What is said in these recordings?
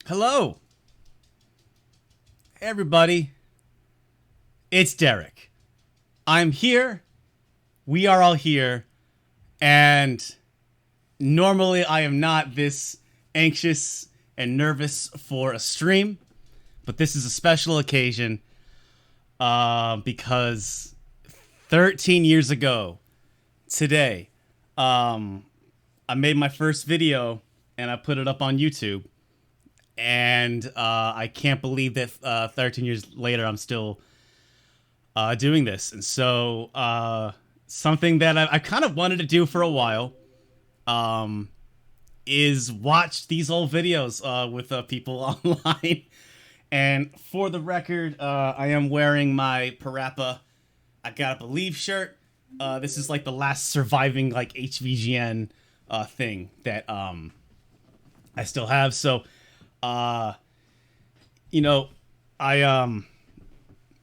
Hello, everybody. It's Derek. I'm here. We are all here. And normally I am not this anxious and nervous for a stream, but this is a special occasion because 13 years ago today, I made my first video and I put it up on YouTube. And I can't believe that 13 years later I'm still doing this. And so something that I kind of wanted to do for a while is watch these old videos with people online. And for the record, I am wearing my Parappa I Gotta Believe shirt. This is like the last surviving like HVGN thing that I still have. So you know,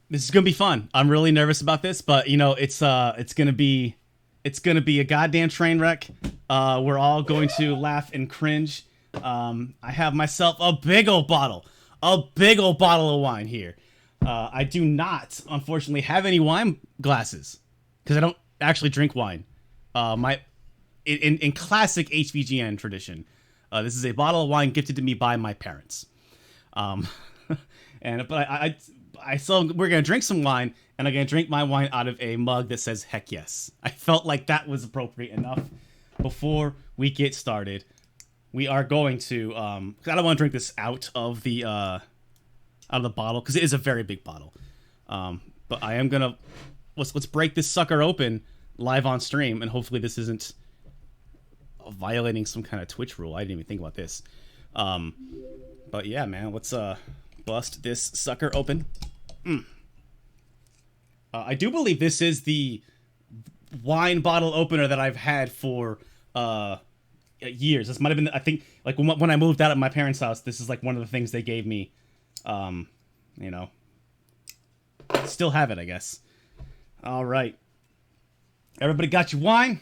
this is gonna be fun. I'm really nervous about this, but you know, it's gonna be a goddamn train wreck. We're all going to laugh and cringe. I have myself a big old bottle of wine here. I do not, unfortunately, have any wine glasses because I don't actually drink wine. In classic HVGN tradition. This is a bottle of wine gifted to me by my parents. But we're gonna drink some wine, and I'm gonna drink my wine out of a mug that says "Heck yes." I felt like that was appropriate enough. Before we get started, we are going to. 'Cause I don't want to drink this out of the bottle because it is a very big bottle. But I am gonna let's break this sucker open live on stream, and hopefully this isn't violating some kind of Twitch rule. I didn't even think about this. But yeah, man, let's bust this sucker open. I do believe this is the wine bottle opener that I've had for years. This might have been, I think, like when I moved out of my parents' house, this is like one of the things they gave me. You know, still have it, I guess. All right, everybody got your wine?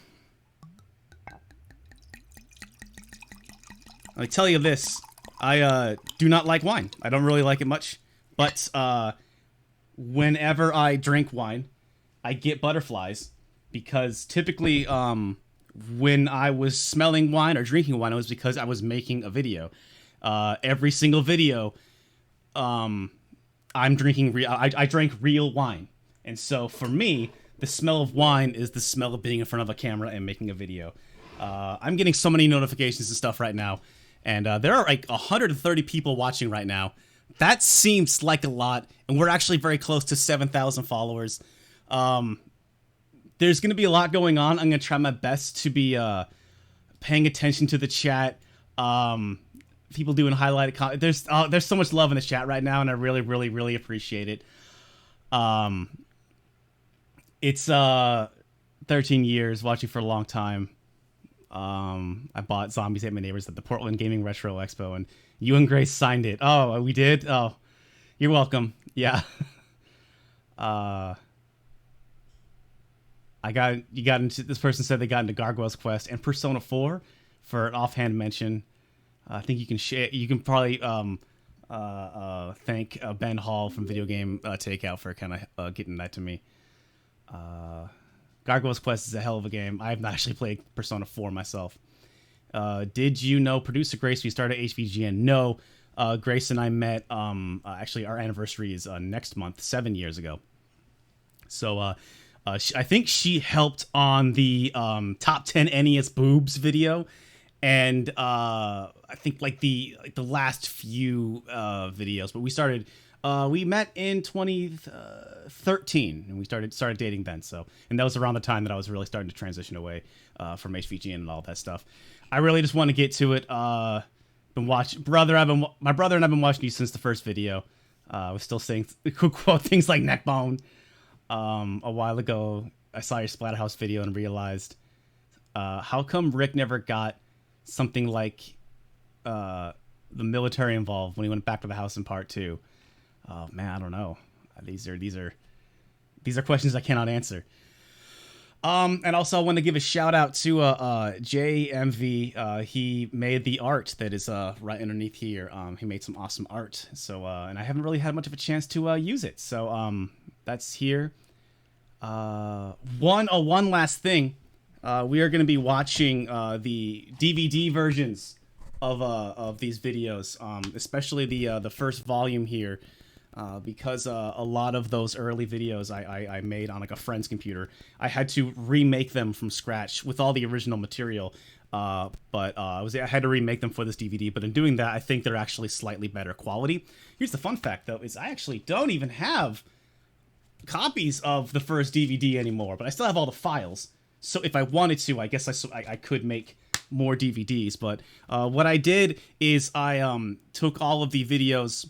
I tell you this, I do not like wine. I don't really like it much, but whenever I drink wine, I get butterflies because typically when I was smelling wine or drinking wine, it was because I was making a video. Every single video, I'm drinking I drank real wine, and so for me, the smell of wine is the smell of being in front of a camera and making a video. I'm getting so many notifications and stuff right now. And there are like 130 people watching right now. That seems like a lot, and we're actually very close to 7,000 followers. There's going to be a lot going on. I'm going to try my best to be paying attention to the chat. People doing highlighted comments. There's so much love in the chat right now, and I really, really, really appreciate it. It's 13 years, watching for a long time. I bought Zombies Ate My Neighbors at the Portland Gaming Retro Expo, and you and Grace signed it. Oh, we did? Oh, you're welcome. Yeah. This person said they got into Gargoyle's Quest and Persona 4 for an offhand mention. I think you can probably thank Ben Hall from Video Game Takeout for kind of getting that to me. Gargoyle's Quest is a hell of a game. I have not actually played Persona 4 myself. Did you know producer Grace, we started HVGN? No. Grace and I met, actually our anniversary is next month, 7 years ago. So I think she helped on the top 10 NES boobs video, and I think like the last few videos. But we met in 2013, and we started dating then. So, and that was around the time that I was really starting to transition away from HVGN and all that stuff. I really just want to get to it. My brother and I've been watching you since the first video. I was still saying quote things like neckbone. A while ago, I saw your Splatterhouse video and realized, how come Rick never got something like the military involved when he went back to the house in part 2? Oh man, I don't know. These are questions I cannot answer. And also I want to give a shout out to JMV. He made the art that is right underneath here. He made some awesome art. So and I haven't really had much of a chance to use it. So that's here. One last thing. We are going to be watching the DVD versions of these videos, especially the first volume here. Because a lot of those early videos I made on like a friend's computer, I had to remake them from scratch with all the original material. But I had to remake them for this DVD. But in doing that, I think they're actually slightly better quality. Here's the fun fact, though, is I actually don't even have copies of the first DVD anymore, but I still have all the files. So if I wanted to, I guess I could make more DVDs. But what I did is I took all of the videos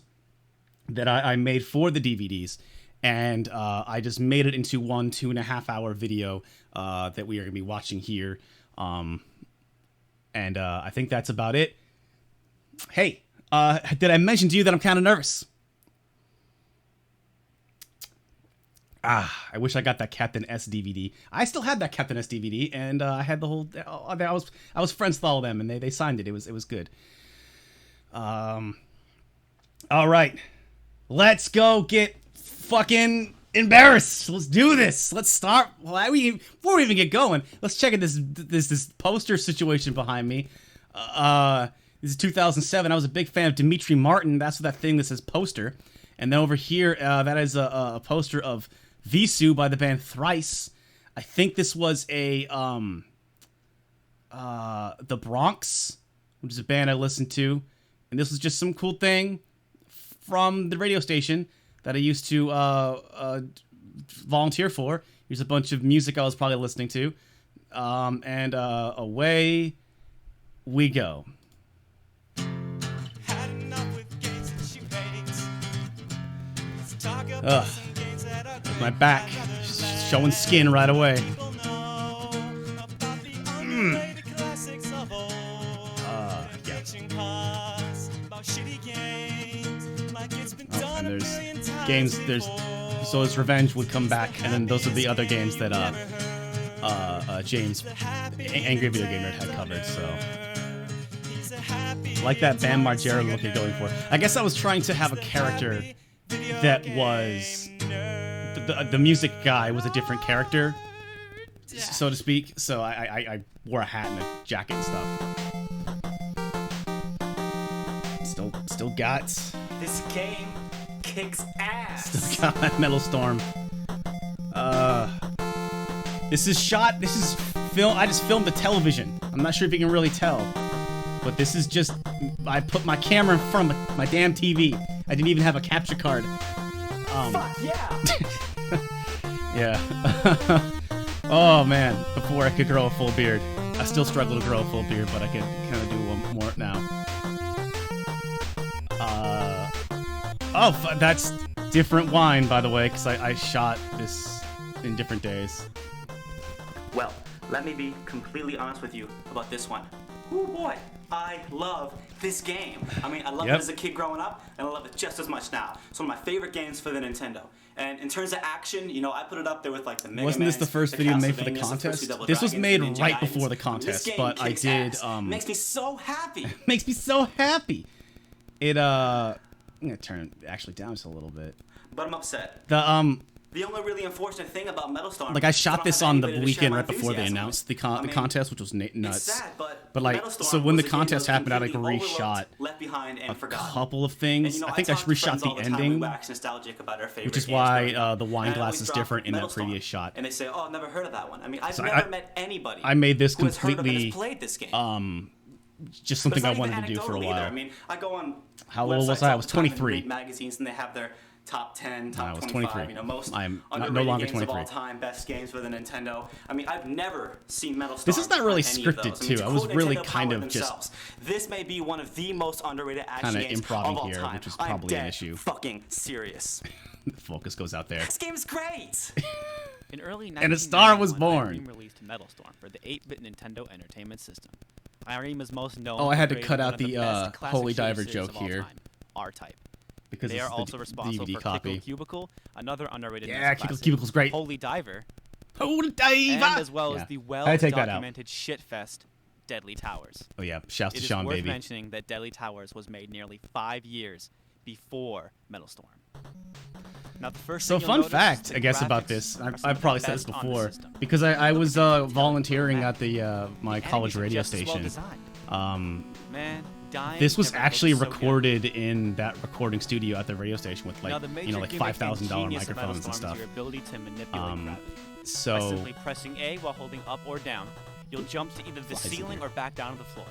that I made for the DVDs, and I just made it into 2.5 hour video that we are going to be watching here. And I think that's about it. Hey, did I mention to you that I'm kind of nervous? I wish I got that Captain S DVD. I still had that Captain S DVD, and I had the whole. I was friends with all of them, and they signed it. It was good. All right. Let's go get fucking embarrassed. Let's do this. Let's start. Before we even get going, let's check out this poster situation behind me. This is 2007. I was a big fan of Dimitri Martin. That's that thing that says poster. And then over here, that is a poster of Visu by the band Thrice. I think this was The Bronx, which is a band I listened to. And this was just some cool thing from the radio station that I used to volunteer for. Here's a bunch of music I was probably listening to. And away we go. My back showing skin right away. And there's games. So his Revenge would come back, and then those are the other games that James, Angry Video Gamer, had covered. So like that Bam Margera look you're going for. I guess I was trying to have a character that was the music guy was a different character, so to speak. So I wore a hat and a jacket and stuff. Still got this game kicks ass. Still got MetalStorm. This is film. I just filmed the television. I'm not sure if you can really tell, but this is just I put my camera in front of my damn TV. I didn't even have a capture card. Fuck yeah! Yeah. Oh man, before I could grow a full beard. I still struggle to grow a full beard, but I can kind of do one more now. Oh, that's different wine, by the way, because I shot this in different days. Well, let me be completely honest with you about this one. Oh boy, I love this game. I mean, I loved it as a kid growing up, and I love it just as much now. It's one of my favorite games for the Nintendo. And in terms of action, you know, I put it up there with like the Mega Wasn't this the first video made for the contest? This was made right before the contest, but I did. Makes me so happy. Makes me so happy. It I'm gonna turn it actually down just a little bit. But I'm upset. The only really unfortunate thing about MetalStorm, like I shot this on the weekend right before they announced the contest, which was nuts. It's sad, but like, so when the contest happened, I like reshot a couple of things. And, you know, I think I reshot the ending, which is why the wine glass is different in that previous shot. And they say, "Oh, I've never heard of that one." I mean, I've never met anybody. I made this who has heard of and completely has played this game. Just something I wanted to do for a while. I mean, I go on. How old was I? I was 23. Magazines, and they have their top 10, top 25. 23. You know, most I'm underrated no longer games 23. of all time, best games for the Nintendo. I mean, I've never seen MetalStorm. This is not really on any of scripted those. I mean, too. I was really Nintendo kind power of themselves. just This may be one of the most underrated action games of improvising all here, time. which is probably an issue. Fucking serious. The focus goes out there. This game's great. In early And a star was 1991, born. Irene released MetalStorm for the 8-bit Nintendo Entertainment System. Irene is most known. Oh, I had to for cut creating out one of the best classic Holy Diver shooters joke of all here. time, R-Type. Because They this are is also the responsible DVD for copy. Cubicle, another underrated Yeah, NES classic. Cubicle's great. Holy Diver, Holy Diver! and as well Yeah. as the I had to take that out. well-documented shitfest Deadly Towers. Oh yeah, shouts It to is Sean, worth baby. mentioning that Deadly Towers was made nearly 5 years before MetalStorm. Now, the first So thing you'll fun notice is fact, the I guess, about graphics this. are some I've of probably the said this best on the before system. because I was Look at the detail volunteering on at the my The college enemies are radio just as well station. designed. Man, dying This was never actually looked so good. recorded in that recording studio at the radio station with Now, like the major you know like gimmick and $5,000 genius of microphones and MetalStorm stuff. is your ability to manipulate gravity. By So simply pressing A while holding up or down, you'll jump to either the Flies in ceiling here. or back down to the floor.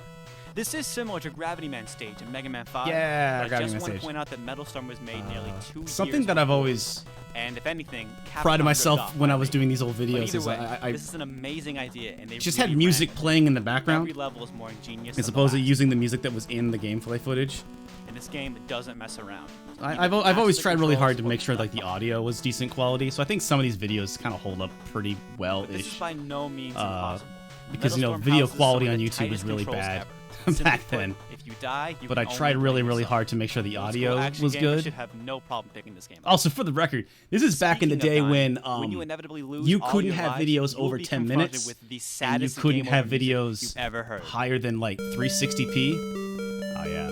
This is similar to Gravity Man stage in Mega Man 5. Yeah, but I Gravity just Man want to stage. point out that MetalStorm was made nearly 2 years something that I've before. always And if anything, Capcom prided ripped myself off when I Gravity was doing these old Man. videos But either is way, I this is an amazing idea, and they just really had music ran it. playing in the Every background level is more ingenious as than the opposed to last. using the music that was in the gameplay footage. And this game doesn't mess around. I've always tried really hard to make sure like the audio was decent quality, so I think some of these videos kind of hold up pretty This is well-ish. by no means impossible. Because you know MetalStorm video houses quality some on of the YouTube was tightest really controls bad ever. Simply back put, then. If you die, you But I can tried only really blame really yourself. hard to make sure the Old audio school action was gamers good. should have no problem picking this game up. Also, for the record, this is back in the Speaking of day dying, when you inevitably lose you all couldn't your have lives, videos you'll over be 10 confronted minutes, with the and you saddest couldn't game have over music videos you've ever heard. higher than like 360p. Oh yeah,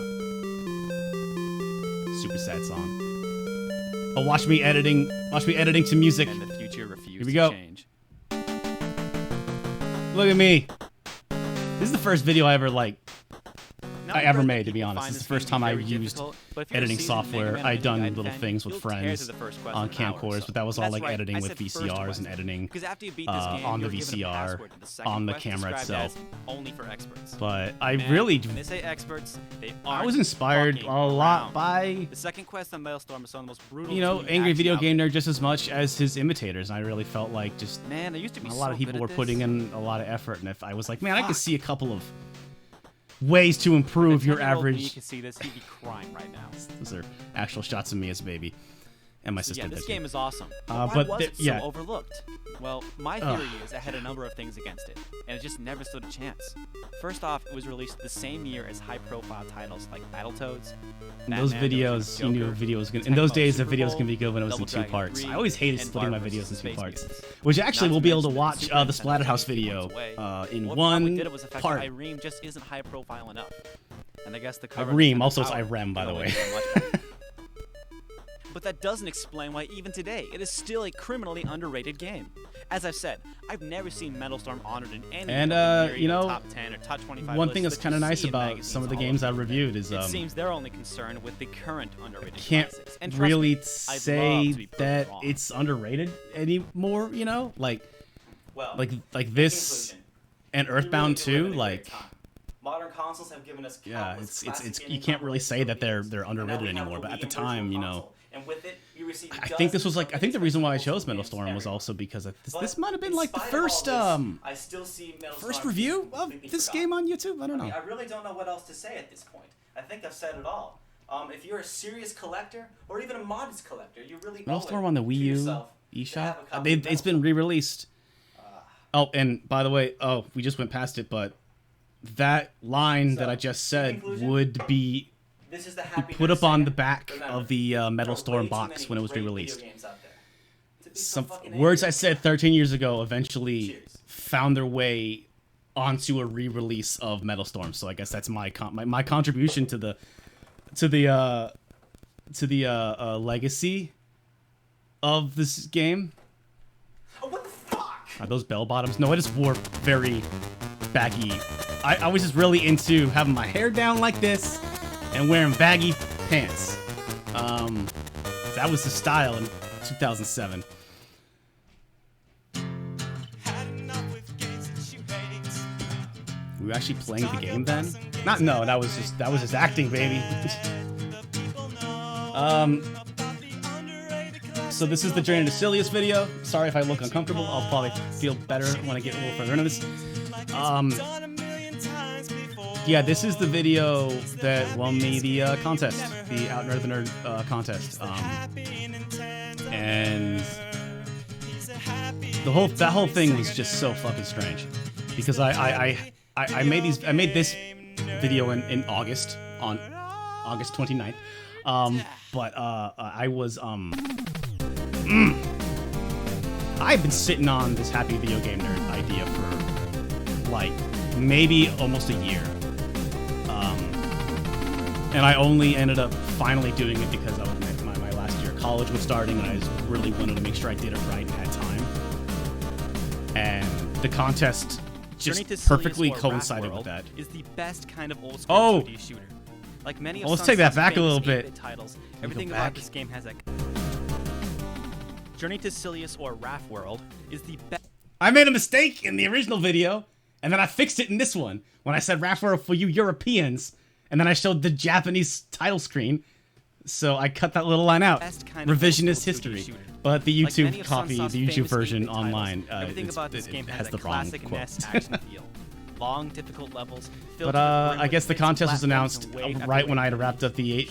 super sad song. Oh, watch me editing to music. And the future refused Here we to go. change. Look at me. This is the first video I ever Now, I I've ever heard that made, to be people honest. find It's the this first game time I very used difficult, but if you're a editing seasoned Mega software. Man I'd done Guide little fan, things with you'll tear friends through the first quest on in an hour or camcorders, so. but that was all That's like right, editing I with said first VCRs quest, and editing because after you beat this game, on the you're given a VCR, password to the second on the quest camera described itself. as only for experts. But I Man, really, when they say experts, they I aren't was inspired fucking a lot around. by, The second quest on MetalStorm is some of the most brutal. you know, 2D Angry action Video out Game there. Nerd just as much as his imitators. And I really felt like just Man, I used to be a lot of so people good were at putting this. in a lot of effort. And if I was like, man, I could Fuck. see a couple of ways to improve your 10-year-old me average. could see this, he'd be crying right now. Those are actual shots of me as a baby. And my sister Yeah, this did game too. is awesome. Uh, Why but was the- it yeah. so overlooked? Well, my theory is it had a number of things against it, and it just never stood a chance. First off, it was released the same year as high-profile titles like Battletoads. In those Batman, videos, Joker, you knew a video was gonna. In Tecmo those days, the Super video was Bowl, gonna be good when it was in Double two Dragon parts. 3, I always hated and splitting my Bart videos in vs. two Space parts, Mutants. which actually Not we'll to be able to mention watch Super the Nintendo Splatterhouse came 50 video months away. in What the problem one did it was the fact part. that Irene just isn't high-profile enough. And I guess the cover Irene, Nintendo also it's Power Irem, by the didn't way. make it much better. But that doesn't explain why even today it is still a criminally underrated game. As I've said, I've never seen MetalStorm honored in any And, of the you know, top 10 or top 25 One lists thing that's that kind of you nice see in about magazines some of the all games I over. reviewed is It seems they're only concerned with the current underrated can't classics. And trust really me, I'd say love to be proven that wrong. it's underrated anymore. You know, Well, like this conclusion, and you really Earthbound do live 2, in a like great time. Modern consoles have given us Yeah, countless it's classic you gaming can't really say that they're opportunities. And now underrated we have anymore. the But at the Wii and time, Virtual you know, Console. And with it, you receive I think this was like I think the reason why I chose games MetalStorm was everywhere. also because But this might have been in like the spite of all first this, I still see MetalStorm first being review of completely this forgotten. game on YouTube. I don't I mean, know. I really don't know what else to say at this point. I think I've said it all. If you're a serious collector or even a modest collector, you really owe MetalStorm it on the to Wii U yourself to have eShop. a copy of It's been MetalStorm. re-released. Oh, and by the way, we just went past it, but that line that I just said conclusion, would be This is the happy put note up on the segment. back Remember, of the there are way MetalStorm too box many when it was great video re-released. games out there to be so Some fucking words angry. I said 13 years ago eventually Cheers. found their way onto a re-release of MetalStorm. So I guess that's my contribution to the legacy of this game. Oh, what the fuck? Are those bell bottoms? No, I just wore very baggy. I was just really into having my hair down like this and wearing baggy pants. That was the style in 2007. We were actually playing the game then? No, that was just acting, baby. So this is the Journey to Silius video. Sorry if I look uncomfortable. I'll probably feel better when I get a little further into this. Yeah, this is the video that won me the contest, the Out Nerd the Nerd contest. And that whole thing was just so fucking strange because I made this video in August on August 29th. But I was I've been sitting on this Happy Video Game Nerd idea for like maybe almost a year. And I only ended up finally doing it because I was my last year of college was starting and I just really wanted to make sure I did it right and had time. And the contest just perfectly coincided with that. Is the best kind of old school 2D shooter. Like many of let's take that back a little bit. Titles, everything about this game has a Journey to Silius or Raft World is the best. I made a mistake in the original video, and then I fixed it in this one when I said Raft World for you Europeans, and then I showed the Japanese title screen, so I cut that little line out. Revisionist history. But the YouTube copy, the YouTube version online, it has the wrong quote. Long, difficult levels. But I guess the contest was announced right when I had wrapped up the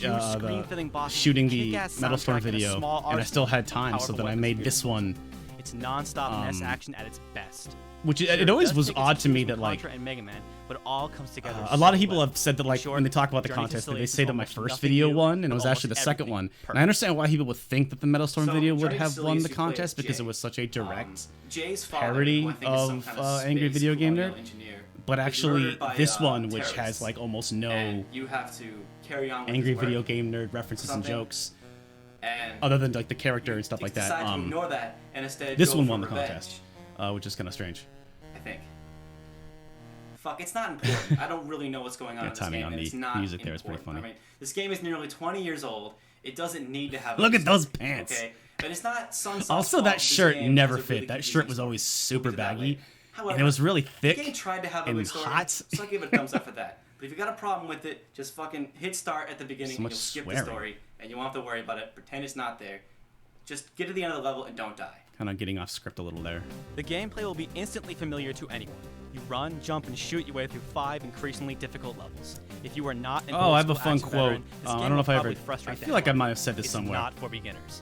shooting the MetalStorm video, and I still had time, so then I made this one. It's non-stop NES action at its best. Which it always was odd to me that like and Mega Man, but it all comes together. A lot of people have said that like when they talk about the contest, they say that my first video won, and it was actually the second one. And I understand why people would think that the MetalStorm video would have won the contest because it was such a direct parody of Angry Video Game Nerd. But actually, this one, which has like almost no Angry Video Game Nerd references and jokes, other than like the character and stuff like that, this one won the contest, which is kind of strange. I think. Fuck, it's not important. I don't really know what's going on in this timing game. on the It's not music there is pretty important. funny. I mean, this game is nearly 20 years old. It doesn't need to have. Look at those pants. Okay, but it's not Sunsoft's Also, fault that this shirt game never has a fit. really That shirt was confusing always story. super We'll get to that baggy, later. However, and it was really the thick game tried to have a and good story, hot. so I give it a thumbs up for that. But if you got a problem with it, just fucking hit start at the beginning and much you'll skip swearing. the story, and you won't have to worry about it. Pretend it's not there. Just get to the end of the level and don't die. Kind of getting off script a little there. The gameplay will be instantly familiar to anyone. You run, jump, and shoot your way through 5 increasingly difficult levels. If you are not an Oh, I have a old-school fun action quote. veteran, this I game don't know will if I ever. probably frustrate I the feel like I hell out might of have said you. this It's somewhere. not for beginners.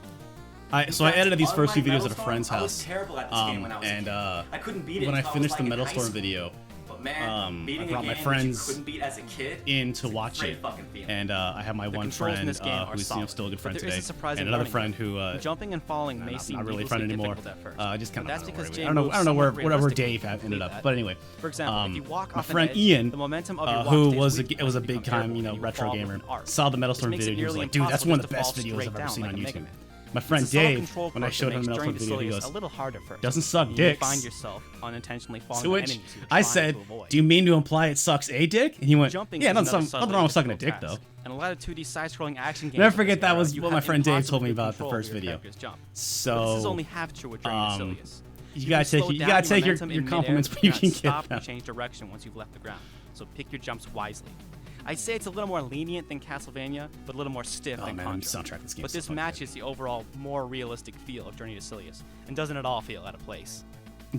So I edited these first few Unlike videos at a MetalStorm, friend's I was house. terrible at this game when I was a And kid. I couldn't beat it when I until finished the was, like, in high MetalStorm school. video, But man, I beating brought a my game friends that you couldn't beat as a kid, in to watch great it, fucking feeling. and I have my The one controls in friend this game are who's solid, still a good but friend there is today, a surprising and another learning friend who Jumping and falling may seem not really a needlessly friend anymore. difficult at first. Just kind But of that's because I Jay don't know moves where somewhat whatever realistically Dave ended believe up, that. but anyway. For example, if you walk My off an friend edge, Ian, the momentum of your walk who stays was weak it was a unless you big become time careful and you retro fall gamer, with an arc. saw the This MetalStorm makes it video, he was nearly like, dude, that's impossible one of the just best to fall videos I've straight ever down seen like on a Mega YouTube. Man. My friend The subtle Dave, control when I quirk showed him makes the Journey MetalStorm to video, he Silius goes, a little hard at first. doesn't suck You dicks. find yourself unintentionally falling To on which enemies you're I trying said, to avoid. do you mean to imply it sucks a dick? And he went, Jumping yeah, is another nothing subtly wrong with sucking a difficult dick, task. though. And a lot of 2D side-scrolling action games. Never of this forget that era, was you what have my friend Dave told me impossible about the control first over your video. character's jump. But this is So, only half true with Journey to Silius. you gotta take your compliments when you can get them. Change direction once you've left the ground. so pick your jumps wisely. I'd say it's a little more lenient than Castlevania, but a little more stiff than Contra. Soundtrack this game But this matches the overall more realistic feel of Journey to Silius, and doesn't at all feel out of place.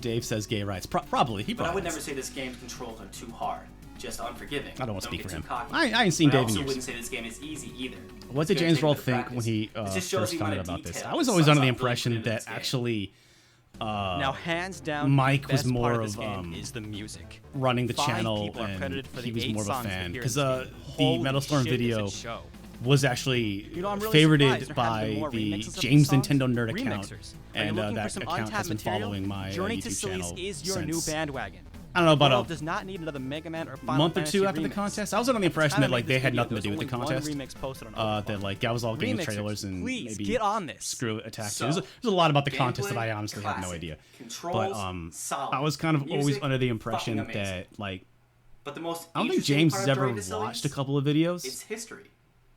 Dave says gay rights. Probably. But I would never say this game's controls are too hard, just unforgiving. I don't want to speak for him. Cocky. I ain't seen Dave in I years. also wouldn't say this game is easy either. What did James Roll think when he first found out about this? I was always under the impression that actually now, hands down, Mike the was best more part of this of game is the music. running the 5 channel, people are and credited for he the was 8 more of a songs we fan hear in because this the game. Holy MetalStorm shit, is video it show. was actually I'm really favorited surprised there haven't by been more the remixes of James these songs. Nintendo Nerd account, Remixers. Are you and looking for that some account has untapped been material? following my Journey to YouTube channel Silius is your new since bandwagon. I don't know, about the world a does not need another Mega Man or Final month or Fantasy two after the remix. contest. I was under the impression that like they had nothing to do with the There was contest. only one remix posted on That like that was all game Remixers, trailers and please, maybe get on this. screw attacks. So, There's a lot about the contest that gameplay, I honestly have no classic. idea. Controls, But solid. I was kind of always Music, under the impression fucking amazing. that like But the most I don't think interesting James part has of ever Journey to Silius, watched a couple of videos. It's history.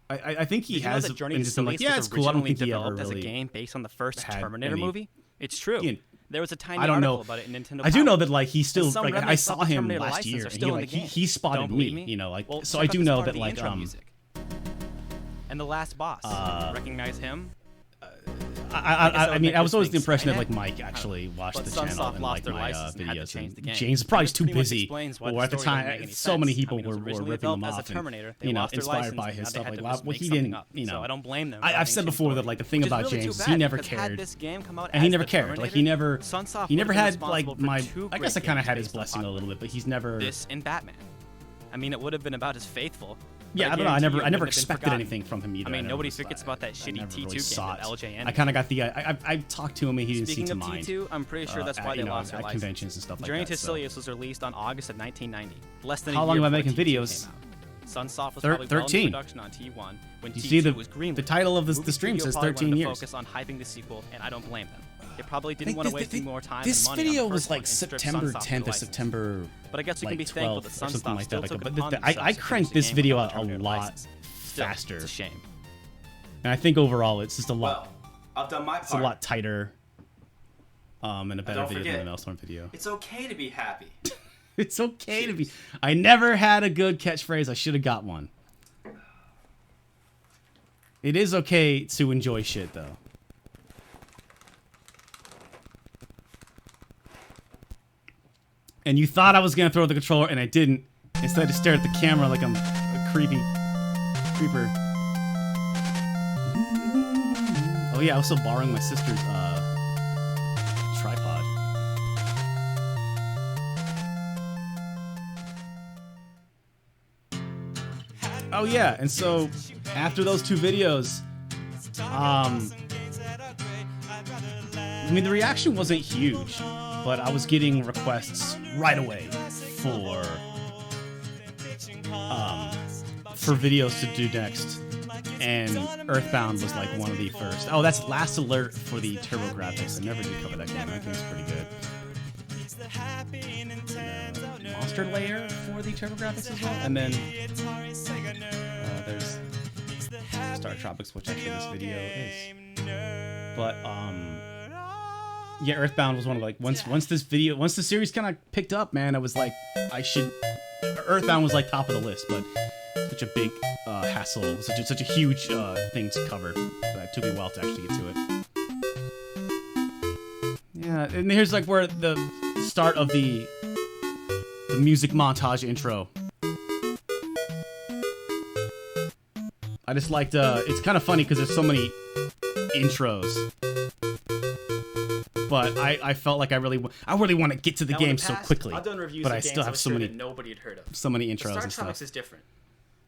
I think he Did you know has, that Journey and to just been like, Silius yeah, was it's cool. I don't originally think he ever developed as a really game based on the first had Terminator any- movie? It's true. Ian, There was a tiny I don't article know. about it in Nintendo I do Power. know that like he still And some like I remnants saw of the him Terminator last license year, are and still he in like the game. he spotted Don't me, believe me? you know, like Well, so check I out do this know part that of the like intro music. And the last boss. Recognize him? I mean, I was always the impression that Skynet? like Mike actually watched But the channel Sunsoft and lost like their my license and had to videos. change And the game. James is probably too Pretty much busy, explains why or the at the story doesn't time, make any so many sense. people I mean, it was were originally ripping him developed as off a Terminator. and They you know lost their inspired license, by and his now stuff. they had Like, to well, just make he something didn't, up. you know. So I don't blame them. for I've having said to before change that the like the story. thing Which is about really too James, bad he never because had cared. this game come out And he as never the cared. Like Terminator, he never, Sunsoft he never would have had been like responsible for my. 2 I guess I great kind of games had his based on blessing a popular little bit, but he's never. this and Batman. I mean, it would have been about as faithful. Yeah, but I don't know. I guarantee you never it wouldn't have been expected forgotten. anything from him either. I mean, never nobody was- forgets about that I shitty never T2 really game saw that it. LJN. I kind of got the. I talked to him and he didn't Speaking seem of to mind. T2, I'm pretty sure that's why they you know, lost their at license. conventions and stuff like Journey that. to so. Silius was released on August of 1990, less than How a long year am I before making T2 videos? came out. Sunsoft was probably 13. well in production on T1 when You T2 see was greenlit. the title of the Movie stream studio says probably 13 wanted to years. focus on hyping the sequel, and I don't blame them. They probably didn't want to waste more time This and money video on the was first one like and strip September Sunsoft of the 10th or license. September But I guess we can like be thankful 12th that or something Sunsoft like still that. took Like, it upon but I themselves to cranked finish this the video game out without a Terminator lot license. Still, faster, It's a shame. and I think overall it's just a lot. Well, I've done my part. It's a lot tighter, and a better don't video forget, than the MetalStorm video. It's okay to be happy. It's okay to be. I never had a good catchphrase. I should have got one. It is okay to enjoy shit, though. And you thought I was gonna throw the controller, and I didn't. Instead, I just stared at the camera like I'm a creepy creeper. Oh yeah, I was also borrowing my sister's tripod. Oh yeah, and so after those 2 videos, I mean the reaction wasn't huge, but I was getting requests right away for videos to do next, and Earthbound was like one of the first. Oh, that's Last Alert for the TurboGrafx. I never did cover that game. I think it's pretty good. Monster Lair for the TurboGrafx as well, and then there's Startropics, which actually this video is. But yeah, Earthbound was one of like once the series kind of picked up, man, I was like Earthbound was like top of the list, but such a big hassle, such a huge thing to cover that it took me a while to actually get to it. Yeah, and here's like where the start of the music montage intro. I just liked it's kind of funny because there's so many intros, but I felt like I really want to get to the game so quickly, I've done reviews but of I games still have that so many nobody had heard of. so many intros But and stuff. Startropics is different.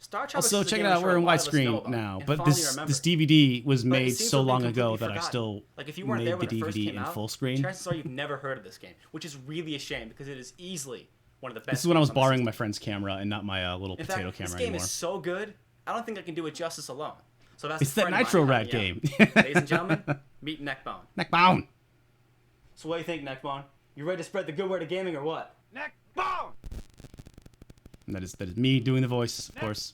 Startropics Also, is a check it game out. I'm We're sure in a lot of us know widescreen about now, and but fondly this remember. DVD was But it made seems so to have long been ago completely that I forgotten. still Like if you weren't made there the when it first DVD came in out, full screen. chances are you've never heard of this game, which is really a shame because it is easily one of the best. This is when I was games on the borrowing system. my friend's camera and not my little In potato fact, camera this game anymore. is so good, I don't think I can do it justice alone. So that's It's a that friend of Nitro mine Rat helping me game. out. Ladies and gentlemen, meet Neckbone. Neckbone. So what do you think, Neckbone? You ready to spread the good word of gaming or what? Neckbone! And that is me doing the voice, of course.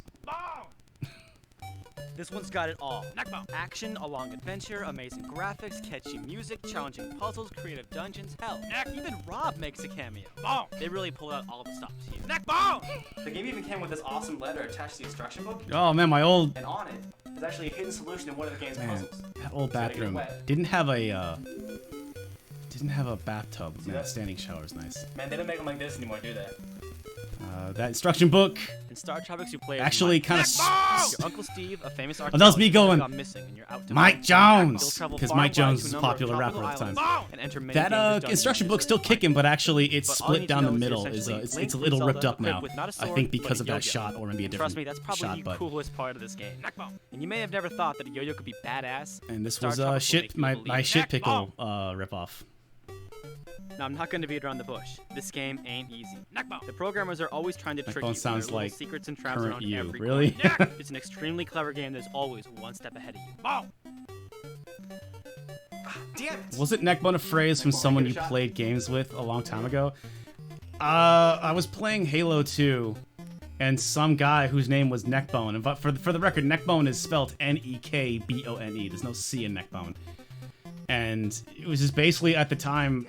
This one's got it all. Action, a long adventure, amazing graphics, catchy music, challenging puzzles, creative dungeons, hell. Even Rob makes a cameo. They really pulled out all the stops here. The game even came with this awesome letter attached to the instruction book, Oh man, my old and on it is actually a hidden solution in one of the game's puzzles. that old bathroom didn't have a bathtub. Man, that standing shower is nice. Man, they don't make them like this anymore, do they? That instruction book In Startropics, you play as actually Mike. kind of. Your Uncle Steve, a famous Oh, archaeologist, that was me going, gone missing, and you're out to Mike find him. Jones, You'll travel because far Mike and wide Jones to was a a number of popular rapper tropical at the time. islands and enter many That dangerous dungeons instruction and book's still mysteries. kicking, but actually it's But all you split need down to the know is middle. you're essentially It's a Link little from ripped Zelda up now. equipped with not a I sword, think but because a of that yo-yo. shot, or maybe a And different trust me, that's probably shot. the But coolest part of this game. And you may have never thought that a yo-yo could be badass. and this Startropics was will shit. make you My believe. shit pickle ripoff. Now, I'm not going to beat around the bush. This game ain't easy. The programmers are always trying to trick Neckbone you. sounds There are little like secrets and traps current around you. every Really? corner. It's an extremely clever game that's always one step ahead of you. Damn it! Wasn't Neckbone a phrase from someone you played games with a long time ago? I was playing Halo 2, and some guy whose name was Neckbone. And for the record, Neckbone is spelled Nekbone. There's no C in Neckbone. And it was just basically at the time,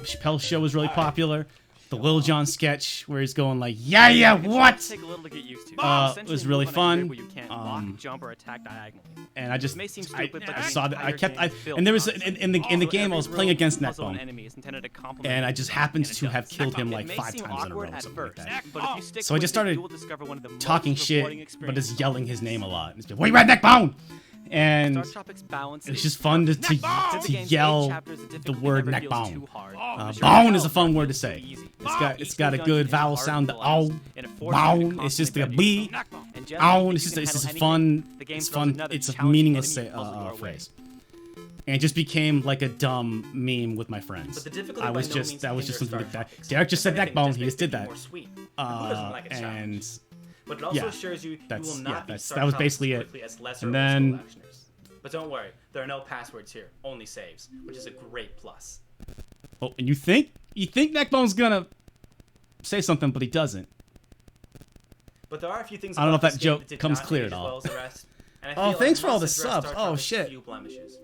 Chappelle's show was really popular. The Lil Jon sketch where he's going like, yeah, what? Take a little to get used to. It was really fun. Where you can't walk, jump, or attack diagonally. And I just, It may seem I stupid, but the saw that. entire game is filled And there was with in the game I was every playing room, against puzzle, and Neckbone, enemy is intended to complement and I you, just happened and it to have does. killed him It like may 5 seem times in a row, awkward or at something like first, that. but if you stick So I with just it, started you will discover one of the most talking shit, rewarding but just experiences yelling of his all name a time. lot. It's been, where you at, Neckbone? And Startropics balance it's is just fun to Since the game's yell 8 chapters, the the difficulty word never feels Neckbone. too hard. Bone is a fun word to Feels say. too easy. It's Each got a dungeon good is vowel hard sound. to The blast, and it forces you to bone. It's just like a constantly B. And just Bone. when It's you just can it's handle just anything, fun. the game It's throws fun. another It's a challenging meaningless enemy puzzle your way. phrase. And it just became like a dumb meme with my friends. But the difficulty I was by no just means that was just hinders something like that. Startropics. Derek just said If anything, Neckbone. just He makes just did the game that. more sweet. Who doesn't like a challenge? And But it also yeah, assures you that's- will yeah, not beat that's- that was Startropics basically as it. quickly as lesser And old then- school actioners. But don't worry, there are no passwords here, only saves, which is a great plus. oh, and you think Neckbone's gonna say something, but he doesn't. But there are a few things I don't know about if this that game joke did comes not clear age at as all. well as the rest, and I Oh, feel thanks like for all the must address subs. Oh, Startropics' shit. few blemishes.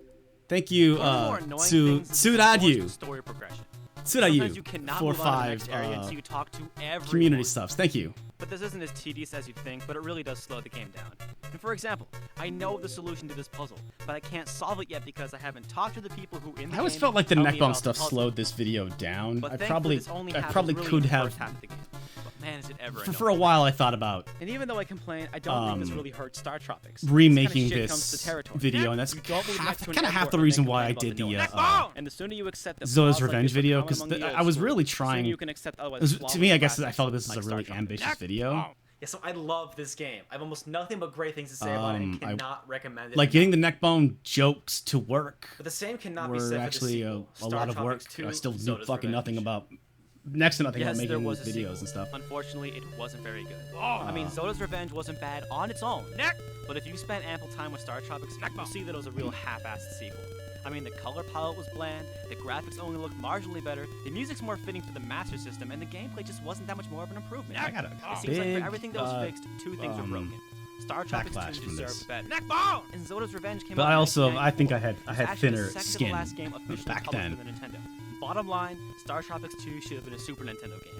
Thank you, One of the more annoying things is the Tsuradu. story progression. Tsuradu Sometimes you cannot for move on to the 5 next area until you talk to everyone. community subs. Thank you. But this isn't as tedious as you'd think, but it really does slow the game down. And for example, I know the solution to this puzzle, but I can't solve it yet because I haven't talked to the people who in the I always game felt like the tell me Neckbone about the stuff puzzle. slowed this video down. But I thankfully, this only happens probably really could in the have. first half of the game. But man, is it ever For a while, I thought about And even though I complain, I don't think this really hurts Startropics. remaking this, kind of shit comes to this territory. video, and that's You don't move next to an kind of half airport the and reason then why I complain did about the noise. And the sooner you accept that Zoda's flaws like Revenge this are video, common because among the I was old really school, the sooner trying. you can accept otherwise To flawless me, I guess I classics felt this is like a really Startropics. ambitious video. Yeah, so I love this game. I have almost nothing but great things to say about it and I- cannot recommend it. Like getting the Neckbone jokes to work But the same cannot be were said actually for a the sequel, lot of work. Startropics 2, I still knew Zoda's fucking nothing Revenge. about, next to nothing Yes, about there making was a videos sequel. and stuff. Unfortunately, it wasn't very good. I mean, Zoda's Revenge wasn't bad on its own. But if you spent ample time with Startropics, you'll see that it was a real half-assed sequel. I mean, the color palette was bland, the graphics only looked marginally better, the music's more fitting for the Master System, and the gameplay just wasn't that much more of an improvement. I got a It seems like big for everything that was fixed, 2 things were broken. Startropics backlash 2 from this. deserved better. And Zoda's Revenge came But out I in also, I 1994. think I It was had actually thinner the second to skin last game officially back published then. for the Nintendo. Bottom line, Startropics 2 should have been a Super Nintendo game.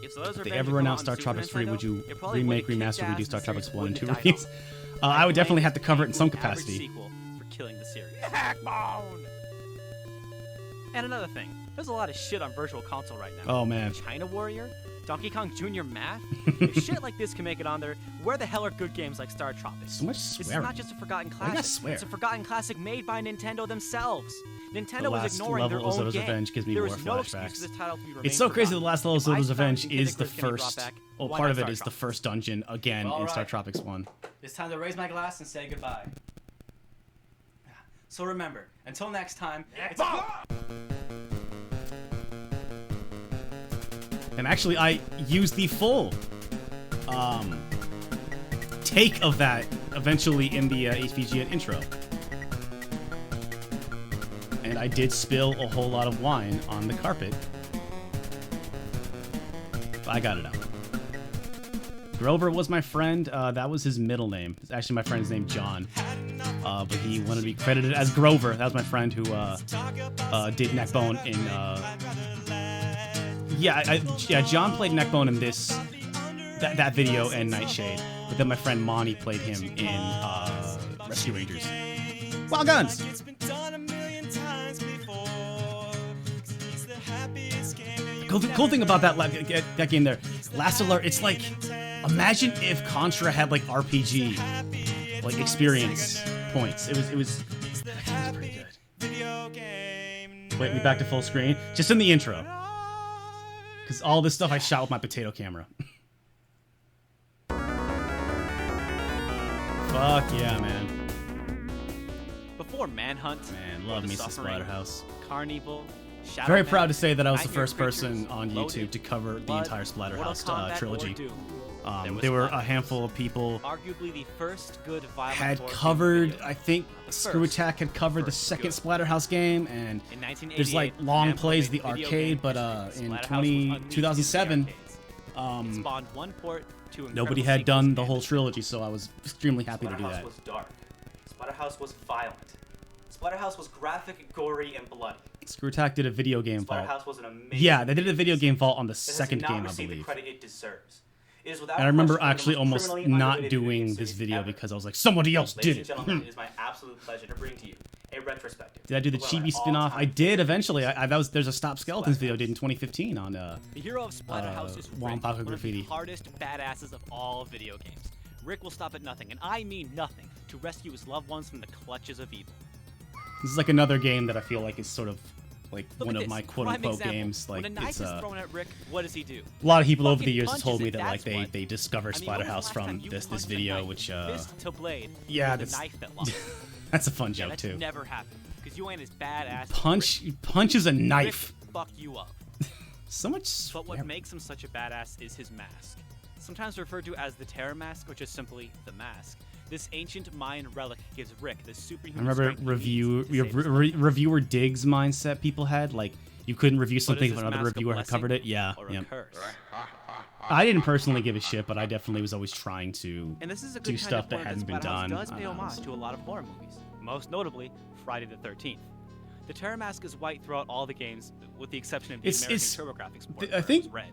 If Zoda's If Revenge they had ever come announced out on Super Startropics 3, would Nintendo, you it probably remake, would've remaster, kicked redo ass and the series Startropics 1 and 2 wouldn't have died release? off. I would definitely have to This cover it in game some was an average capacity. sequel for killing the series. And another thing, there's a lot of shit on Virtual Console right now. Oh man. China Warrior? Donkey Kong Jr. Math? If shit like this can make it on there, where the hell are good games like Startropics? So much This is swearing. not just a forgotten Why you gotta classic. swear? It's a forgotten classic made by Nintendo themselves. Nintendo was last ignoring their level of own Zoda's game. Revenge gives me there more is no flashbacks. excuse for this title to be It's so crazy that the forgotten. last level of If I Zoda's found Revenge something is the that can be brought first. back, Well, why part not of it is the Startropics? first dungeon again All in right. Startropics 1. It's time to raise my glass and say goodbye. So remember, until next time, it's And actually, I used the full take of that eventually in the HVGN intro. And I did spill a whole lot of wine on the carpet. But I got it out. Grover was my friend. That was his middle name. It's actually my friend's name, John. But he wanted to be credited as Grover. That was my friend who did Neckbone in... yeah, John played Neckbone in that video and Nightshade. But then my friend Monty played him in Rescue Rangers. Wild Guns! The cool thing about that game there, Last Alert, it's like, imagine if Contra had like RPG, like experience points. It was pretty good. Wait, we back to full screen? Just in the intro. Because all this stuff I shot with my potato camera. Fuck yeah, man. Before Manhunt, Man, love me some Splatterhouse. Carnival, Shadow Very Man, proud to say that I was the Nightmare first person Creatures, on YouTube Loaded, to cover the Blood, entire Mortal Splatterhouse Kombat, trilogy. or Doom. There There were was a handful of people arguably the first good violent had horror covered, video. I think Screw Attack had covered the second good. Splatterhouse game, and In 1988, there's like long Namco plays made the video arcade, game but history. in Splatterhouse was unleashed in the 2007, arcades. It spawned one port to nobody incredible had done sequels the and whole trilogy, so I was extremely happy to do Splatterhouse that. was dark. Splatterhouse was violent. Splatterhouse was graphic, gory, and bloody. Screw Attack did a video game vault. Splatterhouse was an amazing. Yeah, they did a video game vault on the It has second not game, I received the believe. credit it deserves. It is without And I remember question one of the actually most almost criminally not underrated video doing game this series video ever. because I was like, somebody else Ladies did and it. gentlemen, it is my absolute pleasure to bring to you a retrospective. Did I do the of one of my Chibi spin-off? I all-time did eventually. There's a Stop Skeletons video I did in 2015 on The hero of Splatterhouse is Rick, Wampaka one of the Graffiti. hardest badasses of all video games. Rick will stop at nothing, and I mean nothing, to rescue his loved ones from the clutches of evil. This is like another game that I feel like is sort of like Look one at of this. my Prime quote-unquote example. games. Like when a knife it's is thrown at Rick, what does he do? a lot of people over the Fucking years have told punches me it, that like that's they discovered I mean, when was the Splatterhouse last time from you this punched a video, knife which fist to blade yeah, with a that's knife that lost. that's a fun Yeah, joke that's too. never happened because you ain't as badass. as Punches a Rick. knife. Rick fuck you up. So much. But what yeah. makes him such a badass is his mask. Sometimes referred to as the Terror Mask or just simply the mask. This ancient Mayan relic gives Rick the I superhuman remember strength he needs to save his reviewer digs mindset people had, like you couldn't review But something is if this another mask a reviewer had blessing covered it. Yeah, or a yeah. curse? I didn't personally give a shit, but I definitely was always trying to And this is a do good stuff kind that of hadn't been Splatterhouse done. does I pay don't know. homage to a lot of horror movies, most notably Friday the 13th. The Terror Mask is white throughout all the games, with the exception of the It's- American it's- TurboGrafx port, I where it think- was red.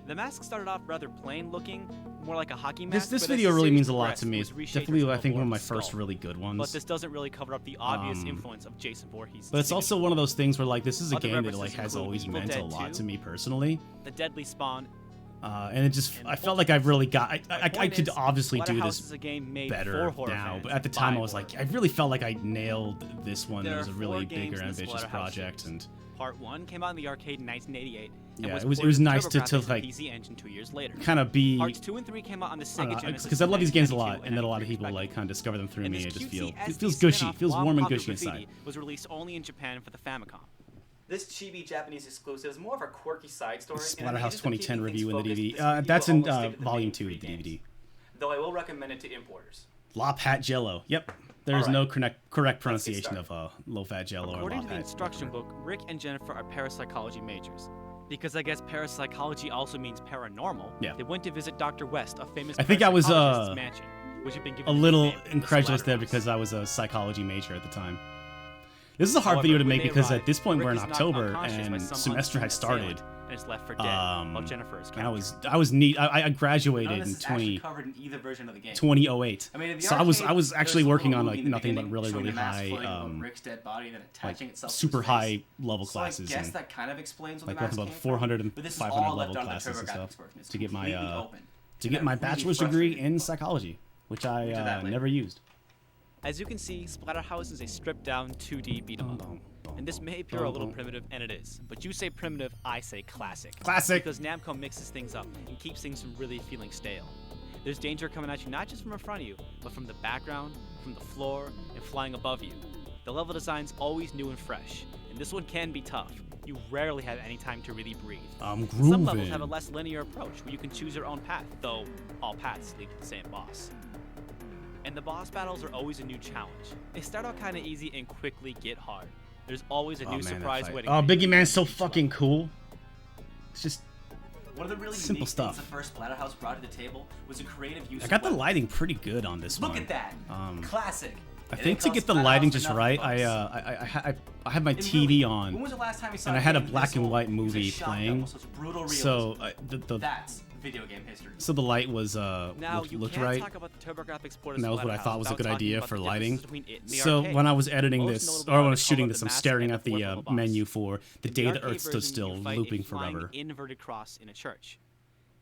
The mask started off rather plain looking, more like a hockey This mask. but as video the really series means a lot progressed, to me. it It's was reshaped definitely, into I a think, one of my skull. first really good ones. But this doesn't really cover up the obvious Um, influence of Jason Voorhees. But it's also one of those things where like this is a Other game that like references has include always Evil meant a Dead lot 2, to me personally. The Deadly Spawn. And it just, I felt like I've really got, I point could is, obviously do Splatterhouse this is a game made better for horror now, fans but at the by time I was horror like, I really felt like I nailed this one. It There was are a 4 really games bigger, in the ambitious Splatterhouse project, series. and Part 1 came out in the arcade in 1988. And yeah, was it was ported nice to TurboGrafx and like PC Engine 2 years later. kind of be, Parts 2 and 3 came out on the Sega Genesis because I love these games a lot, 1992 and then a lot of MP3 people like kind of discover them through And me. this I just cutesy feel, it SD feels gushy, spin-off it feels warm and Wonderland gushy Graffiti inside. was released only in Japan for the Famicom. This chibi Japanese exclusive is more of a quirky side story. and Splatterhouse just a few 2010 things review in the focused, DVD. this review That's will in almost stick to the volume main 2 three of the games, DVD. Though I will recommend it to importers. Low Fat Jello. Yep. There's Alright. no correct Let's get pronunciation of started. low fat Jello or According low to the fat. instruction book, Rick and Jennifer are parapsychology majors. Because I guess parapsychology also means paranormal, Yeah. they went to visit Dr. West, a famous I think I was, parapsychologist's mansion, which had been given A the little nickname, the incredulous there Splatterhouse. because I was a psychology major at the time. This is a hard However, video to when make they because arrive, at this point Rick we're in is knocked October unconscious by and some semester had unseen started. assailant and is left for dead, while Jennifer is And captured. I was neat. I None graduated of in this is actually covered in either version of the game. 2008. I mean, in the So I was arcade, actually there's a working little on movie like in the nothing but beginning really showing really the mask high floating over Rick's dead body, then attaching itself to super his high face. level So classes I guess and that kind of explains what like the mask nothing but came 400 from. and But this is 500 all level left on the classes and TurboGrafx stuff version. It's to get my completely open. to And get that my really bachelor's degree frustrated in me. psychology, which I We'll do that later. never used. As you can see, Splatterhouse is a stripped-down 2D beat-em-up. And this may appear a little primitive, and it is. But you say primitive, I say classic. Classic. Because Namco mixes things up and keeps things from really feeling stale. There's danger coming at you not just from in front of you, but from the background, from the floor, and flying above you. The level design's always new and fresh, and this one can be tough. You rarely have any time to really breathe. I'm Some levels have a grooving. less linear approach where you can choose your own path, though all paths lead to the same boss. And the boss battles are always a new challenge. They start out kinda easy and quickly get hard. There's always a new surprise waiting. Oh, for you Biggie Man's so each level. fucking cool. It's just One of the really Simple unique stuff. things the first Splatterhouse brought to the table was a creative use I got of the weapons. lighting pretty good on this one. Look at that. Classic. I think to get the lighting just right, I had my TV on, When was the last time you saw and I a had a game black this and old white use a movie shotgun playing. with such brutal realism? So That's video game history. so the light was Now, you looked can't right, talk about the TurboGrafx port of and that was what I Splatterhouse thought was a without good talking idea about for the lighting. differences between it and the So arcade. when I was editing Most this, notable or when I are was the shooting color this, of I'm the staring mask at and the the fourth level boss. menu for the In day the arcade Earth stood version, still, you fight looping a flying forever. inverted cross in a church.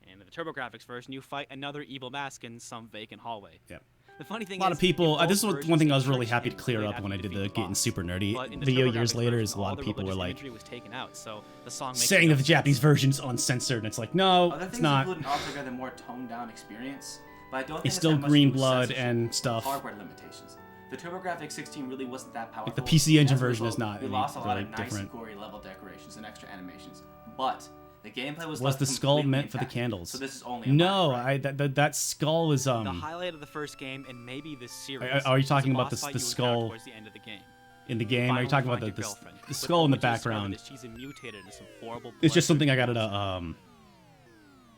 And in the TurboGrafx version, you fight another evil mask in some vacant hallway. Yeah. The funny thing A lot is, of people. in both This is one versions, thing I the was really church happy to ends clear right up after when I you did defeat the the Getting boss. Super Nerdy But in the video TurboGrafx years later. version, Is a lot all of the people were religious like imagery was taken out, so the song makes saying no that the sense. Japanese version's uncensored, and it's like, no, Other it's things not. include an altogether more toned down experience, but I don't think It's still much green to do with blood censorship and stuff. Hardware limitations. The TurboGrafx 16 really wasn't that powerful. the PC Engine and as a version is result, not We any lost a lot really of nice different. gory level decorations and extra animations, but the gameplay was Was left the skull completely meant for the intact. candles? So this is only a No, minor gripe. that skull is The highlight of the first game, and maybe this series. Are you is talking a about boss the fight you encounter skull towards the end of the game. in the game. Are you Finally talking about find the your girlfriend, the but skull in the only to discover background? that she's mutated into some horrible It's just blood something I got at mask.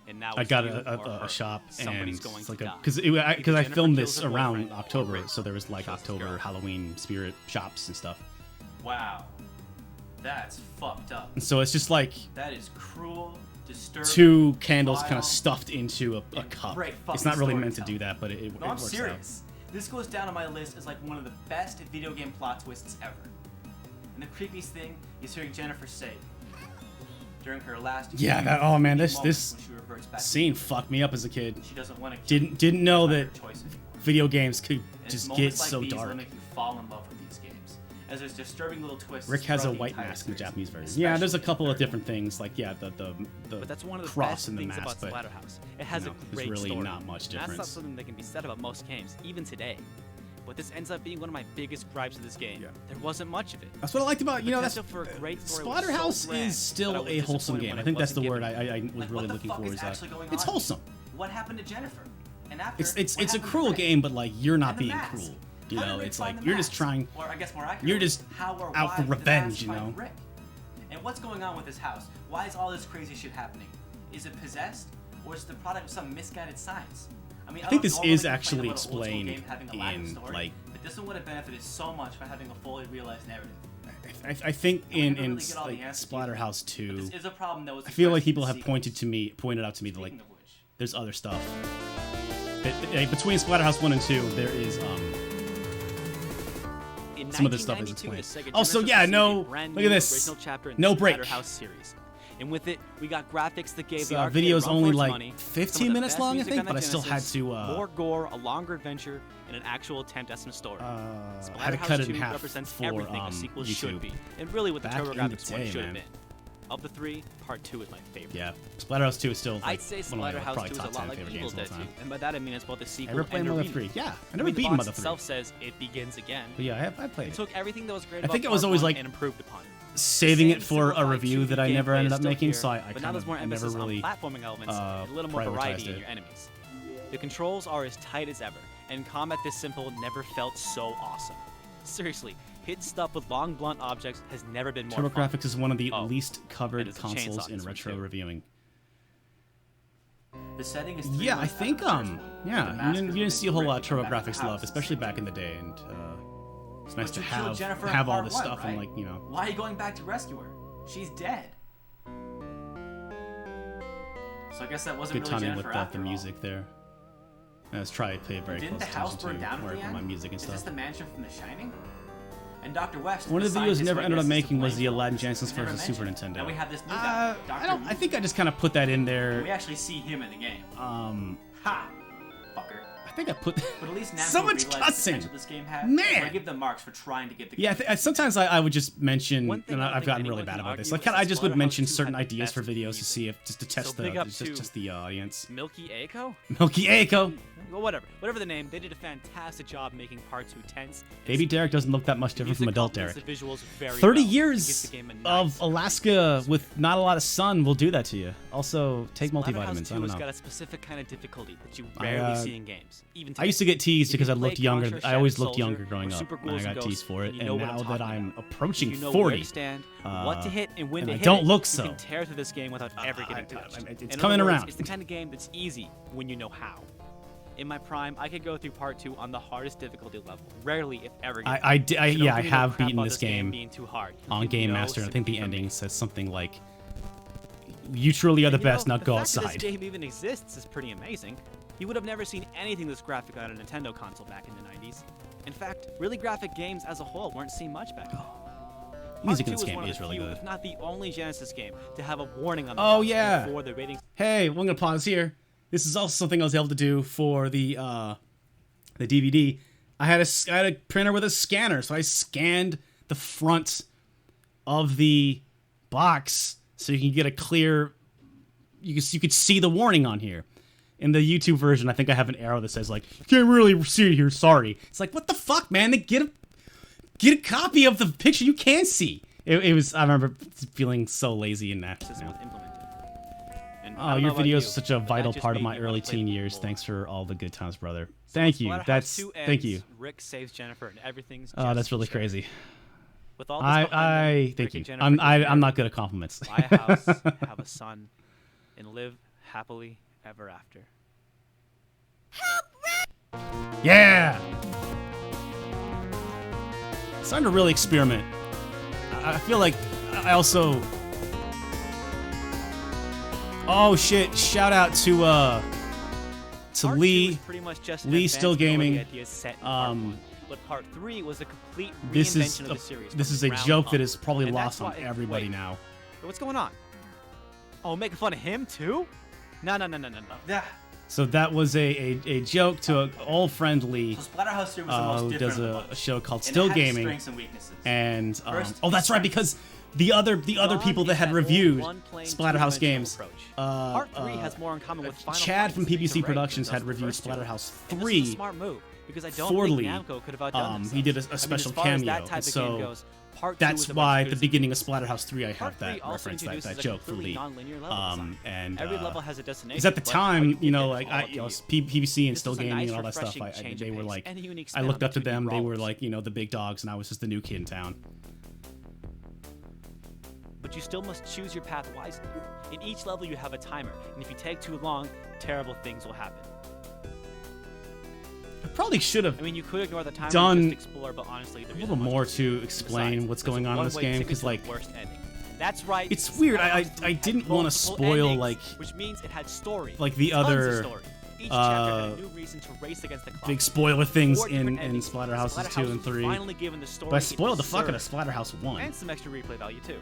And now I it's got you at or her. a shop, and Somebody's going it's to like die. because Either I Jennifer filmed kills this her around boyfriend, or October, Rick so there was like kills his October girl. Halloween spirit shops and stuff. Wow, that's fucked up. And so it's just like That is cruel, disturbing. two candles kind vile, of stuffed into a and cup. great It's not really fucking meant to do storytelling. that, but it No, I'm works serious. This goes down on my list as like one of the best video game plot twists ever. And the creepiest thing is hearing Jennifer say during her last Yeah, that- oh, man, this when she reverts back out. to Scene fucked me up as a kid. she doesn't want to Didn't know her that choice anymore. video games could And it's just moments get like so these dark. that make you fall in love with these games. As there's disturbing little twists. Rick has a throughout the white entire mask in the series, Japanese version. Yeah, there's a especially couple in of the different things, like the But that's one of the cross best in the things mask, about but Splatterhouse. It has you know, a there's great really story. not much And that's not difference. something that can be said about most games, even today. But this ends up being one of my biggest gripes of this game. Yeah. There wasn't much of it. That's what I liked about, you know, that's Potential for a great story was so Splatterhouse grand is still that I was a wholesome disappointed game. when I it think that's the wasn't word given. I was Like, really what the looking fuck for. is Is actually going it's on? wholesome. What happened to Jennifer? And after, It's what a happened to cruel Rick? game, but like you're not And the being mask? cruel. You How did know, Rick it's find like the you're just mask? trying. Or I guess more accurately, You're just how or out why for did the revenge, mask you find know? Rick? And what's going on with this house? Why is all this crazy shit happening? Is it possessed, or is it the product of some misguided science? I mean, I think don't this normally is complain actually about an old school explained game having a lack of in, story, like- but this one would have benefited so much by having a fully realized narrative. I think We in never really get all the like answers Splatterhouse But 2, this is a problem that was I feel like addressed in people the have sequel. pointed out to me that like Speaking of which, there's other stuff. Between Splatterhouse 1 and 2, there is In some of this stuff is 1992, the explained. Sega Also, Genesis yeah, received no, a brand look new at this. original chapter in No the break. Splatterhouse series. And with it, we got graphics that gave the So, arcade video's a run only, for its like, money, 15 some of the minutes best long, I music think, on the but I still had Genesis, to, more gore, a longer adventure, and an actual attempt at some story. I had to Splatterhouse cut it in 2 half represents for everything a sequel YouTube. should be, and really what the Back in the TurboGrafx one day, should have man. been. Of the three, Part 2 is my favorite. Yeah, Splatterhouse 2 is still like I'd say one of my Splatterhouse probably 2 is top a 10 lot like favorite Evil games of all Dead 2, time. and by that I mean it's both a sequel Ever played and a Mother remake. 3? Yeah, I I never mean, beaten the Mother box 3. itself says it begins again. But yeah, I played It it. took everything that was great I about think it was Part always 1 like and improved upon it. saving it Same for a simplified review that I 2D never gameplay ended is up still making, here, so I but kind now of there's more never emphasis really on platforming elements and a little more prioritized variety in it. your enemies. The controls are as tight as ever, and combat this simple never felt so awesome. Seriously, hitting stuff with long blunt objects has never been more fun. TurboGrafx is one of the Oh, least and covered it's a consoles chainsaw in in this one, retro too. reviewing. the setting is Yeah, I 3 months think after the first one, yeah, the you mask didn't, is you didn't see a whole Rick lot of come back to the TurboGrafx love, house. especially back in the day, and it's nice But to you killed have Jennifer in all part this one, stuff and right? like, you know. Why are you going back to rescue her? She's dead. So I guess that wasn't Good really timing with Jennifer after the all. music there. Let's try to pay very Didn't close the house attention burn to down at where the I put my end? music and Is this stuff. the mansion from The Shining? And Dr. West. One of the videos scientist never who I ended up guess is to making was blame the for all Aladdin this, Jansen's never versus Super mentioned. Nintendo. Now we have this new guy, Dr. I think I just kind of put that in We there. actually see him in the game. Ha! Fucker. I think I put. But at least now So much realize the cussing. potential this game had. Man! So I give them marks for trying to get the Yeah, sometimes I would just mention, One thing and I don't I've think gotten anyone really can bad about this. argue Like, is that I just would Splatterhouse mention 2 had certain the ideas for best videos to music. see if just to test big up to just the audience. Milky Echo? Milky Echo. well, whatever the name, they did a fantastic job making Part 2 tense. Baby Derek doesn't look that much different from adult Derek. The visuals very 30 well. years of Alaska with not a lot of sun will do that to you. Also, take multivitamins. I don't know. It's got a specific kind of difficulty that you rarely see in games. Even today. I used to get teased because I looked younger. Contra, I always Shattered looked younger Soldier, growing up, Super and I Ghouls got and teased for it. Ghosts, And you know now that I'm approaching you know 40, where to stand, what to hit, and when and to I hit don't it, look you so. can tear through this game without ever getting touched. It's In coming other words, around. It's the kind of game that's easy when you know how. In my prime, I could go through Part 2 on the hardest difficulty level. Rarely, if ever. I have beaten this game being too hard. on Game Master. I think the ending says something like, "You truly are the best. Now go outside." The fact that this game even exists is pretty amazing. You would have never seen anything this graphic on a Nintendo console back in the 90s. In fact, really graphic games as a whole weren't seen much back then. Music in this game is really good. If not the only Genesis game to have a warning on the Oh box yeah. before the ratings. Hey, I'm gonna pause here. This is also something I was able to do for the DVD. I had a printer with a scanner, so I scanned the front of the box so you can get a clear. You could see the warning on here. In the YouTube version, I think I have an arrow that says like, "Can't really see it here. Sorry." It's like, what the fuck, man? They get a copy of the picture you can see. It was. I remember feeling so lazy in that. System was implemented. And Oh, your videos are such a vital part of my early teen years. Thanks for all the good times, brother. Thank you. Thank you. Rick saves Jennifer, and everything's. Oh, that's really crazy. With all this behind them, thank Rick you. and Jennifer I'm not good at compliments. Buy a house, have a son, and live happily ever after. Yeah. It's time to really experiment. I feel like I also. Oh shit! Shout out to Part Lee. 2 was pretty much just Lee Still Gaming. But Part 3 was a complete This reinvention is of the series. this from is a ground joke up. that is probably And lost that's on why- everybody wait. now. What's going on? Oh, making fun of him too? No. Yeah. So that was a joke to an old friend Lee, So Splatterhouse 3 was the most who different does of the a bunch. show called And Still it had its Gaming, strengths and weaknesses. and First, oh, that's right, because the other people that had reviewed Splatterhouse games, Part 3 has more in common with Final Chad Fight from than PPC Direct Productions does had the reviewed first two. Splatterhouse And this is 3 a smart move because I don't for think Lee. Namco could have outdone He did a themselves. special I mean, as far as cameo, that type and of so game goes, Part 2 that's was about why as at good the as beginning it of Splatterhouse 3 I Part have 3 that also reference, introduces that a joke for completely Lee. non-linear level design. And Every level has a destination. because at the but how time, you you know, get like all up to you. PPC and This Still was a Gaming nice, and all that stuff, refreshing change they of were pace like, and a unique I spin looked on up to the 2D them. They were brawlers. like, you know, the big dogs, and I was just the new kid in town. But you still must choose your path wisely. In each level you have a timer, and if you take too long, terrible things will happen. I probably should have I mean, you could ignore the timer done and just explore, but honestly, a little more to explain what's going on in this game, because like worst ending. That's right. it's weird. I Splatterhouse 3 had didn't want to multiple spoil endings, like which means it had story. like the Tons of other story. Each chapter had a new reason to race against the clock. big spoiler things 4 in different endings. Splatterhouses 2 and was 3. Finally given the story But I it spoiled the fuck out of deserved. Splatterhouse 1. And some extra replay value too.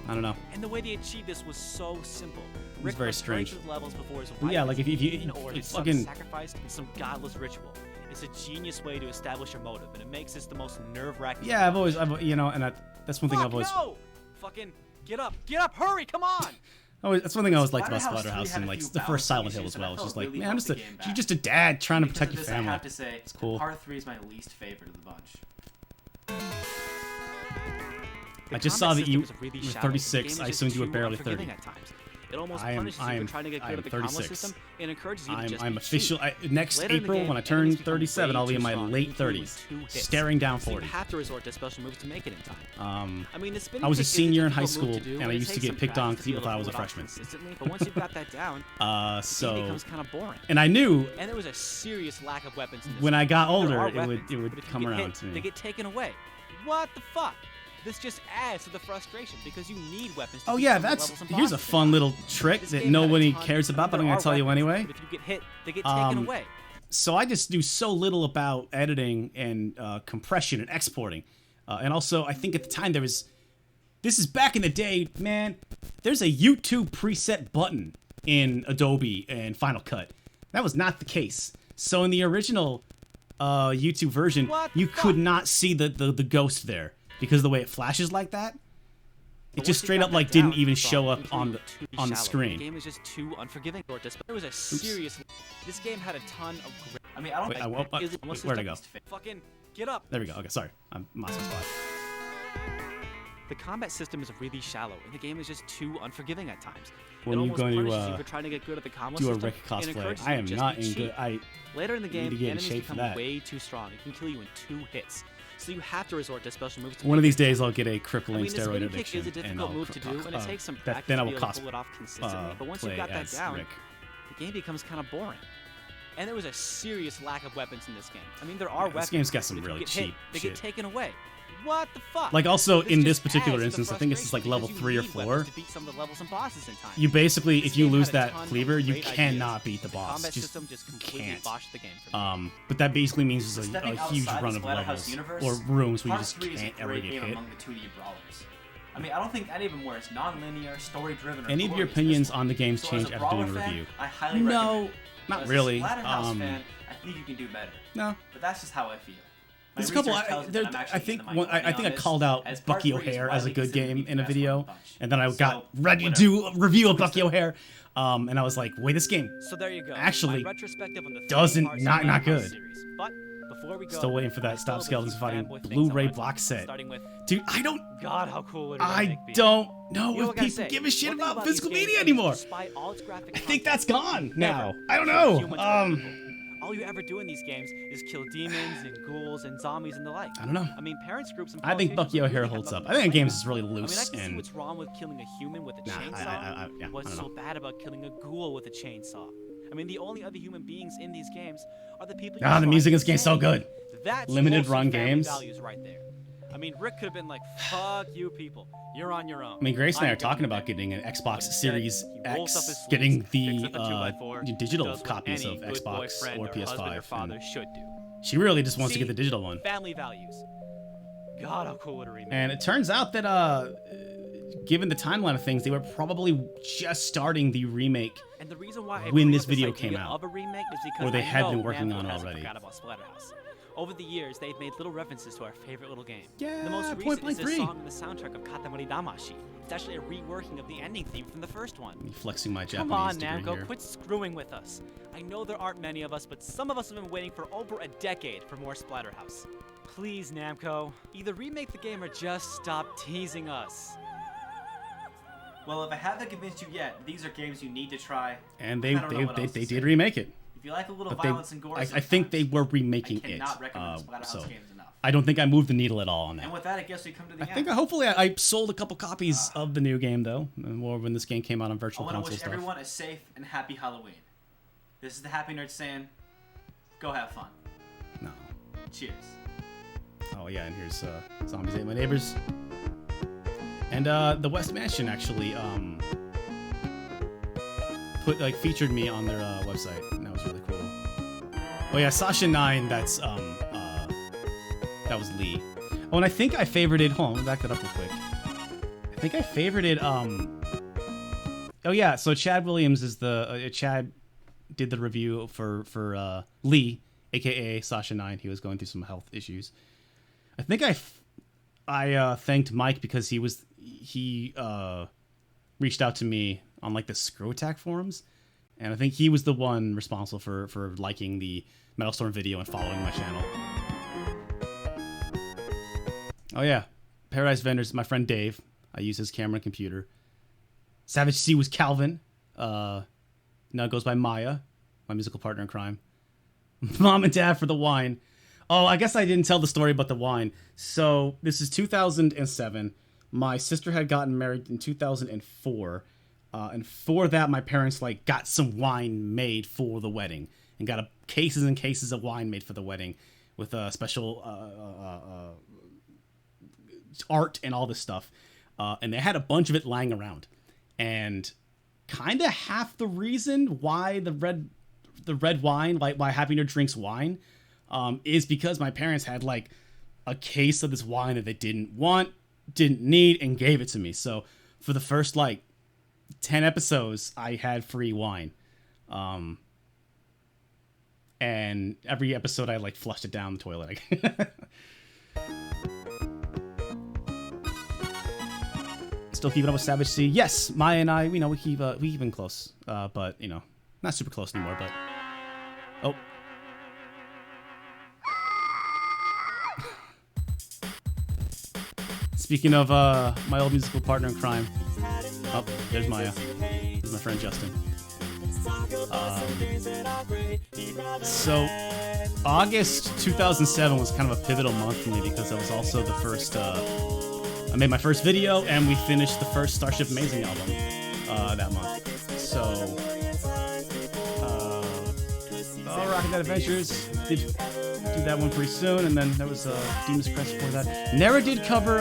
I don't know. And the way they achieved this was so simple. was Rick very must strange. hurry through the levels before his Yeah, wife like if is you eaten or his son fucking- is sacrificed in some godless ritual. It's a genius way to establish your motive, and it makes this the most nerve-wracking. Yeah, you know, and that's one thing Fuck I've always. no! Fucking get up, hurry, come on! That's one thing I always liked about Splatterhouse 3 Splatterhouse had and a like few the first balance Silent issues Hill as that I well. It's felt just like, really man, helped the game you're back. just a dad trying to Because protect of your this, family. I have to say, It's cool. Part 3 is my least favorite of the bunch. I just saw that you were Really 36. I assumed you were barely 30. It almost I am- punishes you I for am- trying to get I good am at the combo 36. system and encourages you to just I'm be official. cheap. Next Later in the April, game, when I enemies turn become 37, way I'll be too in my strong, late including 30s, 2 hits. staring down So you 40. have to resort to special moves to make it in time. I mean, the spinning I was a kick is senior in high difficult move school, to do, and I it used to takes get some picked on practice because to be people able thought I to was a pull it off freshman. consistently, but once you've got that down, the game So, becomes kind of boring. and I knew And there was a serious lack of weapons in this when I game. got There older, are it weapons, would but if you come get around hit, to me. They get taken away. What the fuck? This just adds to the frustration because you need weapons to Oh beat yeah, some of the that's levels here's a impossible. fun little trick This that game had a nobody ton- cares about, but I'm there gonna are tell you weapons, anyway. But if you get hit, they get taken away. So I just do so little about editing and compression and exporting, and also I think at the time this is back in the day, man. There's a YouTube preset button in Adobe and Final Cut. That was not the case. So in the original YouTube version, What the you fuck? could not see the ghost there because of the way it flashes like that. It just straight up like didn't even show up on the screen. The game is just too unforgiving. It was a serious. This game had a ton of. I mean, I don't. Wait, where'd I go? Fucking get up. There we go. Okay, sorry. I'm lost my spot. The combat system is really shallow, and the game is just too unforgiving at times. When you're going to trying to get good at the combo do a system, Rick cosplay, I am not in good. Later in the game, the enemies become way too strong. It can kill you in 2 hits. So you have to resort to special moves. One of these days, I'll get a crippling this steroid mini kick addiction, is a difficult move to do, and it takes some practice then I to will be able to pull it off consistently. But once you've got that down, the game becomes kind of boring. And there was a serious lack of weapons in this game. I mean, there are weapons. This game's got some but if really you get cheap hit, they shit. get taken away. What the fuck? Like also in this just particular adds to the instance, I think this is like frustration level because 3 or you need 4. weapons to beat some of the levels and bosses in time. You basically, This if you game lose had a that ton of cleaver, you great cannot ideas. beat the The boss. combat Just system just completely can't. botched the game for me. But that basically means there's a Stepping huge outside run the of Splatterhouse levels universe, or rooms where you Part just 3 is a can't ever great get game hit. among the 2D brawlers. I mean, I don't think any of them were as non-linear, story-driven, or Any of your glorious as opinions this one. on the games So change as a after doing a brawler fan, review? I highly No, recommend it. not As really. A Splatterhouse fan, I think you can do better. No. But that's just how I feel. My There's a couple. research tells me that I'm I actually think in the one, I minority think I on this, called out as Part Bucky 3 is O'Hare as a widely good considered to game be in a the best one video, of the bunch. and then I got So, ready to whatever. do a review of Bucky O'Hare, and I was like, wait, this game So there you go. actually My retrospective on the doesn't- 3 parts not of the good. series. But before we go, Still waiting for that I Stop still have a Skeletons few Fighting fanboy things I Blu-ray wanna box talk about, set. starting with, Dude, I don't God, how cool would a I remake be? don't know You know if what I gotta people say? give a shit One thing about these physical games media is, anymore. Despite all its graphic I think that's content, gone now. never I don't humans know. are evil. All you ever do in these games is kill demons and ghouls and zombies and the like. I don't know. I mean, parents groups and I think politicians Bucky really O'Hare have holds nothing up. I to think complain games is really about. I mean, I loose can see and what's wrong with killing a human with a Nah, chainsaw. yeah, What's I so don't know. bad about killing a ghoul with a chainsaw? I mean, the only other human beings in these games are the people. Ah, the music in this game's so good. That's Limited wholesome run family games. values right there. I mean, Rick could have been like, "Fuck you, people. You're on your own." I mean, Grace and I I'm are talking going about back. getting an Xbox But instead, Series he rolls up his X, sleeves, getting picks the up a 2x4, digital does what copies any of good Xbox boyfriend or husband or PS5. father and should do. She really just wants to See? get the digital one. Family values. God, how cool would a remake? And it turns out that, given the timeline of things, they were probably just starting the remake. And the reason why I when bring this up video idea came out. of a remake is because Or they I had know been working Namco on it hasn't already. forgot about Splatterhouse. Over the years, they've made little references to our favorite little game. Yeah, the most Point recent Blank is 3. this song in the soundtrack of Katamari Damacy. It's actually a reworking of the ending theme from the first one. Me flexing my Come Japanese on, degree Namco, here. quit screwing with us. I know there aren't many of us, but some of us have been waiting for over a decade for more Splatterhouse. Please, Namco, either remake the game or just stop teasing us. Well, if I haven't convinced you yet, these are games you need to try. And I don't know what else to they say. did remake it. If you like a little But they, violence and gore, I think they sometimes, were remaking I it. cannot recommend Splatterhouse So games enough. I don't think I moved the needle at all on that. And with that, I guess we come to the I end. think hopefully I sold a couple copies of the new game though, more when this game came out on I Virtual want to Console wish stuff. everyone a safe and happy Halloween. This is the Happy Nerd saying, go have fun. No. Cheers. Oh yeah, and here's Zombies Ate My Neighbors. And the West Mansion actually featured me on their website, and that was really cool. Oh yeah, Sasha 9, that's that was Lee. Oh, and I think I favorited. Hold on, let me back that up real quick. I think I favorited. Oh yeah, so Chad Williams is the Chad did the review for Lee, aka Sasha 9. He was going through some health issues. I think I thanked Mike because he reached out to me on like the Screw Attack forums, and I think he was the one responsible for liking the MetalStorm video and following my channel. Oh yeah, Paradise Vendors, my friend Dave. I use his camera and computer. Savage C was Calvin. Now it goes by Maya, my musical partner in crime. Mom and Dad for the wine. Oh, I guess I didn't tell the story about the wine. So this is 2007. My sister had gotten married in 2004. And for that, my parents got some wine made for the wedding and got cases and cases of wine made for the wedding with special art and all this stuff. And they had a bunch of it lying around. And kind of half the reason why the red wine, why Happy Nerd drinks wine, is because my parents had a case of this wine that they didn't want, didn't need, and gave it to me. So for the first 10 episodes, I had free wine. And every episode I flushed it down the toilet. still keeping up with Savage C? Yes, Maya and I, you know, we keep in close, but you know, not super close anymore. But oh. Speaking of my old musical partner in crime, oh, there's Maya. There's my friend Justin. So, August 2007 was kind of a pivotal month for me because that was also the first, I made my first video and we finished the first Starship Amazing album that month. So, Rocket Knight Adventures did do that one pretty soon, and then there was Demon's Crest before that. Never did cover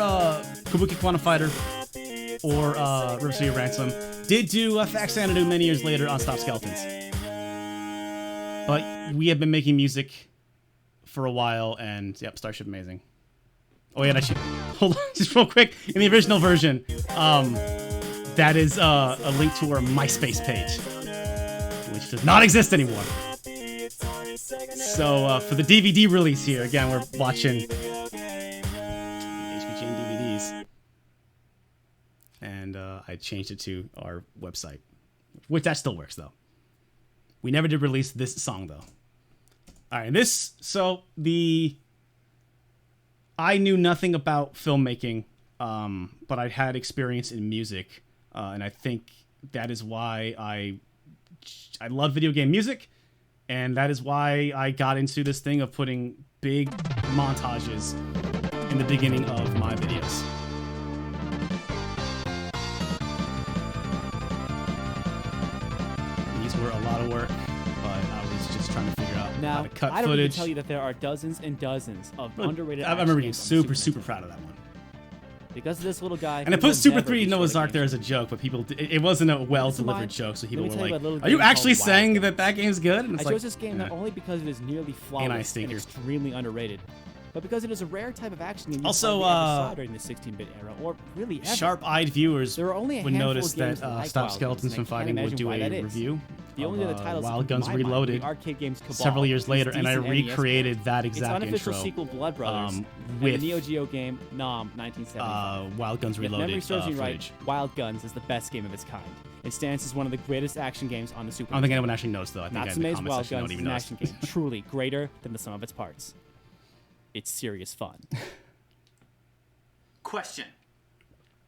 Kabuki Quantum Fighter or River City Ransom. Did do Fax Xanadu many years later on Stop Skeletons. But we have been making music for a while, and yep, Starship Amazing. Oh yeah, and I should hold on just real quick. In the original version, that is a link to our MySpace page, which does not exist anymore. So for the DVD release here, again, we're watching HVGN DVDs. And I changed it to our website, which that still works, though. We never did release this song, though. All right, I knew nothing about filmmaking, but I had experience in music, and I think that is why I love video game music. And that is why I got into this thing of putting big montages in the beginning of my videos. These were a lot of work, but I was just trying to figure out how to cut I don't footage. need to tell you that there are dozens and dozens of underrated. I remember being super proud of that one. Because of this little guy. And I put Super 3 Noah's Ark there as a joke, but people, it wasn't a well-delivered joke, so people were like, are you actually saying that game's good? And I chose this game not only because it is nearly flawless and extremely underrated, but because it is a rare type of action game you also saw during the 16-bit era, or really ever. Sharp-eyed viewers there are only would notice that Stop Skeletons from Fighting would do a review the only other titles Wild Guns Reloaded arcade games Cabal, several years later, and I recreated that its exact unofficial intro sequel Blood Brothers with the Neo Geo game Nom 1975. Wild Guns If Reloaded memory serves me footage. right, Wild Guns is the best game of its kind. It stands as one of the greatest action games on the Super I don't think Nintendo. anyone actually knows, though. I think in the Natsume's comment Wild section, no Guns one is even an knows. action game truly greater than the sum of its parts. It's serious fun. Question.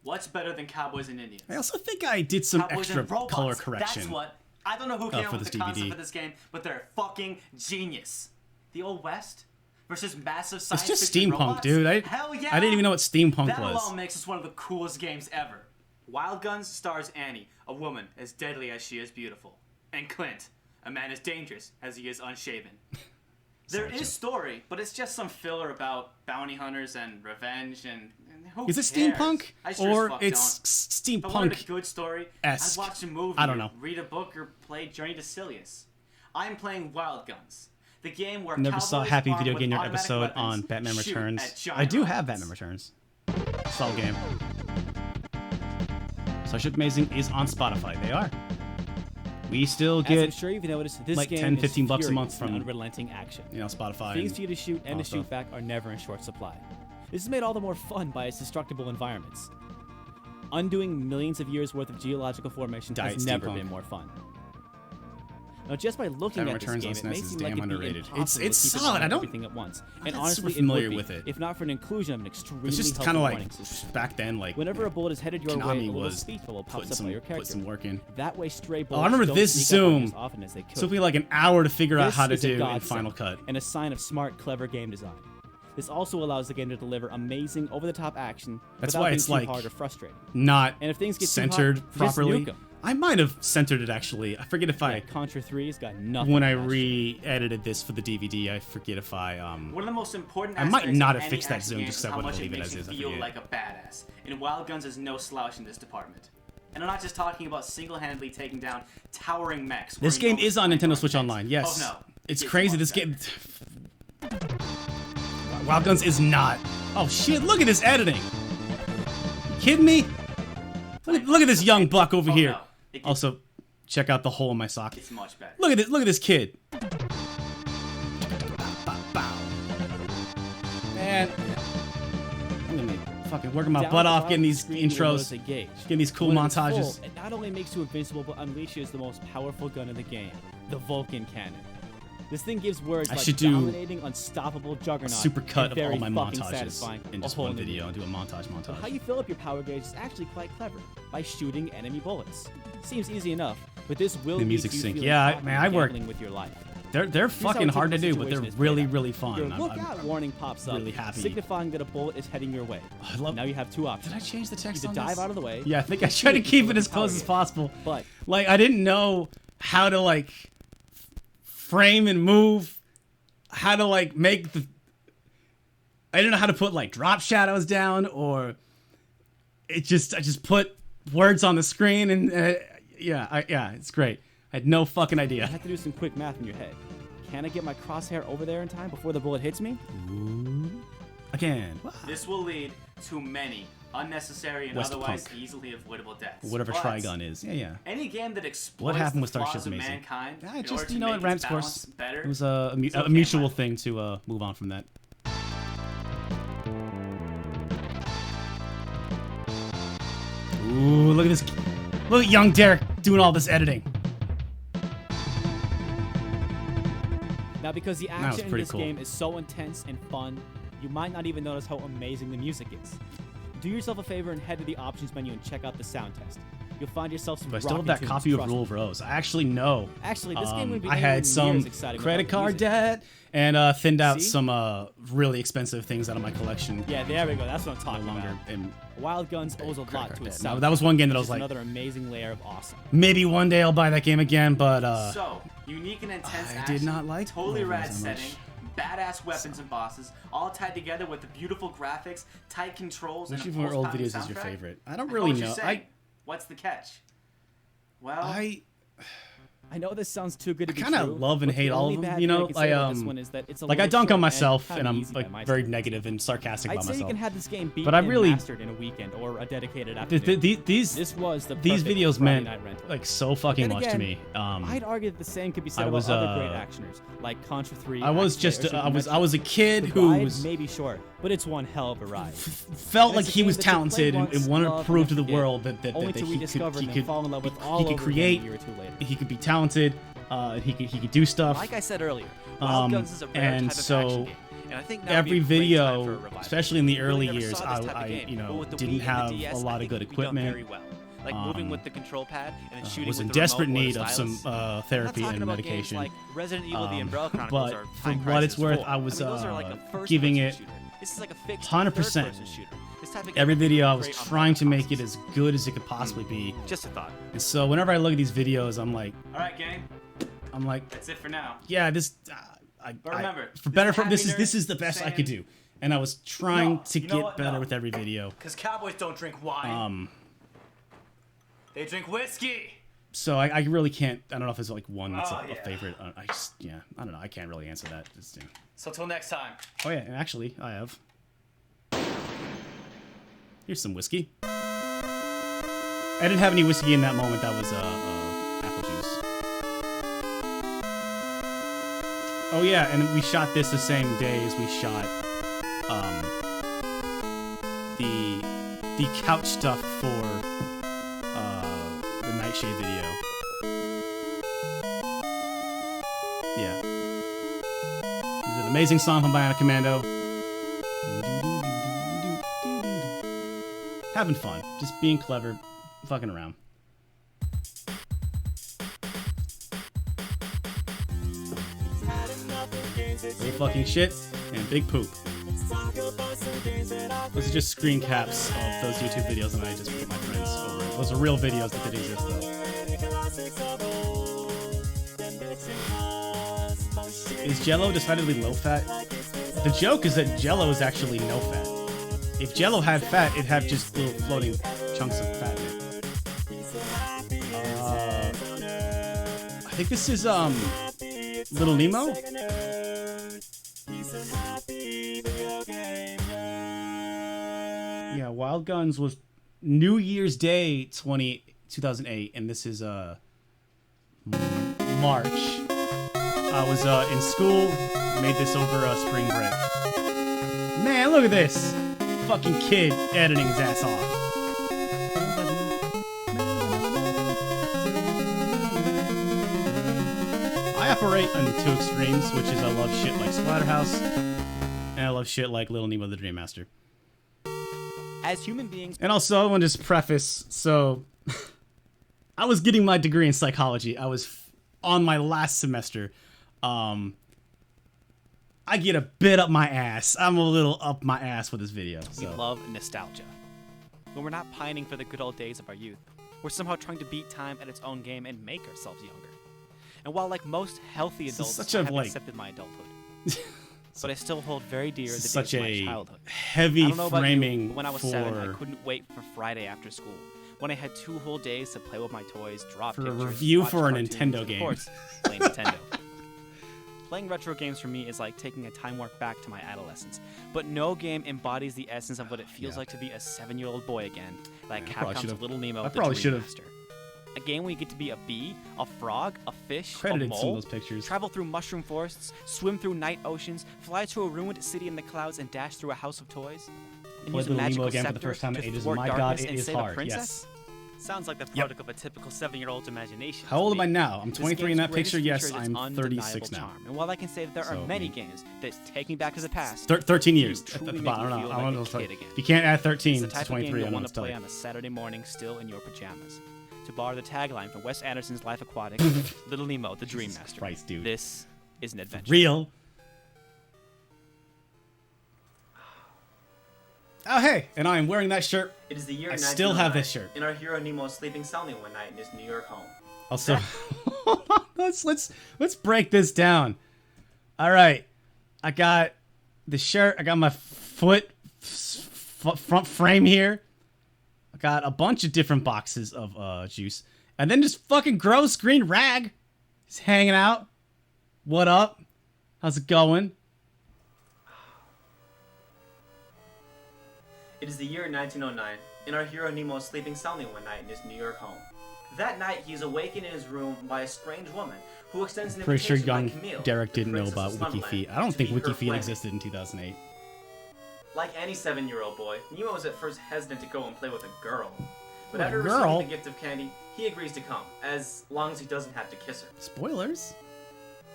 What's better than Cowboys and Indians? I also think I did some Cowboys extra and robots. color correction. That's what. I don't know who came for up with this the concept DVD. for this game, but they're fucking genius. The Old West versus massive science It's just fiction steampunk, robots? dude. Hell yeah! I didn't even know what steampunk that was. alone makes this one of the coolest games ever. Wild Guns stars Annie, a woman as deadly as she is beautiful, and Clint, a man as dangerous as he is unshaven. There is story, but it's just some filler about bounty hunters and revenge and who Is it cares? steampunk I sure or as fuck it's don't. If I wanted a steampunk? good story, I'd watch a movie, I don't know. read a book, or play Journey to Silius. I'm playing Wild Guns, the game where Never saw a cowboys Happy armed Video with Game Nerd automatic episode weapons on Batman shoot Returns. at giant I do have robots. Batman Returns. Solid game. Starship Amazing is on Spotify. They are. We still As I'm get sure you've noticed, this like game 10, is 15 bucks a furious month in from, unrelenting action. Spotify. Things for you to shoot and all to shoot stuff. back are never in short supply. This is made all the more fun by its destructible environments. Undoing millions of years worth of geological formation Diet has never steampunk. been more fun. Now, just by looking Batman at this Returns game, on it may SNES is seem damn like it'd be underrated. impossible It's to keep solid. an eye I on don't- everything at once. I'm And not honestly, super familiar it would with be, it. if not for an inclusion of an extremely It's just healthy kind of warning like system. back then, like Whenever a bullet is headed your way, a Konami little was speed bubble putting pops up by your put character. some work in. That way, stray I bullets remember don't this sneak up on you zoom as often as they could. took me like an hour to figure out This how to is a do in godsend Final Cut. and a sign of smart, clever game design. This also allows the game to deliver amazing, over-the-top action That's without why being it's too like hard or frustrating. Not And if things get centered too hot, properly. just nuke 'em. I might have centered it actually. I forget if I Contra 3's got nothing. when I to match. re-edited this for the DVD. I forget if I One of the most important I might aspects not of have any fixed that action zoom game just is so I how wouldn't much leave it makes as you is. I feel forget. like a badass. And Wild Guns is no slouch in this department. And I'm not just talking about single-handedly taking down towering mechs. This where you game is on almost Nintendo find Switch tanks. Online. Yes. Oh no. It's crazy. This game. Wild Guns is not. Oh shit! Look at this editing. You kidding me? Look at this young buck over here. No. It gets- Also, check out the hole in my sock. It's much better. Look at this. Look at this kid. Man, look at me. fucking working my Down butt at the off, bottom getting of the these screen, you'll notice intros, a gauge. getting these cool When it's montages. full, it not only makes you invincible, but unleashes the most powerful gun in the game, the Vulcan cannon. This thing gives words like should do dominating, unstoppable juggernaut, Super cut and of all very my fucking montages satisfying. in A just whole one new video meaning. and do a montage. How you fill up your power gauge is actually quite clever, by shooting enemy bullets. Seems easy enough, but this will The leave music you sync. feeling Yeah, caught man, in I work- gambling with your life. They're Here's how fucking a hard to typical do, but they're situation is really, played out. really fun. Your lookout warning pops up, really happy. signifying that a bullet is heading your way. I love. Now you have two options. Did I change the text Either on dive this? out of the way. Yeah, I think I tried to keep it as close as possible. But Like, I didn't know how to, like, frame and move, how to, like, make the... I didn't know how to put, like, drop shadows down, or... I just put words on the screen, and, yeah, it's great. I had no fucking you idea. have to do some quick math in your head. Can I get my crosshair over there in time before the bullet hits me? Again. This will lead to many unnecessary and West otherwise Punk. easily avoidable deaths. Whatever But Trigun is. Yeah. Any game that exploits What happened the with Starship flaws of Amazing? mankind Yeah, in just, order to you know, make it ran its its balance course. better, It was a it's okay, mutual Mike. thing to move on from that. Ooh, look at this. Look at young Derek doing all this editing. Now, because the was action in pretty this cool. game is so intense and fun, you might not even notice how amazing the music is. Do yourself a favor and head to the options menu and check out the sound test. You'll find yourself some But I still have rocking that tunes, copy of trust Rule me. of Rose. I actually know. Actually, this game would be I anywhere had near some as exciting credit without card music. debt and thinned out See? some really expensive things out of my collection. Yeah, there we go. That's what I'm No talking longer. about. am Wild Guns owes a credit lot card to its debt. No, sound. that was one game that I was Just like, another amazing layer of awesome. maybe one day I'll buy that game again, but So, unique and intense I action, did not like totally Rule of rad Rose that much. setting, badass weapons and bosses, all tied together with the beautiful graphics, tight controls, which and a of our old pulse-pounding videos is your soundtrack? favorite? I don't I really what you're know. saying. What's the catch? Well, I know this sounds too good to be true. kinda love and but the hate all only of them, bad you thing know? I can say about this I, one is that it's a like I little dunk on short myself, kinda and I'm easy by like my very standards. negative and sarcastic I'd about say you myself. can have this game beat But I and really- mastered in a weekend or a dedicated afternoon. These This was the these perfect videos Friday meant night rental. like so fucking Then much to again, me. I'd argue that the same could be said I was, about other great actioners like Contra 3. I was Act just Eight, or I Super was a Metroid. kid The who ride was may be short, but it's one hell of a ride. felt And like it's a he game was that you play talented and once, wanted to love, prove and to the forget, world that only to he rediscover could he and could fall in love with he all could over create. again a year or two later. He could be talented. He could do stuff. Like I said earlier, Wild Guns is a rare and type of so action game. And I think now would every be a great time video, for a revival. especially in the We really early never years, saw this type of I game, but with the didn't Wii and the have DS, a lot I of think good it could be done very equipment. well. Like moving with the control pad and then shooting Was with in the desperate remote or the need of some stylus. therapy I'm not talking and about medication. Games like Resident Evil: The Umbrella Chronicles but or for Time what Crisis it's worth, 4. I was those are like a first giving person it shooter. This is like a fixed 100%. third-person shooter. This type of game Every would be video I was great on trying to make it consoles. as good as it could possibly be. Just a thought. And so whenever I look at these videos, I'm like, all right, gang, that's it for now. yeah, this. But remember, for better, for this happy is nerds the best I saying- could do, and I was trying No, to you know get what? better No. with every video. Because cowboys don't drink wine. They drink whiskey. So I really can't. I don't know if there's like one that's Oh, a yeah. favorite. I just I don't know. I can't really answer that. Just, So till next time. Oh yeah, and actually I have. Here's some whiskey. I didn't have any whiskey in that moment. That was apple juice. Oh yeah, and we shot this the same day as we shot the couch stuff for the Nightshade video. Yeah. This is an amazing song from Bionic Commando. Having fun. Just being clever. Fucking around. Little fucking shit and big poop. Those are just screen caps of those YouTube videos, and I just put my friends over it. Those are real videos that did exist, though. Is Jello decidedly low fat? The joke is that Jello is actually no fat. If Jello had fat, it'd have just little floating chunks of fat in it. I think this is Little Nemo. Yeah, Wild Guns was New Year's Day 2008, and this is March. I was in school, made this over spring break. Man, look at this. fucking kid editing his ass off. I operate on two extremes, which is I love shit like Splatterhouse, and I love shit like Little Nemo the Dream Master. As human beings, And also, I want to just preface, so I was getting my degree in psychology. I was on my last semester. I get a bit up my ass. I'm a little up my ass with this video. we So. love nostalgia. When we're not pining for the good old days of our youth, we're somehow trying to beat time at its own game and make ourselves younger. And while like most healthy This is adults, such I a, haven't like- accepted my adulthood. But I still hold very dear the This is days such of my a childhood. heavy I don't know about framing you, but when I was for 7, I couldn't wait for Friday after school. When I had 2 whole days to play with my toys, draw For a pictures, review watch for a cartoons, Nintendo and game. Of course, play Nintendo. Playing retro games for me is like taking a time warp back to my adolescence. But no game embodies the essence of what it feels like to be a 7-year-old boy again, like I probably Capcom's should've- Little Nemo I the probably Dream should've Master. A game where you get to be a bee, a frog, a fish, Credited a some of mole, those pictures. travel through mushroom forests, swim through night oceans, fly to a ruined city in the clouds, and dash through a house of toys. And Played use a Little Nemo magical again for the scepter first time to in ages. thwart My god, darkness it and is save a hard. princess? Yes. Sounds like the product of a typical 7-year-old's imagination. How to old am me. I now? I'm This 23 in game's that picture. greatest Yes, feature is its I'm undeniable 36 now. charm. And while I can say that there are So, many I mean- games that take me back as a past, 13 years. You truly At the make bottom. me I don't feel know. I like don't a know. kid again. If you can't add 13 it's the to type of 23, game I you'll don't know want what to to tell play you. on a Saturday morning still in your pajamas. To borrow the tagline from Wes Anderson's Life Aquatic, Little Nemo, the Dream Master. Christ, dude. This is an adventure. Real. Oh, hey. And I am wearing that shirt. It is the year I 1909, still have this shirt. and our hero Nemo is sleeping soundly one night in his New York home. Also, let's break this down. All right, I got the shirt. I got my front frame here. I got a bunch of different boxes of juice, and then just fucking gross green rag. He's hanging out. What up? How's it going? It is the year 1909, and our hero Nemo is sleeping soundly one night in his New York home. That night, he is awakened in his room by a strange woman who extends an Pretty sure invitation young by Camille, Derek the didn't know princess about of WikiFeed. Slumberland, I don't to think be her WikiFeed playmate. existed in 2008. Like any 7-year-old boy, Nemo was at first hesitant to go and play with a girl. But With a after girl? receiving the gift of candy, he agrees to come, as long as he doesn't have to kiss her. Spoilers.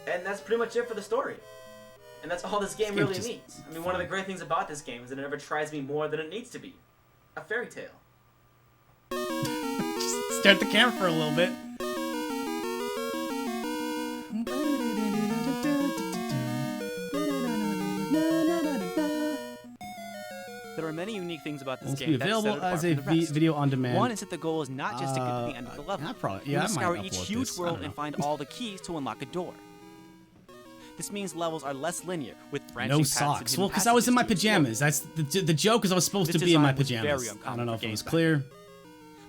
And that's pretty much it for the story. And that's all this game game's really just needs. I mean, one of the great things about this game is that it never tries me more than it needs to be. A fairy tale. Just stare at the camera for a little bit. There are many unique things about this It's game be that set available it apart as a from the rest. video on demand. One is that the goal is not just to get to the end of the level. I probably, You I must might scour upload each huge this. I world don't and know. find all the keys to unlock a door. This means levels are less linear, with branching No paths and socks. hidden Well, because I was in my passages to explore. pajamas. That's the joke. Is I was supposed This to be in my design was very pajamas. I uncommon don't know for if it was games back clear.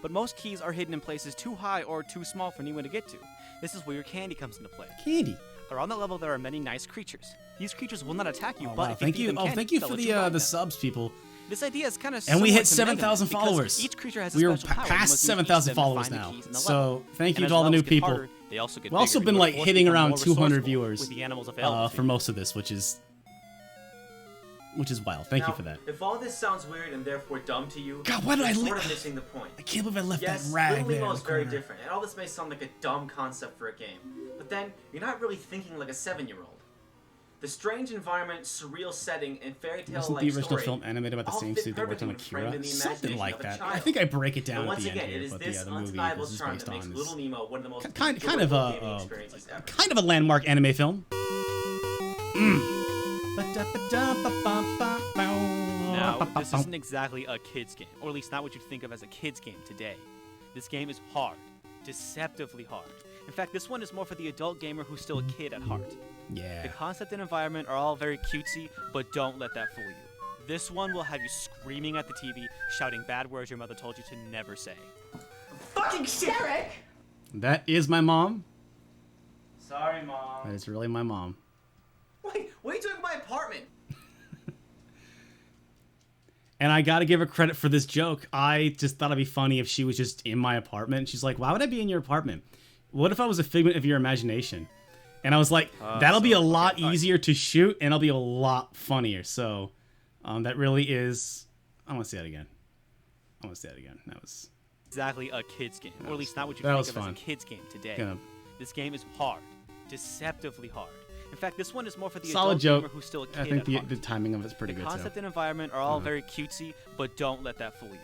But most keys are hidden in places too high or too small for anyone to get to. This is where your candy comes into play. Candy. Around that level, there are many nice creatures. These creatures will not attack you, Oh, but wow. if Thank feed you. them Oh, candy, thank you they'll for let you ride the them. subs, people. This idea is kind of And we hit similar to Mega Man 7,000 because followers. Each creature has a We are special power. past You must use each 7,000 of them to followers find the now. keys in the So level. thank you And to as all the new levels get people. harder, they also get We've also bigger. been You are like forced to hitting become around more 200 resourceful viewers with the animals available to for you. most of this, which is wild. Thank you Now, for that. If all this sounds weird and therefore dumb to you, God, why did I you're li- sort of missing the point. I can't believe I left Yes, that rag Little there. Nemo in is the very corner. different, and all this may sound like a dumb concept for a game. But then, you're not really thinking like a 7-year-old. The strange environment, surreal setting, and fairy tale Wasn't like the original story film animated by the all same fit studio that worked on perfectly when framed Akira? in the Something imagination like of a that. child. I think I break it And down at once the end again, here, it is but this the movie undeniable this is charm based that makes on Little is Nemo one of the most kind of enjoyable a gaming experiences ever. kind of a landmark anime film. Now, this isn't exactly a kid's game, or at least not what you'd think of as a kid's game today. This game is hard, deceptively hard. In fact, this one is more for the adult gamer who's still a kid at heart. Yeah. The concept and environment are all very cutesy, but don't let that fool you. This one will have you screaming at the TV, shouting bad words your mother told you to never say. Fucking shit! Derek! That is my mom. Sorry, That Mom. is really my mom. Wait are you doing with my apartment? And I gotta give her credit for this joke. I just thought it'd be funny if she was just in my apartment. She's like, why would I be in your apartment? What if I was a figment of your imagination? And I was like, that'll be a lot easier to shoot, and it'll be a lot funnier. So that really is I want to see that again. That was exactly a kid's game, or at least not what you that think was of as fun. a kid's game today. Gonna- This game is hard, deceptively hard. In fact, this one is more for the solid adult joke. gamer who's still a kid I think at the heart. timing of it's pretty good. Concept So. and environment are all very cutesy, but don't let that fool you.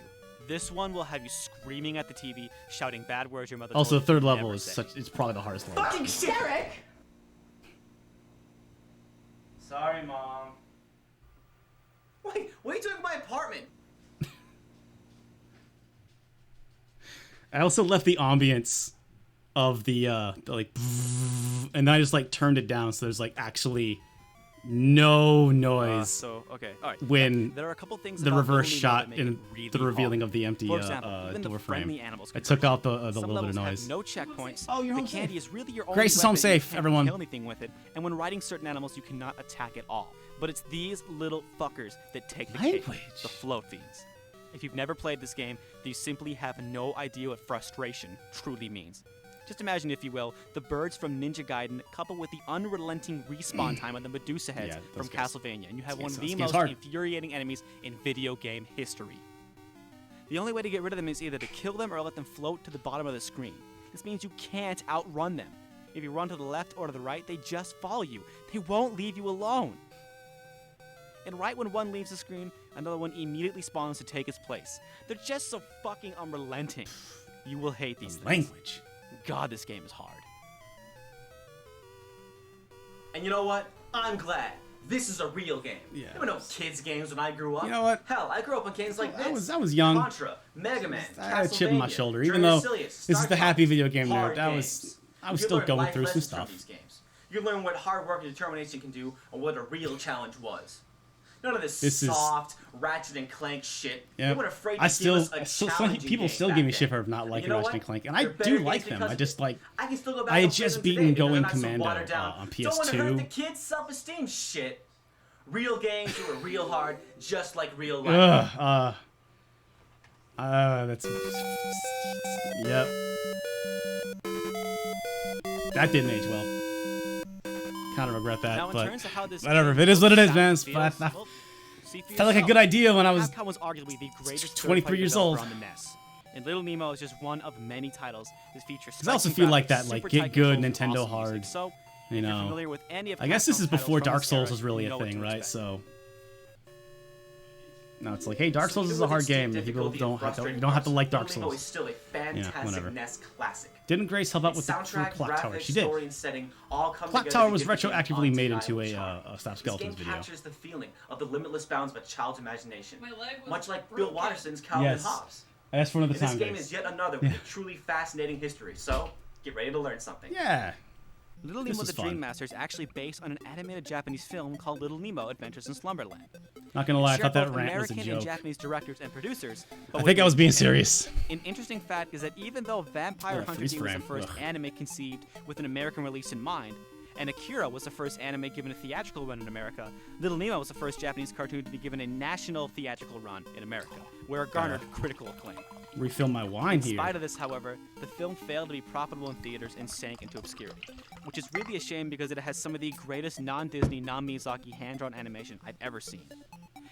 This one will have you screaming at the TV, shouting bad words your mother Also, told the third you to level never is say. it's probably the hardest level. Fucking Sherrick! Sorry, Mom. Wait, what are you doing in my apartment? I also left the ambience of the like, and then I just like turned it down so there's like actually no noise Okay, all right. when There are a couple things the about reverse Little Nemo shot that make in it really the revealing hard. of the empty For example, even door the friendly frame. animals I can took hurt out the you. Some little bit levels of have noise. no checkpoints. Oh, you're the home candy safe. is really your only Grace is home weapon, and you safe, can't everyone. kill anything with it. And when riding certain animals, you cannot attack at all. But it's these little fuckers that take the cake, Language. the float fiends. If you've never played this game, you simply have no idea what frustration truly means. Just imagine, if you will, the birds from Ninja Gaiden coupled with the unrelenting respawn time of the Medusa heads Yeah, from those guys- Castlevania, and you have those one of games the game's most hard. infuriating enemies in video game history. The only way to get rid of them is either to kill them or let them float to the bottom of the screen. This means you can't outrun them. If you run to the left or to the right, they just follow you. They won't leave you alone. And right when one leaves the screen, another one immediately spawns to take its place. They're just so fucking unrelenting. You will hate these things. Language. God, this game is hard. And you know what? I'm glad. This is a real game. Yeah. There were no kids games when I grew up. You know what? Hell, I grew up on games like this. I was young. Contra, Mega Man, I had a chip in my Castlevania, shoulder, even Journey though to Silius, this is the happy Startropics, video game hard nerd. I games. was You still learn going life through some lessons from stuff. these games. You learn what hard work and determination can do, and what a real challenge was. None of this This is- soft, Ratchet and Clank shit. Yeah. They weren't afraid to I give still, us a some challenging people game still back give me then. shit for not And liking you know Ratchet what? and Clank, and I They're better do games like them. because I of just it. like I can still go back I had and play just them beaten today because Going they're not so Commando watered down. on Don't want to hurt the PS2. kids' self-esteem shit. Real games that were real hard, just like real life. That's yep. That didn't age well. Kind of regret that, Now, in but terms of how this whatever. game It is what it is, sounds man. and feels, Felt well, see for like a yourself. good idea when I was Capcom was arguably the greatest 23 third-party years developer old. on the NES. And Little Nemo is just one of many titles that features. I also striking feel like graphics, that, like, super get tight good controls, and Nintendo awesome music. hard, So, you if you're know. familiar with any of I guess this Capcom's is before titles from Dark this era, Souls was really you a know what thing, to right? expect. So now it's like, hey, Dark Souls is a Even hard with its game. deep People difficulty don't and have to, you frustrating don't have to parts, like Dark Little Nemo is Souls. still a fantastic whatever. NES classic. Didn't Grace help out Its with the soundtrack, Clock Tower? graphics, She did. story, and setting all come Clock together Tower to was give the game retroactively made into undeniable charm. a Stop This Skeletons game video. captures the feeling of the limitless bounds of a child's imagination, My leg was much like Bill broken. Watterson's Calvin Yes. Hobbes. I asked for another And this time, game guys. is yet another with a truly fascinating history. So get ready to learn something. Yeah. Little This Nemo is the fun. Dream Master is actually based on an animated Japanese film called Little Nemo Adventures in Slumberland. Not gonna lie, I Share thought that both rant was a American and joke. Japanese directors and producers. but I with think I was being unique endings. serious. An interesting fact is that even though Vampire Oh, Hunter freeze D was the frame. first Ugh. anime conceived with an American release in mind, and Akira was the first anime given a theatrical run in America, Little Nemo was the first Japanese cartoon to be given a national theatrical run in America, where it garnered critical acclaim. Refill my wine In spite here. of this, however, the film failed to be profitable in theaters and sank into obscurity, which is really a shame because it has some of the greatest non-Disney, non-Miyazaki hand-drawn animation I've ever seen.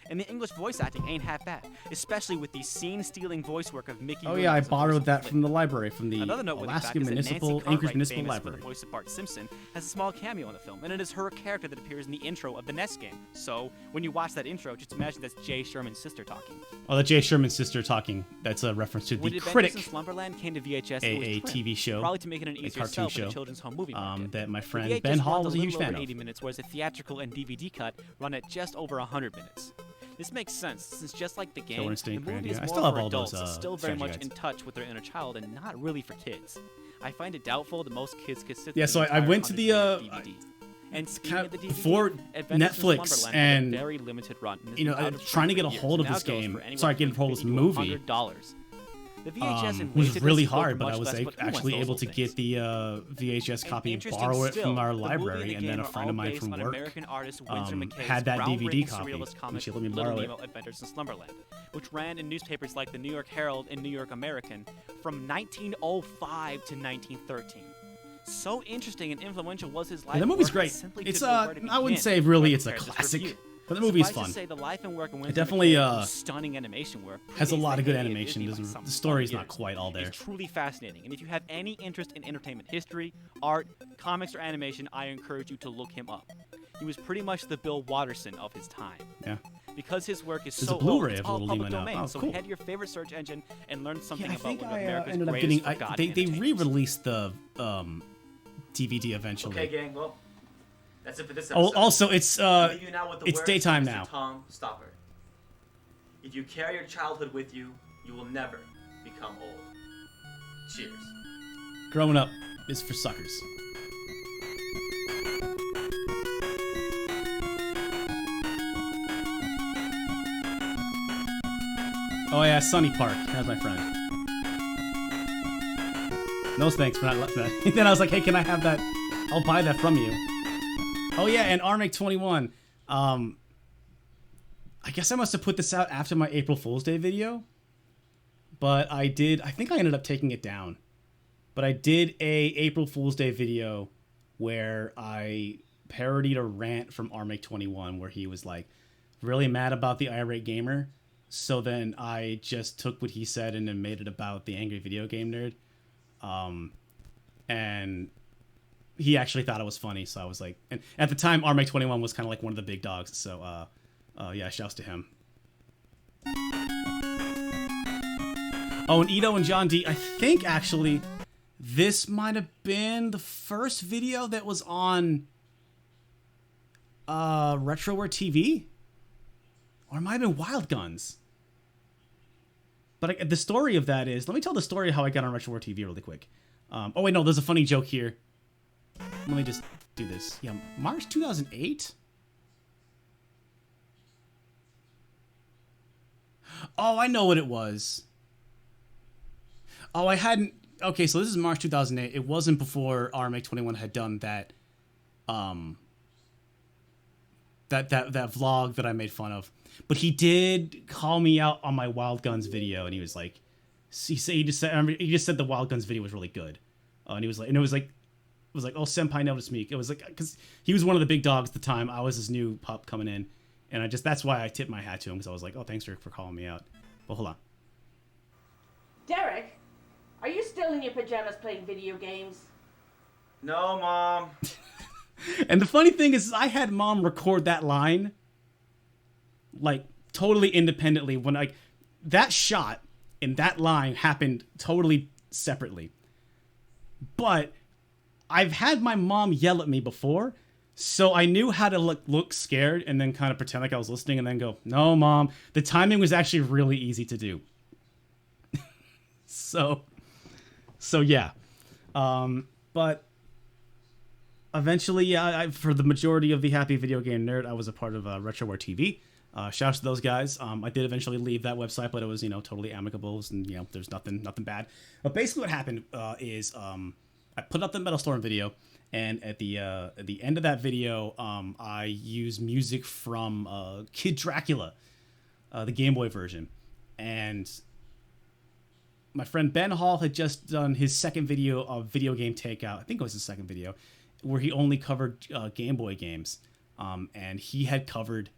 And the English voice acting ain't half bad, especially with the scene-stealing voice work of Mickey. Oh yeah, I Rooney as the voice borrowed of that Flip. from the library, from the Another noteworthy fact Alaska is that Municipal, Nancy Anchorage Cartwright, Municipal famous for the Library. voice of Bart Simpson, has a small cameo in the film, and it is her character that appears in the intro of the NES game. So, when you watch that intro, just imagine that's Jay Sherman's sister talking. Oh, the Jay Sherman sister talking. That's a reference to When the Adventures Critic, in Slumberland came to VHS, it was a trimmed, TV show, probably to make it an easier cartoon sell for show, the children's home movie market. that my The friend VHS Ben Hall runs was a huge little fan over of. 80 minutes, whereas the theatrical and DVD cut run at just over 100 minutes. This makes sense, since just like the game, Killer the Instinct, movie Randy. is I more still have for all those, adults, still very strategy much guides. in touch with their inner child and not really for kids. I find it doubtful that most kids could sit Yeah, through so the I entire went to the, 100-minute DVD. And speaking of the DVD, before Adventures in Netflix Slumberland had a and, very limited run, and has you know, been out of trying to print get a for years, hold of and this now goes game, for anywhere sorry, getting between a hold of this $50 to movie, $100. The VHS and was Laserdisc really spoke hard, but much I was less, who wants actually those able old to things? get the VHS And copy, interesting borrow it still, from our the movie library, the and then game a are friend all of mine based from on work American artist Winsor McKay's had that DVD groundbreaking copy, surrealist and comic she let me Little borrow it. Nemo Adventures in Slumberland, which ran in newspapers like the New York Herald and New York American from 1905 to 1913. So interesting and influential was his life. Yeah, the movie's work, I great. simply It's didn't know where to I wouldn't begin say really when it's a prepared this classic, review. But the movie is Suffice fun. to say, the life and work and It definitely stunning animation work. has a lot of good predates the animation. heyday of Disney by The some story's 20 not years. quite all there. It's truly fascinating, and if you have any interest in entertainment history, art, comics, or animation, I encourage you to look him up. He was pretty much the Bill Watterson of his time. Yeah. Because his work is There's so a Blu-ray old, it's of all Little public Nemo now. domain. Oh, so cool. head to your favorite search engine and learn something Yeah, I about think one of I America's ended up greatest getting. forgotten They entertainers. re-released the DVD eventually. Okay, gang. Well, that's it for this Oh, episode. also it's I'll leave you now with the it's words daytime of Mr. now. Tom Stopper. If you carry your childhood with you, you will never become old. Cheers. Growing up is for suckers. Oh yeah, Sunny Park. That's my friend. No thanks for not letting that. Then I was like, hey, can I have that? I'll buy that from you. Oh yeah, and Armic 21. I guess I must have put this out after my April Fool's Day video. But I think I ended up taking it down. But I did a April Fool's Day video where I parodied a rant from Armic 21 where he was like really mad about the irate gamer. So then I just took what he said and then made it about the angry video game nerd. And he actually thought it was funny, so I was like, and at the time Armic 21 was kind of like one of the big dogs, so yeah, shouts to him. Oh, and Ito and John D, I think actually this might have been the first video that was on RetroWareTV, or it might have been Wild Guns. But the story of that is, let me tell the story of how I got on RetroWareTV really quick. Oh wait, no, there's a funny joke here. Let me just do this. Yeah, March 2008? Oh, I know what it was. Oh, I hadn't... Okay, so this is March 2008. It wasn't before RMake 21 had done that, that vlog that I made fun of. But he did call me out on my Wild Guns video, and he was like... He just said the Wild Guns video was really good. And he was like... And it was like, oh, Senpai noticed me. It was like... Because he was one of the big dogs at the time. I was his new pup coming in. And that's why I tipped my hat to him, because I was like, oh, thanks, Rick, for calling me out. But hold on. Derek, are you still in your pajamas playing video games? No, Mom. And the funny thing is, I had Mom record that line, like, totally independently. When that shot and that line happened totally separately. But I've had my mom yell at me before, so I knew how to look scared and then kind of pretend like I was listening and then go, no, Mom. The timing was actually really easy to do. So yeah. But eventually, yeah, for the majority of the Happy Video Game Nerd, I was a part of RetroWareTV. Shouts to those guys. I did eventually leave that website, but it was, totally amicable, and, there's nothing bad. But basically what happened is I put up the MetalStorm video, and at the end of that video, I used music from Kid Dracula, the Gameboy version. And my friend Ben Hall had just done his second video of Video Game Takeout. I think it was his second video, where he only covered Game Boy games. And he had covered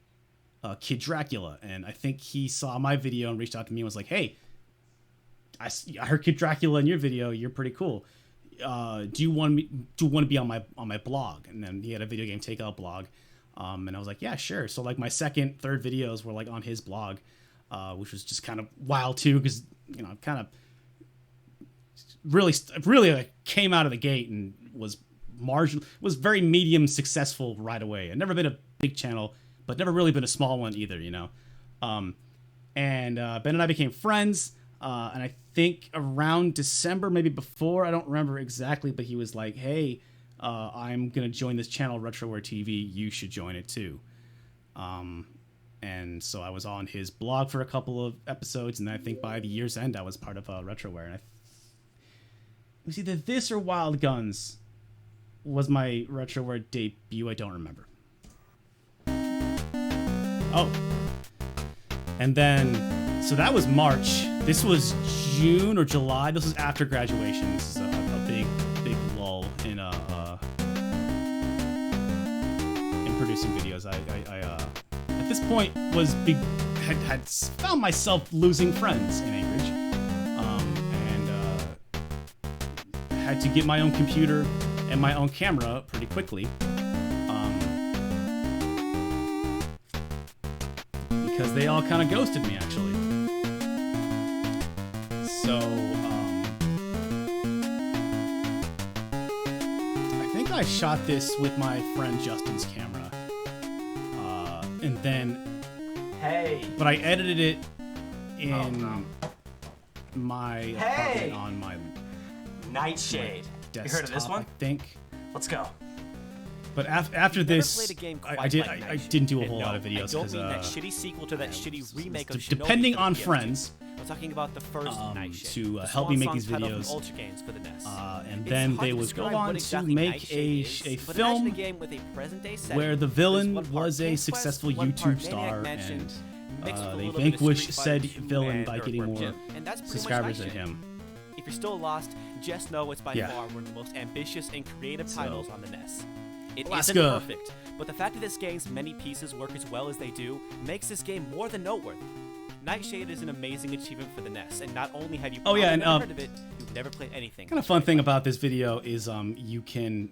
Kid Dracula. And I think he saw my video and reached out to me and was like, hey, I heard Kid Dracula in your video. You're pretty cool. Do you want to be on my blog? And then he had a Video Game Takeout blog. And I was like, yeah, sure. So like my second, third videos were like on his blog, which was just kind of wild too, because kind of really like came out of the gate and was very medium successful right away. I'd never been a big channel, but never really been a small one either, And Ben and I became friends, and I think around December, maybe before, I don't remember exactly, but he was like, hey, I'm gonna join this channel, RetroWareTV. You should join it too. And so I was on his blog for a couple of episodes, and I think by the year's end, I was part of RetroWare. And it was either this or Wild Guns was my RetroWare debut. I don't remember. Oh. And then, so that was March. This was June or July. This was after graduation. This is a big lull in producing videos. I at this point had found myself losing friends in Anchorage, and had to get my own computer and my own camera pretty quickly, because they all kind of ghosted me actually. So I think I shot this with my friend Justin's camera, and then. Hey. But I edited it in my apartment on my Nightshade. desktop, You heard of this one? I think. Let's go. But after this, Played a game quite I like didn't do a And whole no, lot of videos I don't because mean that shitty sequel to that shitty remake of Shinobi depending for the on PS2. friends We're talking about the first Nightshade, to the help me swan make these song title from videos, Ultra Games for the NES. and It's then hard they to would describe go on what to exactly make Nightshade is, a but imagine film a game with a present-day setting. where the There's villain one part was a King Quest, successful one part YouTube Maniac star, Mansion, and mixed with a they little bit of vanquished Street said Fighter 2 villain and by getting Earthbound more Jim. And that's pretty much subscribers than Nightshade. him. If you're still lost, just know it's by Yeah. far one of the most ambitious and creative titles on the NES. It Let's isn't go. perfect, but the fact that this game's many pieces work as well as they do makes this game more than noteworthy. Nightshade is an amazing achievement for the NES, and not only have you Oh, probably yeah, and, never heard of it, you've never played anything. Kind of fun thing about this video is you can.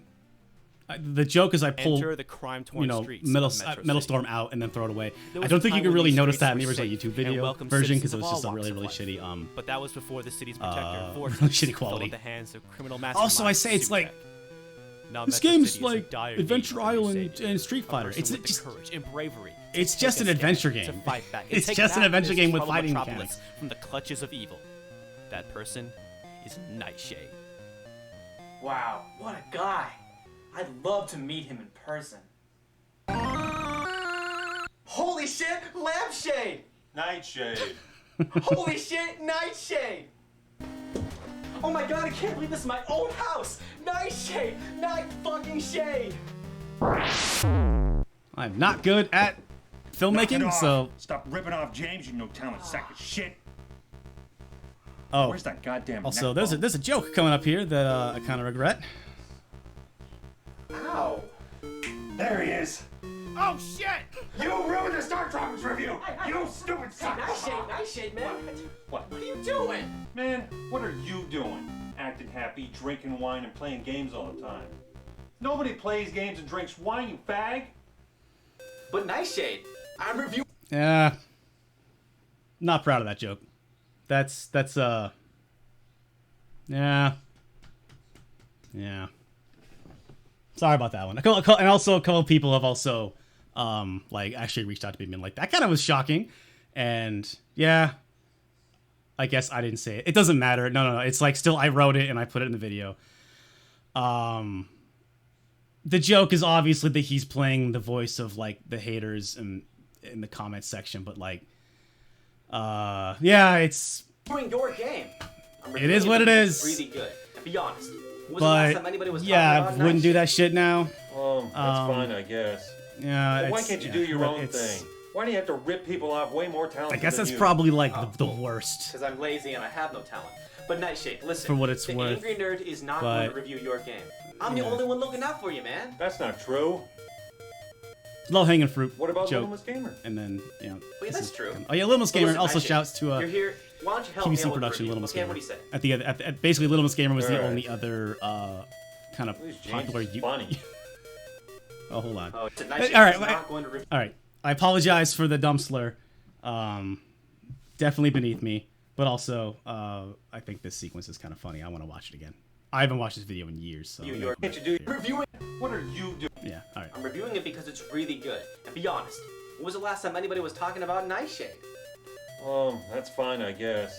The joke is I pull Enter the crime-torn streets of Metro MetalStorm City. out and then throw it away. There I was don't a think you time could when really these notice streets that in the were original safe YouTube and video welcomed version because citizens it was of just a all really walks really of life. shitty But that was before the city's protector really forces shitty fell quality. at the hands of criminal masterminds. Also, I say it's like Now this Metro game's City is in like dire need Adventure of a new Island savior. and Street A Fighter. person It's with the just courage and bravery. it's to just take an a stand, adventure to game. fight back, and It's take just an back adventure this game with troubled fighting metropolis mechanics. from the clutches of evil. That person is Nightshade. Wow, what a guy. I'd love to meet him in person. Holy shit, Lampshade! Nightshade. Holy shit, Nightshade! Oh my god, I can't believe this is my own house! Nightshade! Night fucking shade! I'm not good at filmmaking, Knock it so off. Stop ripping off James, you no talent sack of shit. oh. Where's that goddamn Also, neck there's a joke coming up here that I kind of regret. Ow! There he is. Oh shit! You ruined the Startropics review. You stupid son of a... Nightshade, man! What? What are you doing? Man, what are you doing? Acting happy, drinking wine, and playing games all the time. Nobody plays games and drinks wine, you fag. But Nightshade, I'm reviewing. Yeah, not proud of that joke. That's yeah. Sorry about that one. And also a couple of people have also like actually reached out to me and been like, that kind of was shocking. And yeah, I guess I didn't say it. It doesn't matter. No. It's like still I wrote it and I put it in the video. The joke is obviously that he's playing the voice of like the haters in the comments section, but like yeah, it's your game. it is what it is. Really good. And be honest. When was the last time But anybody was yeah, talking I about wouldn't do Nightshade? that shit now. That's fine, I guess. Yeah, But why it's- can't you yeah, do your but own it's- thing? Why do you have to rip people off way more talented I guess than that's you? probably like the worst. Because I'm lazy and I have no talent. But Nightshade, listen. For what it's the worth, Angry Nerd is not going to but- review your game. I'm the only one looking out for you, man. That's not true. Low hanging fruit. What about joke? Little Miss Gamer? And then yeah. Wait, this that's is true. Oh yeah, Little Miss But Gamer. listen, Also Nightshade, shouts to you're here. Why don't you help me QVC out with production. the Little review? Miss Okay, Gamer. what do you say? At basically Little Miss Gamer was the Alright. only other kind of At least James popular. is funny. Oh, hold on. Oh, Nightshade All right, is not going to review. All right. I apologize for the dumb slur. Definitely beneath me. But also, I think this sequence is kind of funny. I want to watch it again. I haven't watched this video in years. So You're Can't you do reviewing? What are you doing? yeah. All right. I'm reviewing it because it's really good. And be honest. When was the last time anybody was talking about Nightshade? That's fine, I guess.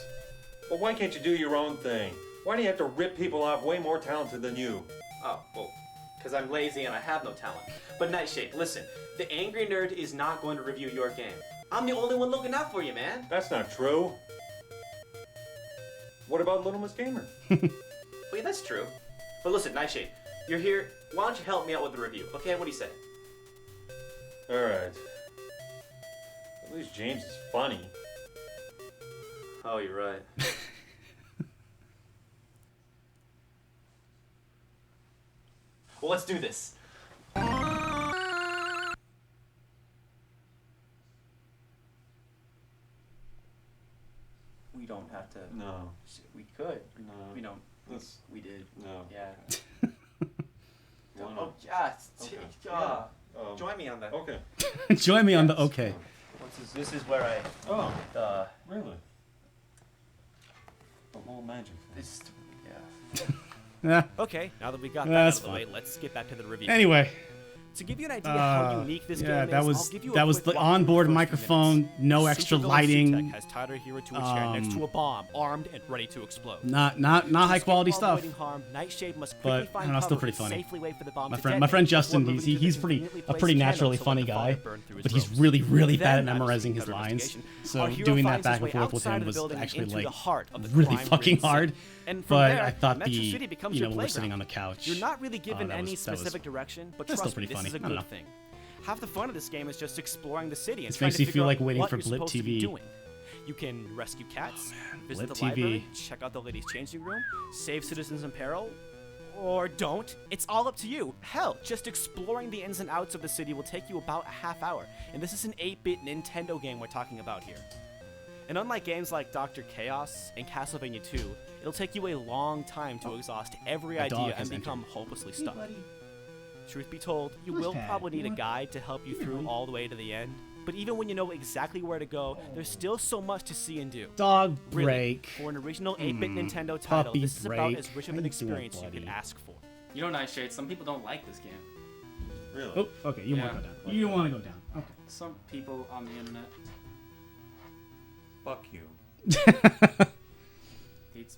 But why can't you do your own thing? Why do you have to rip people off way more talented than you? Oh, well, because I'm lazy and I have no talent. But Nightshade, listen. The Angry Nerd is not going to review your game. I'm the only one looking out for you, man. That's not true. What about Little Miss Gamer? Wait, that's true. But listen, Nightshade, you're here. Why don't you help me out with the review? Okay, what do you say? Alright. At least James is funny. Oh, you're right. Well, let's do this. don't have to. No. We could. No. We don't. Let's. We did. No. Yeah. Why Oh not? yeah. Okay. Yeah. Um, Join me on that. Okay. Join me on the okay. This is where I. Oh. Really? The whole magic thing. This. Yeah. Yeah. Okay, now that we got That's that out of the fine. way, let's get back to the review. Anyway. To give you an idea how unique this game is, that was I'll give you that a was quick the walkthrough onboard of the first few microphone, minutes. no extra Supervillain lighting. Sutek has tied her hero to a chair next to a bomb, armed and ready to explode. Not To high escape quality while stuff. avoiding harm, Nightshade must But, quickly I find don't know, still cover pretty and funny. safely wait for the bomb My to friend detonate Justin, before he's moving to he's the pretty conveniently a placed pretty candle naturally to let funny the fire guy, burn through his but he's ropes. really bad Then, at memorizing his because of lines. investigation, So our hero doing that finds back his and way forth with outside him of the was building actually into like the heart of the really crime-ridden fucking city. hard. And from But there, I thought Metro City becomes you your know, we're sitting playground. on the couch. You're not really given any that was- specific direction, but that's trust still me, pretty this funny. is a I don't good know. thing. Half the fun of this game is just exploring the city and This trying makes to you figure feel like out waiting what for you're Blip supposed to be TV. doing. You can rescue cats, visit Blip the library, TV. check out the ladies' changing room, save citizens in peril, or don't. It's all up to you. Hell, just exploring the ins and outs of the city will take you about a half hour, and this is an 8-bit Nintendo game we're talking about here. And unlike games like Dr. Chaos and Castlevania 2, it'll take you a long time to exhaust every My dog idea has and become entered. hopelessly stuck. Truth be told, you will probably need a guide to help you through all the way to the end. But even when you know exactly where to go, there's still so much to see and do. Dog Really, break. for an original 8-bit Nintendo title, puppy this is about break. as rich of How an you doing, experience you buddy? could ask for. You know, Nightshade. Some people don't like this game. Really? Oh, okay. You want to go down. You want to go down. Okay. Some people on the internet. Fuck you. Hates.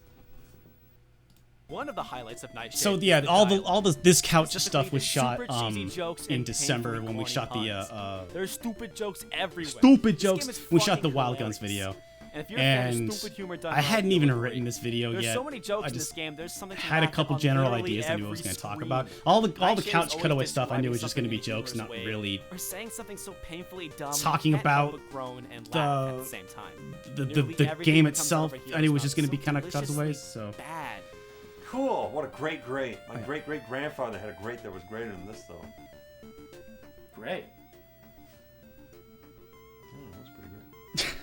One of the highlights of Nightshade. So is yeah, the all dialogue. this couch Specifically, stuff was the shot super cheesy jokes in and December painfully when we corny shot the puns. There's stupid jokes everywhere. stupid This game jokes. is We shot the fucking Wild Guns hilarious. video. And if you're a fan of And stupid humor done I right, hadn't you'll even agree. written this video There's yet. so many jokes I in this just game. There's something to had a laugh at couple on general literally ideas I knew I every was going to talk screen. about. All the Nightshade's couch always cutaway stuff I knew describing was just going to be something in jokes, humorous not way, really or saying something so painfully dumb. talking you can't help about but groan and laugh at the same time. the Nearly the everything game that comes itself. out of a I knew it was hero's just going to be mouth kind of is so cutaways. deliciously So bad. Cool. What a great. My great grandfather had a great that was greater than this though. Great. That's pretty great.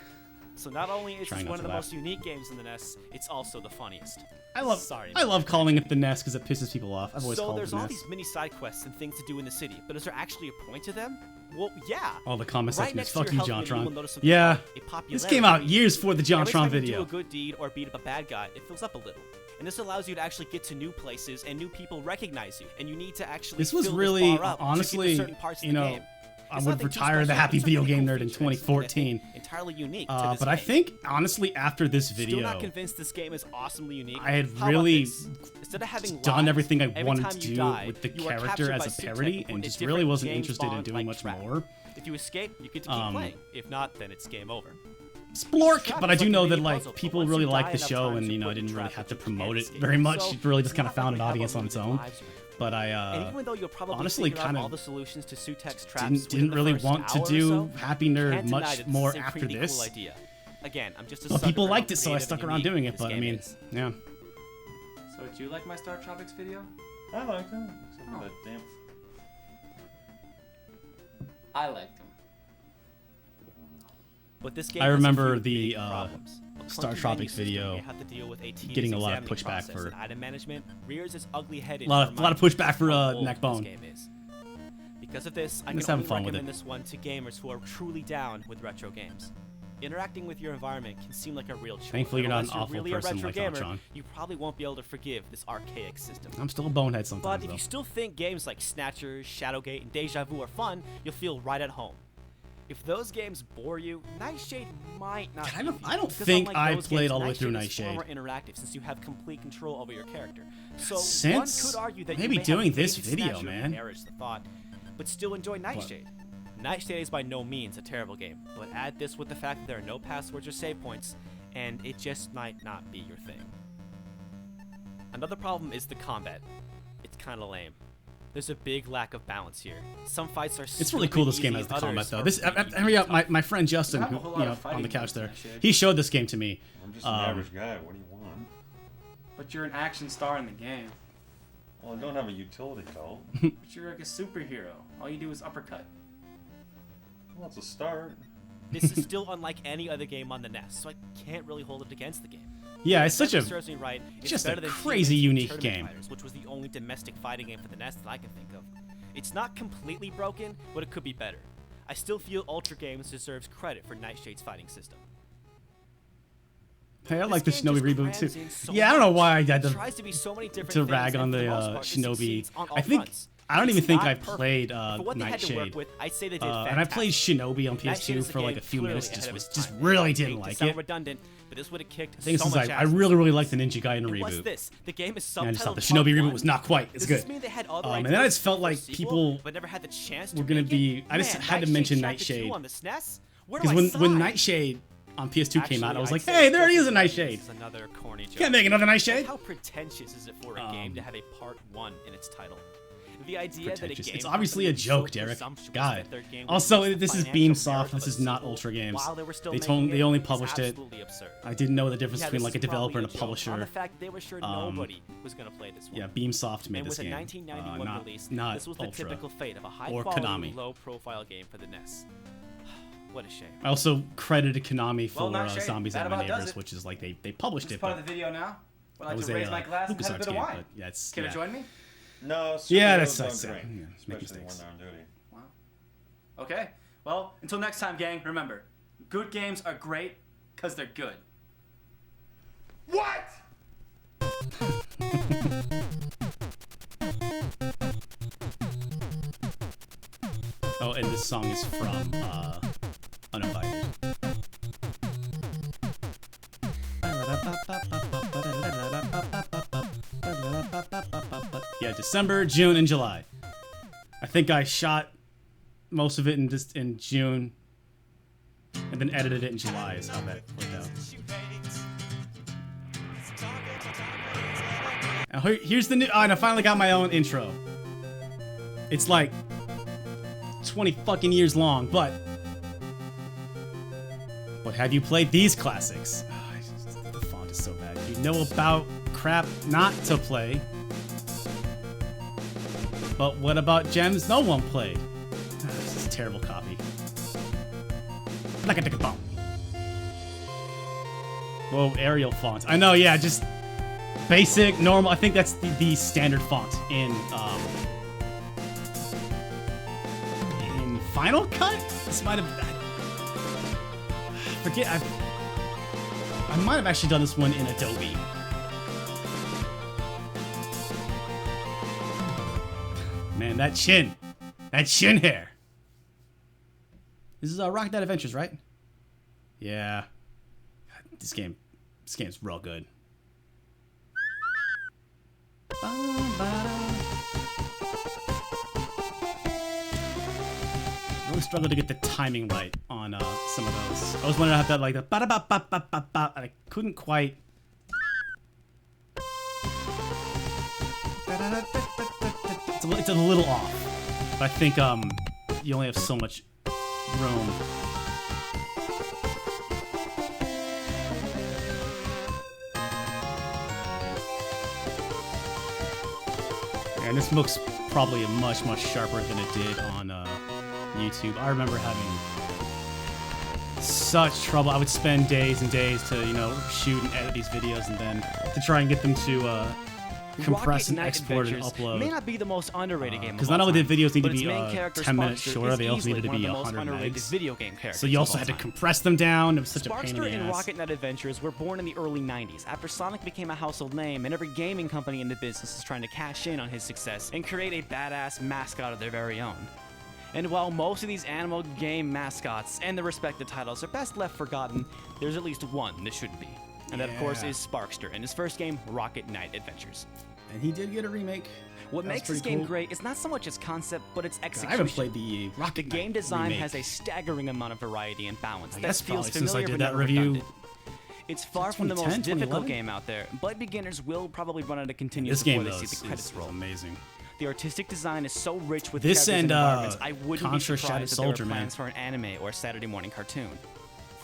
So not only is Trying this not one to of the laugh. most unique games in the NES, it's also the funniest. I love Sorry, I love calling it the nest because it pisses people off. I've always So called it there's the all nest. these mini side quests and things to do in the city, but is there actually a point to them? Well, yeah. All the comment Right section is next to your fuck you, health meter, you will JonTron. notice something Yeah, called a popularity this came out meter. years before the Every JonTron time you do video. a good deed or beat up a bad guy, it fills up a little. And this allows you to actually get to new places and new people recognize you. And you need to actually This was fill really, bar up to honestly, get to certain parts of you the know, game. I It's would nothing too retire the special, happy it's just a video really game cool nerd in feature and something I think 2014. entirely unique to this But I game. think, honestly, after this Still video, not convinced this game is awesomely unique. I had How about really this? Instead of having done lives, everything I every wanted time to you do die, with the you are character captured as by a Sutek parody, on and a just different really wasn't James interested in doing Bond-like much track. more. If you escape, you get to keep playing. If not, then it's game over. Splork! Track But I is do like a know mini that like puzzle, but people once really you liked die the enough show, times, and you you know, I quit didn't the really track, have to but you promote can't it escape. very much. So, It really just kind of it's not found an like we have audience on its own. lives or anything. But And I even though you'll probably honestly figure out kind all of the solutions to Sutek's traps didn't within the really first want to hour or do so, Happy Nerd can't deny much that more this is a after pretty this. Cool idea. Again, I'm just a But sucker people for liked how it, so I creative stuck and around unique doing it. this But I game mean, is. yeah. So did you like my Startropics video? I liked it. Except for that damn. I liked him. But this game I has a remember few the, big problems. A clunky Startropics menu system video where you have to deal with a tedious getting a lot of examining pushback process, for- and item management rears its ugly head in A lot of pushback for how old Neckbone. this game is. Because of this, I Just can having only fun with recommend it. this one to gamers who are truly down with retro games. Interacting with your environment can seem like a real chore. Thankfully, you're not Unless an awful really person a retro like gamer, John. you probably won't be able to forgive this archaic system. I'm still a bonehead But sometimes, if though. you still think games like Snatchers, Shadowgate, and Deja Vu are fun, you'll feel right at home. If those games bore you, Nightshade might not. I be don't- for you, I don't because think unlike I those played games, all the way through is Nightshade. far more interactive since you have complete control over your character. So Since one could argue that maybe you may doing have this maybe video, Snatcher man. perish the thought, but still enjoy Nightshade. Nightshade is by no means a terrible game, but add this with the fact that there are no passwords or save points, and it just might not be your thing. Another problem is the combat. It's kind of lame. There's a big lack of balance here. Some fights are It's really cool this game has the combat though. This my friend Justin, Not a who whole you lot know of fighting on the couch in there, this shit. he showed this game to me. I'm just an average guy. What do you want? But you're an action star in the game. Well, I don't have a utility belt. But you're like a superhero. All you do is uppercut. Well, it's a start. This is still unlike any other game on the NES, so I can't really hold it against the game. Yeah, it's such a Serves me right, it's just a better than crazy Teenage unique Tournament game. Fighters, which was the only domestic fighting game for the NES that I can think of. It's not completely broken, but it could be better. I still feel Ultra Games deserves credit for Nightshade's fighting system. Hey, I like the This Shinobi game just reboot too. crams in so Yeah, I don't know much. why I had It tries to be so many different to things, rag and on for the most part, it Shinobi. succeeds on all I think fronts. I don't even It's think not I perfect. played For what they had to work Nightshade. with, I'd say they did And I played fantastic. Shinobi on Nightshade PS2 is for like a few clearly minutes. ahead of its Just time. really I didn't hate to like sound it. redundant, but this would have kicked I think so this is much like I ass. really liked the Ninja Gaiden And what's reboot. this? The game is And I subtitled just thought the Part Shinobi reboot 1. was not quite as Does good. this mean they had other And then I ideas just felt for a like sequel, people but never had the chance were to gonna make be. it? I just Man, had to mention Chapter 2 Nightshade on the SNES? Where because do I when sign? Nightshade on PS2 came out, I was Actually, like, I'd say hey, there it is, a This Nightshade. is another corny joke. Can't make another Nightshade. How pretentious is it for a game to have a Part 1 in its title? The idea that a Pretentious. game It's obviously a company would be joke, so Derek. presumptuous God. that their game would Also, reach the this is financial Beamsoft. merit of This a is not sequel Ultra Games. while they were still They making they only is published it. absolutely absurd. I didn't know the difference Yeah, between this like a is probably developer and a joke publisher. On the fact they were sure nobody was going to play this one. Yeah, Beamsoft made And this with a game. 1991 release, Not this was the Ultra. typical fate of a Or high-quality, Konami. low-profile game for the NES. What a shame. I also credited Konami for Well, Nightshade, Zombies that Ate My about does Neighbors, it. which is like they published This it. is part But of the video now. Would that like was to raise a my glass and have a LucasArts bit of game. wine. But yeah, it's Care to join me? No, Yeah, superheroes that's don't drink, yeah, make especially when mistakes. they're on duty. Okay. Well, until next time, gang, remember, good games are great because they're good. What? Oh, and this song is from Uninvited. Yeah, December, June, and July. I think I shot most of it in June, and then edited it in July. Is how that worked out. Now, here's the new. Oh, and I finally got my own intro. It's like 20 fucking years long, but have you played these classics? Oh, the font is so bad. You know about crap not to play. But what about gems no one played? This is a terrible copy. Whoa, Arial font. I know, yeah, just basic, normal. I think that's the standard font in Final Cut? This might have... I forget, I might have actually done this one in Adobe. Man, that chin hair. This is Rocket Knight Adventures, right? Yeah. God, this game's real good. I really struggled to get the timing right on some of those. I was wondering how that like the ba ba ba ba ba ba, and I couldn't quite. It's a little off, but I think you only have so much room. And this looks probably much sharper than it did on YouTube. I remember having such trouble. I would spend days and days to, shoot and edit these videos, and then to try and get them to compress and export and upload. May not be the most underrated game. Because not only did videos need to be its main character, 10 minutes Sparkster, shorter, is they also easily needed to one of be the most 100 underrated megs. video game characters So you also of all had to time. compress them down. It was such a pain in Sparkster the and ass. Rocket Knight Adventures were born in the early 90s after Sonic became a household name and every gaming company in the business is trying to cash in on his success and create a badass mascot of their very own. And while most of these animal game mascots and their respective titles are best left forgotten, there's at least one that shouldn't be. And that, of course, Yeah. is Sparkster in his first game, Rocket Knight Adventures. And he did get a remake. What That was makes this pretty game cool. great is not so much its concept, but its God, execution. I haven't played the Rocket The game Knight design remake. has a staggering amount of variety and balance that guess feels probably since I familiar did but that never review. redundant. It's far from the most 2010, difficult 2011? game out there, but beginners will probably run out of continues This before game they though see the is credits roll. amazing. The artistic design is so rich with This characters and, environments, I wouldn't Contra be surprised Shadow if Soldier, there were man. plans for an anime or a Saturday morning cartoon.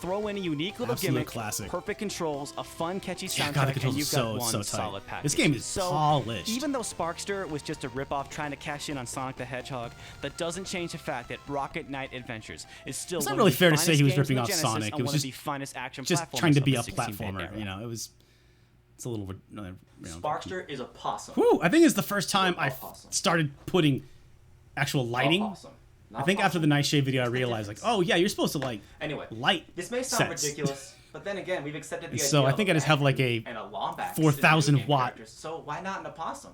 Throw in a unique little Absolute gimmick, classic. perfect controls, a fun, catchy Yeah, soundtrack, God, the controls and you've are got one so tight. solid package. This game is so, polished. Even though Sparkster was just a ripoff trying to cash in on Sonic the Hedgehog, that doesn't change the fact that Rocket Knight Adventures is still It's one not really of the fair to say finest he was games ripping on off Genesis Sonic. and It was one just of the finest action just platformers trying to of be the a 16-bit platformer. era. You know, it's a little. Sparkster is a possum. Whew, I think it's the first time I Possum. started putting actual lighting. Possum. I think after the Nightshade video, I realized like, oh yeah, you're supposed to like Anyway, light. this may sound sets. ridiculous, but then again, we've accepted the idea So I of think a I just have like a and a Lombax 4,000 as video game watt- characters, so why not an opossum?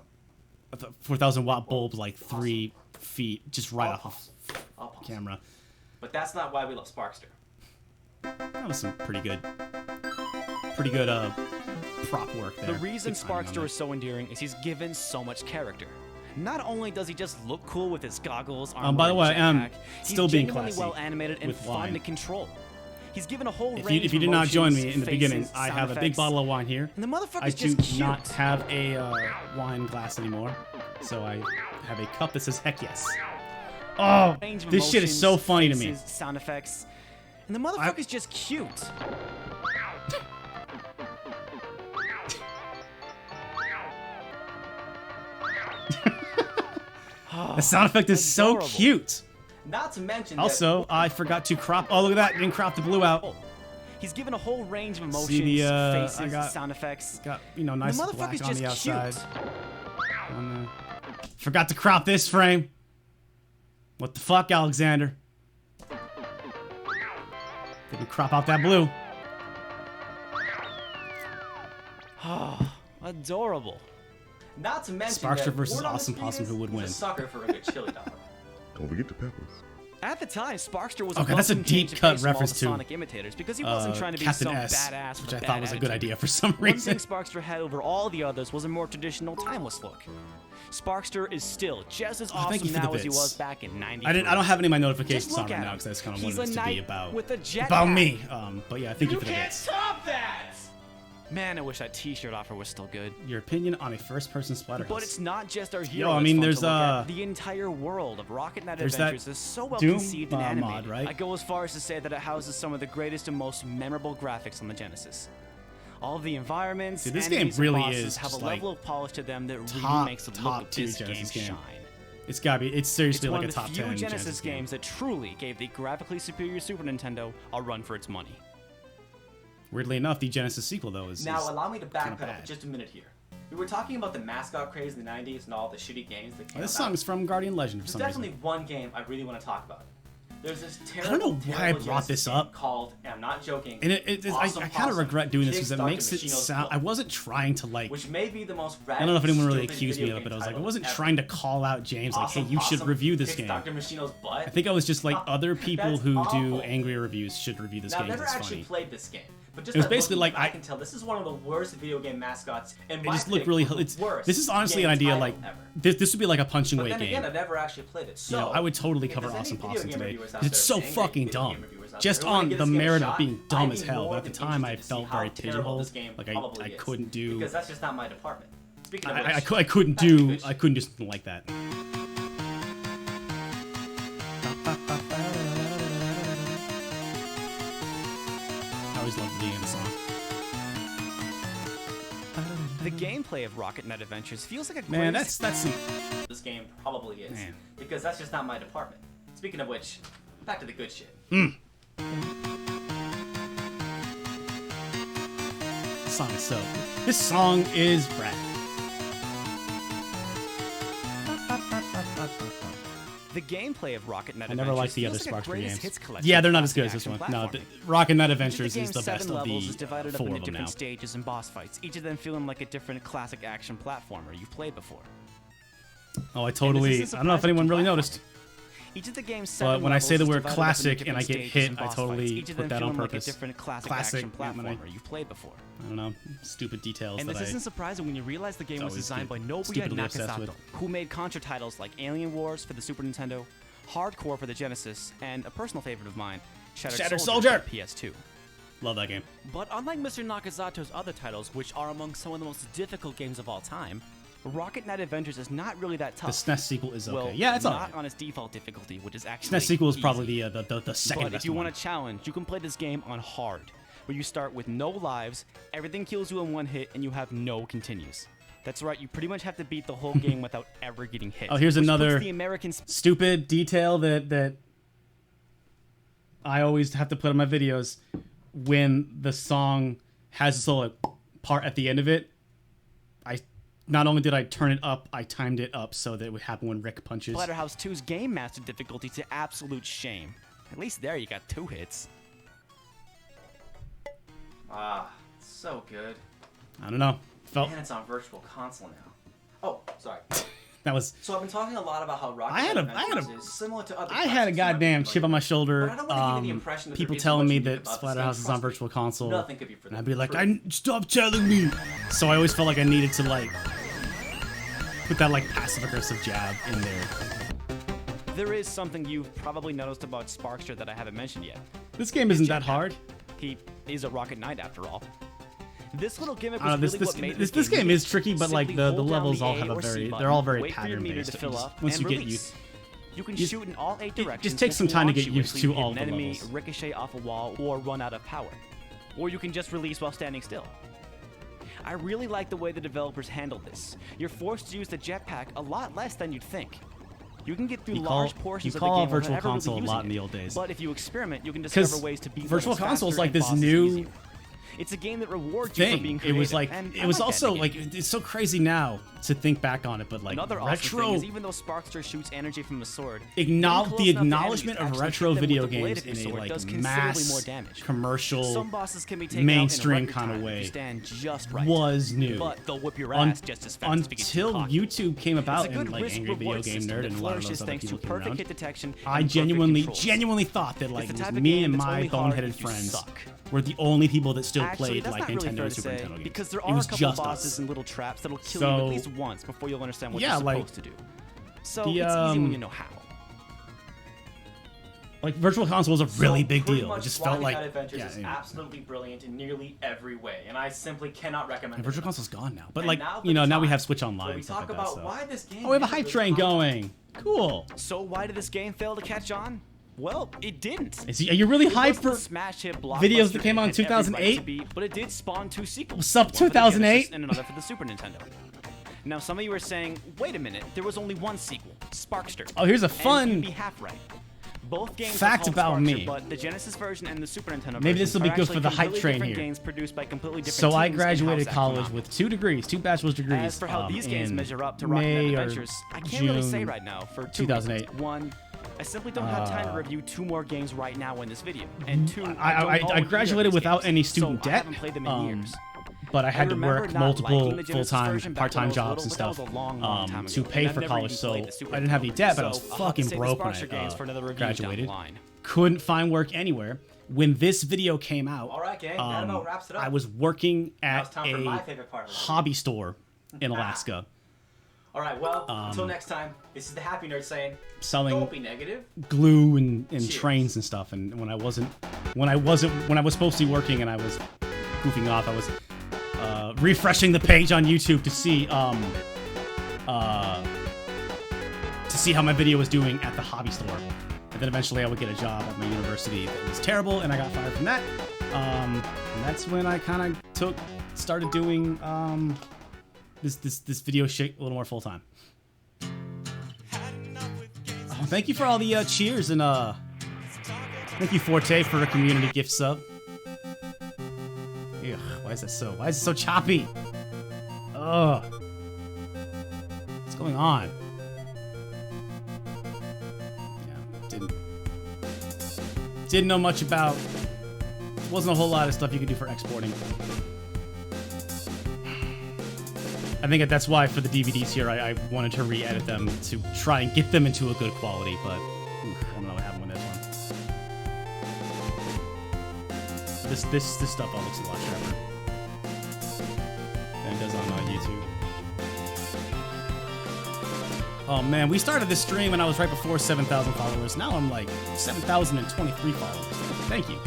4,000 watt bulb like 3 feet just right off Opossum. Opossum. camera. But that's not why we love Sparkster. That was some pretty good prop work there. The reason Good timing on Sparkster that. is so endearing is he's given so much character. Not only does he just look cool with his goggles, armor, by the way, I am and jetpack, still he's being genuinely classy well animated and with fun wine. to control. He's given a whole If range you of did not join me emotions, in the beginning, faces, I sound have a big effects, bottle of wine here. and the motherfucker's I do just cute. not have a wine glass anymore, so I have a cup that says heck yes. Oh, Range of this shit is so emotions, funny to me. faces, sound effects, and the motherfucker's just cute. The sound effect is so Adorable. cute. Not to mention Also, I forgot to crop. Oh, look at that! Didn't crop the blue out. He's given a whole range of emotions, See the, faces, I got- sound effects. Got nice the black motherfucker's on the just outside. cute. Forgot to crop this frame. What the fuck, Alexander? Didn't crop out that blue. Adorable. Not to mention Sparkster that versus word on the Awesome street Possum, is who would he's win? a sucker for a good chili dog. Don't forget the peppers. At the time, Sparkster was Okay, a that's a welcome deep change of cut pace from all reference the to, Sonic imitators because he wasn't trying to be Captain some S, badass with which a I bad thought was a good attitude. idea for some One reason. thing Sparkster had over all the others was a more traditional, timeless look. Sparkster is still just as thank awesome you for the now as he bits. was back in '93. I don't have any of my Just notifications look on right at now him. because I just kind of He's wanted a this to be knight about with a jetpack. me. But yeah, thank you for the bits. top that! Man, I wish that T-shirt offer was still good. Your opinion on a first-person Splatterhouse? But it's not just our hero. I that's mean, fun to there's, look at. The entire world of Rocket Knight there's that Adventures is so well Doom, conceived and mod, animated. right? I go as far as to say that it houses some of the greatest and most memorable graphics on the Genesis. All of the environments, Dude, this enemies, game really and bosses is have a just, level like, of polish to them that really top- makes the look top of tier this game Genesis game. shine. It's gotta be. It's It's seriously one like a of the top few 10 Genesis games that truly gave the graphically superior Super Nintendo a run for its money. Weirdly enough, the Genesis sequel though is Now, allow me to kinda backpedal bad. for just a minute here. We were talking about the mascot craze in the 90s and all the shitty games that came This out. song is from Guardian Legend for There's some definitely reason. one game I really want to talk about. There's this don't terrible, know why I terrible brought Genesis this game up. called, and I'm not joking, And Awesome I kind of Possum regret doing this because it Kickstarter makes it Machino's sound. I Book, wasn't trying to like. which may be the most I don't know if anyone really stupid accused me video of it, but I game was like, I title wasn't ever. trying to call out James like, hey, Awesome you should Possum review this kicks game. Dr. Machino's butt. I think I was just like other people That's who do awful. angry reviews should review this Now, I've game. never It's actually funny. played this game, but just It was by basically looking like back and tell this is one of the worst video game mascots. And It just looked really. This is honestly an idea like this would be like a punching But weight then game. again, I've never actually played it. So, You know, I would totally if cover there's Awesome any video Possum game today reviewers out because it's there, so angry fucking video dumb. game reviewers out Just there who wanna on give the this game a merit of shot, being dumb I'd as be hell. more But at the than time, I interested to see felt how very terrible pigeonholed. this game Like probably I is, couldn't do. because that's just not my department. Speaking of I which, couldn't back to do. good I shit. couldn't do something like that. I always loved the end song. The gameplay of Rocket Knight Adventures feels like a Man, great that's some. This game probably is, Man. because that's just not my department. Speaking of which, back to the good shit. This song is so. This song is rad. The gameplay of Rocket Knight I never liked the other feels like a Sparkster greatest games. hits collection Yeah, of they're not as classic good as this one. action No, platforming. Rocket Knight Each Adventures game's is the 7 best of levels the is divided up four into of them now. different stages and boss fights, each of them feeling like a different classic action platformer you've played before. Oh, I totally. I don't know if anyone really noticed. Each of the game's 7 But when I say the levels is word divided up into classic and I different get stages hit, and I boss totally fights, each of put them that on feeling like a purpose. different classic Classic, action yeah, when I- platformer you've played before. I don't know, stupid details And that this I. isn't surprising when you realize the game was always designed by get Nobuya stupidly obsessed with. Nakasato, who made contra titles like Alien Wars for the Super Nintendo, Hardcore for the Genesis, and a personal favorite of mine, Shattered Soldier! for the PS2. Love that game. But unlike Mr. Nakazato's other titles, which are among some of the most difficult games of all time, Rocket Knight Adventures is not really that tough. The SNES sequel is okay. Well, Yeah, it's not alright. on its default difficulty, which is actually SNES sequel is easy. probably the second But best if you one. want a challenge, you can play this game on hard, where you start with no lives, everything kills you in one hit, and you have no continues. That's right, you pretty much have to beat the whole game without ever getting hit. Oh, here's which another puts the Americans stupid detail that I always have to put on my videos. When the song has this little part at the end of it, not only did I turn it up, I timed it up so that it would happen when Rick punches. Splatterhouse 2's Game Master difficulty to absolute shame. At least there you got 2 hits. Ah, so good. I don't know. Felt And it's on Virtual Console now. Oh, sorry. that was. So I've been talking a lot about how Rocket I had Knight a- Adventures is similar to other I had a classics from goddamn everybody. chip on my shoulder. But I don't wanna give you the impression that People there isn't telling much me unique that about this game. Splatterhouse is on Trust me, Virtual Console. nothing could be further And I'd be from like, the truth. stop telling me. So I always felt like I needed to like put that like passive aggressive jab in there. There is something you've probably noticed about Sparkster that I haven't mentioned yet. This game isn't that hard. He is a Rocket Knight after all. This little gimmick I don't know, was really what made this game unique. is tricky, but like Simply the hold down levels the all A have a or C very button, they're all very wait for your pattern meter based. to fill Just- up once and you get release. used, You can just- shoot in all 8 directions. takes some which time to will get launch you used if to you hit all an the enemy, levels. ricochet off a wall, or run out of power. Or you can just release while standing still. I really like the way the developers handled this. You're forced to use the jetpack a lot less than you'd think. You can get through large portions of the call game out Virtual without ever Console really a lot using in the it. old days. But if you experiment, you can Because discover ways to beat Virtual levels Console is faster like and this bosses new easier. It's a game that rewards you for being thing. It creative. was like and it I was like also that like it's so crazy now to think back on it, but like Another awesome retro thing is even though Sparkster shoots energy from a sword, the getting close enough to acknowledgement enemies of to retro actually hit them video with the blade games of your in a sword like does considerably more mass damage. commercial Some bosses can be taken mainstream out in a kind of record time if way you stand just right. was new. But they'll whip your ass just as fast if you get too Until cocky. YouTube came about It's a good and like risk Angry Video reward Game system Nerd that and a lot of flourishes those other thanks to people came perfect around. hit detection I and perfect controls. genuinely thought that like It's the it was type of me game and that's my only hard boneheaded if you friends suck. were the only people that still Actually, played that's like not really Nintendo fair or to Super say, Nintendo games. because there It are a was couple just bosses us. and little traps that'll kill you at So- least once before you'll understand what Yeah, you're like- supposed to do. So the, it's easy when you know how. Like Virtual Console was a really So big pretty deal. It much just Rocket felt like Knight Adventures yeah, is anyway. absolutely brilliant in nearly every way, and I simply cannot recommend And it. Virtual Console's gone now, but And like now you know the now we time have Switch where Online we and stuff talk like about that. So. why this game Oh, we have a never hype really train caught on. going. Cool. So why did this game fail to catch on? Well, it didn't. Are you really It hyped wasn't for the smash hit videos that blockbuster came out in it had every right 2008? to be, but it did spawn 2 sequels. What's up, one for the 2008? Genesis and another for the Super Nintendo. Now, some of you are saying, wait a minute, there was only one sequel, Sparkster. Oh, here's a And fun you'd be half right. Both games fact are called about Sparkster, me. but the Genesis version and the Super Nintendo Maybe this will be version good are for the actually hype completely train different here. games produced by completely different So I teams, and graduated how's that college phenomenal? with 2 degrees, 2 bachelor's degrees. As for how these games in measure up to Rocket May Knight or Adventures, I can't really say June right now for 2 2008. reasons. One, I simply don't have time to review 2 more games right now in this video. And 2, I graduated without any student so I debt, haven't played them in years. but I had to remember work not multiple liking the Genesis full-time, version back when I part-time was jobs little, and but that was stuff a long time to ago, pay and I've for never college. even So played the Super I didn't have any debt, but I was So I'll have to fucking save the broke when Sparkster games for another I review down the graduated. line. Couldn't find work anywhere. When this video came out, All right, gang, that about wraps it up. I was working Now at it's time for my a favorite part of it. hobby store in Alaska, All right, well, until next time, this is the Happy Nerd saying, selling don't be negative. glue and Cheers. trains and stuff. And when I was supposed to be working and I was goofing off, I was refreshing the page on YouTube to see how my video was doing at the hobby store. And then eventually I would get a job at my university that was terrible, and I got fired from that. And that's when I kind of started doing this video shit a little more full time. Oh, thank you for all the cheers, and thank you Forte for a community gift sub. Ugh, why is it so choppy? Ugh. What's going on? Yeah, didn't know much about. Wasn't a whole lot of stuff you could do for exporting. I think that's why for the DVDs here, I wanted to re-edit them to try and get them into a good quality, but I don't know what happened with this one. This stuff all looks a lot sharper than it does on YouTube. Oh man, we started this stream and I was right before 7,000 followers. Now I'm like 7,023 followers. Thank you.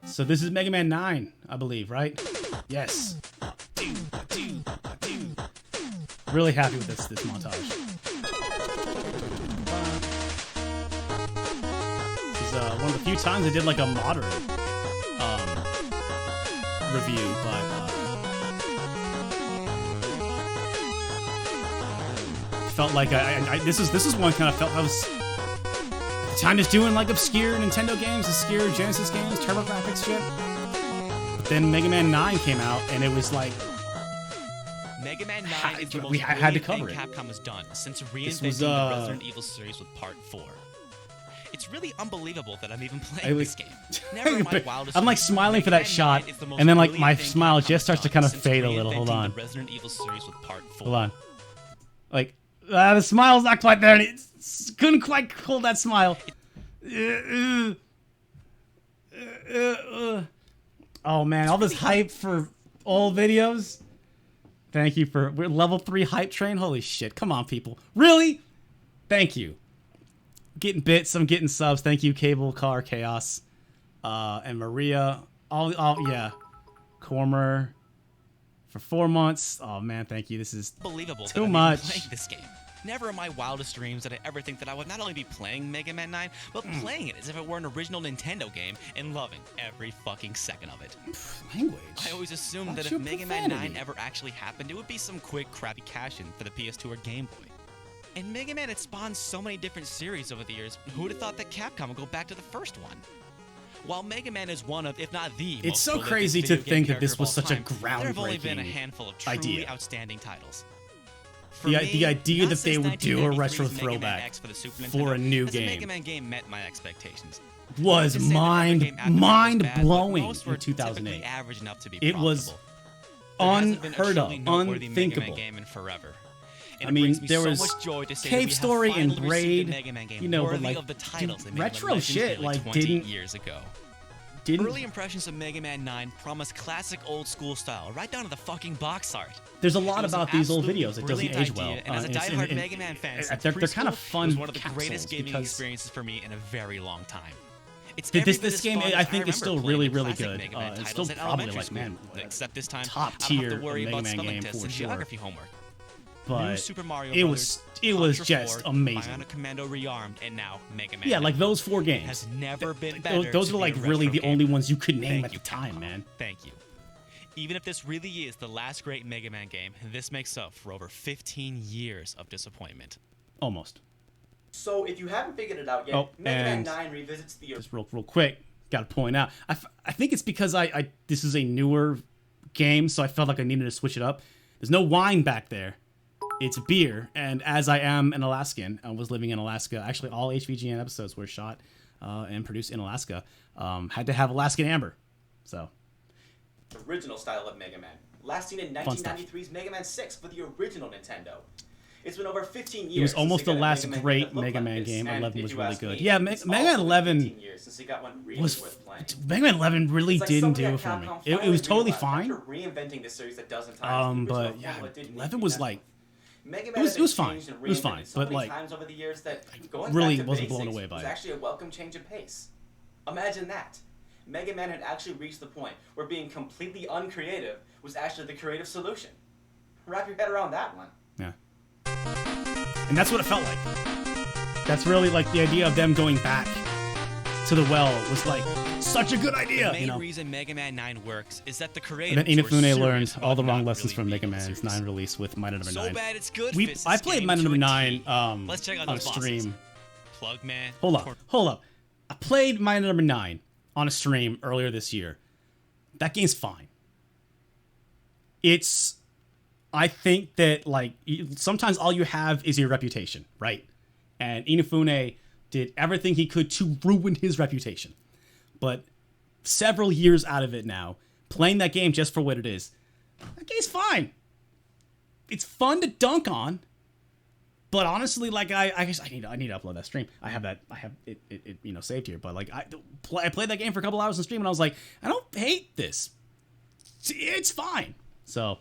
So this is Mega Man 9, I believe, right? Yes. Really happy with this montage. This is one of the few times I did like a moderate review, but felt like this is one kind of felt I was time just doing like obscure Nintendo games, obscure Genesis games, TurboGrafx shit. But then Mega Man 9 came out, and it was like Mega Man 9 is the most I had to brilliant cover thing it. Capcom has done since This reinventing was, the Resident Evil series with Part 4. It's really unbelievable that I'm even I playing was- this game. Never in my wildest I'm like dreams, smiling for Mega that Man shot, 9 is the most and then like my brilliant thing smile Capcom just starts to has kind of done fade a since little. Hold reinventing on. the Resident Evil series with Part 4. Hold on. Like, the smile's not quite there. And couldn't quite hold that smile. Oh man, all this hype for all videos. Thank you for we're level 3 hype train. Holy shit! Come on, people. Really? Thank you. Getting bits. I'm getting subs. Thank you, Cable Car Chaos, and Maria. All yeah. Cormer. For 4 months. Oh man, thank you. This is Unbelievable too that I'm much. even playing this game. Never in my wildest dreams did I ever think that I would not only be playing Mega Man 9, but playing it as if it were an original Nintendo game and loving every fucking second of it. Language. I always assumed Watch that if your Mega Man 9 profanity. ever actually happened, it would be some quick, crappy cash-in for the PS2 or Game Boy. And Mega Man had spawned so many different series over the years, who would have thought that Capcom would go back to the first one? While Mega Man is one of, if not the It's most so prolific crazy to video game think that character this of was all such a time, there have only been a groundbreaking handful of truly idea. outstanding titles. For The me, idea not that they since would do a 1993's retro Mega Man throwback X for the Super for a Nintendo new has a game Mega Man game met my expectations. was Not to say that every game after that was mind bad, but blowing most in were typically 2008. average enough to be It was profitable. There hasn't been a unheard of, truly noteworthy Mega Man unthinkable. game in forever. And I it mean, brings me there so was much joy to say Cave that we have Story and finally received a Braid, Mega Man game you know, but worthy like of the titles dude, that made retro legends shit nearly like 20 didn't years ago. didn't. Early impressions of Mega Man 9 promise classic old school style, right down to the fucking box art. There's a lot It was an about these old absolutely videos that doesn't brilliant age idea, well. And as a It's- diehard and- Mega Man fan since they're kind of preschool, fun it was one of the capsules greatest gaming because experiences for me in a very long time. It's This- every this bit as game, fun I as think, is remember still playing really, the really classic good. Mega Man It's titles still at probably elementary like, school. man, Except this time, top I don't have tier to worry Mega about Man spelling game tests for and sure. geography homework. New but Super Mario it Brothers, was Contra just 4, amazing. Bionic Commando Rearmed, and now Mega Man. Yeah, 9 like those 4 games. has never been Th- better. Those to are be like a really retro the only gamer. ones you could name Thank at you, the time, Capcom. man. Thank you. Even if this really is the last great Mega Man game, this makes up for over 15 years of disappointment. Almost. So if you haven't figured it out yet, Oh, Mega Man and 9 revisits the just real quick, got to point out. I think it's because I this is a newer game, so I felt like I needed to switch it up. There's no wine back there. It's beer, and as I am an Alaskan, I was living in Alaska. Actually, all HVGN episodes were shot and produced in Alaska. Had to have Alaskan amber, so original style of Mega Man, last seen in Fun stuff. 1993's Mega Man 6 for the original Nintendo. It's been over 15 years. it was since almost they the got a last Mega Man great game that looked Mega like Man this. game. And 11 if was you really ask good. me, Yeah, it's Mega Man also been 11 15 years since it got one really was worth playing. Mega Man 11 really It's like didn't somebody do at it for me. Capcom It was finally totally realized fine. After reinventing this series a dozen times, the But original yeah, formula didn't need to 11 be was messed like with. Mega it Man was has been fine. changed and It was fine, reinvented so but, many like, times over the years that going really back to wasn't blown basics away by was it. actually a welcome change of pace. Imagine that. Mega Man had actually reached the point where being completely uncreative was actually the creative solution. Wrap your head around that one. Yeah. And that's what it felt like. That's really like the idea of them going back to the well was like such a good idea. The main You know? reason Mega Man 9 works is that the creators And then were Inafune serious learned about all the wrong not lessons really from Mega being a Man's series. 9 release with Minor Number 9. So bad it's good. I played Minor Number 9 Let's check out on a those bosses. stream. Plug Man. Hold up. I played Minor Number 9 on a stream earlier this year. That game's fine. I think that, like, sometimes all you have is your reputation, right? And Inafune did everything he could to ruin his reputation. But several years out of it now, playing that game just for what it is, that game's fine. It's fun to dunk on. But honestly, like I guess I need to upload that stream. I have it saved here. But like I played that game for a couple hours on stream, and I was like, I don't hate this. It's fine. So,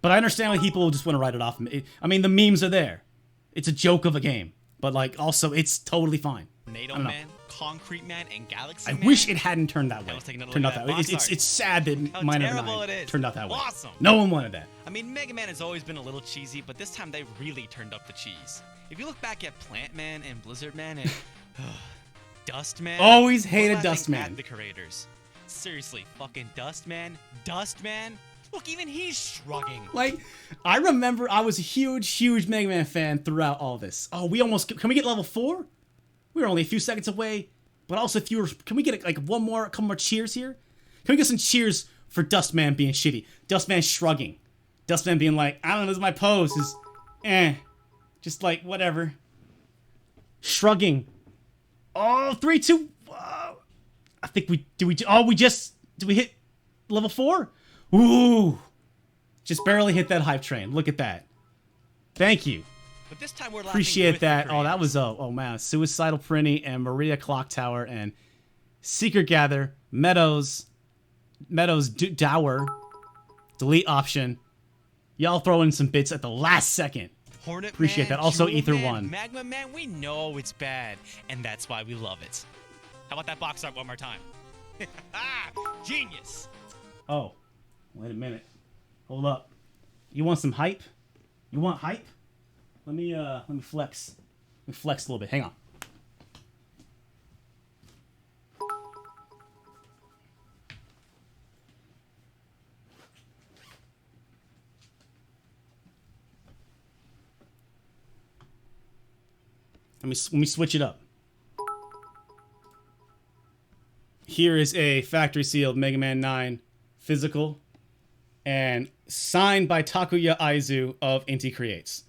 but I understand why people just want to write it off. I mean, the memes are there. It's a joke of a game, but like also it's totally fine. Tornado don't know. Man, Concrete Man, and Galaxy I Man. wish it hadn't turned that way. let's take another Turned look out at that way. that box art. It's sad that How Mine Number terrible 9 it is. turned out that way. Awesome. No one wanted that. I mean, Mega Man has always been a little cheesy, but this time they really turned up the cheese. If you look back at Plant Man and Blizzard Man and Dust Man, Always hated one last Dust thing Man. at the creators. Seriously, fucking Dust Man. Look, even he's shrugging. Like, I remember I was a huge Mega Man fan throughout all this. Oh, we almost... Can we get level 4? We were only a few seconds away. But also, if you were... Can we get, like, couple more cheers here? Can we get some cheers for Dustman being shitty? Dustman shrugging. Dustman being like, I don't know, this is my pose. Is just like, whatever. Shrugging. Oh, 3, 2... I think we... Did we hit level 4? Ooh. Just barely hit that hype train. Look at that. Thank you. But this time we're laughing Appreciate with that. the Oh, that creators. was oh man, Suicidal Prinny and Maria Clock Tower and Secret Gather, Meadows Dower, delete option. Y'all throw in some bits at the last second. Hornet Appreciate Man, that. Also, Jewel Ether Man, 1. Magma Man, we know it's bad, and that's why we love it. How about that box art one more time? Genius. Oh, wait a minute. Hold up. You want some hype? You want hype? Let me flex. Let me flex a little bit. Hang on. Let me switch it up. Here is a factory sealed Mega Man 9 physical and signed by Takuya Aizu of Inti Creates.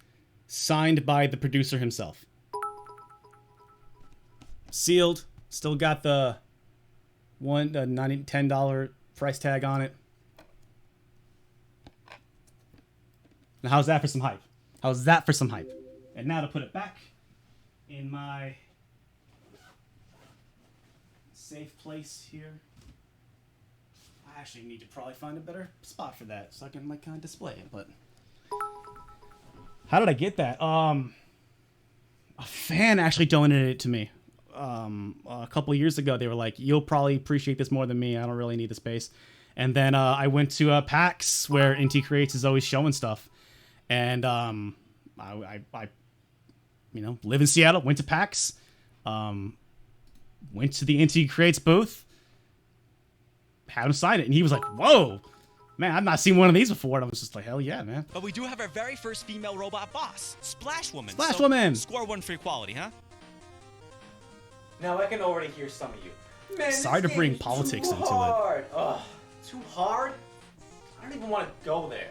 Signed by the producer himself. Sealed. Still got the $10 price tag on it. Now how's that for some hype? How's that for some hype? And now to put it back in my safe place here. I actually need to probably find a better spot for that so I can like kind of display it, but how did I get that? A fan actually donated it to me. A couple years ago, they were like, "You'll probably appreciate this more than me. I don't really need the space." And then I went to PAX where Inti Creates is always showing stuff, and I live in Seattle. Went to PAX, went to the Inti Creates booth, had him sign it, and he was like, "Whoa, man, I've not seen one of these before." And I was just like, "Hell yeah, man!" But we do have our very first female robot boss, Splash Woman. Splash So Woman! Score one for equality, huh? Now I can already hear some of you. Man, Sorry this to bring game's politics too into it. hard. Ugh, too hard? I don't even want to go there.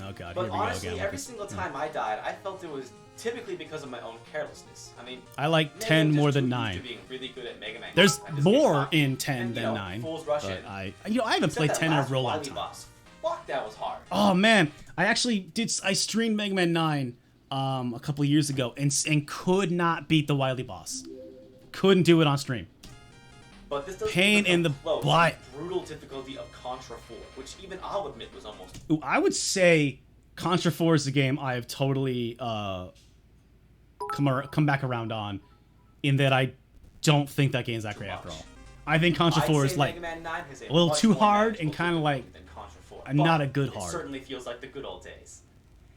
Oh god, But here we honestly, go again. every single time I died, I felt it was typically because of my own carelessness. I mean, I like maybe 10 I'm just more too than used 9. to being really good at Mega Man There's games. I just more get stuck. in 10 And, than 9. Fools rush But in. I haven't Except played that 10 in a last real long Wily time. boss. Fuck, that was hard. Oh man, I actually I streamed Mega Man 9 a couple years ago and could not beat the Wily boss. Couldn't do it on stream. But this doesn't Pain even in the come close to butt. the brutal difficulty of Contra 4, which even I'll admit was almost. Ooh, I would say Contra 4 is a game I have totally come back around on, in that I don't think that game's that great after all. I think Contra 4 is like Mega Man 9 has a little much too more hard and manageable kind of like difficulty than Contra 4, not but a good it hard. certainly feels like the good old days.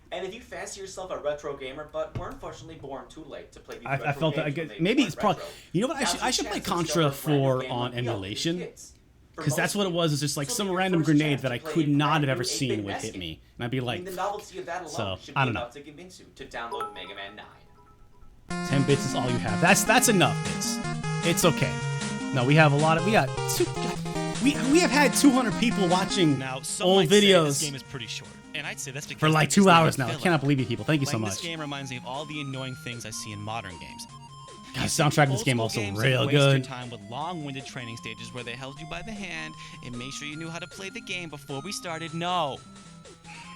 And if you fancy yourself a retro gamer, but were unfortunately born too late to play these retro I felt that games when they maybe weren't it's probably. retro, You know what? now's I your should play chance to Contra discover a brand 4 new game on appeal to emulation. kids. For Because that's most what it was. It's just people, like this some will be your random first grenade chance that to I play could a not brand have new ever seen 8-bit would NES hit game. me, and I'd be I mean, like, the novelty of that alone so, should I be don't know. enough to convince you to download Mega Man 9. 10 bits is all you have. That's enough bits. It's okay. No, we have a lot of. We got we have had 200 people watching Now, some old might say videos this game is pretty short, and I'd say that's because for like there's 2 no hours now. I filler. cannot believe you people. Thank you so Playing much. This game reminds me of all the annoying things I see in modern games. God, the soundtrack of this Old game school also games real would waste your good. time with long-winded training stages where they held you by the hand and made sure you knew how to play the game before we started. No.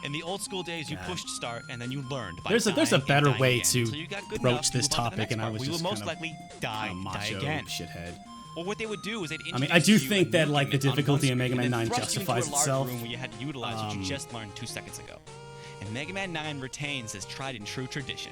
In the old school days, you God. pushed start and then you learned by There's a dying and better dying way again to until you got good broach enough to this move on to the topic, next and I part, was where you just would most kind of likely die macho again. shithead. Or what they would do is they'd I mean, I do introduce you think a that new like the gimmick on difficulty one in Mega screen Man and 9 then thrust you into justifies a large itself. room where you had to utilize what you just learned 2 seconds ago. And Mega Man 9 retains this tried and true tradition.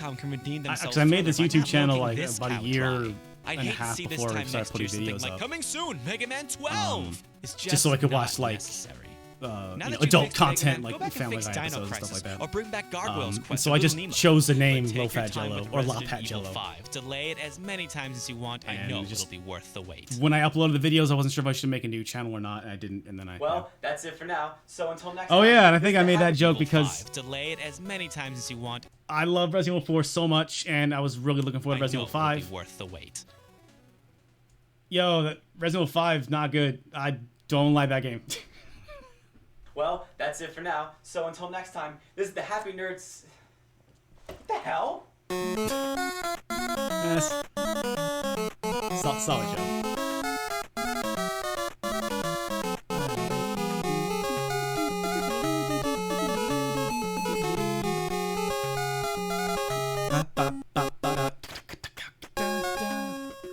Capcom can redeem themselves. Because I made this further by YouTube not channel milking like this about a cow year dry. I'd and a hate to half see this before we time started next putting year something videos like up. coming soon, Mega Man 12. It's Just so I could watch not like necessary. adult content like go back Family and Guy fix episodes Dino and Crisis, stuff like that. or bring back Gargoyle's And Quest. so of I just Little Nemo. chose the name But take Low your Fat time Jello with or La Resident Pat Evil Jello. 5. Delay it as many times as you want. I And know just- it'll be worth the wait. When I uploaded the videos, I wasn't sure if I should make a new channel or not, and I didn't, and then I... Well, that's it for now. So until next Oh time. yeah, and I think I made that Evil joke because 5. Delay it as many times as you want. I love Resident Evil 4 so much, and I was really looking forward to I Resident know Evil it'll 5. be worth the wait. Yo, Resident Evil 5 not good. I don't like that game. Well, that's it for now. So until next time, this is the Happy Nerds. What the hell? Yes. Solid joke.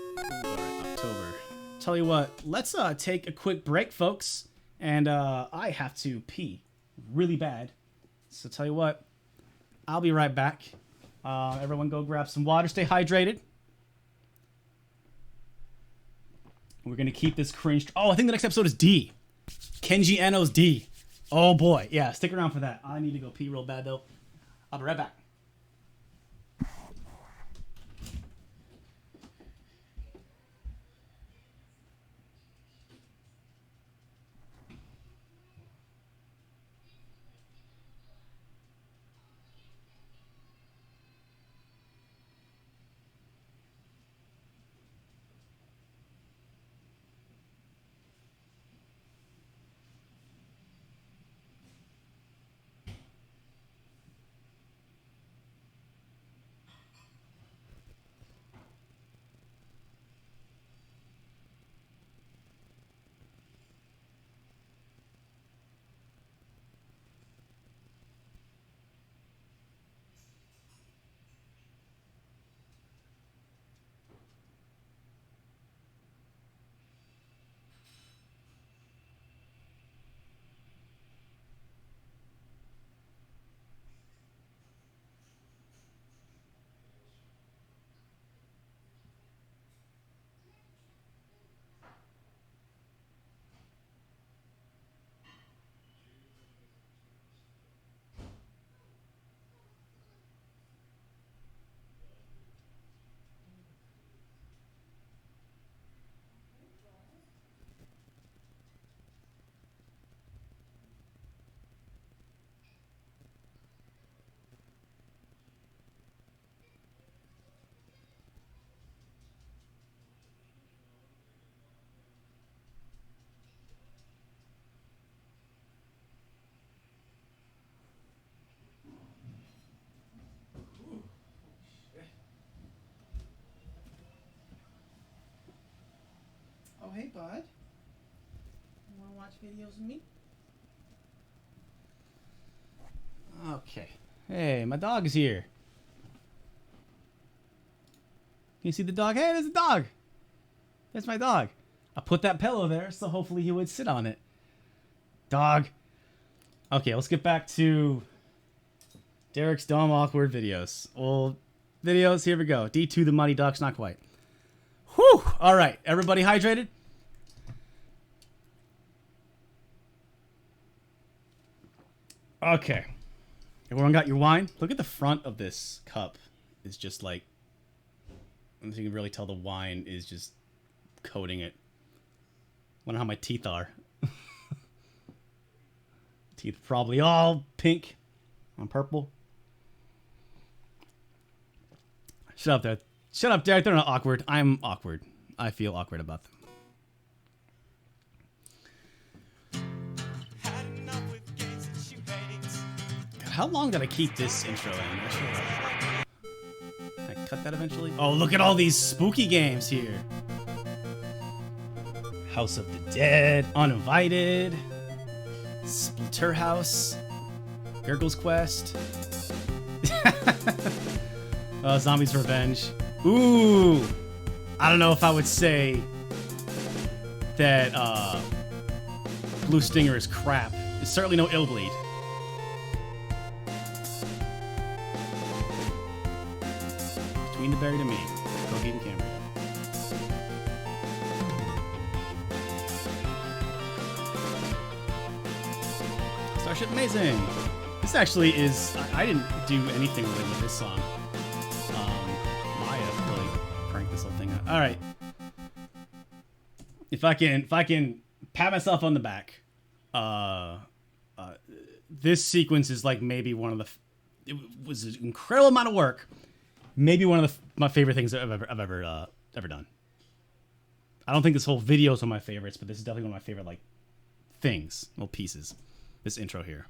October. Tell you what, let's take a quick break, folks. And I have to pee really bad. So tell you what, I'll be right back. Everyone go grab some water. Stay hydrated. We're going to keep this cringe. Oh, I think the next episode is D. Kenji Eno's D. Oh, boy. Yeah, stick around for that. I need to go pee real bad, though. I'll be right back. Oh, hey, bud. You want to watch videos with me? Okay. Hey, my dog is here. Can you see the dog? Hey, there's a dog. There's my dog. I put that pillow there, so hopefully he would sit on it. Dog. Okay, let's get back to Derek's dumb, awkward videos. Old videos, here we go. D2 the Mighty Ducks, not quite. Whew! All right, everybody hydrated? Okay. Everyone got your wine? Look at the front of this cup. It's just like, I don't know if you can really tell the wine is just coating it. Wonder how my teeth are. Teeth probably all pink on purple. Shut up, Derek. Shut up, Derek. They're not awkward. I'm awkward. I feel awkward about them. God, how long did I keep this intro in? Can I cut that eventually? Oh, look at all these spooky games here. House of the Dead, Uninvited, Splatterhouse, Gurgle's Quest, Zombies Revenge. Ooh, I don't know if I would say that Blue Stinger is crap. There's certainly no ill bleed. Between the Buried and Me, Cookie and Camera. Starship Amazing. This actually is. I didn't do anything really with this song. Maya really cranked this whole thing out. All right. If I can pat myself on the back, this sequence is like maybe one of the. It was an incredible amount of work. Maybe one of my favorite things I've ever done. I don't think this whole video is one of my favorites, but this is definitely one of my favorite like things, little pieces. This intro here.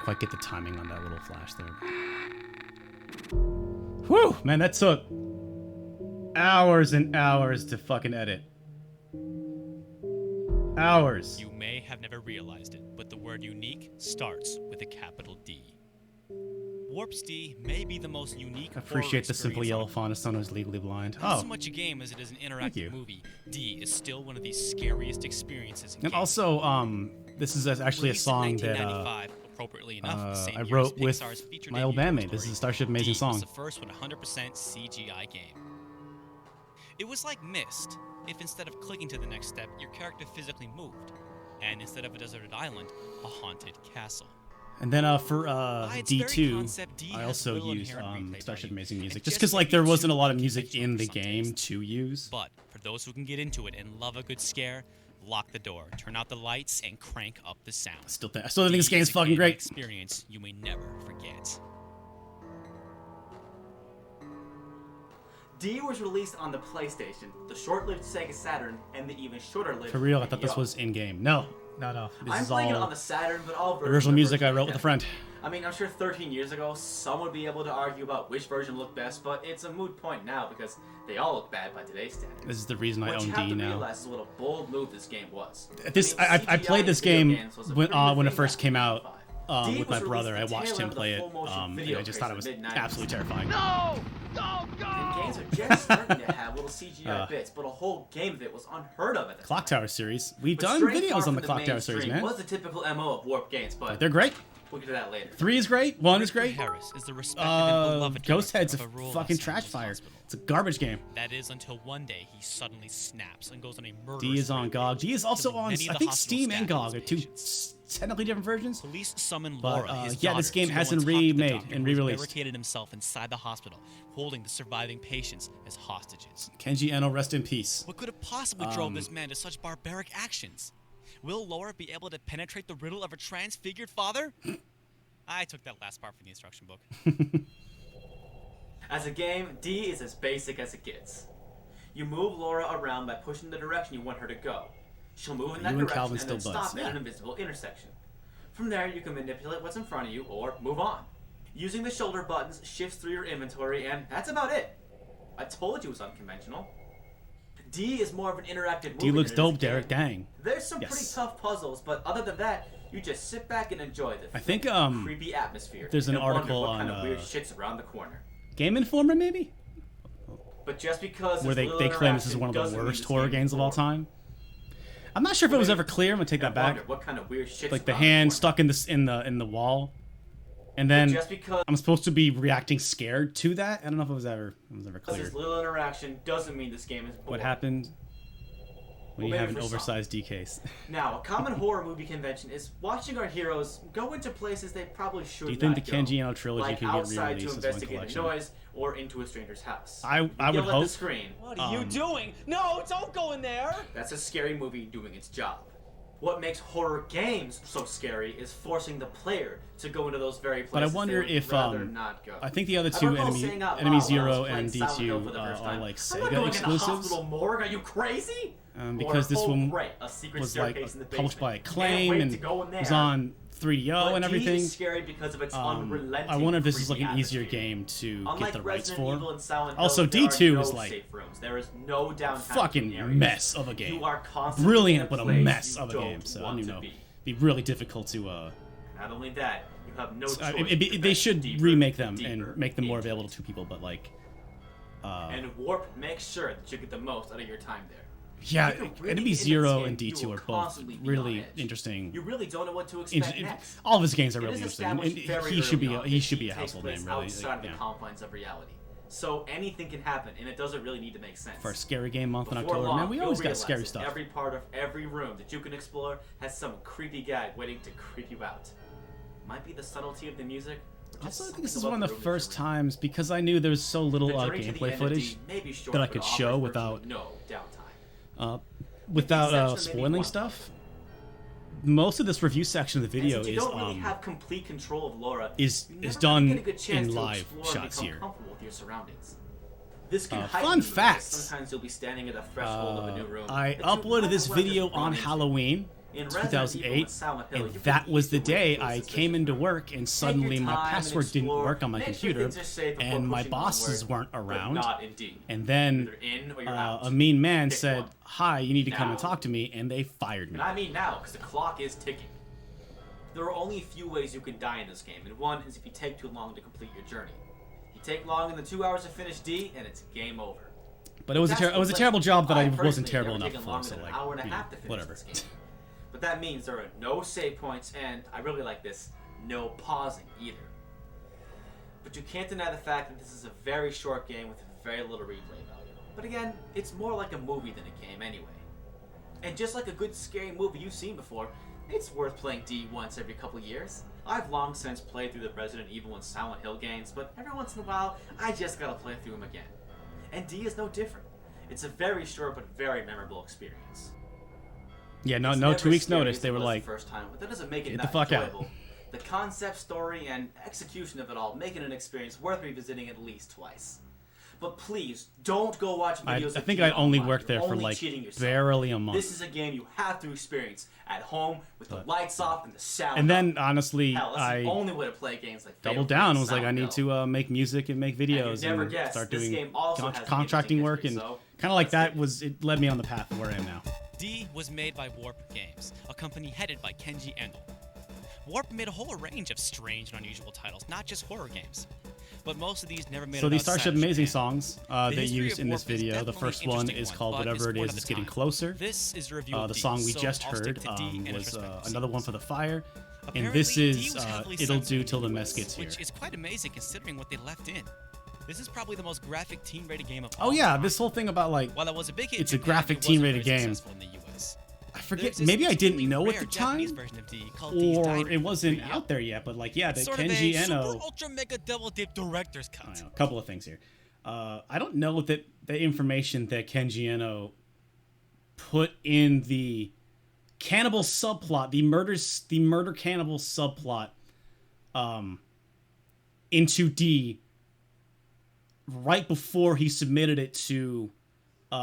Quite get the timing on that little flash there. Whew, man, that took hours and hours to fucking edit. Hours. You may have never realized it, but the word unique starts with a capital D. Warp's D may be the most unique. I appreciate the simple yellow font as someone who's legally blind. Not so much a game as it is an interactive movie. D is still one of the scariest experiences in and games. Also, this is actually a song that appropriately enough, the same I year wrote as with Pixar's feature my old debut bandmate. This story, is a Starship Amazing D song. was the first 100% CGI game. It was like Myst, if instead of clicking to the next step, your character physically moved, and instead of a deserted island, a haunted castle. And then for By its very D2, concept, D I has also little used inherent replay Starship value, Amazing music, and just just because like maybe there wasn't a two lot of music conventional in the for some game tastes. to use. But for those who can get into it and love a good scare, lock the door, turn out the lights, and crank up the sound. I still think this game's D is a fucking gaming great. Experience you may never forget. D was released on the PlayStation, the short-lived Sega Saturn, and the even shorter-lived For real, I thought this Yo. was in game. No. This I'm is playing it all on the Saturn, but all versions original are music I virtually wrote with a friend. I mean, I'm sure 13 years ago, some would be able to argue about which version looked best, but it's a moot point now because they all look bad by today's standards. This is the reason I What own you have D to now. realize is what a bold move this game was. I played this game when when it first came out with my brother. I watched him play it, and I just thought it was absolutely terrifying. No! No, go! And games are just starting to have little CGI bits, but a whole game of it was unheard of at the Clock time. Tower series. We've But done straying videos far on from the Clock Tower series, mainstream man. was the typical MO of Warp games, but They're great. we'll get to that later. 3 is great. 1 is great. Harris is the respected and beloved Ghost director Head's of a a rural fucking Los trash Angeles fire. hospital. It's a garbage game. That is until one day he suddenly snaps and goes on a murderous D is on GOG. D is also killing on, many of I the think, hospital Steam and staff GOG are and two patients. technically different versions. Police summon But, Laura, his yeah, daughter, this game to go has and been talk to the remade doctor and who has re-released. barricaded himself inside the hospital, holding the surviving patients as hostages. Kenji Eno, rest in peace. What could have possibly drove this man to such barbaric actions? Will Laura be able to penetrate the riddle of a transfigured father? I took that last part from the instruction book. As a game, D is as basic as it gets. You move Laura around by pushing the direction you want her to go. She'll move in that You and direction Calvin and then still stop buds, at yeah. an invisible intersection. From there, you can manipulate what's in front of you or move on. Using the shoulder buttons shifts through your inventory, and that's about it. I told you it was unconventional. D is more of an interactive movie. D looks than it is a dope, Derek. game. Dang. There's some Yes. pretty tough puzzles, but other than that, you just sit back and enjoy the I think, creepy atmosphere. there's an and wonder article what kind on, of weird shit's around the corner. Game Informer, maybe? But just because Where there's they little claim this is interaction one of the doesn't mean worst this horror game is games of all boring. time. I'm not sure if it was ever clear. I'm gonna take that And back. wonder what kind of weird shit's Like the around hand corner. stuck in this in the wall, and then just because I'm supposed to be reacting scared to that. I don't know if it was ever Because clear. this little interaction doesn't mean this game is boring. What happened when Well, you have maybe an for some. oversized D case? Now, a common horror movie convention is watching our heroes go into places they probably should Do you think not the go, Kenji Eno trilogy like could get outside re-released to as one investigate a collection? noise or into a stranger's house. I would Yell at hope. the screen. What are you doing? No, don't go in there! That's a scary movie doing its job. What makes horror games so scary is forcing the player to go into those very places. But I wonder they would if rather not go. I think the other I two recall saying out Enemy loud when I was Zero playing and Silent Hill D2 for the first are time, like I'm not Sega going exclusives. In the hospital morgue. Are you crazy? Because this one right, a secret was like staircase in the published by basement. Acclaim Can't wait and to go in there. was on 3DO But and D everything. is scary because of its unrelenting, I wonder if this is like creepy an easier atmosphere. game to Unlike get the rights Resident for. Evil and Silent Hill, Also, there are D2 no is like safe rooms. There is no downtime fucking between areas. mess of a game. You are constantly Brilliant, in but a place mess you of a don't game. So I don't want even to know. be. It'd be really difficult to. Not only that, you have no choice. They but should deeper remake them deeper and make them more into available it. to people, but like. And Warp makes sure that you get the most out of your time there. Yeah, You can really Enemy get into Zero this and game, D2 you will are both constantly be on really edge. interesting. You really don't know what to expect next. All of his games are It really is interesting. And established very he should early be on he that should be Dee a takes household place name, really. outside the Yeah. confines of reality. So anything can happen, and it doesn't really need to make sense. For a scary game month in Before October, long, man, we you'll always got realize scary that stuff. Every part of every room that you can explore has some creepy gag waiting to creep you out. Might be the subtlety of the music. Or just Also, I think something this is about one of the room that first you're in. times, because I knew there was so little The journey to the gameplay end of footage D may be short, that I but could it show offers without virtually no downtime. without exception of maybe spoiling one stuff. Most of this review section of the video and since you is don't really have complete control of Laura, is you never done really get a good chance in to live explore and shots become here. comfortable with your surroundings. This can Fun heighten you, fact. as sometimes you'll be standing at the threshold of a new room. I that you uploaded might this not have video just run on into. Halloween In Resident Evil 2008, and Silent Hill, and you that can was the easily day feel I suspicious came into room. work and Take suddenly your my time and password didn't explore. work on my Make sure computer, things are safe before and my pushing bosses onward, weren't but around. not in D. And then Either in or you're out. a mean man Pick said, one. "Hi, you need to come and Now. talk to me," and they fired me. And I mean now, because the clock is ticking. There are only a few ways you can die in this game, and one is if you take too long to complete your journey. You take longer than 2 hours to finish D, and it's game over. But it was That's it was a the terrible limit. job that I personally wasn't terrible never enough taken for, longer so than like, an hour and a you know, half to finish whatever. this game. But that means there are no save points, and I really like this, no pausing either. But you can't deny the fact that this is a very short game with very little replay value. But again, it's more like a movie than a game anyway. And just like a good scary movie you've seen before, it's worth playing D once every couple years. I've long since played through the Resident Evil and Silent Hill games, but every once in a while, I just gotta play through them again. And D is no different. It's a very short but very memorable experience. Yeah, no, It's no. never 2 weeks scary notice. as They it were was like, the first time, but that doesn't make it "Get the not fuck out." enjoyable. The concept, story, and execution of it all make it an experience worth revisiting at least twice. But please, don't go watch I videos. of think D I only online. worked there You're for only like cheating yourself. barely a month. This is a game you have to experience at home with the lights off and the sound. And then off. honestly, Hell, that's I the only way to play games like doubled Fatal down. Frame And was like, I Silent need Hill. to make music and make videos never and guess, start this doing game also has an contracting interesting work, and history, so kind of like let's that dig was it led me on the path where I am now. D was made by Warp Games, a company headed by Kenji Endo. Warp made a whole range of strange and unusual titles, not just horror games. But most of these never made So it these outside Starship of Amazing Japan. songs The they history used of in this Warp is video. The definitely first an one interesting is one, called but whatever it's it one is. at It's a getting time. closer. This is a review of The D, song we so just I'll stick heard to D and its was respective another one sequels. for the fire, and Apparently, this D is was heavily It'll censored Do in Till the the Mess US, Gets Here. which is quite amazing considering what they left in. This is probably the most graphic teen-rated game of all Oh yeah, time. this whole thing about like While it was a big hit in it's a Japan, graphic it wasn't teen-rated very game. successful in the US. I forget. There's Maybe this I didn't extremely know at rare the Japanese time, version of D called D's or Diner it wasn't for free. out there yet. But like, yeah, the Sort of Kenji a Eno. super ultra mega double dip director's cut. A couple of things here. I don't know that the information that Kenji Eno put in the cannibal subplot, the murder cannibal subplot, into D right before he submitted it to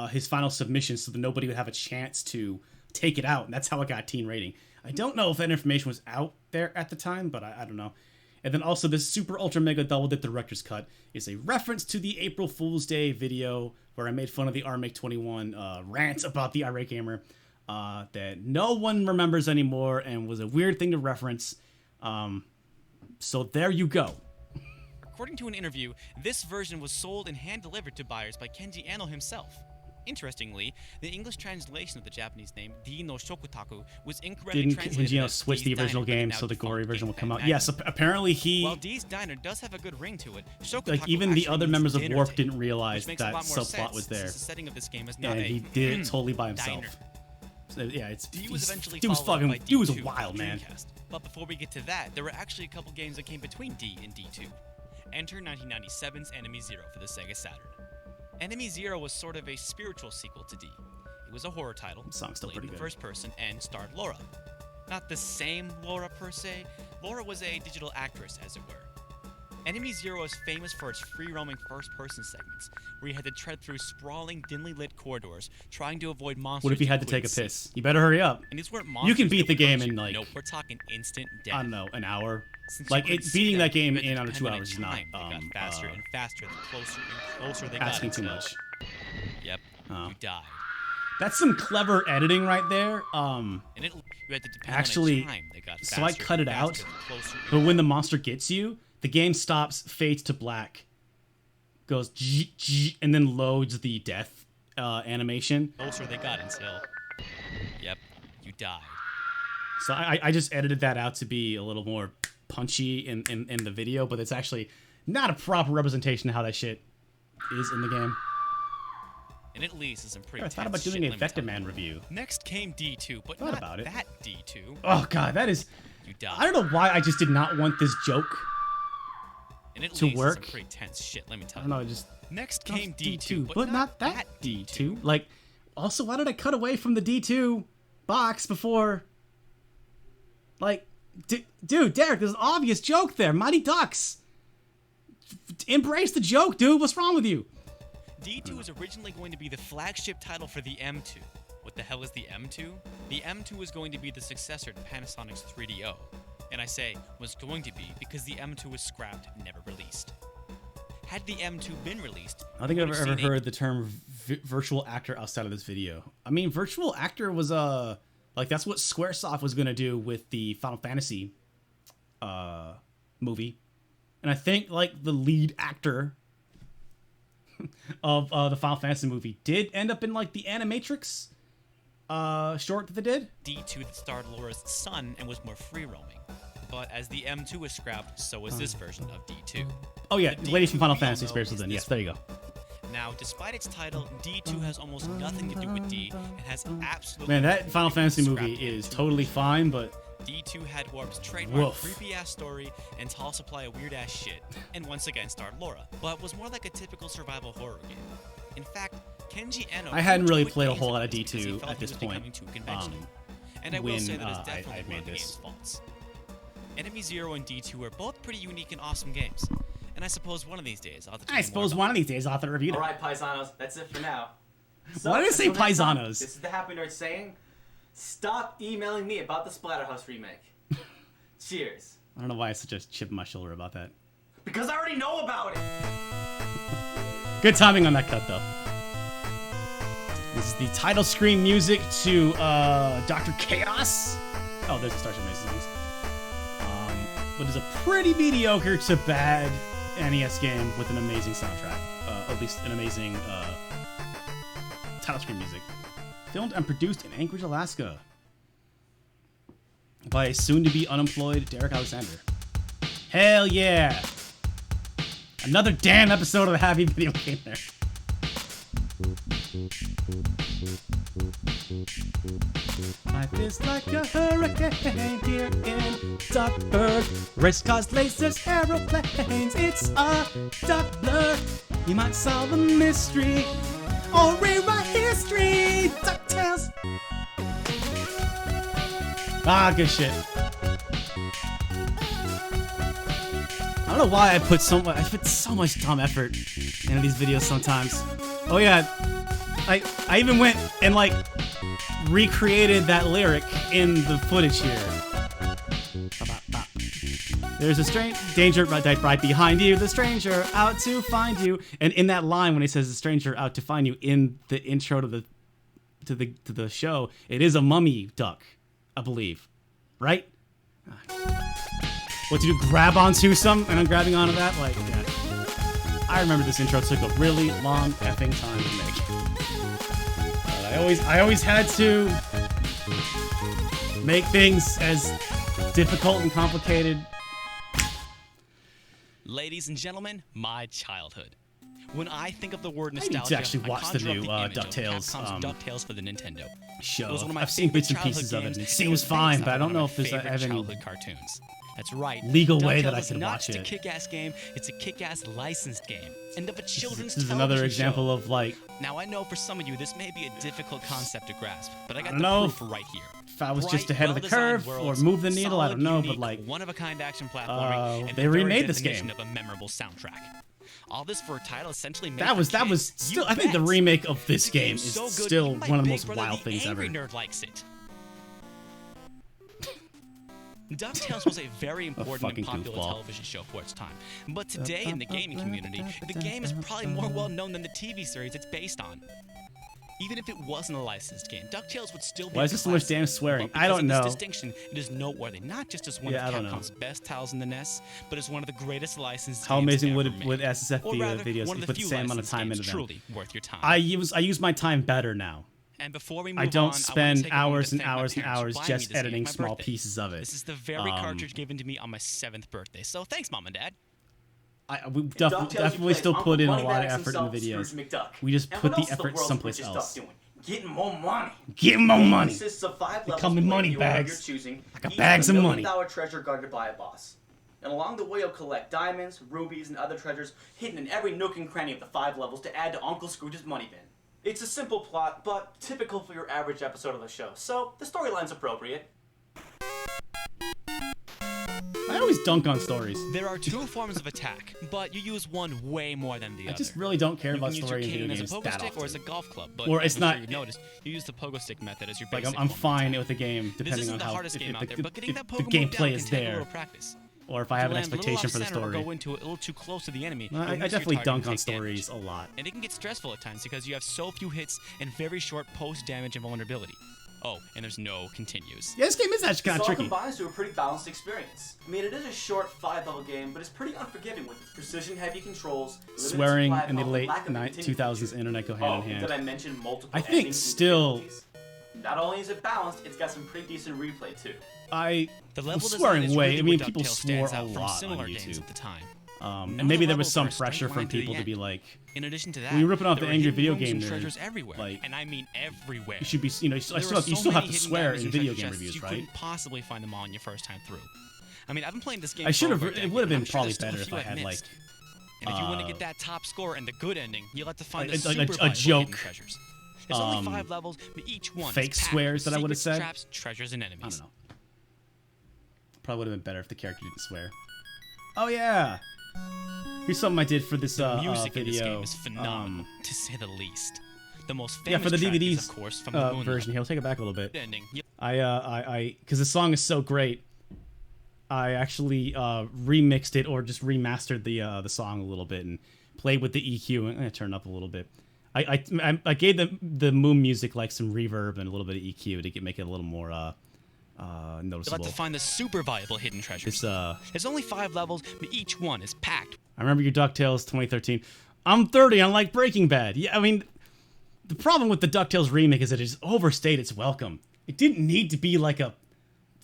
his final submission, so that nobody would have a chance to take it out, and that's how it got teen rating. I don't know if that information was out there at the time, but I don't know. And then also this super ultra mega double dip director's cut is a reference to the April Fool's Day video where I made fun of the RMake21 rant about the irate gamer that no one remembers anymore and was a weird thing to reference. So there you go. According to an interview, this version was sold and hand-delivered to buyers by Kenji Eno himself. Interestingly, the English translation of the Japanese name D no Shokutaku was incorrectly Didn't translated Kenji Eno as switch D's the original Diner, game but so the now gory defunct version will Game come out? Fan Yes, apparently he... While D's Diner does have a good ring to it, Shokutaku Like, even the actually other means members of dinner Warp table, didn't realize which makes a that lot more subplot sense was there. since the setting of this game is not And a he did it totally by diner. himself. So, yeah, it's... D was eventually Dude was followed by fucking... Dude was D2 wild, for man. Dreamcast. But before we get to that, there were actually a couple games that came between D and D2. Enter 1997's Enemy Zero for the Sega Saturn. Enemy Zero was sort of a spiritual sequel to D. It was a horror title, Song's still played in pretty the good. first person, and starred Laura. Not the same Laura per se, Laura was a digital actress, as it were. Enemy Zero is famous for its free-roaming first-person segments, where you had to tread through sprawling, dimly lit corridors, trying to avoid monsters. What if you had to take a piss? You better hurry up. And these weren't You monsters can beat that the would game hurt in you. like... Nope, we're talking instant death. I don't know, an hour. Since you Like, couldn't see beating them, that game you had to in under 2 depend on hours is a not time that got faster and faster the closer and closer they got asking too until- much. Yep, Oh. you died. That's some clever editing right there. And you had to depend Actually, on a time that got so I faster cut and it out, faster the closer but you when the monster gets you, the game stops, fades to black, goes and then loads the death animation. Closer they got until, yep, you died. So I just edited that out to be a little more punchy in the video, but it's actually not a proper representation of how that shit is in the game. And it leads to some pretty I thought about doing a Vector Man review. Next came D2, but Thought not about it. that D2. Oh god, that is... You died. I don't know why I just did not want this joke And it to leads work. To some pretty tense shit, let me I tell don't you. know, just... Next came D2, D2, but not that D2. Like, also, why did I cut away from the D2 box before? Like, dude, Derek, there's an obvious joke there. Mighty Ducks. Embrace the joke, dude. What's wrong with you? D2 was originally going to be the flagship title for the M2. What the hell is the M2? The M2 was going to be the successor to Panasonic's 3DO. And I say was going to be because the M2 was scrapped and never released. Had the M2 been released, I don't think I've ever heard the term virtual actor outside of this video. I mean, virtual actor was like that's what Squaresoft was gonna do with the Final Fantasy movie, and I think like the lead actor of the Final Fantasy movie did end up in like the Animatrix short that they did. D2 that starred Laura's son and was more free roaming. But as the M2 was scrapped, so was this version of D2. Oh yeah, The Lady D2 from Final we all Fantasy know Spiritual is Then. this Yes, there you go. Now, despite its title, D2 has almost nothing to do with D and has absolutely Man, that nothing Final to do with Fantasy the movie scrapped is M2. totally fine, but D2 had Warp's trademark Woof. creepy-ass story and tall supply of weird-ass shit, and once again starred Laura, but was more like a typical survival horror game. In fact, Kenji Eno... I hadn't really quit played a games whole lot of because he D2 felt at he this was point, becoming too conventional. And I will when, say that it's I definitely one made of the this. game's faults. Enemy Zero and D2 are both pretty unique and awesome games, and I suppose one of these days I'll have to tell I you more suppose about one of these days I'll have to review All them. right, paisanos, that's it for now. Why did it say until next time, paisanos? This is the Happy Nerd saying, stop emailing me about the Splatterhouse remake. Cheers. I don't know why I have such a chip on my shoulder about that. Because I already know about it. Good timing on that cut, though. This is the title screen music to Dr. Chaos. Oh, there's the Starship Masons. But it's a pretty mediocre to bad NES game with an amazing soundtrack. At least an amazing title screen music. Filmed and produced in Anchorage, Alaska. By soon-to-be unemployed Derek Alexander. Hell yeah! Another damn episode of the Happy Video Game there. Life is like a hurricane here in Duckburg. Race cars, lasers, aeroplanes. It's a Duckburg. You might solve a mystery or rewrite history. DuckTales. Ah, good shit. I don't know why I put so much dumb effort into these videos sometimes. Oh yeah, I even went and like recreated that lyric in the footage here. There's a strange danger right behind you. The stranger out to find you. And in that line when he says the stranger out to find you in the intro to the show, it is a mummy duck, I believe, right? What, did you grab onto some and I'm grabbing onto that? Like, yeah. I remember this intro took a really long effing time to make. But I always had to make things as difficult and complicated. Ladies and gentlemen, my childhood. When I think of the word I nostalgia, need to actually watch the conjure new up the image of DuckTales, Capcom's DuckTales for the Nintendo. Show. It was one of my I've seen favorite bits and childhood pieces of it, games, and it was seems based fine, on but I don't one know of if my there's favorite have any childhood cartoons. That's right. legal way that I DuckTales can is not watch just it. a kick-ass game, it's a kick-ass licensed game. And of a children's This is another television example show. of like, Now I know for some of you this may be a difficult concept to grasp, but I got don't the know proof right here. if I was Bright, just ahead of the well-designed curve or worlds, move the needle, I don't know, solid, but unique, like, one-of-a-kind action platforming, and they the very remade this definition game. of a memorable soundtrack. All this for a title essentially made That was for kids. still. You I think the bet. remake of this The game game's is so good, still even my one of the big most brother, wild the things ever. Angry Nerd likes it. DuckTales was a very important fucking and popular goofball. television show for its time. But today in the gaming community, the game is probably more well known than the TV series it's based on. Even if it wasn't a licensed game, DuckTales would still be Why is there so much damn swearing? I don't know. This distinction, it is noteworthy, not just as one of Capcom's best titles in the NES, but as one of the greatest licensed How games amazing ever would made. SSFF Or rather, videos one of if the you put the few same amount of licensed time games into them? truly worth your time. I use my time better now. And before we move I don't on, spend I wanna hours take and a moment hours to and thank my hours parents for buying just me this game editing for my small birthday. pieces of it. This is the very cartridge given to me on my 7th birthday, so thanks, Mom and Dad. We definitely still put in a lot of effort in the videos. We just put the effort someplace else. Getting more money. Getting more money. Consists of 5 levels come in money playing the order of bags. your choosing, I got each bags with of a money. $1 million treasure guarded by a boss. And along the way, you'll collect diamonds, rubies, and other treasures hidden in every nook and cranny of the 5 levels to add to Uncle Scrooge's money bin. It's a simple plot, but typical for your average episode of the show, so the storyline's appropriate. I always dunk on stories. There are 2 forms of attack, but you use one way more than the other. I just really don't care about you can story in use your video cane as games a pogo that stick often. or as a golf club, but Or it's as I'm not- sure you've noticed, you use the pogo stick method as your Like basic I'm form of fine attack. with the game This depending isn't on the how hardest game out there, but getting that the pogo move gameplay down is can take a there, little practice. or if I To have an land a little expectation for the off-center or story. go into it a little too close to the enemy, No, you'll I miss your definitely target dunk and on take damage. stories a lot. And it can get stressful at times because you have so few hits and very short post-damage and vulnerability. Oh, and there's no continues. Yeah, this game is actually kind This of all tricky. combines to a pretty balanced experience. I mean, it is a short 5-level game, but it's pretty unforgiving with its precision-heavy controls, limited Swearing supply of in the health, late and lack of a continued 2000s feature. internet go hand in hand. Did I mention multiple I think endings and still- difficulties? Not only is it balanced, it's got some pretty decent replay too. The level design swearing is way. really I mean, where people DuckTales swore stands a out from lot on similar games YouTube. at the time. And maybe there was levels some are a straight pressure from line to the people to end. be like, In addition to that, when you're ripping off there the are angry hidden video rooms game and nerd, treasures everywhere, like, and I mean everywhere. you should be, you know, you There are still have so to many hidden swear diamonds in and video treasure game chests reviews, you right? couldn't possibly find them all on your first time through. I mean, I've been playing this game. I should for have. over a It decade, would have and been I'm sure probably there's still a better if few I I've had like missed. And if you want to get that top score and the good ending, you'll have to find the a super valuable joke, hidden treasures. There's only 5 levels, but each one fake is packed swears with that I would've secrets, said. traps, treasures, and enemies. I don't know. Probably would have been better if the character didn't swear. Oh yeah. Here's something I did for this Music video. in this game is phenomenal, to say the least. The most Yeah, famous for the track DVDs is, of course, from the Moon version. Here, I'll take it back a little bit. ending. Because the song is so great, I actually remixed it or just remastered the song a little bit and played with the EQ and I turned up a little bit. I gave the Moon music like some reverb and a little bit of EQ to make it a little more noticeable. You'll have to find the super valuable hidden treasures. There's only 5 levels, but each one is packed. I remember your DuckTales 2013. I'm 30, unlike Breaking Bad. Yeah, I mean, the problem with the DuckTales remake is that it just overstayed its welcome. It didn't need to be like a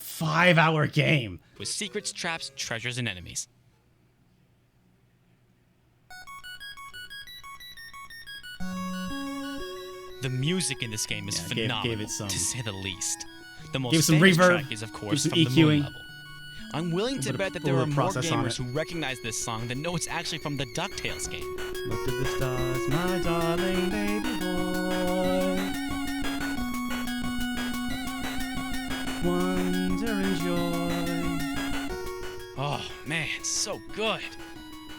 5-hour game. With secrets, traps, treasures, and enemies. The music in this game is phenomenal, gave it some, to say the least. The most gave some famous reverb, track is, of course, some from the EQing. Moon level. I'm willing to bet that there are more process on gamers it. who recognize this song than know it's actually from the DuckTales game. Look to the stars, my darling baby boy. Wonder and joy. Oh, man, so good.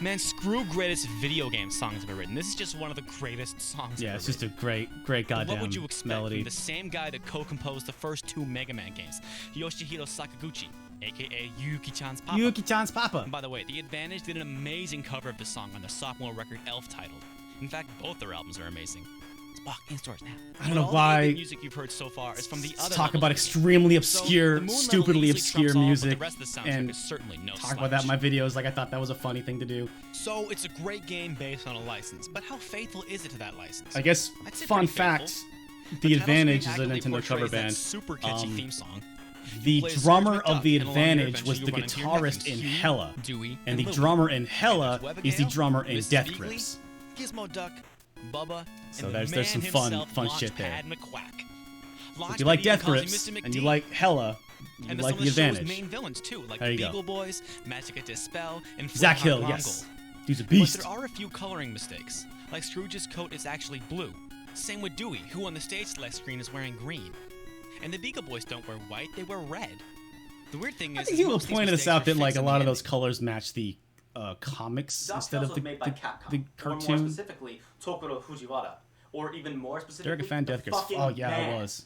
Man, screw greatest video game songs ever written. This is just one of the greatest songs Yeah, ever it's just written. a great But goddamn what would you expect melody. from the same guy that co-composed the first 2 Mega Man games, Yoshihiro Sakaguchi, aka Yuki-chan's papa. Yuki-chan's papa. And by the way, The Advantage did an amazing cover of the song on the sophomore record Elf titled. In fact, both their albums are amazing. It's bought in stores now. I don't know But all why. the music you've heard so far is from the other Talk levels about of the game. extremely So, obscure, the Moon level stupidly easily obscure trumps all, but music, the rest of the soundtrack and is certainly no talk about that in my slouch. videos. Like I thought that was a funny thing to do. So it's a great game based on a license, but how faithful is it to that license? I guess I'd say fun pretty faithful. fact: The The title Advantage screen is a accurately Nintendo cover portrays that band. super catchy theme song. The play as drummer Scrooge of The McDuck, and along your Advantage adventure, was you the run into your guitarist nephews, in Huey, Hella, Dewey, and the Louie. drummer in And Hella there's is the Webigail, drummer in Miss Death Beagley, Grips. Gizmo Duck, Bubba, So and there's the some man fun himself, shit there. Launchpad McQuack. If Launchpad you like even Death calls him Grips Mr. and you McD. like Hella, you And like some The of the show's Advantage. main villains too, like There the you go. Beagle Boys, Magica Dispel, and Zach Flathart Hill, Longo. yes. Dude's a But beast. there are a few coloring mistakes, like Scrooge's coat is actually blue. Same with Dewey, who on the stage select screen is wearing green. And the Beagle Boys don't wear white, they wear red. The weird thing I is, think people most of these pointed this mistakes out are that like fixed a in lot the of those ending. colors match the comics instead DuckTales of was the, made by Capcom, the or more cartoon. specifically, Tokuro Fujiwara, or even more specifically, Derek a fan, the Death Grips. fucking Oh yeah, man. I was.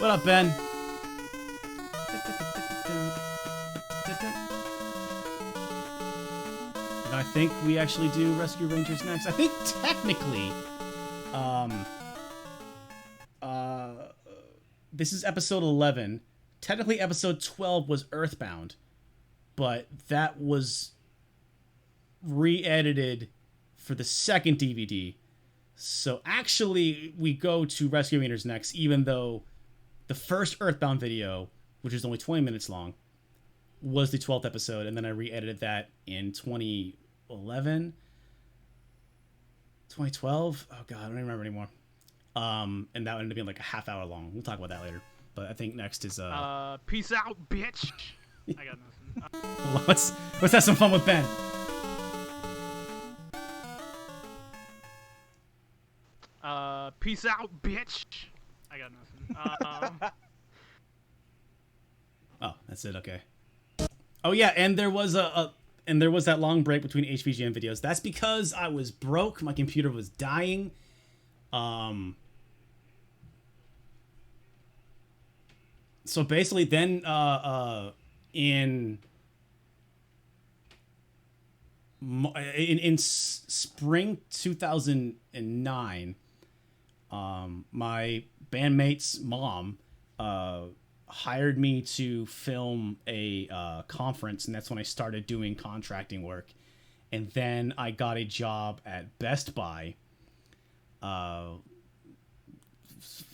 What up, Ben? And I think we actually do Rescue Rangers next. I think technically, this is episode 11. Technically, episode 12 was Earthbound. but that was re-edited for the second DVD. So actually, we go to Rescue Rangers next, even though the first Earthbound video, which is only 20 minutes long, was the 12th episode, and then I re-edited that in 2011, 2012. Oh god, I don't even remember anymore. And that ended up being like a half hour long. We'll talk about that later. But I think next is peace out, bitch. I got nothing. let's have some fun with Ben. Peace out, bitch. I got nothing. Oh, that's it. Okay. Oh yeah, and there was there was that long break between HVGN videos. That's because I was broke. My computer was dying. So basically, then in spring 2009, my bandmate's mom hired me to film a conference, and that's when I started doing contracting work. And then I got a job at Best Buy,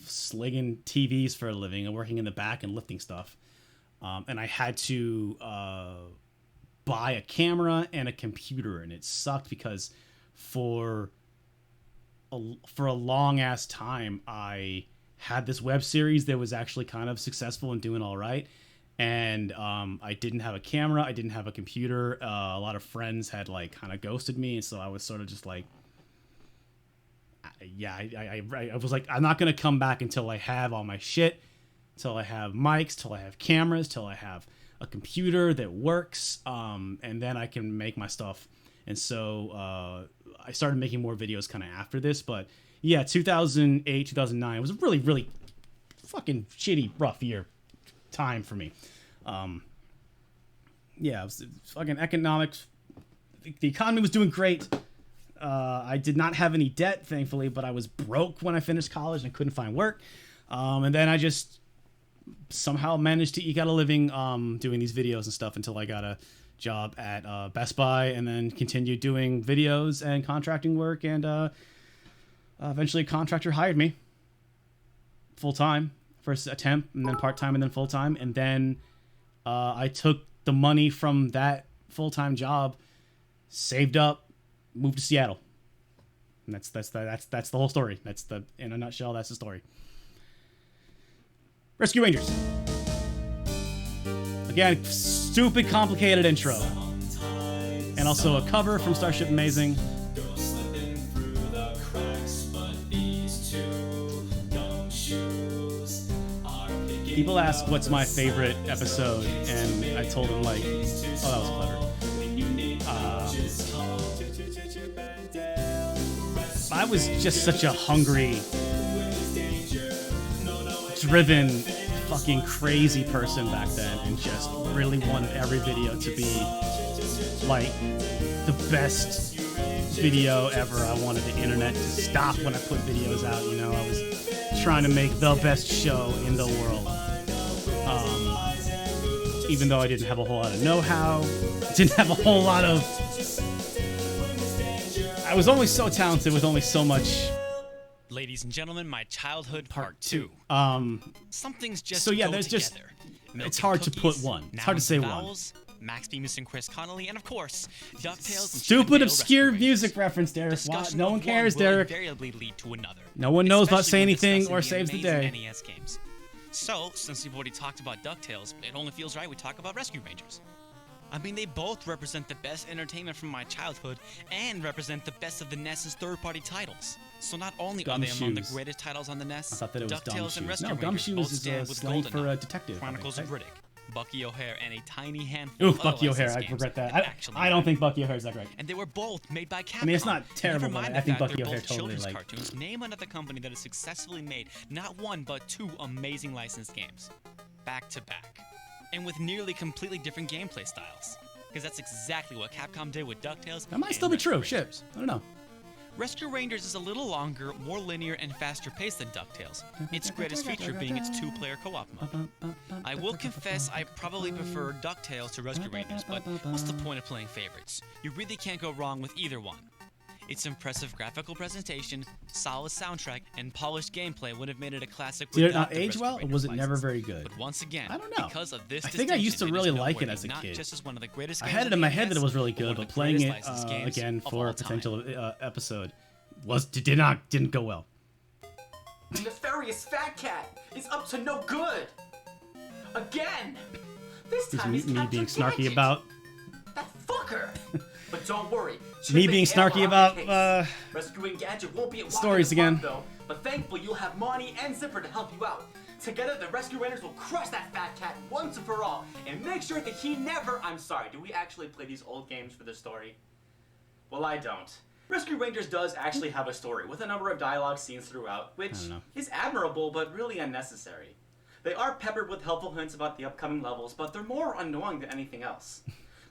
slinging TVs for a living and working in the back and lifting stuff. And I had to buy a camera and a computer, and it sucked because for a long ass time I had this web series that was actually kind of successful and doing all right, and I didn't have a camera, I didn't have a computer. A lot of friends had like kind of ghosted me, and so I was sort of just like, yeah, I was like, I'm not gonna come back until I have all my shit, till I have mics, till I have cameras, till I have a computer that works, and then I can make my stuff. And so I started making more videos kind of after this. But yeah, 2008, 2009 was a really, really fucking shitty, rough time for me. Yeah, it was fucking economics. The economy was doing great. I did not have any debt, thankfully, but I was broke when I finished college and couldn't find work. And then I just somehow managed to eke out a living doing these videos and stuff until I got a job at Best Buy, and then continued doing videos and contracting work, and eventually a contractor hired me full-time, first a temp, and then part-time, and then full-time, and then I took the money from that full-time job, saved up, moved to Seattle, and that's the whole story. That's in a nutshell, that's the story. Rescue Rangers. Again, stupid complicated intro. And also a cover from Starship Amazing. People ask what's my favorite episode, and I told them like, oh, that was clever. I was just such a hungry, driven, fucking crazy person back then, and just really wanted every video to be like the best video ever. I wanted the internet to stop when I put videos out, you know. I was trying to make the best show in the world. Even though I didn't have a whole lot of know-how, didn't have a whole lot of... I was only so talented with only so much. Ladies and gentlemen, my childhood part 2. Something's just so yeah, go there's together. just Milk it's and hard to cookies, put one. It's nouns hard to say and one. vowels, Max Bemis and Chris Connolly, and of course, DuckTales and Stupid obscure music reference, Derek. No one cares, Derek. Invariably lead to another. No one knows about Especially Say when Anything discussing or the Saves the amazing Day. NES games. So, since we've already talked about DuckTales, it only feels right we talk about Rescue Rangers. I mean, they both represent the best entertainment from my childhood and represent the best of the NES's third-party titles. So not only are they among the greatest titles on the NES, I thought that it was DuckTales and Rescue No, Rangers both Gumshoes stand is with slang Golden for a Eye, detective. Chronicles of Riddick, Bucky O'Hare, and a tiny handful Ooh, of other Bucky O'Hare. licensed I games regret that. that I don't think Bucky O'Hare is that great. and they were both made by Capcom. I mean, it's not terrible, Never but mind I the think fact Bucky they're O'Hare both totally, children's like... cartoons. Name another company that has successfully made not one but two amazing licensed games, back to back, and with nearly completely different gameplay styles. Because that's exactly what Capcom did with DuckTales. That might still be true. Shit. I don't know. Rescue Rangers is a little longer, more linear, and faster paced than DuckTales, its greatest feature being its 2-player co-op mode. I will confess I probably prefer DuckTales to Rescue Rangers, but what's the point of playing favorites? You really can't go wrong with either one. Its impressive graphical presentation, solid soundtrack, and polished gameplay would have made it a classic. Did it not age well, or was it never very good? But once again, I don't know. Because of this I think I used to really like it noteworthy, as a not kid. just as one of the greatest I games had it of in my the head that it NES, was really but good, one but of the playing greatest it licensed games again of for all a time. potential episode didn't go well. The nefarious fat cat is up to no good. Again. This Is time he's me being captured snarky Gadget. about That fucker. But don't worry. me Chip being and Dale snarky are about on the case. Rescuing Gadget won't be a walk stories in the park, again. though. But thankfully, you'll have Monty and Zipper to help you out. Together, the Rescue Rangers will crush that fat cat once and for all, and make sure that he never. I'm sorry. Do we actually play these old games for the story? Well, I don't. Rescue Rangers does actually have a story with a number of dialogue scenes throughout, which is admirable but really unnecessary. They are peppered with helpful hints about the upcoming levels, but they're more annoying than anything else.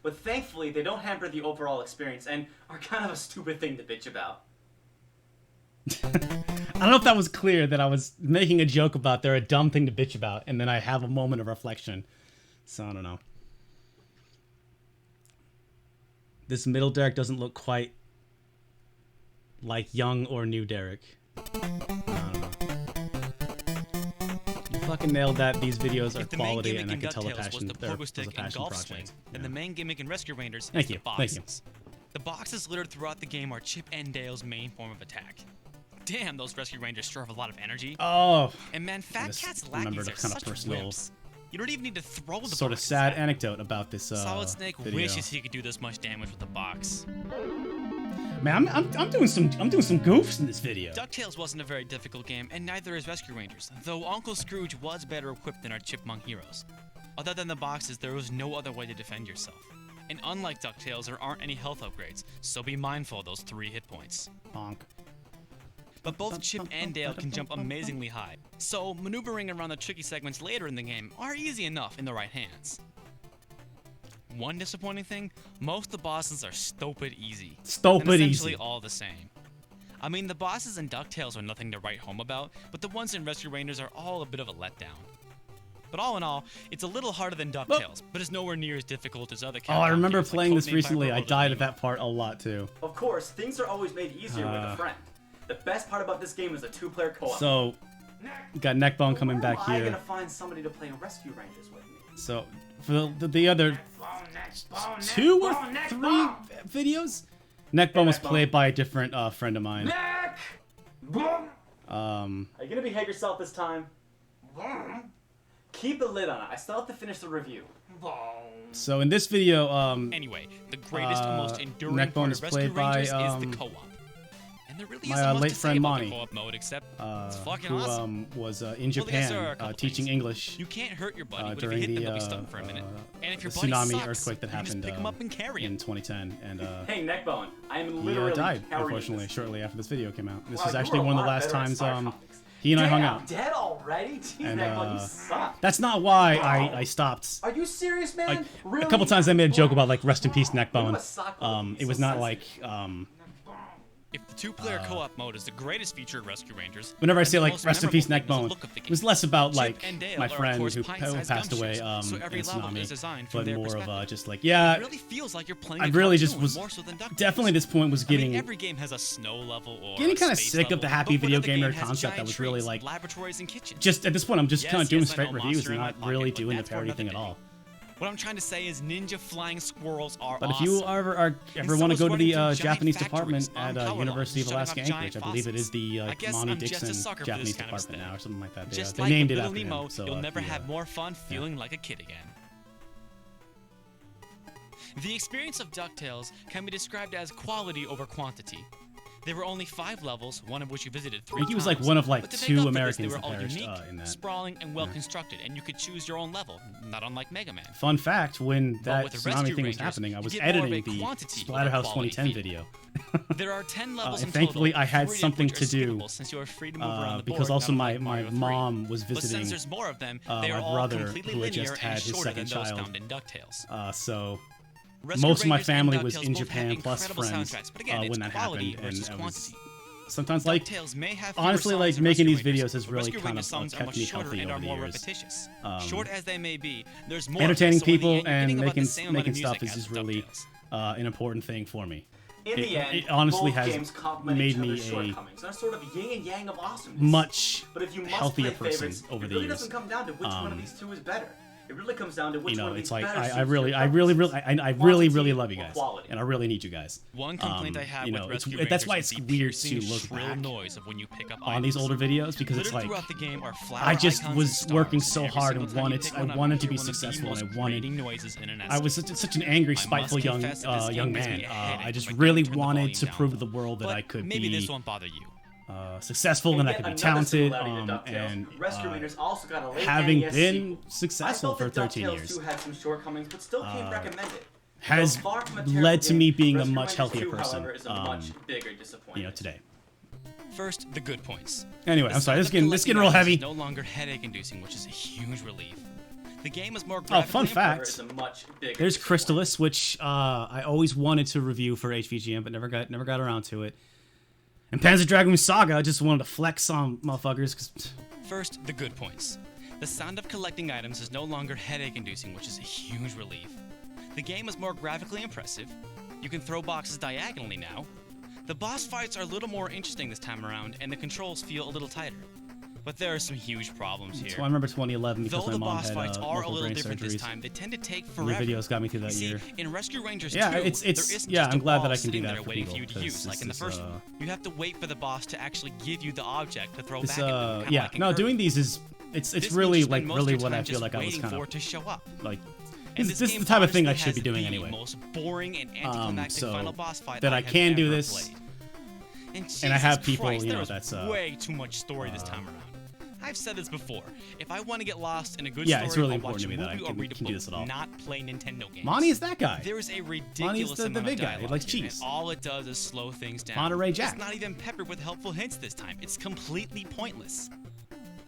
But thankfully, they don't hamper the overall experience and are kind of a stupid thing to bitch about. I don't know if that was clear that I was making a joke about they're a dumb thing to bitch about, and then I have a moment of reflection. So I don't know. This middle Derek doesn't look quite like young or new Derek. I don't know. You fucking nailed that. These videos are If the main quality, gimmick and I in can tell a DuckTales was passion. the They're pogo stick a and passion golf swing, project. then the main gimmick in Rescue Rangers Thank is you, the thank you. boxes. The boxes littered throughout the game are Chip and Dale's main form of attack. Damn, those Rescue Rangers sure have a lot of energy. Oh. And man, Fat Just Cat's remembered lackeys a are kind of such personal, wimps. You don't even need to throw the sort of boxes sad at them. anecdote about this Solid Snake video. wishes he could do this much damage with the box. Man, I'm doing some goofs in this video. DuckTales wasn't a very difficult game, and neither is Rescue Rangers, though Uncle Scrooge was better equipped than our chipmunk heroes. Other than the boxes, there was no other way to defend yourself. And unlike DuckTales, there aren't any health upgrades, so be mindful of those 3 hit points. Bonk. But both Chip and Dale can jump amazingly high, so maneuvering around the tricky segments later in the game are easy enough in the right hands. One disappointing thing, most of the bosses are stupid easy. Stupid and essentially easy. all the same. I mean, the bosses in DuckTales are nothing to write home about, but the ones in Rescue Rangers are all a bit of a letdown. But all in all, it's a little harder than DuckTales, but it's nowhere near as difficult as other Capcom Oh, I remember games like playing this Codename recently. I Viper or died at Nemo. that part a lot too. Of course, things are always made easier with a friend. The best part about this game is the 2-player co-op. So, got Neckbone coming back Where am I here. gonna find somebody to play Rescue Rangers with me? So, for the other 2 or 3 videos, Neckbone was played by a different friend of mine. Are you gonna behave yourself this time? Keep the lid on it. I still have to finish the review. So in this video, Anyway, the greatest and most enduring Neckbone part is of Rescue played by, Rangers is the co-op. And there really my, isn't much late to say friend about Monty, the co-op mode except it's fucking who awesome. was in Well, I guess there are Japan a couple teaching things. English You can't hurt your buddy, but if during you hit them, the they'll be stunned for a minute. And if your the buddy tsunami sucks, earthquake that you can just happened pick him up and carry in him. 2010, and Hey, Neckbone, I am he literally died carrying unfortunately this. shortly after this video came out. This Wow, was you actually were a one of the lot last better at times Startropics. he and I hung Damn, out. dead already? Jeez, And, Neckbone, you suck. That's not why I stopped. Are you serious, man? Like, Really? a couple times I made a joke about like rest in peace Neckbone. a sock It was not like If the 2-player co-op mode is the greatest feature of Rescue Rangers, whenever I then say the like most rest in peace memorable thing is the Neckbone, look of the it was game. less about Chip like and Dale my are, of friend course, who pint-sized passed away gumshoes, so in every level tsunami, is designed from but their more of perspective. just like yeah. It really feels like you're playing I a really just cartoon, was more so than DuckTales. definitely at this point was I mean, getting every game has a snow level or getting kind of sick of the happy video gamer concept that was was really like laboratories and kitchens. just at this point I'm just kind of doing yes, I straight know, reviews monster and in not my pocket, really but doing the that's for parody another thing at day. all. What I'm trying to say is ninja flying squirrels are But awesome. if you ever And want to so go is to the running through Japanese giant department factories at on power University of lines, Alaska shutting off Anchorage, I giant believe it is the I guess Monty I'm just a Dixon sucker for Japanese this kind of department stuff. now or something like that. Just They like named it Little after Nemo, him. So you'll never the, have more fun feeling like a kid again. The experience of DuckTales can be described as quality over quantity. There were only 5 levels, one of which you visited 3 I think he was like times. one of like But to make 2 up for this, Americans they were that all perished unique, in that. sprawling, and well constructed, and you could choose your own level, not unlike Mega Man. Fun fact, when that with the tsunami Rescue thing was Rangers, happening, I you was get more of a editing the quantity over Splatterhouse quality 2010 feat. video. There are 10 levels And in thankfully total, I had 3 of something which to are do, skippable since you are free to move around the because board, also not my unlike Mario 3. mom was But visiting since there's more of them, they my are all brother completely who had linear just had and his shorter than second those child. found in DuckTales. So most of my Rangers and family was DuckTales in both Japan have plus incredible friends soundtracks, but again, it's when that quality happened, and versus I was quantity. sometimes like DuckTales may have fewer honestly songs like than making these Rescue Rangers, videos has but really Rescue kind Rangers of songs are kept much me shorter healthy and are over the more years. repetitious. Short as they may be, there's more Entertaining of them, so when people you're and getting about the making same amount of stuff music is as just really DuckTales. an important thing for me. In the end, it honestly both has games complement made each me other's a shortcomings. They're sort of yin and yang of awesomeness. much But if you must healthier play person favorites, over it the really years. doesn't come down to which one of these two is better. It really comes down to which You know, one of it's these like better I suits really, your I really quantity love you or guys, quality. and I really need you guys. One complaint I have you with know, Rescue that's Rangers why is it's the weird to piercing, look shrill back noise of when you pick up on these older videos because it's Littered like throughout the game are flower I just icons was and working stars, so and every hard single and time you wanted pick I one up, wanted you to hear be one of the successful most and I wanted. grating noises in an I was such an angry, spiteful must young confess that this young game gives man. me a headache I just if I don't really turn the wanted volume to down prove to low. the world that But I could maybe be this won't bother you. successful and I could be talented. And Rescue Rangers also got a late having NES been sequel. successful for 13 DuckTales years 2 had some shortcomings, but still came recommended. has Though far from a terrible led to me game, being a Rescue much Rangers healthier 2, person. however, is a much bigger disappointment. Today. First, the good points. Anyway, The I'm sorry. sound This of getting collecting real items heavy. is no longer headache-inducing, which is a huge relief. The game is more Oh, fun graphically fact. Is a much bigger There's disappointment. Crystallis, which I always wanted to review for HVGN, but never got around to it. And Panzer Dragoon Saga, I just wanted to flex on motherfuckers. Cause First, the good points. The sound of collecting items is no longer headache-inducing, which is a huge relief. The game is more graphically impressive. You can throw boxes diagonally now. The boss fights are a little more interesting this time around, and the controls feel a little tighter. But there are some huge problems here. so I remember 2011 because Though my the mom boss had fights are a multiple little brain different surgeries. this time, they tend to take And your forever. videos got me through that See, year. in Rescue Rangers Yeah, 2, it's there isn't yeah. just I'm a glad wall that I can do sitting that there for waiting people. for you to 'cause use, like in the this first one. You have to wait for the boss to actually give you the object to throw This, back at you, kinda yeah. like in No, Kirby. doing these is it's This really means you like spend most really of your what I time feel just like I was waiting kind for of it to show up. like. And This is game the type of thing I honestly should be has doing the anyway. most boring and anticlimactic So final boss fight that I have can do ever this, played. And I have Jesus people, Christ, you know, there was that's, way too much story this time around. I've said this before. If I want to get lost in a good Yeah, story, it's really I'll watch important to me a that I movie or can read a do book, this at all. not play Nintendo games. Monty is that guy. There is a ridiculous the amount big of guy. He dialogue likes here, cheese. and all it does is slow things down. Monterey Jack. It's not even peppered with helpful hints this time. It's completely pointless.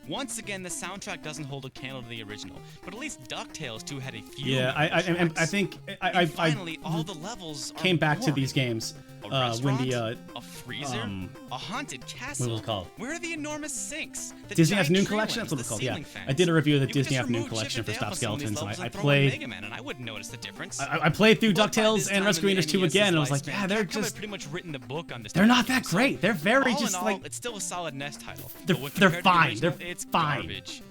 Once again, the soundtrack doesn't hold a candle to the original, but at least DuckTales 2 had a few. Yeah, I think I finally all the levels came back are to these boring. games A when restaurant, the a freezer, a haunted castle. what was it called? Where are the enormous sinks? The Disney giant Afternoon tree Collection. limbs, That's what it's the called. Yeah, ceiling fans. I did a review of the You could Disney just Afternoon remove Collection Chip for and Stop Dale on some of these Skeletons, and levels I throw in played. Mega Man, and I wouldn't notice the difference. I played through But by DuckTales this and time Rescue in the Rangers 2 NES's again, and I was like, lifespan, yeah, they're Capcom had just pretty much written the book on this. they're not type of that game, so great. They're very all just in all, like it's still a solid NES title. they're but when they're compared to the fine. original, They're it's fine. garbage.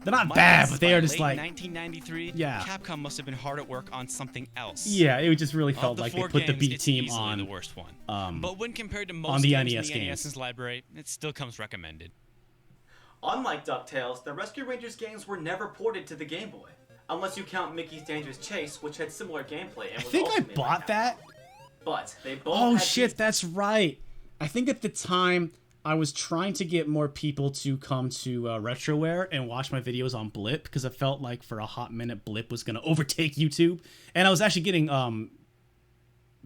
They're not My bad, guess but is they by are just late like 1993. Yeah. Capcom must have been hard at work on something else. yeah. It just really Of felt the like they four put the games, B it's team easily on the worst one. But when compared to most on the games NES in the games. NES's library, it still comes recommended. Unlike DuckTales, the Rescue Rangers games were never ported to the Game Boy. Unless you count Mickey's Dangerous Chase, which had similar gameplay and I was think also I made by bought Capcom. that. But they both Oh had shit, these- that's right. I think at the time I was trying to get more people to come to RetroWare and watch my videos on Blip because I felt like for a hot minute Blip was gonna overtake YouTube, and I was actually getting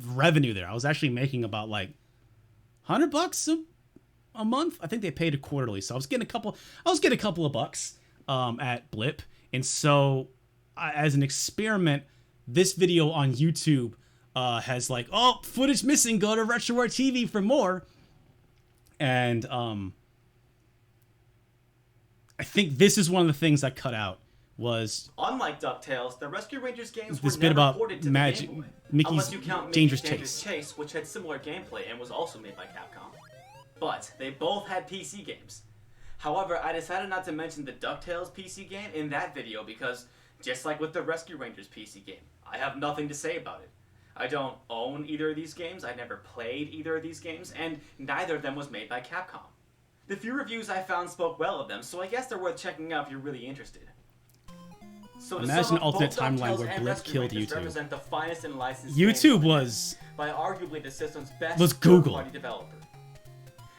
revenue there. I was actually making about like $100 a month. I think they paid it quarterly, so I was getting a couple of bucks at Blip, and so as an experiment, this video on YouTube has like, oh, footage missing, go to RetroWareTV for more. And I think this is one of the things I cut out was Unlike DuckTales, the Rescue Rangers games this were bit never about ported to Magic, the Game Boy. Mickey's Unless you count Dangerous Mickey's Chase. Dangerous Chase, which had similar gameplay and was also made by Capcom. But they both had PC games. However, I decided not to mention the DuckTales PC game in that video because, just like with the Rescue Rangers PC game, I have nothing to say about it. I don't own either of these games, I never played either of these games, and neither of them was made by Capcom. The few reviews I found spoke well of them, so I guess they're worth checking out if you're really interested. So to Imagine sum an up, alternate both timeline DuckTales where and Blip Rescue killed Rangers YouTube. represent the finest in licensed YouTube games was by arguably the system's best Google. third-party developer.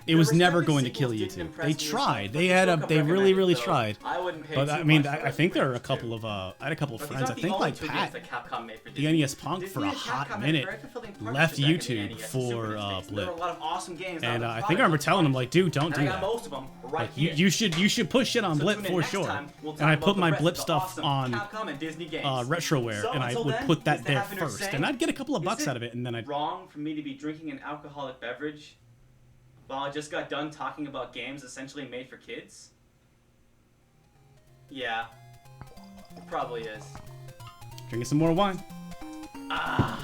it was never going to kill YouTube. They tried. They really tried. I wouldn't pay But too I mean, much for I think there are a Retrowares couple of I had a couple of But these friends. I aren't the think only like two Pat, games that Capcom made for the Disney. NES Punk for a Disney and hot Capcom had minute very fulfilling left partnerships back in the YouTube NES and for Super Nintendo days. There Blip. were a lot of awesome games. And out of I the think I remember product. telling him like, dude, don't And do I got that. most of them right Like here. you should push shit on So Blip tune in for next sure. time, we'll And talk I about put the my rest Blip of the stuff awesome on Capcom and Disney games. RetroWare, So and I until would then, put that is there happening or first, saying, and I'd get a couple of is bucks it out of it, and then I'd. wrong for me to be drinking an alcoholic beverage while I just got done talking about games essentially made for kids? Yeah, it probably is. Drinking some more wine. Ah.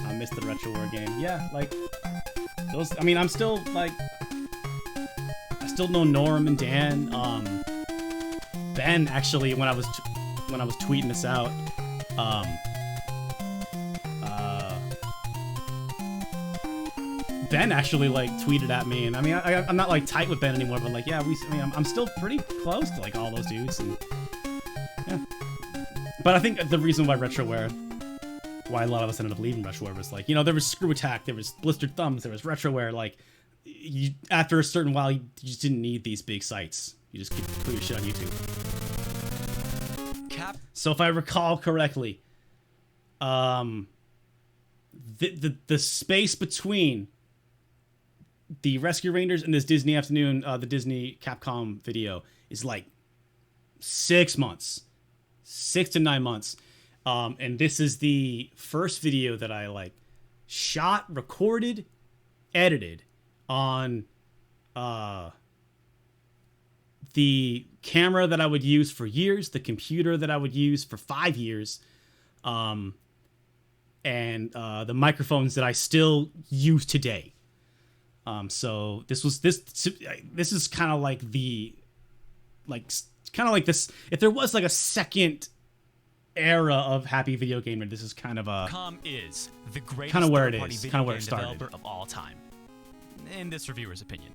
I missed the RetroWare game. Yeah, like those. I mean, I'm still like, I still know Norm and Dan. Ben actually, when I was tweeting this out, Ben actually like tweeted at me, and I mean, I'm not like tight with Ben anymore, but like, yeah, I'm still pretty close to like all those dudes, and yeah. But I think the reason why RetroWare, why a lot of us ended up leaving RetroWare was like, you know, there was Screw Attack, there was Blistered Thumbs, there was RetroWare. Like, after a certain while, you just didn't need these big sites. You just put your shit on YouTube. So if I recall correctly, the space between the Rescue Rangers and this Disney Afternoon, the Disney Capcom video is like 6 months. 6 to 9 months. And this is the first video that I like shot, recorded, edited on the camera that I would use for years, the computer that I would use for 5 years, and the microphones that I still use today. So this is kind of like this. If there was like a second era of Happy Video Gamer, this is kind of is the greatest kind of where it third-party is, video kind of where game it started. developer of all time, in this reviewer's opinion.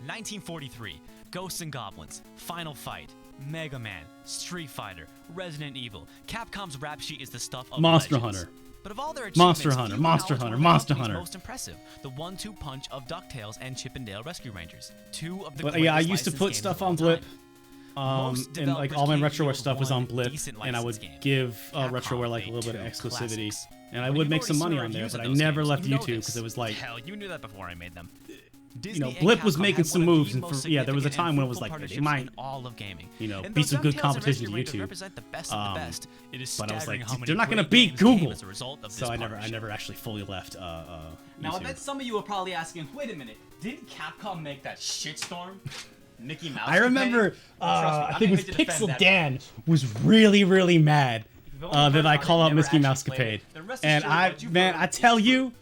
1943, Ghosts and Goblins, Final Fight, Mega Man, Street Fighter, Resident Evil. Capcom's rap sheet is the stuff of Monster legends. Hunter. But of all their Monster achievements, Hunter, few Monster acknowledge Hunter, one of the Monster company's Hunter. most impressive, the 1-2 punch of DuckTales and Chip and Dale Rescue Rangers. Two of the But yeah, I greatest used to licensed put games stuff of all on Blip. time. Most And like all my developers RetroWare can't stuff was yield on one Blip, decent and I would licensed game. give Capcom RetroWare like a made little bit of two exclusivity, classics. and I But would you've make some already money seen on there. reviews But of I those never games. left You know YouTube this. because it was like, Hell, you knew that before I made them. you know, Disney and Blip was Capcom making had some one of the moves, and most there was a significant time and when it was fruitful like, they partnerships might, in all of gaming. you know, And be though some good DuckTales and competition to Rescue Rangers YouTube. represent the best of the best, it is But I was staggering like, how many they're not great gonna beat games came Google. as a result of So this I partnership. never actually fully left Now, I YouTube. bet some of you are probably asking, wait a minute, didn't Capcom make that shitstorm? Mickey Mouse? I remember, Trust me, I I'm think it was gonna defend Pixel that Dan much. was really mad If you've only that heard I about it, call out never Mickey actually Mouse played Capade. it, then rest And assured what you've man, heard I is tell true. you,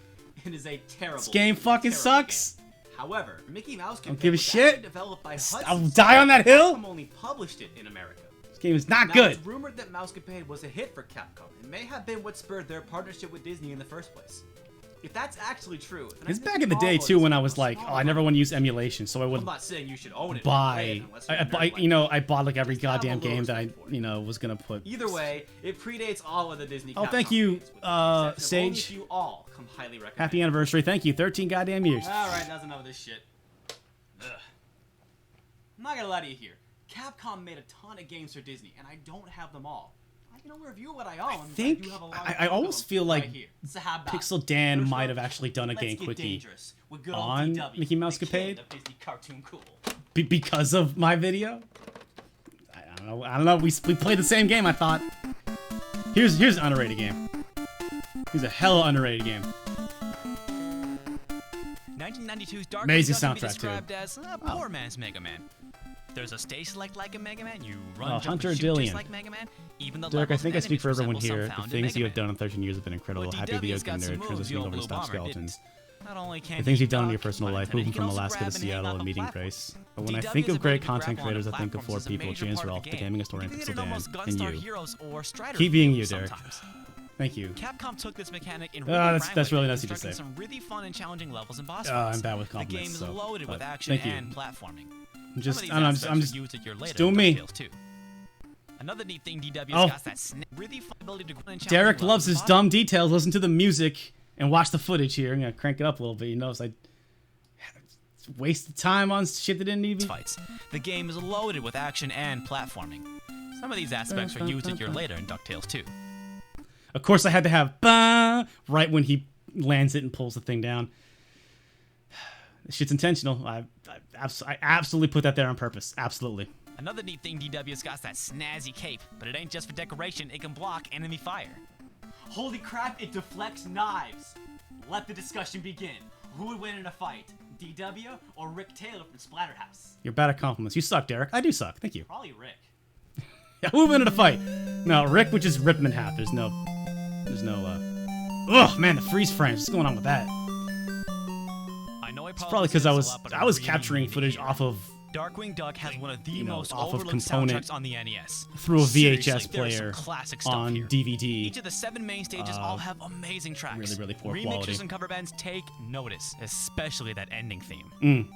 It is a terrible, this game fucking terrible sucks. game. However, Mickey Mouse Capade give a was shit. actually developed by Hudson. I'll die on that hill. Capcom only published it in America. This game is not Now, good. it's rumored that Mouse Capade was a hit for Capcom. It may have been what spurred their partnership with Disney in the first place. If that's actually true, then I It's think back in the day Marvel too is when I a was like, small oh, I never amount. want to use emulation, so I I'm would not saying you should own it. and play buy. it unless you're a I nerd like you know, me. I bought like every Just have a goddamn little game that I, respect for it. you know, was gonna put. Either way, it predates all of the Disney. Oh, Capcom thank you, games, with the exception of only a Sage. few all come highly recommended. Happy anniversary! Thank you, 13 goddamn years. All right, that's enough of this shit. Ugh. I'm not gonna lie to you here. Capcom made a ton of games for Disney, and I don't have them all. I can only review what I own. but think- do have a lot I of almost them feel like right here. So how about Pixel it? Dan First might up, have actually done a let's game get quickie dangerous with good old on DW, Mickey Mouse the king Capade. of Disney cartoon cool. Because of my video. I don't know. We played the same game. I thought. Here's an underrated game. Here's a hella underrated game. 1992's Dark Amazing Knight can be soundtrack, too. described as a poor man's Mega Man. There's a stage select like a Mega Man. You run, jump, Hunter and shoot Dillion. just like Mega Man. Even the Derek, I levels think I and speak for enemies everyone resemble here. some The found in things Mega you have Man. done in 13 years have been incredible. But Happy DW's video got game some nerd moves transitioning the over to old stop Blue Bomber skeletons. Not only can The things he you've done in duck, your personal pun life, intended, moving he from can also Alaska to grab and hang Seattle off and of meeting platforms. Grace. But when I DW's think of great ability to content grab creators, I onto think of four platforms is a people: major James part of Rolfe, the the game. Gaming Historian, Maybe Pixel they're Dan, almost and Gunstar you. Heroes or Strider Keep being Heroes you, Derek. sometimes. Thank you. Capcom took this mechanic and that's really nice of you to say. some really fun and challenging levels and boss I'm fights. bad with The game compliments, is so, loaded with but action thank you. and platforming. I'm just, Some I of don't know, these I'm aspects just are used at your later doing in me. DuckTales too. Another neat thing DW's Oh. got that really fun ability to grow and challenge Derek levels loves and his boss dumb details. Listen to the music and watch the footage here. I'm gonna crank it up a little bit. You notice I wasted time on shit that didn't need to be. Fights. The game is loaded with action and platforming. Some of these aspects are used a year later in DuckTales 2. Of course, I had to have bah right when he lands it and pulls the thing down. This shit's intentional. I absolutely put that there on purpose. Absolutely. Another neat thing DW's got is that snazzy cape, but it ain't just for decoration, it can block enemy fire. Holy crap, it deflects knives. Let the discussion begin. Who would win in a fight? DW or Rick Taylor from Splatterhouse? You're bad at compliments. You suck, Derek. I do suck. Thank you. Probably Rick. Yeah, who would win in a fight? No, Rick would just rip him in half. There's no, ugh, man, the freeze frames. What's going on with that? I know It's probably because I was capturing footage off of Darkwing Duck has one of the most off of overlooked component soundtracks on the NES. through a VHS Seriously, there is some player classic stuff on here. DVD. Each of the 7 main stages all have amazing tracks. really, really poor Remixers quality. and cover bands take notice, especially that ending theme.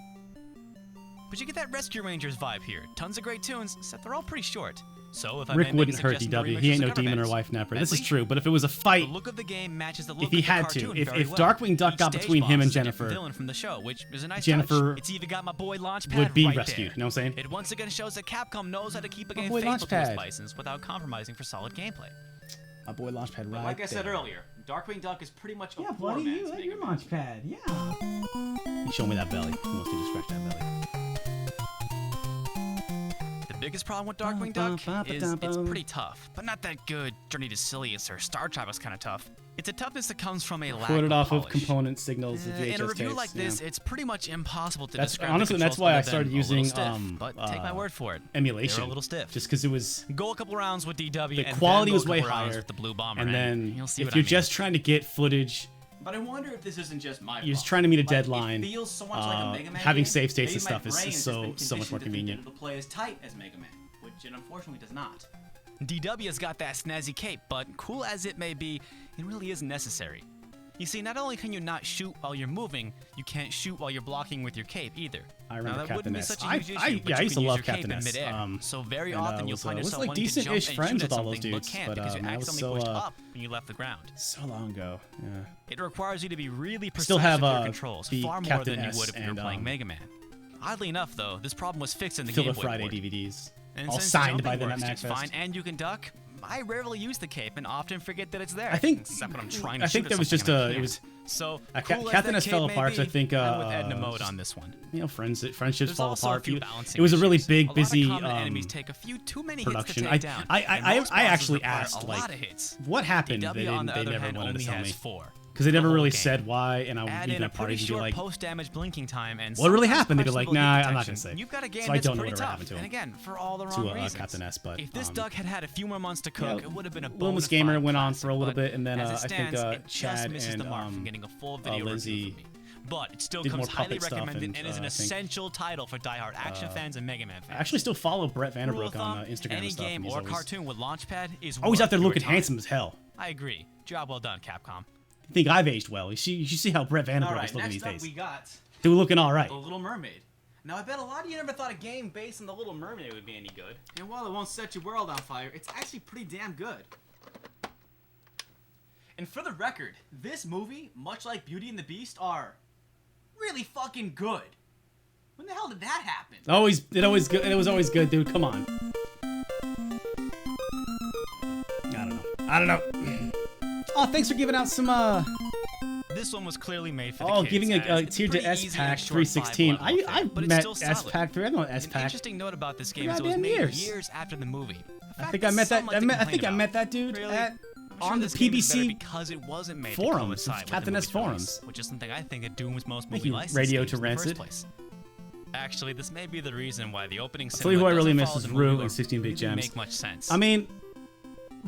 But you get that Rescue Rangers vibe here. Tons of great tunes, except they're all pretty short. So if I Rick may make a wouldn't hurt suggestion for DW. remixers He ain't no and cover demon or bands, wife napper. This is Bentley, true. But if it was a the fight, look of the game matches the look if he of the had to, cartoon if very well. Darkwing Duck Each got stage between him boss and is a different Jennifer, villain from the show, which is a nice Jennifer touch. It's even got my boy Launchpad would be right rescued. there. You know what I'm saying? It once again shows that Capcom knows how to keep a My game boy faithful to its Launchpad. license without compromising for solid gameplay. My boy Launchpad right Like I said there. earlier, Darkwing Duck is pretty much a Yeah, poor buddy, man's you Mega your Man. Launchpad. Yeah. You show me that belly. He wants me to scratch that belly. The biggest problem with Darkwing Duck is it's pretty tough, but not that good. Journey to Silius or Startropics kind of tough. It's a toughness that comes from a lack Put it of off polish. of component signals of VHS In a review tapes, like this, it's pretty much impossible to That's describe honestly the that's controls why I other than started a little using stiff, but take my word for it. emulation. They're a little stiff. Just because it was Go a couple rounds with DW, the and quality then go was a way couple rounds higher, with the Blue Bomber, and then you'll see if what you're I mean. just trying to get footage, But I wonder if this isn't just my you're just fault. trying to meet a Like, deadline. It feels so much like a Mega Man having game. save states and Maybe my stuff is brain has so been so much more conditioned to think convenient. It'll play as tight as Mega Man, which it unfortunately does not. DW's got that snazzy cape, but cool as it may be, it really isn't necessary. You see, not only can you not shoot while you're moving, you can't shoot while you're blocking with your cape either. I remember now, that Captain wouldn't be S. such a I- huge issue, I- but yeah, I you used can to use love your cape Captain in S. midair. So very and, often you'll was, find was yourself like wanting to decent-ish jump and friends shoot with at all those something, dudes, but can't but because you I was accidentally so pushed up when you left the ground. so long ago. Yeah. It requires you to be really precise Still have with your the controls, far more Captain than you S would if you were and, playing Mega Man. Oddly enough, though, this problem was fixed in the Filler Game Boy Friday port. DVDs, And all since signed by jumping them at works just MacFest. fine and you can duck, I rarely use the cape and often forget that it's there. I think except when I'm trying to I think shoot that at was just something and I it can't. was So Captain cool as that S fell cape may apart. So I be, think I'm with Edna mode just, on this one. you know, friendships There's fall also a apart. few It balancing was a really issues. big, A lot busy of common enemies take a few too many production. hits to take down. I and most bosses actually require asked a like lot of hits. what happened. DW, They on the other never hand, wanted to only tell has me 4. because they never The really whole said game. why, and I would Add be in a at pretty parties and be short like, post-damage blinking time and what really sometimes happened? They'd be like, questionable nah, hit I'm not detection. gonna say. You've got a game So I that's don't know pretty whatever tough, happened to and him. again, for all the wrong to reasons. Captain S, but If this duck had had a few more months to cook, it would have been a Wilmus bonus Gamer fine went on classic, for a little but bit, and then as it I think stands, it just Chad misses the and mark from getting a full video Lindsay review from me. But it still did comes more highly puppet stuff, recommended and is an I think, essential title for diehard action fans and Mega Man fans. I actually still follow Brett Rule of Vanderbrook on thumb, Instagram any and stuff. game and he's or always, cartoon with Launchpad is always worth out there your looking time. handsome as hell. I agree. Job well done, Capcom. You think I've aged well? You see how Brett Vanderbrook Alright, is looking next these up days. we got Dude, looking all right. The Little Mermaid. Now, I bet a lot of you never thought a game based on The Little Mermaid would be any good. And while it won't set your world on fire, it's actually pretty damn good. And for the record, this movie, much like Beauty and the Beast, are really fucking good. When the hell did that happen? It was always good, dude. Come on. I don't know. Oh, thanks for giving out some This one was clearly made for the oh, kids. giving a as it's tier to pretty S easy and a Pack short 316. 5-level affair, I've but it's met still S solid. Pack 3. I know S An Pack. interesting note about this game is it was Goddamn made years. years after the movie. I think I met that. I think I met that dude Really? at I'm sure on the this game is better PBC because it wasn't made forums, to coincide with Captain the S movie release, forums. which is something I think that dooms most Thank movie you, license Radio games to in the first Rancid. place. Actually, this may be the reason why the opening I'll tell you who I cinema really doesn't miss follow is the Rue movie and or 16-bit really Gems. make much sense. I mean,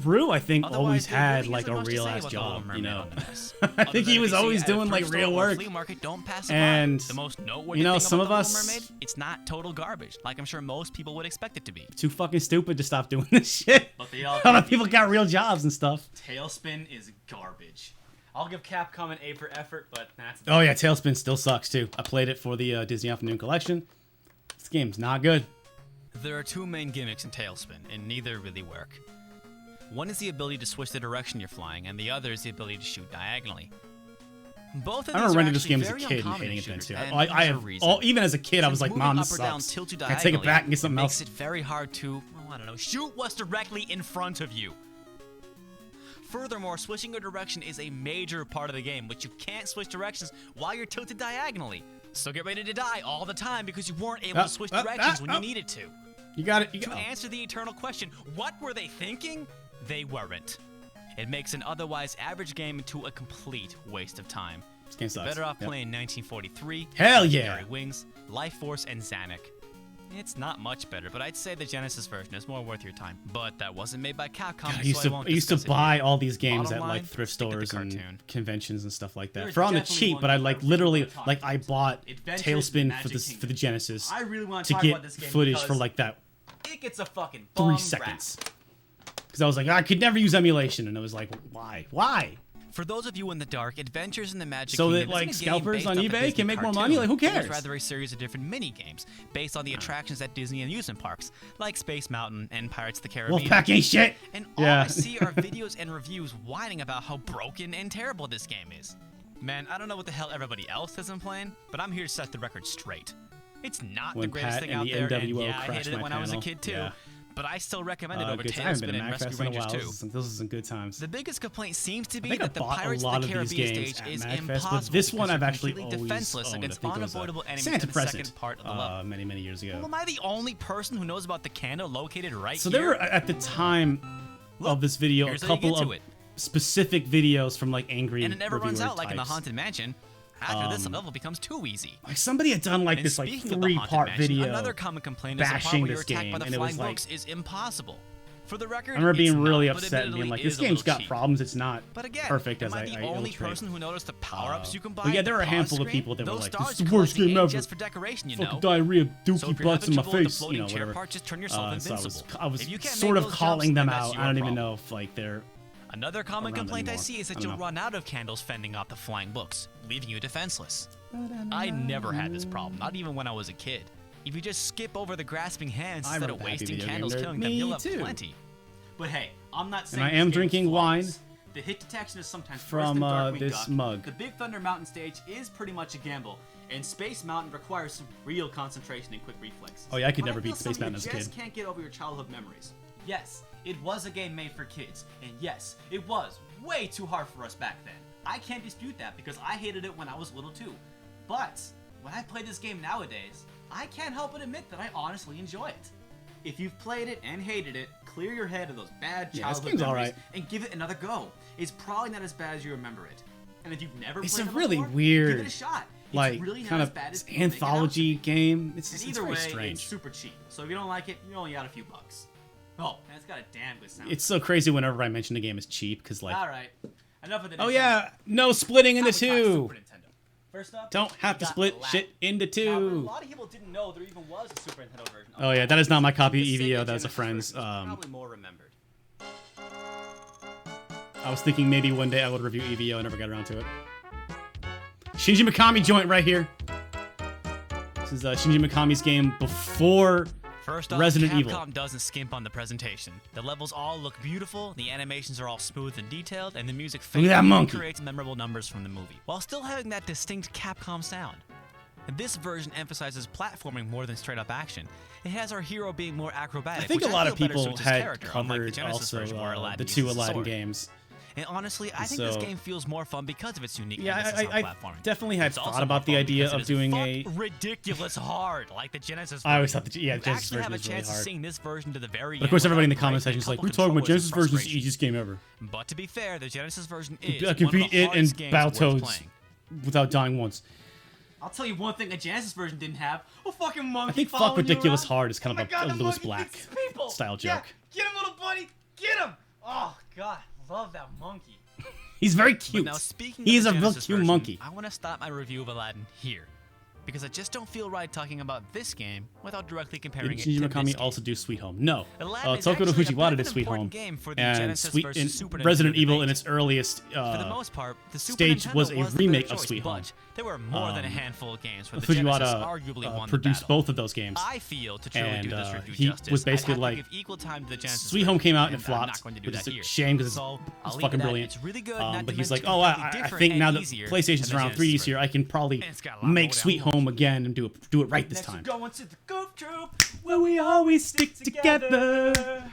Rue, I think, Otherwise, always there really had isn't like a much to real say ass about The Little job, Mermaid you know. on this. I Other think than he was if you see always it at a doing like thrift store real or a work. flea market, don't pass it by. And The most noteworthy you know, thing some about of The Little us Mermaid, it's not total garbage, like I'm sure most people would expect it to be. too fucking stupid to stop doing this shit. But they all A lot of people got real jobs and stuff. Tailspin is garbage. I'll give Capcom an A for effort, but that's... Oh yeah, Tailspin still sucks too. I played it for the Disney Afternoon Collection. This game's not good. There are two main gimmicks in Tailspin, and neither really work. One is the ability to switch the direction you're flying, and the other is the ability to shoot diagonally. Both of I these remember are renting this actually game as a very kid and uncommon hating in it then shooters, too. and I there's a have, reason. even as a kid, I was like, Since Mom, moving this up or down sucks. tilted Can I take it back and get diagonally something makes else? it very hard to, well, I don't know, shoot what's directly in front of you. Furthermore, switching your direction is a major part of the game, but you can't switch directions while you're tilted diagonally. So get ready to die all the time because you weren't able to switch directions when you needed to. You got it. To answer the eternal question, what were they thinking? They weren't. It makes an otherwise average game into a complete waste of time. This game sucks. Better off playing 1943, Hell yeah. Legendary Wings, Life Force, and Zanuck. It's not much better, but I'd say the Genesis version is more worth your time. But that wasn't made by Capcom, God, I so used to buy all these games Bottom at line, like thrift stick with the stores and cartoon. conventions and stuff like that There's for on the definitely cheap. one But I that like we're literally talking like I bought Adventures Tailspin Magic for the Kingdom. Genesis I really want to talk get about this game footage for because like that it gets a fucking 3 bum seconds. rap. Because I was like, I could never use emulation, and I was like, why? For those of you in the dark, Adventures in the Magic So that, Kingdom like, isn't a game scalpers based on off a eBay Disney can make more cartoon. money? Like, who It was cares? rather a series of different mini games based on the attractions at Disney amusement parks, like Space Mountain and Pirates of the Caribbean. Wolfpack ain't shit. And all Yeah. I see are videos and reviews whining about how broken and terrible this game is. Man, I don't know what the hell everybody else has been playing, but I'm here to set the record straight. It's not When the greatest Pat thing and out the there, and NWO yeah, I crashed hated it my when I was a panel. kid too. Yeah. But I still recommend it over Good. I haven't been Tailspin to and MacFest Rescue in a Rangers while. 2. Those are some good times. The biggest complaint seems to I be think I that the bought a Pirates lot of the of these Caribbean games stage at is MacFest, but impossible this because one you're I've actually completely always defenseless owned. against I think it was unavoidable enemies Santa in the Present, second part of the level. many years ago. Well, am I the only person who knows about the candle located right So here? there were at the time of this video a here's how you couple get of to it. specific videos from like angry And it never runs reviewer out like in the types. Haunted Mansion. After this, the level becomes too easy. Like somebody had done like And this like speaking of the Haunted 3-part Mansion, video another common complaint is the part bashing where you're this attacked game, by the and it flying was like books is impossible. For the record, I remember being it's really not, but upset and being admittedly like, is this a game's little got cheap. problems. It's not But again, perfect as am I I the only illustrate. person who noticed the power-ups you can buy? But yeah, at there were a the handful pause of people screen? that were Those like, stars this is the worst collecting game ain't ever. just for decoration, you Fucking know. diarrhea, So dookie if you're butts in having my trouble with the face, floating chair whatever. part, just turn yourself invincible. I was If you can't sort make of those calling jumps, them then that's out. your I don't even problem. know if like they're Another common around complaint I anymore. see is I that don't you'll know. run out of candles fending off the flying books, leaving you defenseless. I never had this problem, not even when I was a kid. If you just skip over the grasping hands I instead remember of the Happy wasting Video Game candles Nerd. killing them, Me you'll have too. plenty. But hey, I'm not saying I this am game is drinking flawless. wine The hit detection is sometimes from, worse than Darkwing this Duck. mug. The Big Thunder Mountain stage is pretty much a gamble, and Space Mountain requires some real concentration and quick reflexes. Oh, yeah, I could But never feel beat Space some of Mountain you as a just kid. can't get over your childhood memories. Yes, it was a game made for kids, and yes, it was way too hard for us back then. I can't dispute that because I hated it when I was little too. But when I play this game nowadays, I can't help but admit that I honestly enjoy it. If you've played it and hated it, clear your head of those bad Yeah, this childhood game's memories alright. and give it another go. It's probably not as bad as you remember it. And if you've never It's played a it really before, give weird, it a shot. It's like really not kind as of bad as people make it out to anthology be. game. It's And it's either very way, strange. it's super cheap. So if you don't like it, you only got a few bucks. Oh, and it's got a damn good sound. It's so crazy whenever I mention the game is cheap because like, All right, enough of the. oh Nintendo. yeah, no splitting into Time we talk two. Super Nintendo. First up, Don't have we to got split Aladdin. shit into Now, two. a lot of people didn't know there even was a Super Nintendo version. Oh yeah, that is not my copy The of Sega EVO. That was a Genesis friend's. version is probably more remembered. I was thinking maybe one day I would review EVO. I never got around to it. Shinji Mikami joint right here. This is Shinji Mikami's game before First off, Resident Capcom Evil. doesn't skimp on the presentation. The levels all look beautiful, the animations are all smooth and detailed, and the music Look at that faithfully monkey. creates memorable numbers from the movie, while still having that distinct Capcom sound. And this version emphasizes platforming more than straight-up action. It has our hero being more acrobatic, I think which a lot of feel better people suits his had character, unlike the covered Genesis also version where Aladdin the two uses a Aladdin sword. games. And honestly, I think this So- game feels more fun because of its unique Yeah, emphasis on I platforming. definitely had It's also thought about the more fun idea because it of is doing fuck ridiculous hard, like the Genesis version. I always thought the You Genesis actually version have a was really chance of hard. seeing this version to the very But of course, end everybody in the without comment breaking section is a like, couple "We're talking about controllers Genesis and version is the frustration. easiest game ever." But to be fair, the Genesis version is I can one of beat the it hardest and games worth Battletoads playing. without dying once. I'll tell you one thing a Genesis version didn't have: a fucking monkey. I think following "fuck you ridiculous around. hard" is kind Oh my of God, a the Lewis monkey Black eats people. style Yeah, joke. get him, little buddy. Get him. Oh God, love that monkey. He's very But cute. now, speaking He of is the a real Genesis cute version, monkey. I want to stop my review of Aladdin here. because I just don't feel right talking about this game without directly comparing Did it to Shinji this Mikami game. also do Sweet Home? No. Aladdin is Tokyo actually a Fujiwara bit did of an Sweet important Home, game for the and Genesis versus Super Resident Nintendo Evil in debate. its earliest For the most part, the Super stage Nintendo was a the remake better of choice, Sweet Home. but there were more than a handful of games where the Genesis Fujiwara arguably won the produced battle. both of those games. I feel to truly And do this review he justice, was basically I'd have like, to give equal time to the Genesis Sweet Home came out and version, it I'm flopped, not going to do which that is a here. shame because So, it's I'll leave fucking it at brilliant. It's really good, not But to he's like, mention oh, I completely think different now and that easier PlayStation's than the around Genesis 3D's version. here, I can probably And it's got a lot make more Sweet down. Home again and do it right this Next time. we're going to the Goof Troop. Where we always stick together.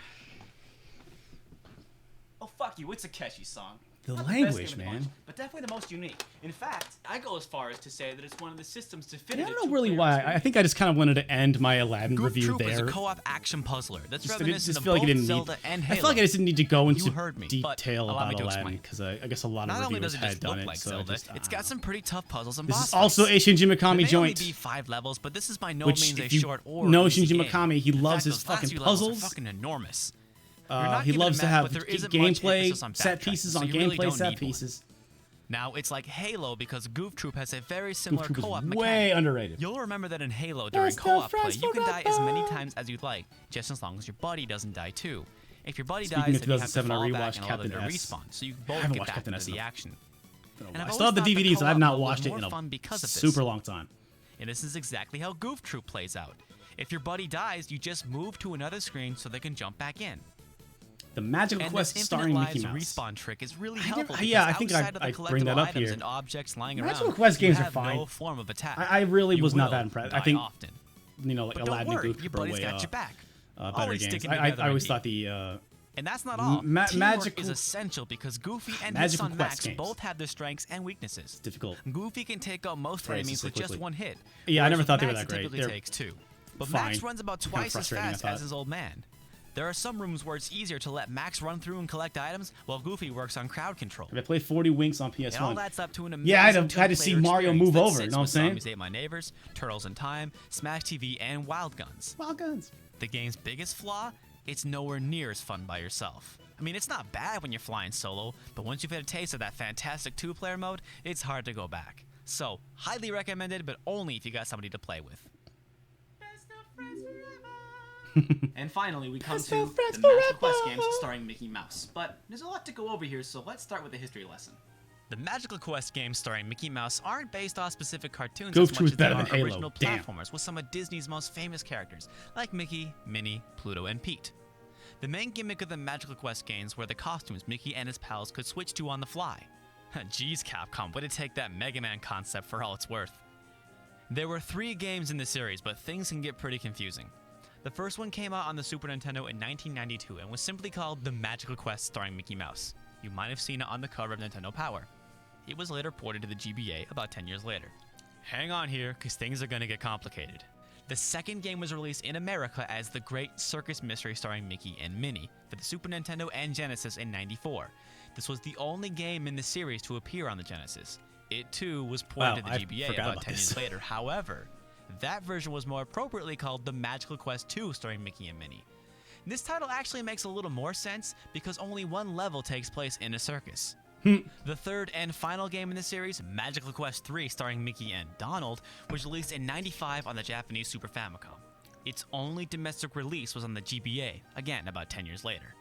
Oh fuck you! It's a catchy song. The Not best language, game in the bunch, man. but definitely the most unique. In fact, I go as far as to say that it's one of the system's I definitive. don't know really why. I think I just kind of wanted to end my Aladdin Goof review Troop is there. a co-op action puzzler that's I reminiscent just of feel like both I didn't Zelda need. and I Halo. feel like I just didn't need to go into You heard me, but detail allow me about to Aladdin explain. because I guess a lot of Not only reviewers does it had just done look it. like So Zelda, I it's got some pretty tough puzzles and This boss is also a fights. Shinji There Mikami may joint. only be 5 levels, but this is by no Which, means a if you short or know easy Shinji game. Mikami, he In loves fact, his those last fucking few levels are puzzles. fucking enormous. He loves to have but there isn't much gameplay emphasis on set backtracking, pieces so on you really gameplay don't set need one. pieces. Now, it's like Halo because Goof Troop has a very Goof similar Troop co-op is mechanic. way underrated. You'll remember that in Halo, during Best of co-op play, friends you can die as many forever. times as you'd like, just as long as your buddy doesn't die too. If your buddy Speaking dies, of then you have to 2007, I fall back rewatched and allow them Captain to S. respawn, so you I both haven't get watched back Captain into S the in a- action. And I I've still have the always thought DVDs, and I've co-op not mode was watched it more in a fun because of this. super long time. And this is exactly how Goof Troop plays out. If your buddy dies, you just move to another screen so they can jump back in. The Magical And Quest this starring Infinite Mickey Lives Mouse. respawn trick is really I helpful. never- yeah, because I think outside of the I'd bring that collectible up items here. and objects lying Magical around, Quest games you are have fine. No form of attack. I really You was not will that impressed. I die think often. like But Aladdin don't and worry, Goof your Troop are buddy's way got your back. better Always games. sticking I together always indeed. thought the And that's not all. Teamwork Magical- is essential because Goofy and his Magical son Quest Max games. both have their strengths and weaknesses. difficult. Goofy can take out most Phrase enemies so with just quickly. one hit. Yeah, I whereas never with thought they were Max, that it great. typically They're takes 2. But Max fine. runs about Kinda twice as frustrating, I fast thought. as his old man. There are some rooms where it's easier to let Max run through and collect items while Goofy works on crowd control. I played 40 Winks on It all PS1. adds up to an amazing Yeah, I had to see two-player Mario experience move that over, sits you know what I'm with saying? Zombies Ate My Neighbors, Turtles in Time, Smash TV, and Wild Guns. Wild Guns. The game's biggest flaw? It's nowhere near as fun by yourself. I mean, it's not bad when you're flying solo, but once you've had a taste of that fantastic 2-player mode, it's hard to go back. So, highly recommended, but only if you got somebody to play with. And finally, we come Best to of friends the Magical Quest forever. games starring Mickey Mouse. But there's a lot to go over here, so let's start with the history lesson. The Magical Quest games starring Mickey Mouse aren't based off specific cartoons Goof as much Troop's as they better are than Halo. original Damn. platformers with some of Disney's most famous characters, like Mickey, Minnie, Pluto, and Pete. The main gimmick of the Magical Quest games were the costumes Mickey and his pals could switch to on the fly. Geez, Capcom, way to take that Mega Man concept for all it's worth. There were 3 games in the series, but things can get pretty confusing. The first one came out on the Super Nintendo in 1992 and was simply called The Magical Quest starring Mickey Mouse. You might have seen it on the cover of Nintendo Power. It was later ported to the GBA about 10 years later. Hang on here, cause things are gonna get complicated. The second game was released in America as The Great Circus Mystery starring Mickey and Minnie for the Super Nintendo and Genesis in '94. This was the only game in the series to appear on the Genesis. It too was ported Wow, to I the GBA forgot about about 10 this. years later. However, that version was more appropriately called The Magical Quest 2 starring Mickey and Minnie. This title actually makes a little more sense because only one level takes place in a circus. The third and final game in the series, Magical Quest 3 starring Mickey and Donald, was released in '95 on the Japanese Super Famicom. Its only domestic release was on the GBA, again about 10 years later.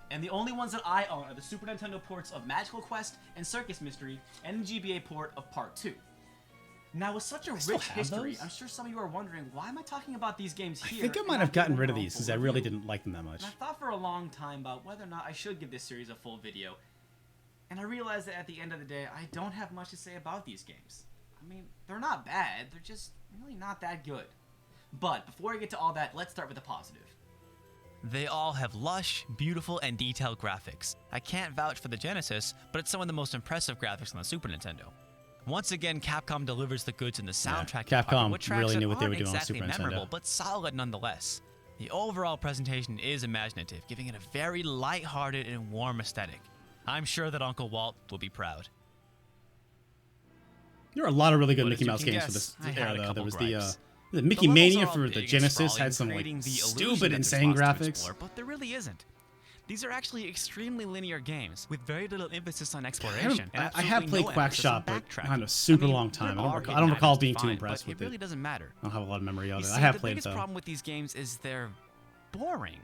And the only ones that I own are the Super Nintendo ports of Magical Quest and Circus Mystery, and the GBA port of Part 2. Now, with such a still rich have history, those? I'm sure some of you are wondering, why am I talking about these games I here? think I and might not have gotten giving rid of them a these full because I really review? didn't like them that much. And I thought for a long time about whether or not I should give this series a full video. And I realized that at the end of the day, I don't have much to say about these games. I mean, they're not bad, they're just really not that good. But before I get to all that, let's start with the positive. They all have lush, beautiful, and detailed graphics. I can't vouch for the Genesis, but it's some of the most impressive graphics on the Super Nintendo. Once again, Capcom delivers the goods in the soundtrack Capcom department, with tracks really that knew what they aren't were doing on exactly Super Nintendo. memorable, but solid nonetheless. The overall presentation is imaginative, giving it a very light-hearted and warm aesthetic. I'm sure that Uncle Walt will be proud. There are a lot of really good But Mickey as you Mouse can games for guess, this I had era, a though. There couple was gripes. the Mickey The levels Mania are all for big the and Genesis sprawling, had some like creating the illusion stupid that there's insane lots to graphics. explore, but there really isn't. These are actually extremely linear games with very little emphasis on exploration. and I have absolutely played no emphasis on Quackshot, but backtracking. not a super I mean, long time. there I are don't hidden recall items being to too find, impressed but with it really doesn't matter. I don't have a lot of memory of You it. see, I have the played it biggest though. problem with these games is they're boring.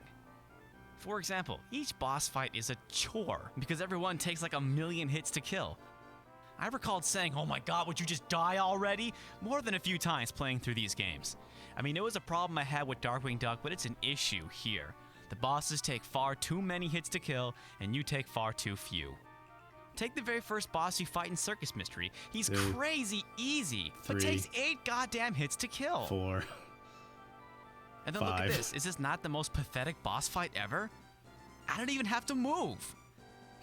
For example, each boss fight is a chore because everyone takes like a million hits to kill. I recalled saying, "Oh my god, would you just die already?" more than a few times playing through these games. I mean, it was a problem I had with Darkwing Duck, but it's an issue here. The bosses take far too many hits to kill, and you take far too few. Take the very first boss you fight in Circus Mystery. He's 2, crazy easy, but 3, takes 8 goddamn hits to kill. 4. And then look at 5. this. Is this not the most pathetic boss fight ever? I don't even have to move.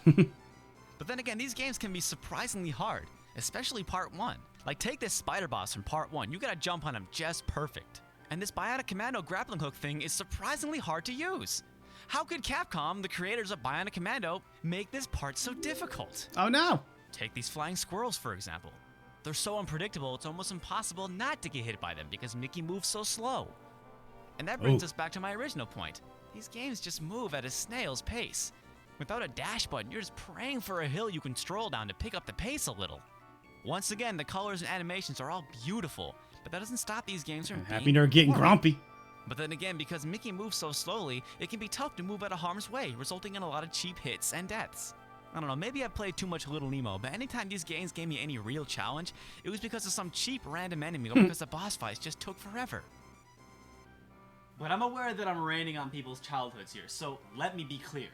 But then again, these games can be surprisingly hard, especially part 1. Like take this spider boss from part 1. You gotta jump on him just perfect. And this Bionic Commando grappling hook thing is surprisingly hard to use. How could Capcom, the creators of Bionic Commando, make this part so difficult? Oh no! Take these flying squirrels, for example. They're so unpredictable, it's almost impossible not to get hit by them because Mickey moves so slow. And that brings us back to my original point. These games just move at a snail's pace. Without a dash button, you're just praying for a hill you can stroll down to pick up the pace a little. Once again, the colors and animations are all beautiful, but that doesn't stop these games from Happy being nerd getting boring. grumpy. But then again, because Mickey moves so slowly, it can be tough to move out of harm's way, resulting in a lot of cheap hits and deaths. I don't know, maybe I've played too much Little Nemo, but anytime these games gave me any real challenge, it was because of some cheap random enemy or because the boss fights just took forever. But I'm aware that I'm raining on people's childhoods here, so let me be clear.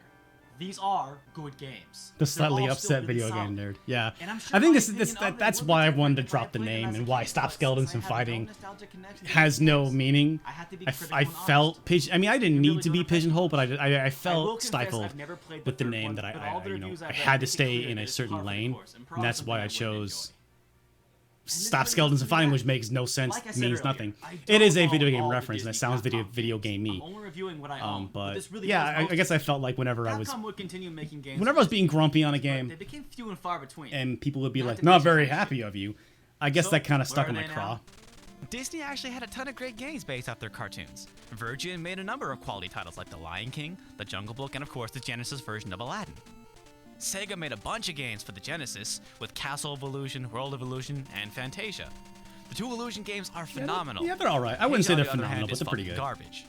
These are good games. The They're slightly all upset still really video solid. game nerd. Yeah. And I'm sure I think my this opinion of it that's will why I be wanted to different drop if the I played them name as a and why kid, Stop but Skeletons since from I have no Fighting nostalgic connection to has these no games, meaning. I have to be I critical and felt honest. I mean, I didn't You need really to be don't have pigeonholed, but I I will felt confess stifled I've never played the with the third name one, that but all the you know reviews I've I read had to make it stay clear in that a it's certain par for the lane, course, and and that's why I something I wouldn't chose enjoy. Stop Skeletons from Fighting, which makes no sense, Like I said means earlier, nothing. I It is a don't video own game all the reference, and it Disney sounds Capcom video games. gamey. I'm only reviewing what I own, But this really yeah, does I guess I most felt like whenever I was Capcom would continue making games. whenever I was being grumpy on a but game, they became few and far between. and people would be Not like, to "Not mention very friendship. happy of you." I guess So, that kind of stuck where in are my they craw. now? Disney actually had a ton of great games based off their cartoons. Virgin made a number of quality titles like The Lion King, The Jungle Book, and of course the Genesis version of Aladdin. Sega made a bunch of games for the Genesis with Castle of Illusion, World of Illusion, and Fantasia. The two Illusion games are phenomenal. Yeah, they're all right. I wouldn't say Page, they're on the other phenomenal, hand, but is they're pretty fucking good. Garbage.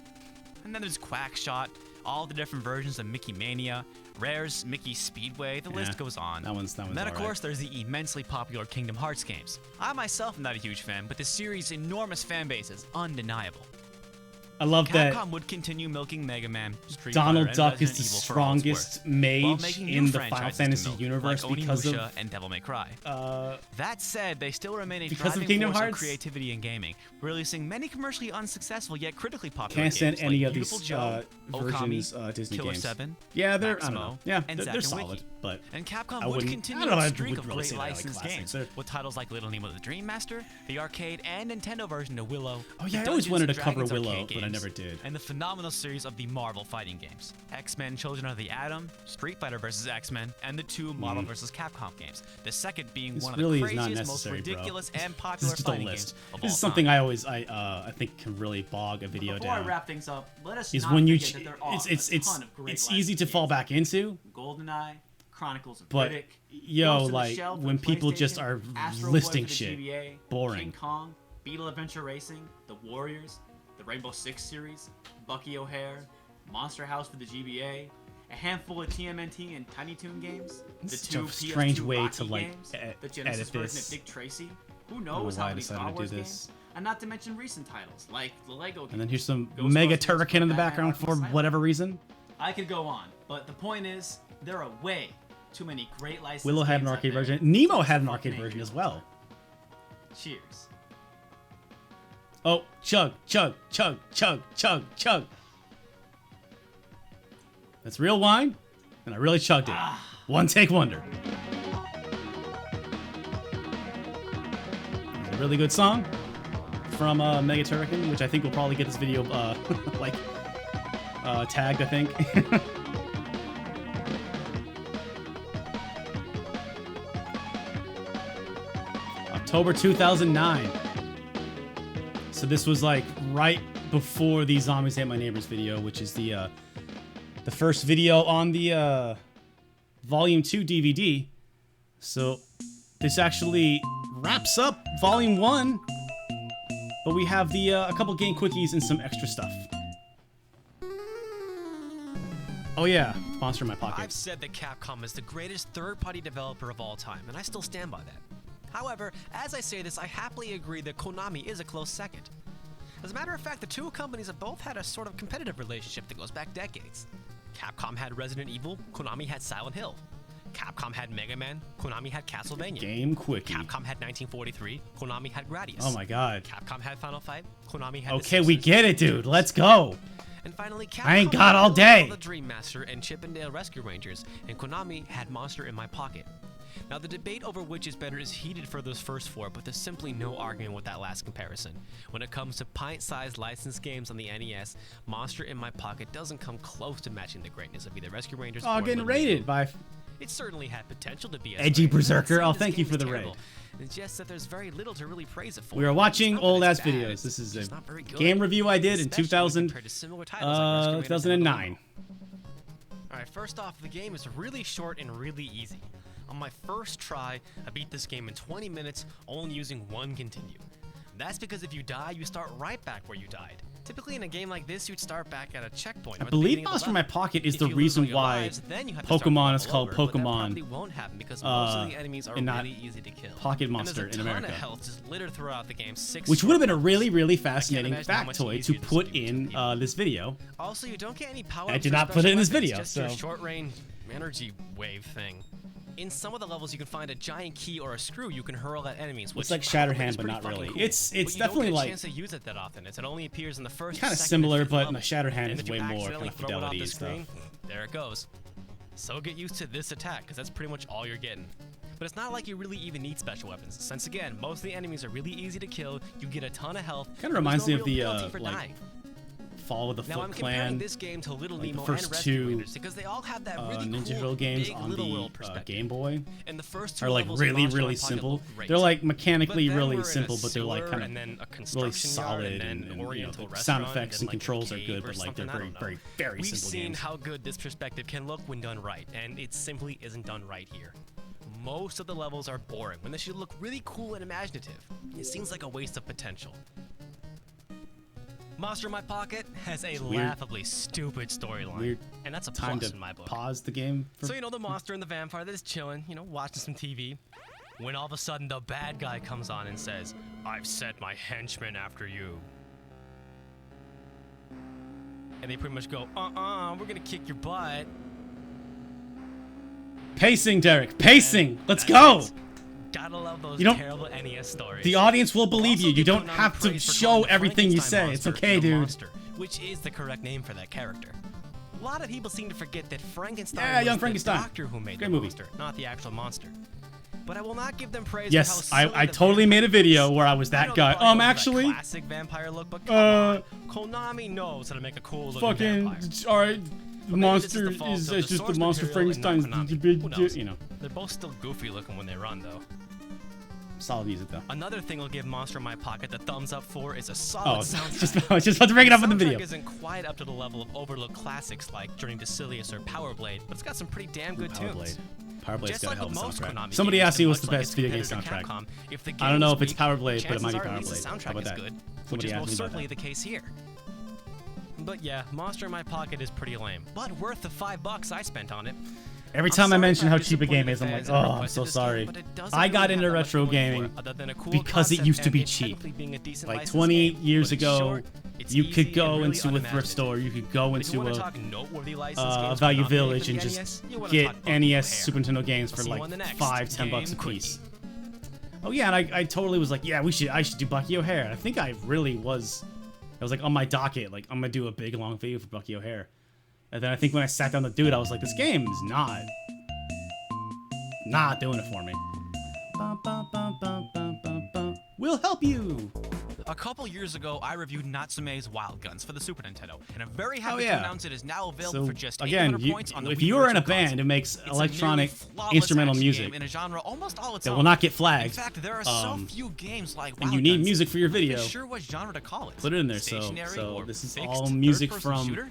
And then there's Quackshot, all the different versions of Mickey Mania, Rare's Mickey Speedway, the list goes on. That one's And then of all right. course there's the immensely popular Kingdom Hearts games. I myself am not a huge fan, but the series' enormous fan base is undeniable. I love that Capcom would continue milking Mega Man, Street Donald Fighter, Duck and is Resident the Evil for all it's strongest worth, while mage making new in the franchises Final to Fantasy milk, universe like because of Onimusha and Devil May Cry. uh That said, they still remain a because of driving Kingdom force Hearts? of creativity in gaming, releasing many commercially unsuccessful yet critically popular can't stand games any like of these Beautiful Joe, versions Okami, Disney Killer games. 7, Yeah, they're I Maximo, don't know. Yeah, and they're Zack and solid, Wiki. but And Capcom I would wouldn't- continue I don't know a if I streak would of really great say they're like licensed classics. games They're- with titles like Little Nemo the Dream Master, the arcade and Nintendo version of Willow. Oh the yeah, I always Dungeons wanted to and cover Dragons Willow, arcade but I games, never did. and the phenomenal series of the Marvel fighting games: X-Men: Children of the Atom, Street Fighter vs. X-Men, and the two Marvel vs. Capcom games. The second being This one of really the is not craziest, most necessary, bro. ridiculous, and This popular is just a fighting list. games of This all is something time. I think can really bog a video Before I down. wrap things up, let us Is not when you forget that there are it's a ton of great it's easy to licensed fall games. back into, GoldenEye, Chronicles of but Riddick, yo, Ghost of the like Shell for when the people just PlayStation, are Astro Boy listing for the shit, GBA, boring. King Kong, Beetle Adventure Racing, The Warriors, the Rainbow Six series, Bucky O'Hare, Monster House for the GBA, a handful of TMNT and Tiny Toon games, This the is two a strange PS2 way Rocky to, like, games, edit the Genesis version this. of Dick Tracy. Who I don't know knows why how I many decided Star to do Wars this. games? And not to mention recent titles like the Lego games. And then here's some Ghostbusters, mega turrican in the Batman background Arkham for Asylum. whatever reason. I could go on, but the point is, there are way too many great licensed Willow had an games out arcade there. version. Nemo had an arcade Fucking version A. as well. Cheers. Oh, chug, chug, chug, chug, chug, chug. That's real wine, and I really chugged it. One take wonder. It's a really good song from Mega Turrican, which I think will probably get this video tagged, I think. October 2009. So this was like right before the Zombies Ate My Neighbors video, which is the the first video on the Volume 2 DVD. So this actually wraps up Volume 1. But we have the a couple game quickies and some extra stuff. Oh yeah, Monster in My Pocket. I've said that Capcom is the greatest third-party developer of all time, and I still stand by that. However, as I say this, I happily agree that Konami is a close second. As a matter of fact, the two companies have both had a sort of competitive relationship that goes back decades. Capcom had Resident Evil, Konami had Silent Hill. Capcom had Mega Man, Konami had Castlevania. Game quickie. Capcom had 1943, Konami had Gradius. Oh my god. Capcom had Final Fight, Konami had Okay, we get it, dude. Let's go. And finally, Capcom I ain't got all day. The Dream Master and Chip and Dale Rescue Rangers, and Konami had Monster in My Pocket. Now, the debate over which is better is heated for those first four, but there's simply no arguing with that last comparison. When it comes to pint-sized licensed games on the NES, Monster in My Pocket doesn't come close to matching the greatness of either Rescue Rangers or getting rated by it certainly had potential to be as Edgy great. Berserker. Oh, This thank you game for is the terrible. raid. It's just that there's very little to really praise it for. We are watching It's not that old ass it's bad, videos. This is a it's not very good. game review I did in Especially compared to similar titles like Rescue Rangers and 2009. Alright, first off, the game is really short and really easy. On my first try, I beat this game in 20 minutes, only using one continue. That's because if you die, you start right back where you died. Typically in a game like this, you'd start back at a checkpoint. I believe Monster in My Pocket is the reason why Pokemon is called Pokemon won't happen because most of the enemies are and not really easy to kill. Pocket And Monster there's a in ton America. Of health just littered throughout the game. Which would have been a really, really fascinating imagine how much factoid to easier this put would be in this video. Also, you don't get any power. I did not put it in this video, just so your short-range energy wave thing. In some of the levels, you can find a giant key or a screw you can hurl at enemies. Which it's like Shatterhand, but not really. Cool. It's but definitely you don't get a like chance to use it that often. It only appears in the first. kind of second, similar, and fifth but level. Shatterhand And is if you way more kind accidentally of throw it off fidelity the and screen, stuff. there it goes. So get used to this attack, because that's pretty much all you're getting. But it's not like you really even need special weapons, since again, most of the enemies are really easy to kill. You get a ton of health. Kind of reminds me of the like like Fall of the now Foot I'm comparing Clan, this game to Little like Nemo the and first Rescue two Rangers, because they all have that really Ninja cool, Turtle games big on little the world perspective. Game Boy And the first two are like levels of really, Monster in really My Pocket simple. look great. They're like mechanically But then we're really in a simple, but they're like sewer, kind and then a of really construction yard, solid, and then and you know, Oriental the sound restaurant, effects and and then, controls are like, a good, cave but or like they're something, I very, don't know. very, very We've simple seen games. how good this perspective can look when done right, and it simply isn't done right here. Most of the levels are boring when they should look really cool and imaginative. It seems like a waste of potential. Monster in My Pocket has a weird. laughably stupid storyline, Weird and that's a time plus to in my book. pause the game. So you know the monster and the vampire that's chilling, you know, watching some TV, when all of a sudden the bad guy comes on and says, "I've set my henchmen after you." And they pretty much go, we're gonna kick your butt. Pacing, Derek. Pacing. Let's go. Gotta love those You don't- terrible NES stories. The audience will believe Also you. You give don't Konami have to praise for show calling the everything you say. Frankenstein It's monster okay, the dude. Monster, which is the correct name for that character. A lot of people seem to forget that Frankenstein Yeah, was Young the Frankenstein. doctor who made Great the movie. monster, not the actual monster. But I will not give them praise Yes, for how silly I the totally vampire made a video is. where I was I that know guy. they probably go for that Actually, classic vampire look, but come on, Konami knows how to make a cool looking vampire. fucking, alright, the Maybe this monster the fault is of the just the source monster material and not Frankenstein's, Konami. Who knows? you know. They're both still goofy looking when they run, though. Solid music, though. Another thing I'll give Monster in My Pocket the thumbs up for is a solid soundtrack. I was just about to bring it up in the soundtrack video. Isn't quite up to the level of overlooked classics like Journey to Silius or Power Blade, but it's got some pretty damn good Power tunes. Blade. Power Blade's Just got a like hell of a with most soundtrack. Konami Somebody games, asked me and what's the much like best its video game competitor soundtrack. Capcom, if the I don't game know is if it's weak, Power Blade, but it might be chances are Power at least Blade. the How soundtrack about is that? good, which Somebody is asked most me about certainly that. the case here. But yeah, Monster in My Pocket is pretty lame, but worth the $5 I spent on it. Every time I mention how cheap a game is, I'm like, oh, I'm so sorry. I got into retro gaming because it used to be cheap. Like 20 years ago, you could go into a thrift store, you could go into a Value Village and just get NES Super Nintendo games for like $5-10 a piece. Oh yeah, and I totally was like, yeah, I should do Bucky O'Hare. And I think I really was. I was like on my docket, like I'm gonna do a big long video for Bucky O'Hare. And then I think when I sat down to do it, I was like, this game is not doing it for me. We'll help you. A couple years ago, I reviewed Natsume's Wild Guns for the Super Nintendo, and I'm very happy yeah. to announce it is now available So for just again, 800 points on the if Wii you are in a Virtual Console. band who makes It's a electronic nearly flawless instrumental action music game in a genre almost all its that own. will not get flagged, In fact, there are so few games like and Wild you need Guns. music for your I'm not even video, sure what genre to call it. put it in there. Stationary So or this is fixed all music third-person from shooter?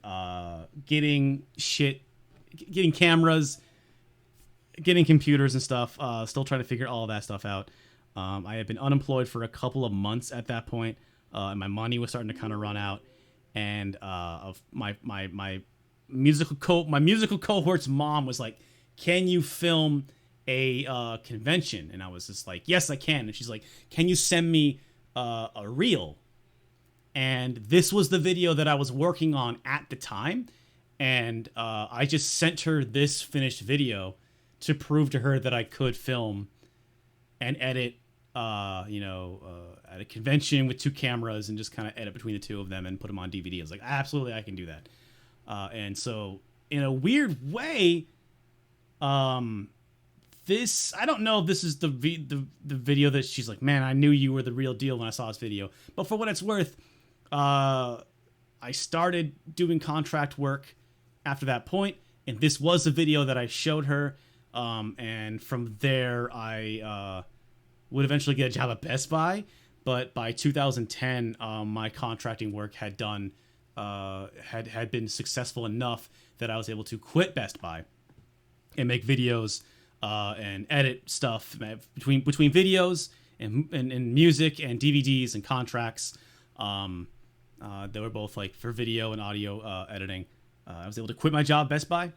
getting cameras, getting computers and stuff. Still trying to figure all that stuff out. I had been unemployed for a couple of months at that point, and my money was starting to kind of run out. And of my musical cohort's mom was like, "Can you film a convention?" And I was just like, "Yes, I can." And she's like, "Can you send me a reel And this was the video that I was working on at the time. And I just sent her this finished video to prove to her that I could film and edit, at a convention with 2 cameras and just kind of edit between the 2 of them and put them on DVD. I was like, absolutely, I can do that. And so, in a weird way, this, I don't know if this is the video that she's like, man, I knew you were the real deal when I saw this video. But for what it's worth, I started doing contract work after that point, and this was the video that I showed her. And from there, I would eventually get a job at Best Buy. But by 2010, my contracting work had done had been successful enough that I was able to quit Best Buy and make videos and edit stuff between videos and music and DVDs and contracts. They were both like for video and audio editing. I was able to quit my job at Best Buy.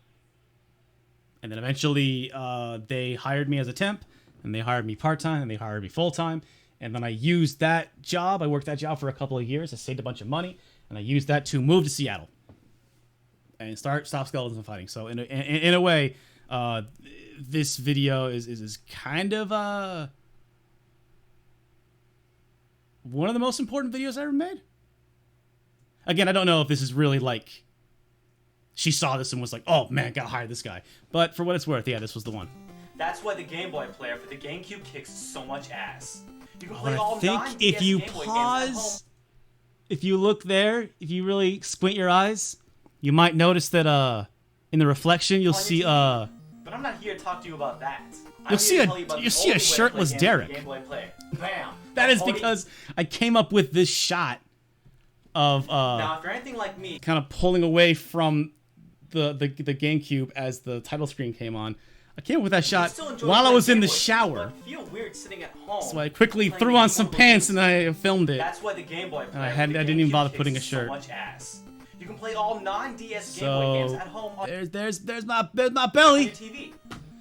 And then eventually they hired me as a temp, and they hired me part-time, and they hired me full-time. And then I used that job. I worked that job for a couple of years. I saved a bunch of money, and I used that to move to Seattle and stop Skeletons and Fighting. So in a way, this video is kind of one of the most important videos I ever made. Again, I don't know if this is really like she saw this and was like, oh man, gotta hire this guy. But for what it's worth, yeah, this was the one. That's why the Game Boy player for the GameCube kicks so much ass. You can Oh, play all I think 9 if DS you Game Boy games at pause, if you look there, if you really squint your eyes, you might notice that in the reflection you'll see home. But I'm not here to talk to you about that. you'll see a shirtless Derek. Game Boy player. Bam. That is because I came up with this shot of now, if you're anything like me, kind of pulling away from the GameCube as the title screen came on. I came up with that shot while I was in the shower. Feel weird sitting at home. So I quickly threw on some pants and I filmed it. That's why the Game Boy player. I didn't even bother putting a shirt. So much ass. You can play all 9 DS Game Boy games at home on there's my belly. your TV.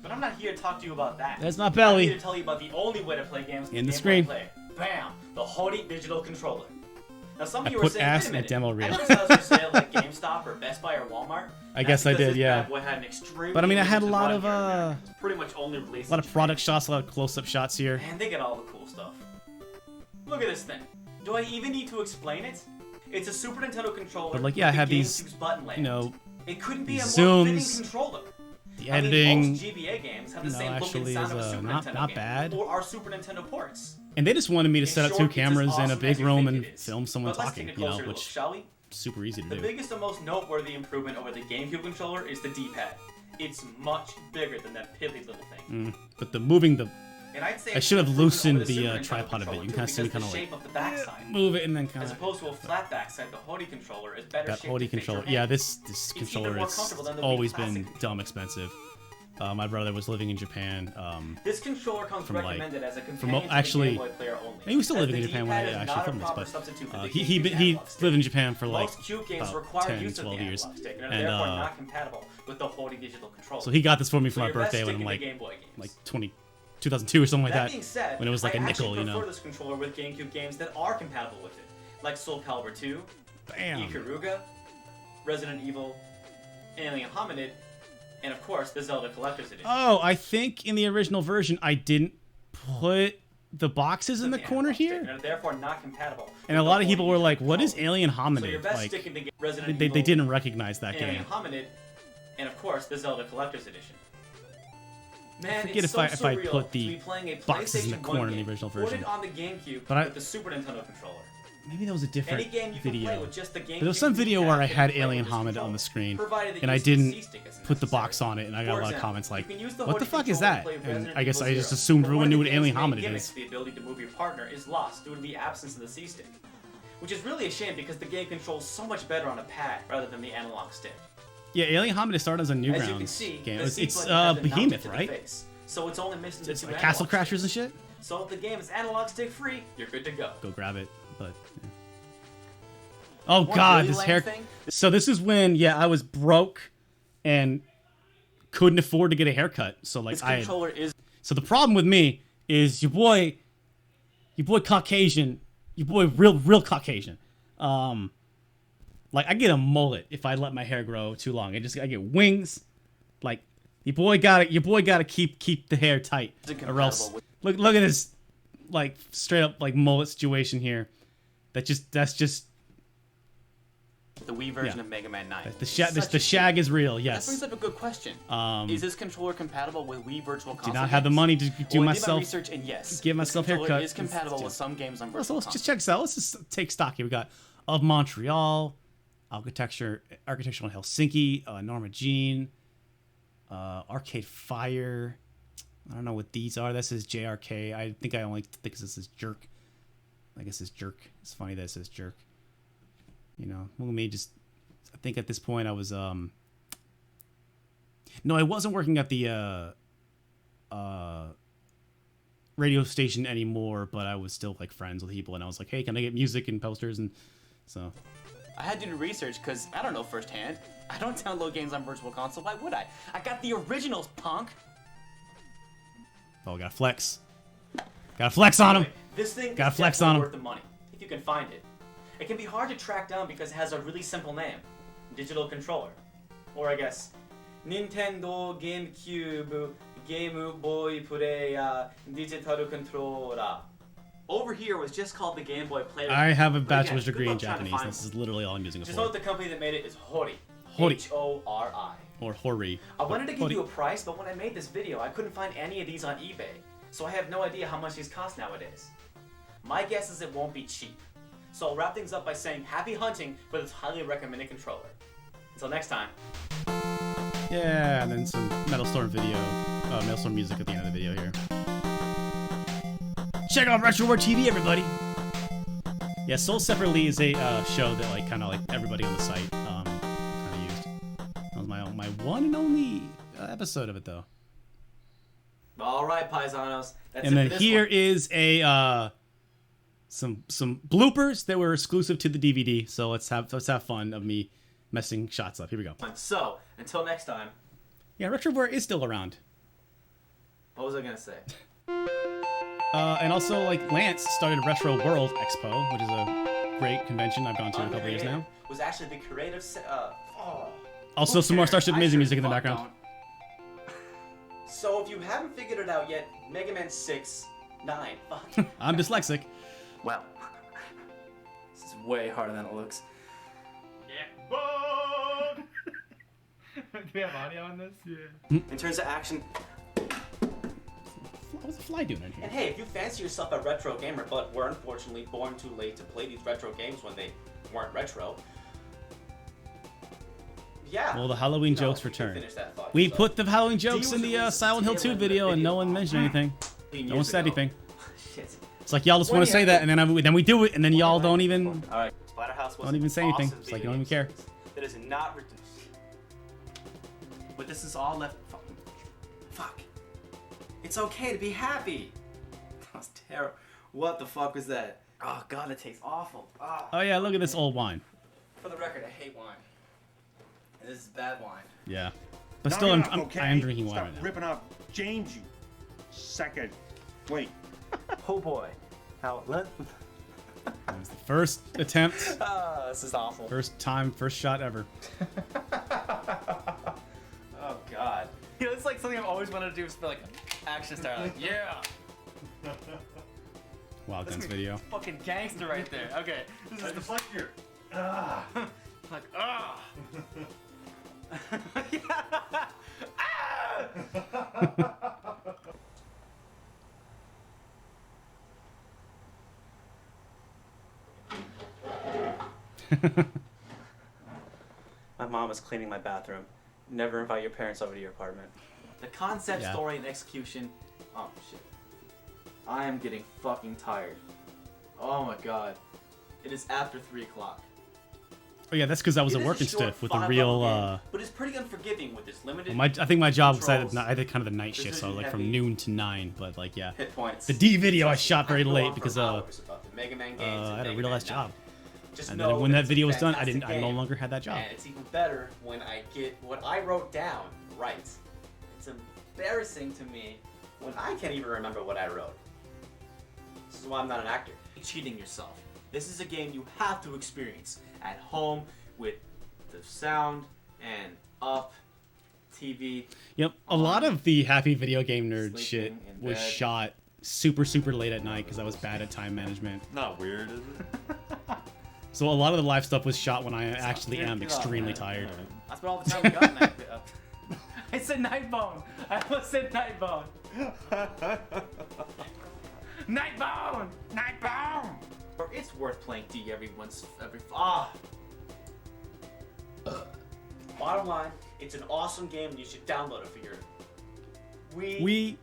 But I'm not here to talk to you about that. There's my belly. I'm here to tell you about the only way to play games with In the Game screen. Boy player. Bam! The Hori digital controller. Now some of you I were put saying, ass wait a in a minute, demo reel. I never saw this for sale at GameStop or Best Buy or Walmart. I guess I did, yeah. But I mean, I had a lot of pretty much only released a lot of product shots, a lot of close-up shots here. Man, they get all the cool stuff. Look at this thing. Do I even need to explain it? It's a Super Nintendo controller. But like, yeah, I with had the these, GameCube's button layout. you know, it couldn't be a more zooms, fitting controller. the editing. I mean, most GBA games have the same look and actually sound is of a Super not Nintendo game, bad. or our Super Nintendo ports. And they just wanted me to In set up short, 2 it's as cameras in a awesome big as you room think and it is. film someone But let's talking, take a you know, closer look, which shall we? super easy to The do. biggest and most noteworthy improvement over the GameCube controller is the D-pad. It's much bigger than that piddly little thing. But the moving the And I'd say I should have loosened the Super Nintendo tripod a bit. controller You can kind of see me because kind of the like shape of the backside, move it and then kind as of opposed to a flat backside, the Hori controller is better that shaped Hori to fit your controller. hand. Yeah, this It's controller even more has comfortable than the Wii always Classic been dumb expensive. My brother was living in Japan. This controller comes from, like, recommended as a from companion actually, to the Game Boy player only. he was still as living in the Japan when I D-pad is actually not a filmed this, proper but substitute for the he GameCube's he analog stick. lived in Japan for like Most Cube games about require 10, use of 12 the years, analog stick and are and therefore not compatible with the Hori digital controller. so he got this for me for So my you're best birthday when I'm sticking like to Game Boy games. like 2002 or something like that. Being said, when it was like I a nickel, actually you know. prefer this controller with GameCube games that are compatible with it, like Soul Calibur 2, Bam. Ikaruga, Resident Evil, Alien Hominid, and of course the Zelda Collector's Edition. Oh, I think in the original version I didn't put the boxes in the corner here, and are therefore not compatible. and a lot of people were like, "What is Alien So you're Hominid?" best Like sticking to Resident they Evil, didn't recognize that Alien game. Hominid, and of course the Zelda Collector's Edition. Man, forget it's if I surreal put to the be playing a boxes in the PlayStation corner 1 in the game original ported version. on the GameCube But with the Super Nintendo controller. Maybe that was a different Any game you can play video. with just the There was GameCube some video where I D-pad had can play Alien with this Hominid controller, on the screen, provided the and I use of the didn't C-stick isn't put the necessary. box on it, and I got For a lot of example, comments like, you can use the "What the Hori fuck is controller that?" to play And Resident I guess Evil I just 0. assumed But everyone one knew of what the Alien game's main Hominid gimmicks, is. the ability to move your partner, is lost due to the absence of the C-stick, which is really a shame because the game controls so much better on a pad rather than the analog stick. Yeah, Alien Hominid started as a As you can Newgrounds see, game. the It's C-button has been mounted Behemoth, to the right? face, so it's only missing the It's two like analog Castle Crashers and shit. sticks. So if the game is analog stick free, you're good to go. Go grab it, but. Yeah. Oh One God, really this lame hair. thing- So this is when I was broke and couldn't afford to get a haircut. So like This controller is So the problem with me is your boy Caucasian, your boy real Caucasian. Like I get a mullet if I let my hair grow too long. I get wings. Like your boy gotta keep the hair tight, or else look at this like straight up like mullet situation here. That's just the Wii version of Mega Man 9. The shag is real. Yes. That brings up a good question. Is this controller compatible with Wii Virtual Console? Do not have the money to do myself. I did my research, and yes, give myself haircut. It is compatible with some games on Virtual Console. Let's just check this out. Let's just take stock here. We got Of Montreal, Architectural in Helsinki, Norma Jean, Arcade Fire. I don't know what these are. This is JRK. I think I only think this is Jerk. I guess it's Jerk. It's funny that it says Jerk. You know, well, me just. I think at this point I was no, I wasn't working at the radio station anymore, but I was still like friends with people, and I was like, hey, can I get music and posters? And so I had to do research because I don't know firsthand. I don't download games on Virtual Console. Why would I? I got the originals, punk. Oh, gotta flex. Gotta flex on him. This thing gotta is flex on him. worth the money if you can find it. It can be hard to track down because it has a really simple name, digital controller, or I guess Nintendo GameCube Game Boy Play Digital Controller. Over here was just called the Game Boy Player. I have a bachelor's degree in Japanese. This is literally all I'm using it for. Just know that the company that made it is Hori. Hori. H-O-R-I. Or Hori. I wanted to give you a price, but when I made this video, I couldn't find any of these on eBay. So I have no idea how much these cost nowadays. My guess is it won't be cheap. So I'll wrap things up by saying happy hunting for this highly recommended controller. Until next time. Yeah, and then some MetalStorm video, MetalStorm music at the end of the video here. Check out RetroWareTV, everybody. Yeah, Soul Separately is a show that like kind of like everybody on the site kind of used. That was my one and only episode of it though. All right, paisanos. That's and it then for this here one. is a some bloopers that were exclusive to the DVD. So let's have fun of me messing shots up. Here we go. So until next time. Yeah, RetroWare is still around. What was I gonna say? And also, like, Lance started Retro World Expo, which is a great convention I've gone to a couple years now. Was actually the creative. Also, some more Starship Amazing music in the background. So if you haven't figured it out yet, Mega Man 6, 9. Fuck. I'm dyslexic. Well, this is way harder than it looks. Yeah. Do we have audio on this? Yeah. In terms of action. What's the fly doing in here? And hey, if you fancy yourself a retro gamer, but were unfortunately born too late to play these retro games when they weren't retro, yeah. Well, the Halloween jokes return. Finish that thought We yourself. put the Halloween jokes in the Silent Hill 2 video, and no one mentioned anything. No one said anything. Shit. It's like y'all just want to say that, and then we do it, and then y'all don't even Splatterhouse was don't even say anything. awesome It's like you don't even care. That is not reduced. But this is all left. Fuck. It's okay to be happy. That was terrible. What the fuck was that? Oh god, it tastes awful. Oh yeah, look at this old wine. For the record, I hate wine. And this is bad wine. Yeah, but Knock still, it I off, am drinking wine Stop right now. ripping off James, you second. Wait. Oh boy. How? Let. It was the first attempt. This is awful. First shot ever. Oh god. You know, it's like something I've always wanted to do is for like an action star. Like, yeah. Wild Guns video. Fucking gangster right there. Okay. This is the like your. like ah. My mom is cleaning my bathroom. Never invite your parents over to your apartment. The concept, story, and execution. Oh shit. I am getting fucking tired. Oh my god. It is after 3 o'clock. Oh yeah, that's because I was It a is working short stiff with a 5-level real. game, but it's pretty unforgiving with this limited. I think my job was controls, I did kind of the night shift, so like from precision-heavy noon to 9. But like yeah, hit points. the D video I shot very I could go late on because for hours about the Mega Man games and I had a Mega real Man ass job. Just And know then when that it's a video was done, I fantastic no game. longer had that job. And it's even better when I get what I wrote down right. It's embarrassing to me when I can't even remember what I wrote. This is why I'm not an actor. You're cheating yourself. This is a game you have to experience at home with the sound and up TV. Yep, a lot of the Happy Video Game Nerd Sleeping shit in was bed. shot super late at night because I was bad at time management. Not weird, is it? So a lot of the live stuff was shot when I actually weird am to get off, extremely man. tired. I spent all the time we got in that. I said Nightbone. I almost said Nightbone. Nightbone. Nightbone. Or it's worth playing D every. Bottom line, it's an awesome game and you should download it for your Wii,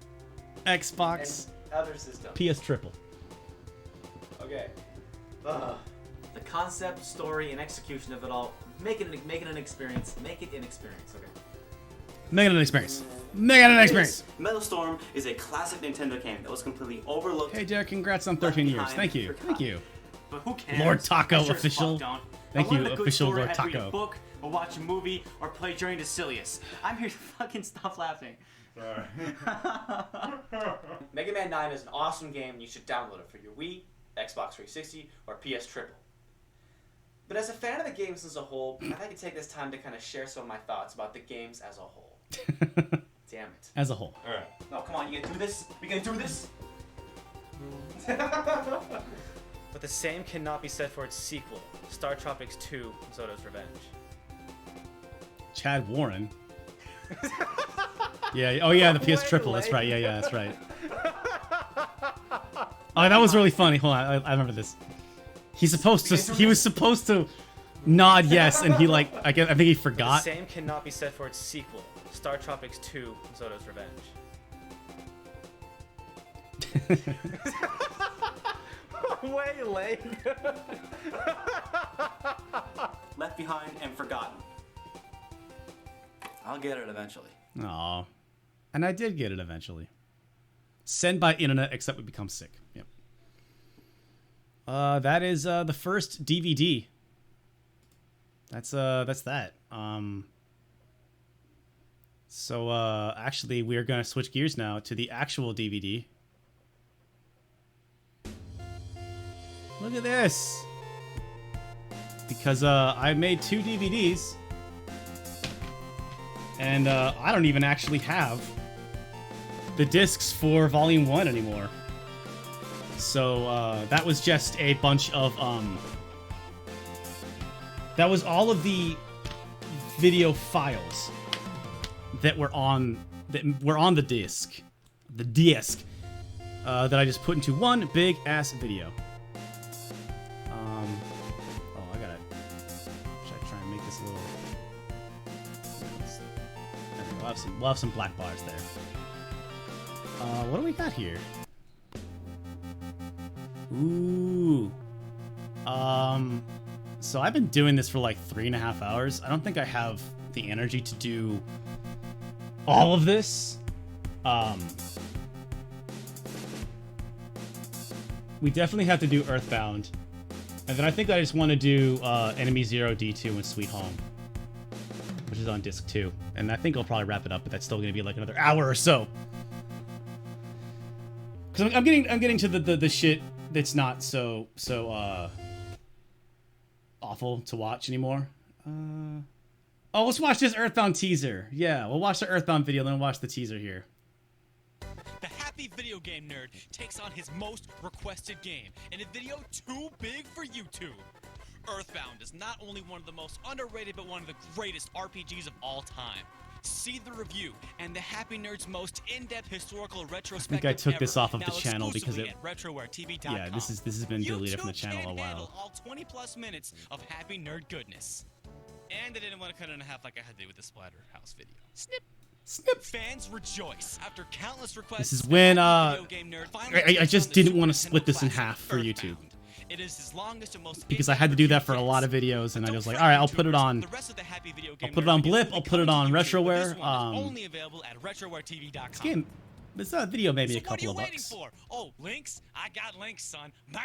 Xbox, and other systems. PS Triple. Okay. The concept, story, and execution of it all, make it an experience. Make it an experience. Okay. Make it an experience. Make it an experience. MetalStorm is a classic Nintendo game that was completely overlooked. Hey Derek, congrats on 13 years. behind, Thank you. forgotten. Thank you. But who cares? Lord Taco I sure as official. fuck don't. Thank I you, learned a good official story Lord after read Taco. a book, or watch a movie, or play Journey to Silius. I'm here to fucking stop laughing. Sorry. Mega Man 9 is an awesome game and you should download it for your Wii, Xbox 360, or PS Triple. But as a fan of the games as a whole, I'd like to take this time to kind of share some of my thoughts about the games as a whole. Damn it. As a whole. Alright. No, come on, you gonna do this? We gonna do this? But the same cannot be said for its sequel, Startropics 2: Zoto's Revenge. Chad Warren. Yeah. Oh yeah, the PS Triple. That's right. Yeah, that's right. Oh, that was really funny. Hold on, I remember this. He was supposed to nod yes, and he I think he The forgot. same cannot be said for its sequel, Startropics 2: Zoto's Revenge. Way late. Left behind and forgotten. I'll get it eventually. Aw. And I did get it eventually. Send by internet, except we become sick. Yep. That is the first DVD. That's that. So actually we are gonna switch gears now to the actual DVD. Look at this. Because I made 2 DVDs. And I don't even actually have the discs for Volume 1 anymore. So that was just a bunch of that was all of the video files that were on the disc. The disc that I just put into one big ass video. Oh, I gotta. Should I try and make this a little? We'll have some black bars there. What do we got here? Ooh. So I've been doing this for like 3.5 hours. I don't think I have the energy to do all of this. We definitely have to do Earthbound. And then I think I just want to do Enemy Zero D2 and Sweet Home, which is on disc 2. And I think I'll probably wrap it up, but that's still going to be like another hour or so. Because I'm getting to the shit that's not so awful to watch anymore. Oh, let's watch this Earthbound teaser. Yeah, we'll watch the Earthbound video, then we'll watch the teaser here. The happy video game nerd takes on his most requested game in a video too big for YouTube. Earthbound is not only one of the most underrated, but one of the greatest RPGs of all time. See the review and the Happy Nerd's most in-depth historical retrospective. I think I took this ever, off of the now channel because it. at RetroWareTV.com. Yeah, this has been deleted from the channel a while. All 20+ minutes of happy nerd goodness. And I didn't want to cut it in half like I had to do with the Splatterhouse video. Snip. Snip. Fans rejoice after countless requests. This is when Video Game Nerd finally I just takes on the didn't want to Super split Nintendo this in classic, half for YouTube. Earthbound. It is his longest and most Because I had to do that for a lot of videos, and I was like, all right, I'll put it on. I'll put it on Blip. I'll put it on RetroWare. Only available at RetroWareTV.com. This game, this video made me a So what are couple you of waiting bucks. for? Oh, links? I got links, son. Bam,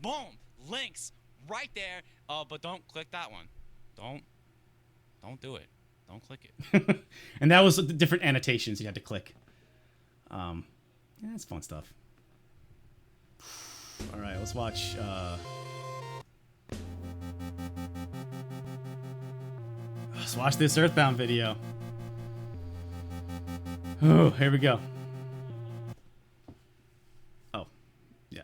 boom, links right there. But don't click that one. Don't do it. Don't click it. And that was the different annotations you had to click. Yeah, it's fun stuff. All right, let's watch Let's watch this Earthbound video. Oh, here we go. Oh, yeah.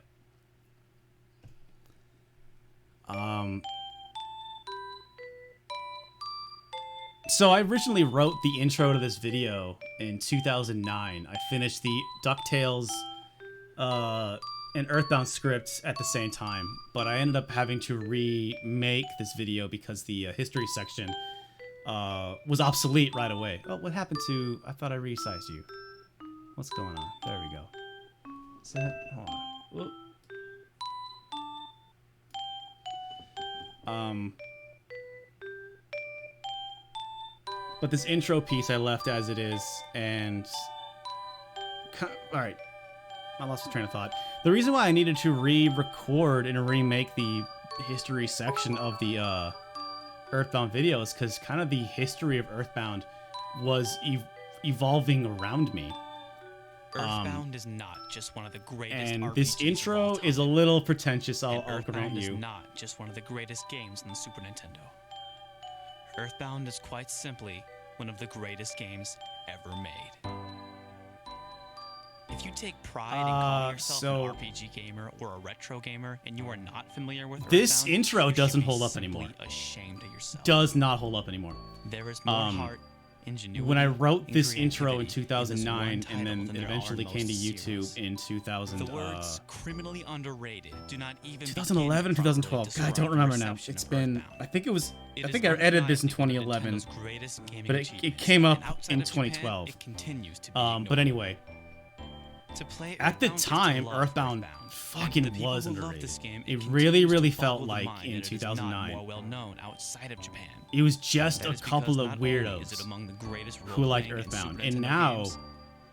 So I originally wrote the intro to this video in 2009. I finished the DuckTales and Earthbound scripts at the same time, but I ended up having to remake this video because the history section was obsolete right away. Oh, what happened to... I thought I resized you. What's going on? There we go. Is that... Hold on. Whoop. But this intro piece I left as it is, and... Alright. I lost the train of thought. The reason why I needed to re-record and remake the history section of the Earthbound video is because kind of the history of Earthbound was evolving around me. Earthbound is not just one of the greatest and RPGs this intro of all time. is a little pretentious, I'll grant Earthbound is you. not just one of the greatest games in the Super Nintendo. Earthbound is quite simply one of the greatest games ever made. If you take pride in calling yourself an RPG gamer or a retro gamer and you are not familiar with this Earthbound, intro you should doesn't be hold up simply anymore. Ashamed of yourself. Does not hold up anymore. There is more heart, ingenuity, when I wrote and this intro in creativity 2009 in this one and then title it than eventually there are came to most YouTube series. in 2000, The words criminally underrated do not even 2011 or 2012. God, I don't remember now. It's been, I think it was, I think I edited this in 2011, but it came up in 2012. But anyway, at the time, Earthbound fucking was underrated. It really, really felt like in 2009. It was just a couple of weirdos who liked Earthbound, and now,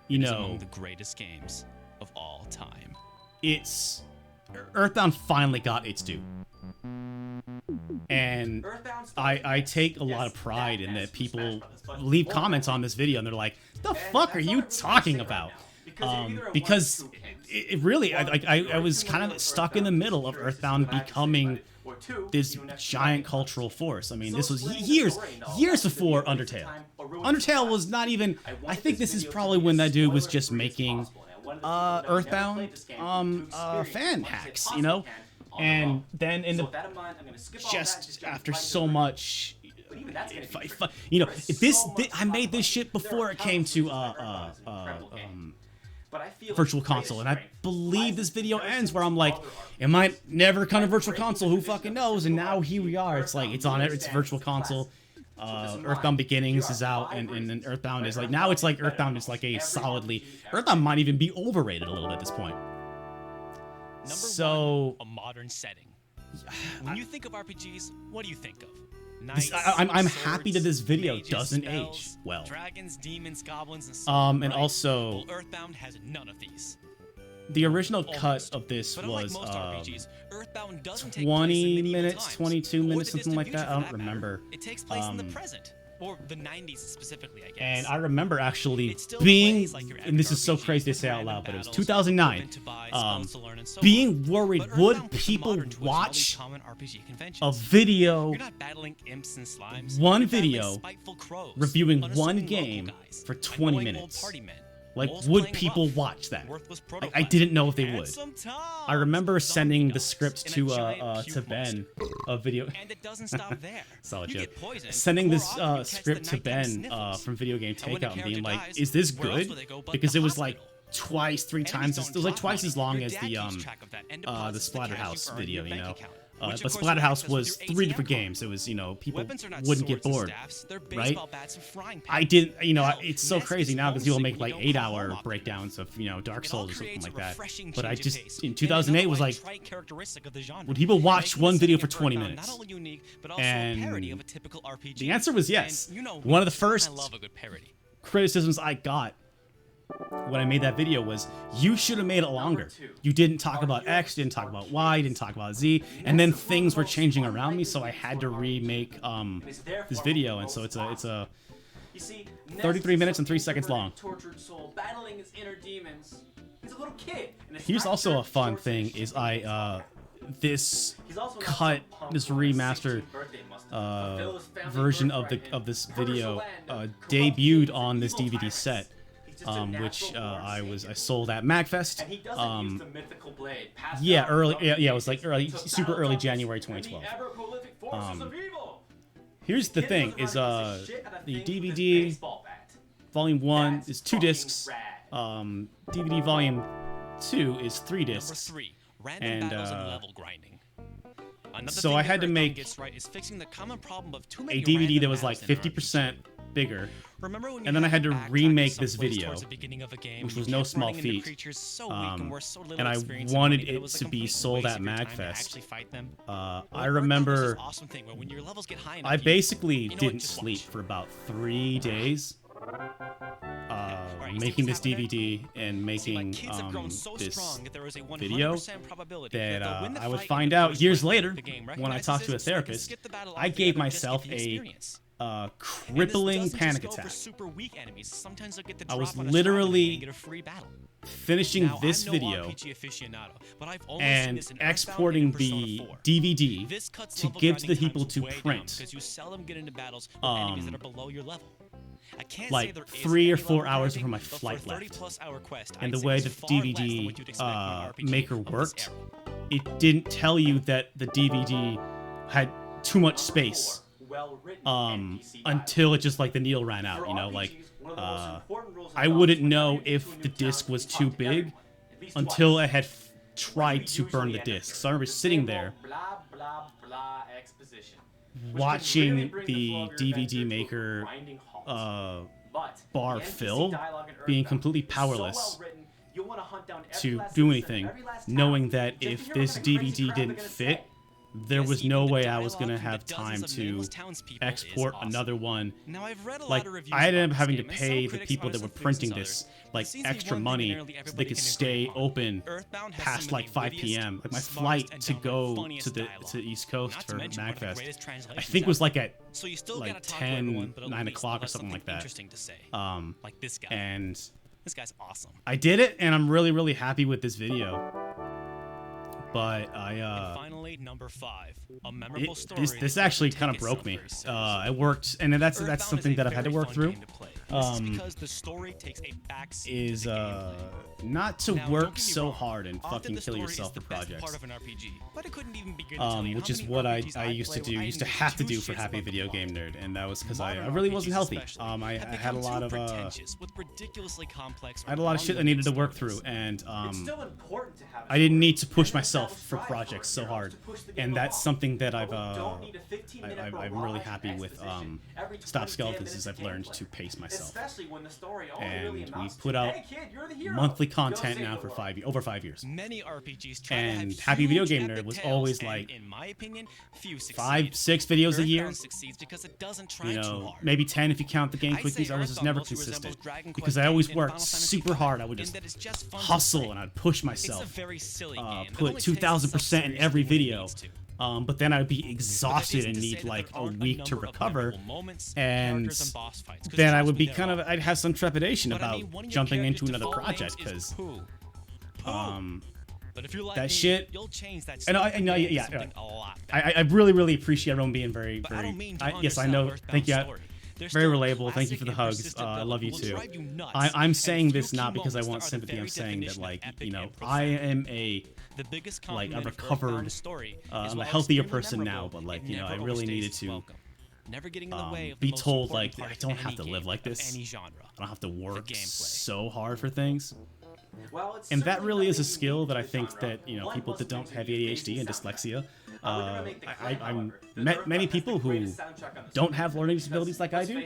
you know, among the greatest games of all time. It's Earthbound finally got its due. And I take a lot of pride in that people leave comments on this video and they're like, the fuck are you talking about? Because it really, I was kind of stuck in the middle of Earthbound becoming this giant cultural force. I mean, this was years before Undertale. Undertale was not even, I think this is probably when that dude was just making Earthbound fan hacks, you know? And then in the, just after so much, you know, this I made this shit before it came to Virtual Console, and I believe this video ends where I'm like, it might never come to Virtual Console, who fucking knows? And now here we are. It's like, it's on it, it's Virtual Console. Earthbound Beginnings is out, and then Earthbound is like, now it's like Earthbound is like a solidly, Earthbound might even be overrated a little bit at this point. Number one, a modern setting. When you think of RPGs, what do you think of? I'm happy that this video doesn't age well. Dragons, demons, goblins, and and also, well, Earthbound has none of these. The original cut of this was RPGs, 20 minutes, 22 minutes, something like that. I don't remember. It takes place in the present, or the 90s specifically, I guess. And I remember actually being, and this is so crazy to say out loud, but it was 2009, being worried, would people watch a video, one video, reviewing one game for 20 minutes? Like, would people watch that? I didn't know if they would. I remember sending the script to Ben of video. And it doesn't stop there. Solid joke. Sending this script to Ben from Video Game Takeout and being like, "Is this good?" Because it was like twice, three times. It was like twice as long as the Splatterhouse video, you know. But Splatterhouse was 3 different games. It was, you know, people wouldn't get bored, right? I didn't, you know, it's so crazy now because people make like 8-hour breakdowns of, you know, Dark Souls or something like that. But I just, in 2008 was like, would people watch one video for 20 minutes? And the answer was yes. One of the first criticisms I got when I made that video was, you should have made it longer. You didn't talk about X, didn't talk about Y, didn't talk about Z, and then things were changing around me, so I had to remake this video, and so it's a 33 minutes and 3 seconds long. Here's also a fun thing, is this cut, this remastered version of this video debuted on this DVD set, which I sold at MagFest. Yeah, it was like super early January 2012. Here's the thing: is the DVD Volume 1 is 2 discs. DVD Volume 2 is 3 discs. Number 3, random battles and level grinding. So I had to make a DVD that was like 50% bigger, and then I had to remake this video, which was no small feat, and I wanted it to be sold at MagFest. I remember I basically didn't sleep for about 3 days making this DVD and making this video that I would find out years later when I talked to a therapist. I gave myself a crippling panic attack. I was literally finishing this video and exporting the DVD to give to the people to print. Like 3 or 4 hours before my flight left. And the way that the DVD maker worked, it didn't tell you that the DVD had too much space until it just like the needle ran out, you know, like I wouldn't know if the disc was too big until I had tried to burn the disc. So I remember sitting there watching the DVD maker bar fill, being completely powerless to do anything, knowing that if this DVD didn't fit, there was no way I was gonna have time to export another one. Like, I ended up having to pay the people that were printing this like extra money so they could stay open past like 5 p.m. Like, my flight to go to the East Coast for MagFest, I think was like at like 9 o'clock or something like that. And this guy's awesome. I did it, and I'm really, really happy with this video. But and finally, number 5, a memorable story. This actually kind of broke me. I worked, and that's something that I've had to work through. Because the story takes a is not to work so hard and fucking kill yourself for projects. Which is what I used to do, used to have to do for Happy Video Game Nerd, and that was because I really wasn't healthy. I had a lot of I had a lot of shit I needed to work through, and I didn't need to push myself for projects so hard, and that's something that I'm really happy with. Stop Skeletons is I've learned to pace myself, and we put out monthly content now for over 5 years. Many RPGs and Happy Video Game Nerd was always like, in my opinion, 5-6 videos a year. Because it doesn't try you too know, hard. maybe 10 if you count the game quickies. I was just never consistent because I always worked super hard. I would just hustle and I'd push myself. It's a very silly game. Put 2,000% in every video. But then I'd be exhausted and need like a week to recover, and then I would be I'd have some trepidation about jumping into another project because that shit. And I really, really appreciate everyone being very. Yes, I know. Thank you. Very relatable. Thank you for the hugs. I love you too. I'm saying this not because I want sympathy. I'm saying that, like, you know, I am a recovered, I'm a healthier person now, but, like, you know, I really needed to be told, like, I don't have to live like this. I don't have to work so hard for things. And that really is a skill that I think that, you know, people that don't have ADHD and dyslexia, I've met many people who don't have learning disabilities like I do.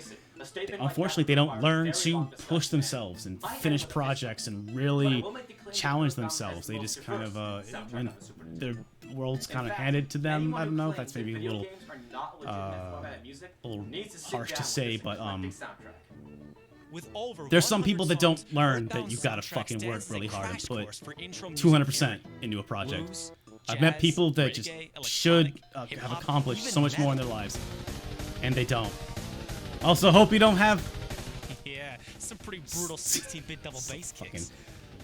Unfortunately, they don't learn to push themselves and finish projects and really challenge themselves. They just kind of, when the world's kind of handed to them, I don't know, that's maybe a little harsh to say, but there's some people that don't learn that you've got to fucking work really hard and put 200% into a project. I've met people that just should have accomplished so much more in their lives, and they don't. Also, hope you don't have some pretty brutal 16-bit double bass kicks.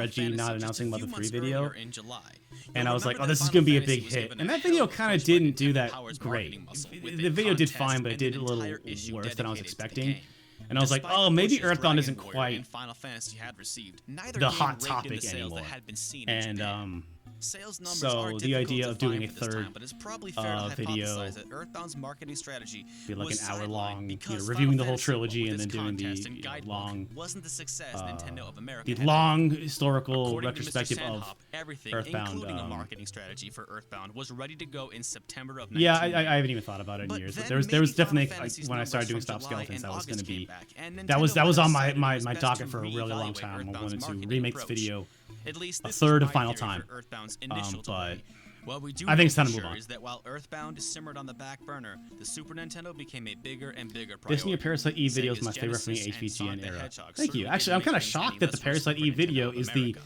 Reggie Fantasy not just announcing a about few the free months video. earlier in July. And I was like, remember oh, that this is Final going to be a Fantasy big was hit. given And a that video hell of a kind of push by didn't do Nintendo that Power's great. marketing muscle with The a video did contest fine, but it and did an a little entire issue worse than I was dedicated to the expecting. game. And I was like, Despite oh, the maybe pushes Earthbound isn't Dragon Warrior quite and Final Fantasy had received, neither the game hot raked in topic the sales anymore. that had been seen in And Japan. Sales numbers so are the difficult idea to of doing find a for this third time, but it's probably fair to video hypothesize that Earthbound's marketing strategy be like an was hour sidelined long, because reviewing the Final whole Fantasy trilogy with and then its doing contest the and guidebook long, wasn't the success Nintendo of America the had long hoped. historical According retrospective to Mr. of Sandhop, everything, Earthbound. including a marketing strategy for Earthbound, was ready to go in September of 19. Yeah, I haven't even thought about it in years. But there was definitely like, when I started doing Stop July Skeletons, and that was going to August be came back, and that was Nintendo on my decided it was best docket to for a really long reevaluate time. I Earthbound's wanted to marketing remake this approach. video At least a this third was and my final theory time. for Earthbound's initial But delay. What we do I think it's know time to for move sure on. is that while Earthbound simmered on the back burner, the Super Nintendo became a bigger and bigger priority. This new Parasite Eve video is my favorite from the HVGN era. Thank you. Actually, I'm kind of shocked that the Parasite Eve video is the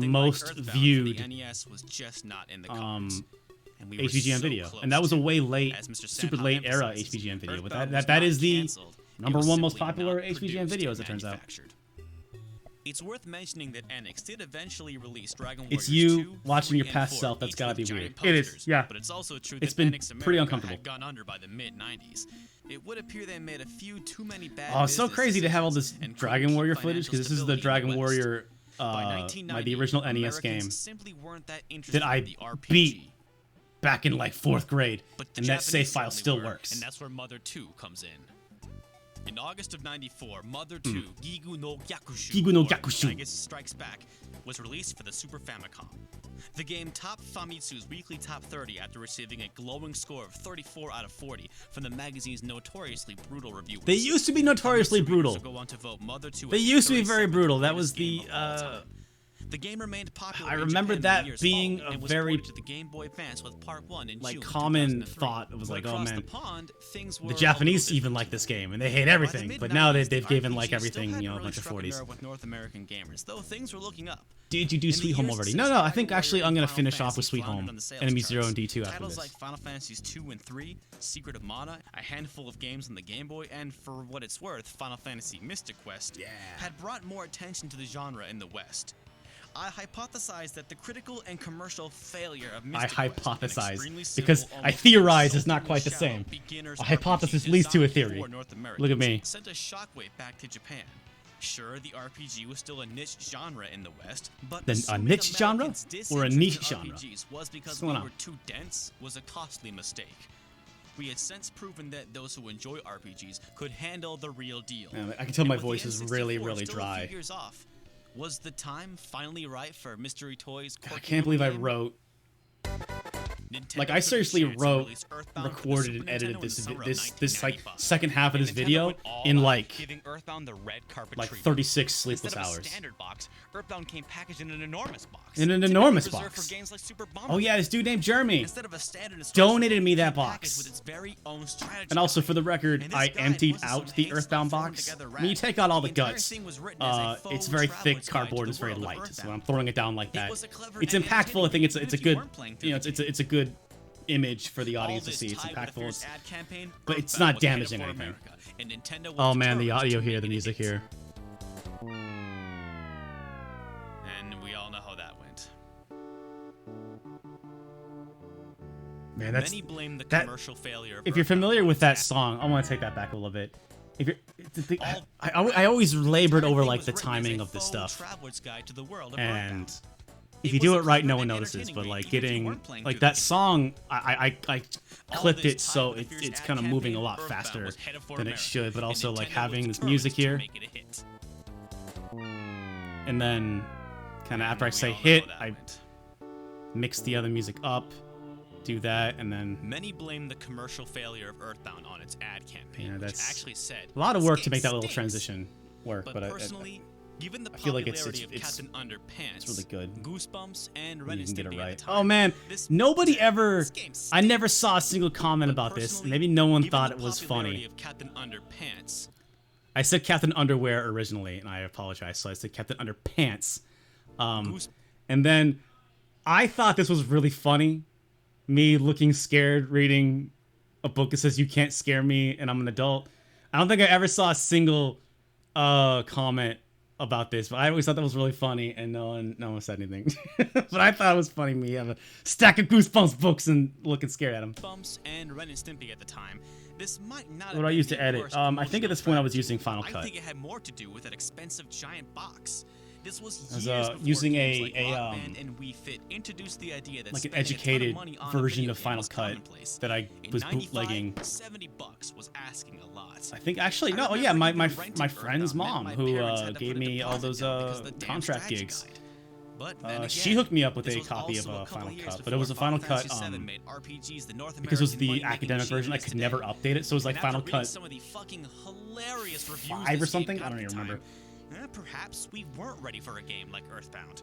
most viewed HVGN video, and that was a way late, super late era HVGN video. But that is the #1 most popular HVGN video, as it turns out. It's worth mentioning that NX did eventually release Dragon Warriors It's you 2, watching 3, your and past 4, self. That's each gotta with be giant weird. It is, posters. yeah. But it's also true It's that been NX pretty America uncomfortable. had gone under by the mid-90s. It would appear they made a few too many bad Oh, it's so business crazy to have all this decisions and Dragon couldn't Warrior keep footage, because this is the financial Dragon stability in the Warrior, West. By 1990, the original NES Americans game simply weren't that interested that I in the RPG. beat back in like 4th grade, But the and that save Japanese file certainly still were, works. And that's where Mother 2 comes in. In August of '94, Mother 2, Gigu no Gyakushu, Gigu no or Gyakushu. Gigas Strikes Back, was released for the Super Famicom. The game topped Famitsu's weekly top 30 after receiving a glowing score of 34 out of 40 from the magazine's notoriously brutal reviewers. They used to be notoriously Famitsu brutal. readers would go on to vote Mother 2 They as the used to be very 37th brutal. That greatest was the game of all time. The game remained popular I in remember Japan that in the years being following a and was very, ported to the Game Boy Advance with Part 1 in like, June common 2003. thought. It was like, oh Across man, the pond, things were the a Japanese little even different. like this game, and they hate everything. But now they've the given RPG like still everything, hadn't you know, a really bunch of struck a 40s. nerve with North American gamers, though things were looking up. Did you do In the Sweet Home years already? since No, I Dragon think Warrior actually I'm and gonna Final finish off Fantasy with Sweet floundered Home, on the sales Enemy charts. 0 and D2 after Titles this. like Final Fantasies 2 and 3, Secret of Mana, a handful of games on the Game Boy, and for what it's worth, Final Fantasy Mystic Quest, had brought more attention to the genre in the West. I hypothesize that the critical and commercial failure of Mystic Quest, an hypothesize, extremely simple, because I almost theorize is not quite the shallow same. beginner's A hypothesis RPG leads to a designed theory. for North Look at me. Americans sent a shockwave back to Japan. Sure, the RPG was still a niche genre in the West, but A assuming niche genre Americans' or a disinterest niche in genre? RPGs was because What's we going on? were too dense was a costly mistake. We had since proven that those who enjoy RPGs could handle the real deal. Yeah, I can tell my And with voice the is N64 really, really still a dry. few years off, was the time finally right for Mystery Toys? I can't believe I wrote. Like, I seriously wrote, recorded, and edited this like second half of this video in like 36 sleepless hours. Standard box, Earthbound came packaged in an enormous box. In an enormous Reserved box. for games like Super Bomberman. Oh yeah, this dude named Jeremy Instead of a standard donated me that instruction book, it came packaged box. with its very own strategy And also, guide. for the record, And this I guide emptied wasn't out some the hastily Earthbound thrown box. together When you rag. take out all the entire guts, thing was written as a it's faux very thick traveler's guide to cardboard. the It's very world of light. So Earthbound. I'm throwing it down like that. was a clever It's and impactful. I think it's a if you good, weren't playing through you know, the it's a good image for the All audience to this see. It's tied with a impactful. fierce It's, ad campaign, but it's Earthbound not was headed damaging for anything. America, and Nintendo was Oh man, the determined audio to here, make the it a music hit. here. And we all know how that went. Man, that's Many blame the that. commercial failure of If you're Earthbound familiar on with its that ad song, I want to take that back a little bit. If you're, I always labored over like the timing of this stuff, traveler's guide to the world of and Earthbound. if you do it right, no one notices. But like getting like that song, I clipped it so it's kind of moving a lot faster than it should. But also like having this music here, and then kind of after I say hit, I mix the other music up, do that, and then Many blame the commercial failure of Earthbound on its ad campaign, Yeah, which that's actually said a lot of "This work game to make that little stinks." transition work. But But personally, given the I feel like popularity of it's Captain Underpants, it's really good. Goosebumps, and You Ren and can get it Stimpy at right. the time, Oh man, this nobody ever. this game I never stinks. saw a single comment about this. Personally, Maybe no one given thought the it was popularity funny. of Captain Underpants, I said Captain Underwear originally, and I apologize. So I said Captain Underpants. And then I thought this was really funny. Me looking scared, reading a book that says "You can't scare me," and I'm an adult. I don't think I ever saw a single comment about this, but I always thought that was really funny, and no one said anything. But I thought it was funny. Me have a stack of Goosebumps books and looking scared at them. Bumps, and Ren and Stimpy at the time. This might not. What have do I been use to the edit? worst I think at this point I was promotional using Final strategy. Cut. I think it had more to do with that expensive giant box. This was I was, years before using games like a, Rock Band and Wii Fit introduced the idea that like an spending a ton of educated money on a version video of game Final was Cut commonplace. that I In was 95, bootlegging. $70 was asking a lot. I think actually no. Oh yeah, my friend's mom who gave me all those contract gigs. But then She again, hooked me up with this a was copy of also a couple Final years Cut, but it was a before Final Cut Fantasy VII made RPGs the North because it was American the money-making academic machine version. I it is could today. never update it, so it was like And after Final reading Cut some of the fucking hilarious reviews 5 or this game something. got I don't at even the remember. time, perhaps we weren't ready for a game like Earthbound.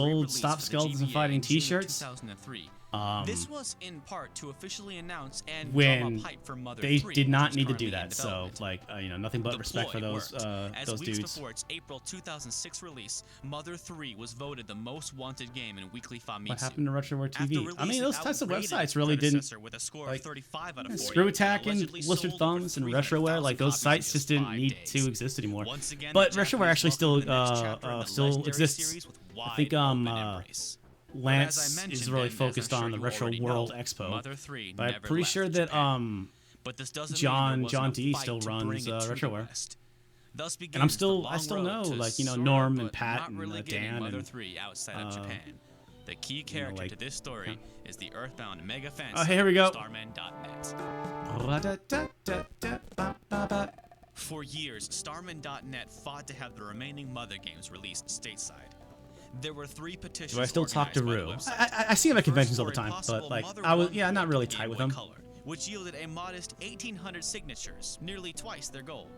sold re-release Stop for the Skeletons and GBA Fighting in June of t-shirts. 2003. This was in part to officially announce and When drum up hype for Mother they 3, did which not is need to currently do in that. So development. like nothing but The respect for ploy those worked. As those weeks dudes. before its April 2006 release, Mother 3 was voted the most wanted game in Weekly Famitsu. What happened to RetroWareTV? I mean, releasing those types of outrated websites really didn't predecessor with a score of like 35 out of 40, Screw Attack and allegedly Blistered sold over Thumbs and 300,000 RetroWare. Like those copies in sites just didn't 5 need days. to exist anymore. Once again, But the RetroWare Japanese actually still welcomed the next chapter in the still legendary exists. series with I think wide open embrace. But as I Lance mentioned, is really and as I'm focused sure on the you Retro already World know, Expo. Mother 3 But I'm never pretty left sure that Japan. But this doesn't mean there John wasn't a D fight still to runs bring it to the RetroWare. West. Thus And begins I'm still, the I long still road know, to like, you know, sorta, Norm but and Pat not and really getting Dan Mother and 3 outside of Japan. The key character like, to this story is the Earthbound mega fan Oh, here we go. Starman.net. For years, Starman.net fought to have the remaining Mother games released stateside. There were 3 petitions. Do I still talk to organized by Rue? the website. I see him at The conventions first all the for a time, possible but like Mother I was, 1 yeah, not port really to tight with Game him. Boy Color, which yielded a modest 1,800 signatures, nearly twice their goal.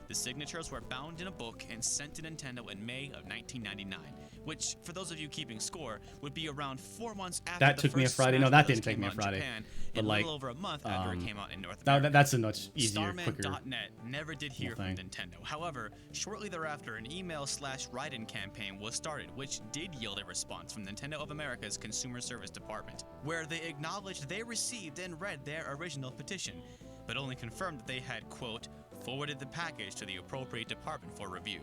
The signatures were bound in a book and sent to Nintendo in May of 1999, which, for those of you keeping score, would be around 4 months after That the took me a first Friday. Smash No, that Bros. didn't take came me a out in Friday. Japan, But and a like, little over a month after it came out in North America. that's a much easier, quicker. Starman.net never did hear from thing. Nintendo. However, shortly thereafter, an email/write-in campaign was started, which did yield a response from Nintendo of America's Consumer Service Department, where they acknowledged they received and read their original petition, but only confirmed that they had, quote, forwarded the package to the appropriate department for review.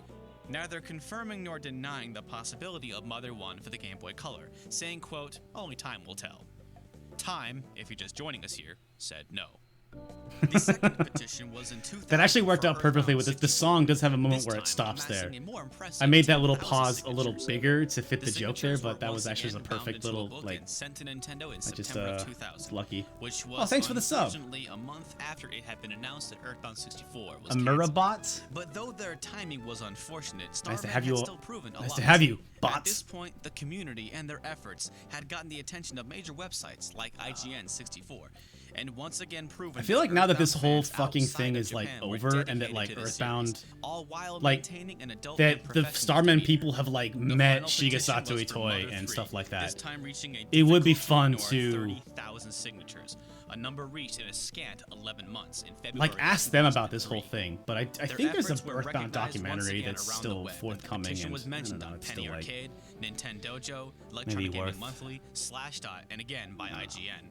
Neither confirming nor denying the possibility of Mother 1 for the Game Boy Color, saying, quote, only time will tell. Time, if you're just joining us here, said no. The second petition was in 2000. That actually worked for out perfectly with it. The song does have a moment This where it time, stops there. amassing a more impressive I made that little 2,000 pause a little signatures. bigger to fit The the joke there, signatures but were that was once actually a again bound perfect into a little, book like, and sent to Nintendo in I just September of 2000, lucky. which was Oh, thanks for the sub. unfortunately a month after it had been announced that Earthbound 64 was A canceled. Murabot? But though their timing was unfortunate, Starman Nice to have had you. still proven a Nice lot. to have you, At bots. this point, the community and their efforts had gotten the attention of major websites like IGN 64, and once again proven. I feel like now that this Earthbound whole fans fucking outside thing of is like Japan were over, and that dedicated like to the Earthbound, series, all while like maintaining an adult that and the professional Starman demeanor. people have like The met final petition Shigesato was for Itoi Mother and 3, stuff like this that. time reaching a It would be difficult fun ignore to 30,000 signatures, a number reached in a scant 11 months in February. like ask them about this 2003. whole thing. But I Their think there's efforts an were Earthbound recognized once documentary again that's around the still web, and forthcoming. The petition And was I mentioned don't know, on it's Penny still like Arcade, Nintendojo, maybe Electronic Gaming worth. Monthly, Slashdot, and again by IGN.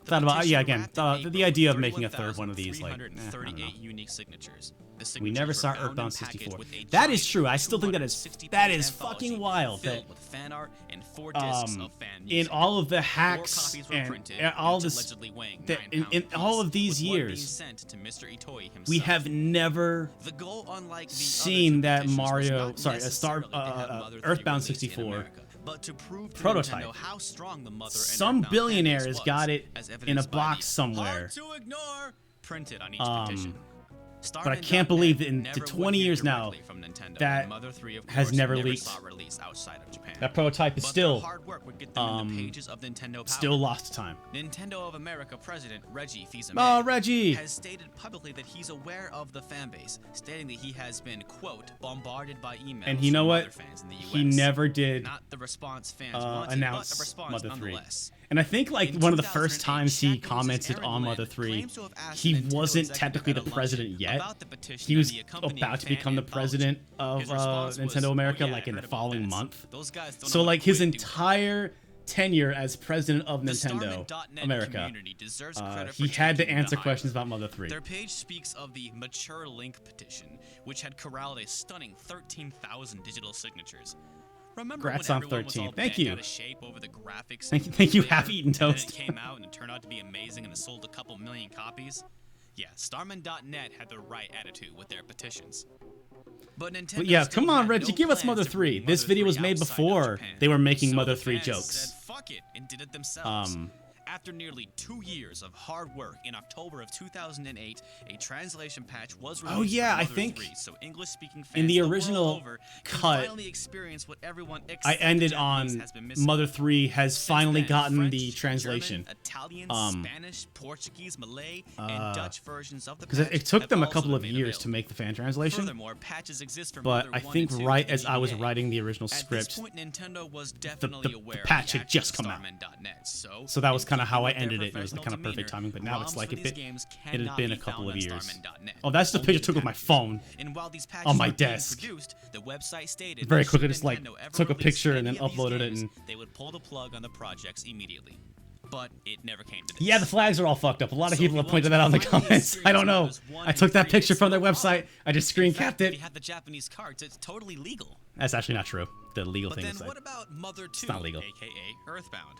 The Thought about petition yeah again wrapped in the April idea with of making a third one of these like I don't 31,338 know. unique signatures. The We never signatures saw were bound Earthbound and packaged 64. with a That is giant true. I still think that is 260-page fucking anthology wild. filled That with fan art and 4 discs of fan in music. all of the 4 hacks copies were and printed, all each this allegedly weighing that 9 in pounds all apiece, of these with one being years sent to Mr. Itoi himself. we have never The goal, unlike the seen other that petitions, was Mario not sorry a Star necessarily to have Mother 3 Earthbound released in 64 America, but to prove to prototype. Nintendo how strong the Mother and Some Earthbound billionaire fan base has was, got it as in a evidenced by box the somewhere. hard to ignore printed on each petition. But I can't believe that in the 20 years now that Mother 3, of has course, never leaked. saw release outside of Japan. That prototype is But still their hard work would get them in the pages of Nintendo Power. still lost to time. Nintendo of America president Reggie Fils-Aimé Oh, Reggie! has stated publicly that he's aware of the fan base, stating that he has been, quote, bombarded by emails And you know from what? other fans in the US. He never did Not the response fans wanted, but a announce response Mother 3. nonetheless. And I think like In one of the first 2008, times he Shaq Lewis's commented Aaron on Lynn Mother 3, claims to have asked he Nintendo wasn't executive technically the at a president luncheon yet. about the petition He was and the accompanying about to fan become the anthology. president of His response was, Nintendo America "Oh, yeah, like I in the heard about following this. month. Those guys don't So know like what his quit do." entire tenure as president of The Nintendo Starman.net America, community deserves credit he for had to taking the answer high questions road. about Mother 3. Their page speaks of the Mature Link petition, which had corralled a stunning 13,000 digital signatures. Remember Congrats when on everyone was 13. all Thank bent you. out of shape over the graphics? Thank you, there, half-eaten and then toast. it came out and it turned out to be amazing and it sold a couple million copies? Yeah, Starman.net had the right attitude with their petitions. But Nintendo But yeah, still come on, had Reggie, no give us plans Mother to 3. bring This Mother video 3 was made outside of before Japan. they were making So Mother the 3 fans jokes. said, fuck it, and did it themselves. Um, After nearly 2 years of hard work, in October of 2008, a translation patch was released. Oh, yeah, for I Mother think 3, so English-speaking fans in the world original over can cut, finally experience what everyone I except ended the on Japanese has been missing. Mother 3 has Since finally then, gotten French, the translation. German, Italian, Um, Spanish, Portuguese, Malay, and Dutch versions of the Because patch it took have them a also couple been of made years available. to make the fan translation. Furthermore, patches exist for But Mother I 1 think and 2 right and as I was EVA. writing the original At script, this point, Nintendo was definitely the aware patch of had the just actions come of out. Starman.net, So that was in kind of keeping how I with their ended it. It was the kind of professional perfect timing. But now demeanor, it's like ROMs for if these games it had cannot been be a couple found of on years. Starman.net, Oh, that's the only picture I took with my packaged. phone And while these patches on my were being desk. produced, the website stated Very that quickly should just, like, Nintendo ever took a release picture and any then of these uploaded it games, and- they would pull the plug on the projects immediately. But it never came to this. Yeah, the flags are all fucked up. A lot of So people if have you pointed want that out in the to finally comments. I don't know. experience Mothers 1 I took that and 3, picture it's from their no website. problem. I just In screen fact, capped if it. you have the Japanese cards, it's totally legal. That's actually not true. The legal But thing then is like what about Mother 2, not legal. aka Earthbound?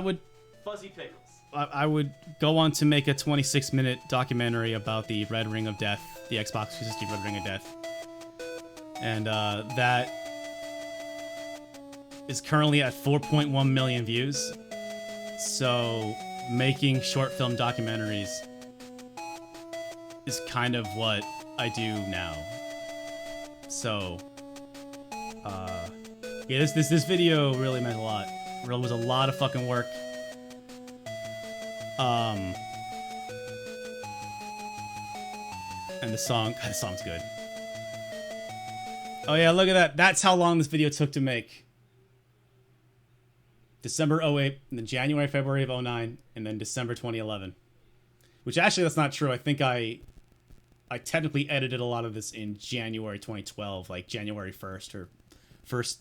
would. Fuzzy Pickles. I would go on to make a 26-minute documentary about the Red Ring of Death, the Xbox 360 Red Ring of Death. And that is currently at 4.1 million views. So making short film documentaries is kind of what I do now. So yeah, this video really meant a lot. It was a lot of fucking work. And the song's good. Oh yeah, look at that. That's how long this video took to make. December 08, and then January, February of 09, and then December 2011. Which actually, that's not true. I think I technically edited a lot of this in January 2012, like January 1st or 1st,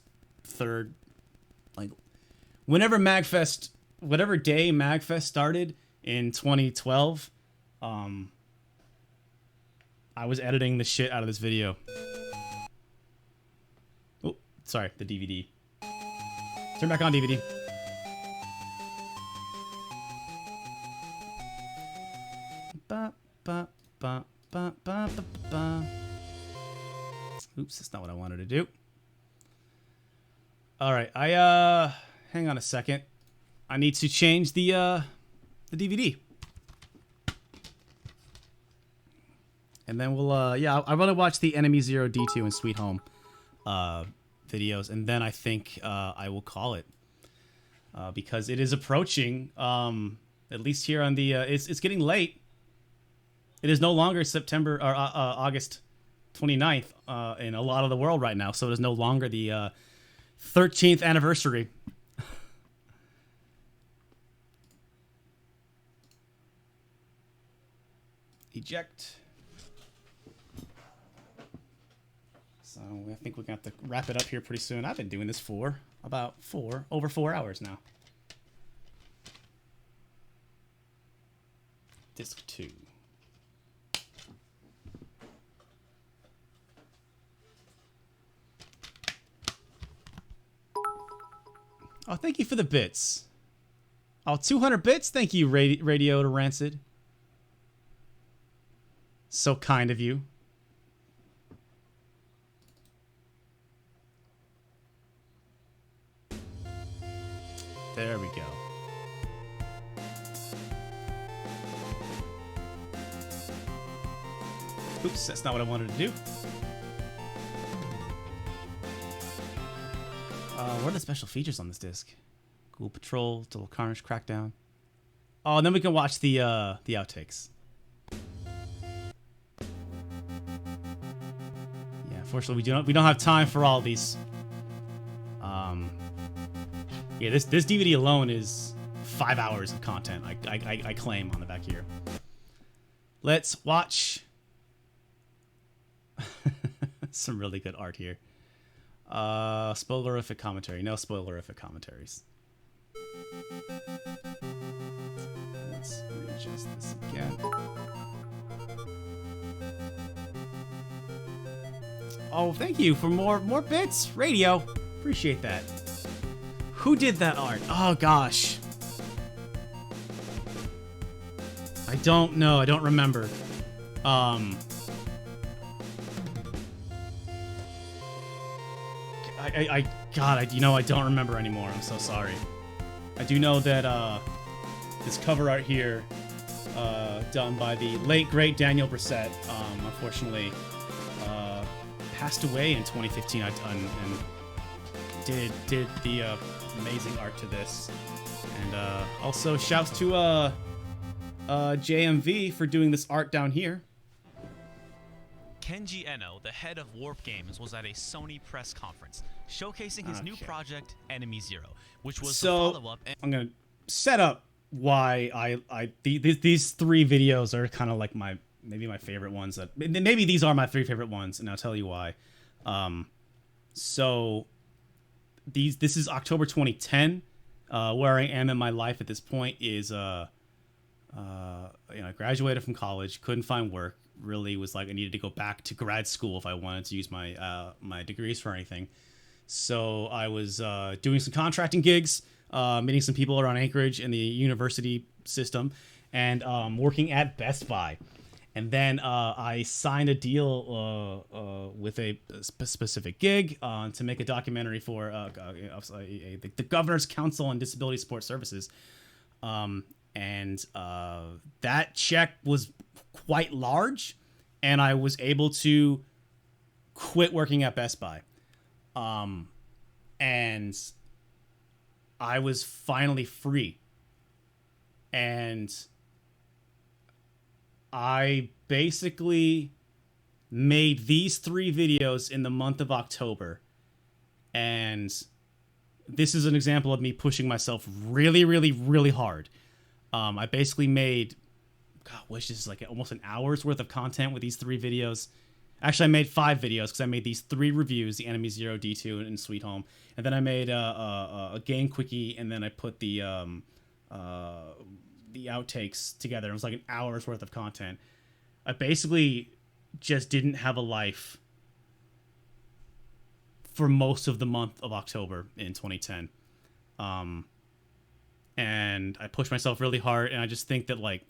3rd. Like, whenever MagFest, whatever day MagFest started in 2012, I was editing the shit out of this video. Oh, sorry, the DVD. Turn back on DVD. Ba, ba, ba, ba, ba, ba, ba. Oops, that's not what I wanted to do. All right, hang on a second. I need to change the DVD. And then we'll, yeah, I want to watch the Enemy Zero D2 and Sweet Home videos, and then I think I will call it. Because it is approaching, at least here on the, it's getting late. It is no longer September, or August 29th in a lot of the world right now, so it is no longer the 13th anniversary. Eject. So I think we're going to have to wrap it up here pretty soon. I've been doing this for about over 4 hours now. Disc 2. Oh, thank you for the bits. Oh, 200 bits? Thank you, Radio to Rancid. So kind of you. There we go. Oops, that's not what I wanted to do. What are the special features on this disc? Ghoul Patrol, Double Carnage, Crackdown. Oh, and then we can watch the outtakes. Yeah, unfortunately we don't have time for all these. Yeah, this DVD alone is 5 hours of content. I claim on the back here. Let's watch some really good art here. Spoilerific commentary. No spoilerific commentaries. Let's readjust this again. Oh, thank you for more bits, Radio. Appreciate that. Who did that art? Oh gosh. I don't know. I don't remember. I don't remember anymore. I'm so sorry. I do know that this cover art here, done by the late great Daniel Brissett, unfortunately passed away in 2015. And did the amazing art to this, and also shouts to JMV for doing this art down here. Kenji Eno, the head of Warp Games, was at a Sony press conference showcasing his new project, Enemy Zero, which was the follow-up. I'm gonna set up why these three videos are kind of like maybe my favorite ones. Maybe these are my three favorite ones, and I'll tell you why. So this is October 2010. Where I am in my life at this point is I graduated from college, couldn't find work. Really was like I needed to go back to grad school if I wanted to use my my degrees for anything. So I was doing some contracting gigs. meeting some people around Anchorage in the university system, and working at Best Buy. And then I signed a deal with a specific gig to make a documentary for the Governor's Council on Disability Support Services. And that check was quite large, and I was able to quit working at Best Buy. And I was finally free. And I basically made these 3 videos in the month of October. And this is an example of me pushing myself really, really, really hard. I basically made, this is like almost an hour's worth of content with these 3 videos. Actually, I made 5 videos because I made these 3 reviews, the Enemy Zero, D2, and Sweet Home. And then I made a game quickie, and then I put the outtakes together. It was like an hour's worth of content. I basically just didn't have a life for most of the month of October in 2010. And I pushed myself really hard, and I just think that, like,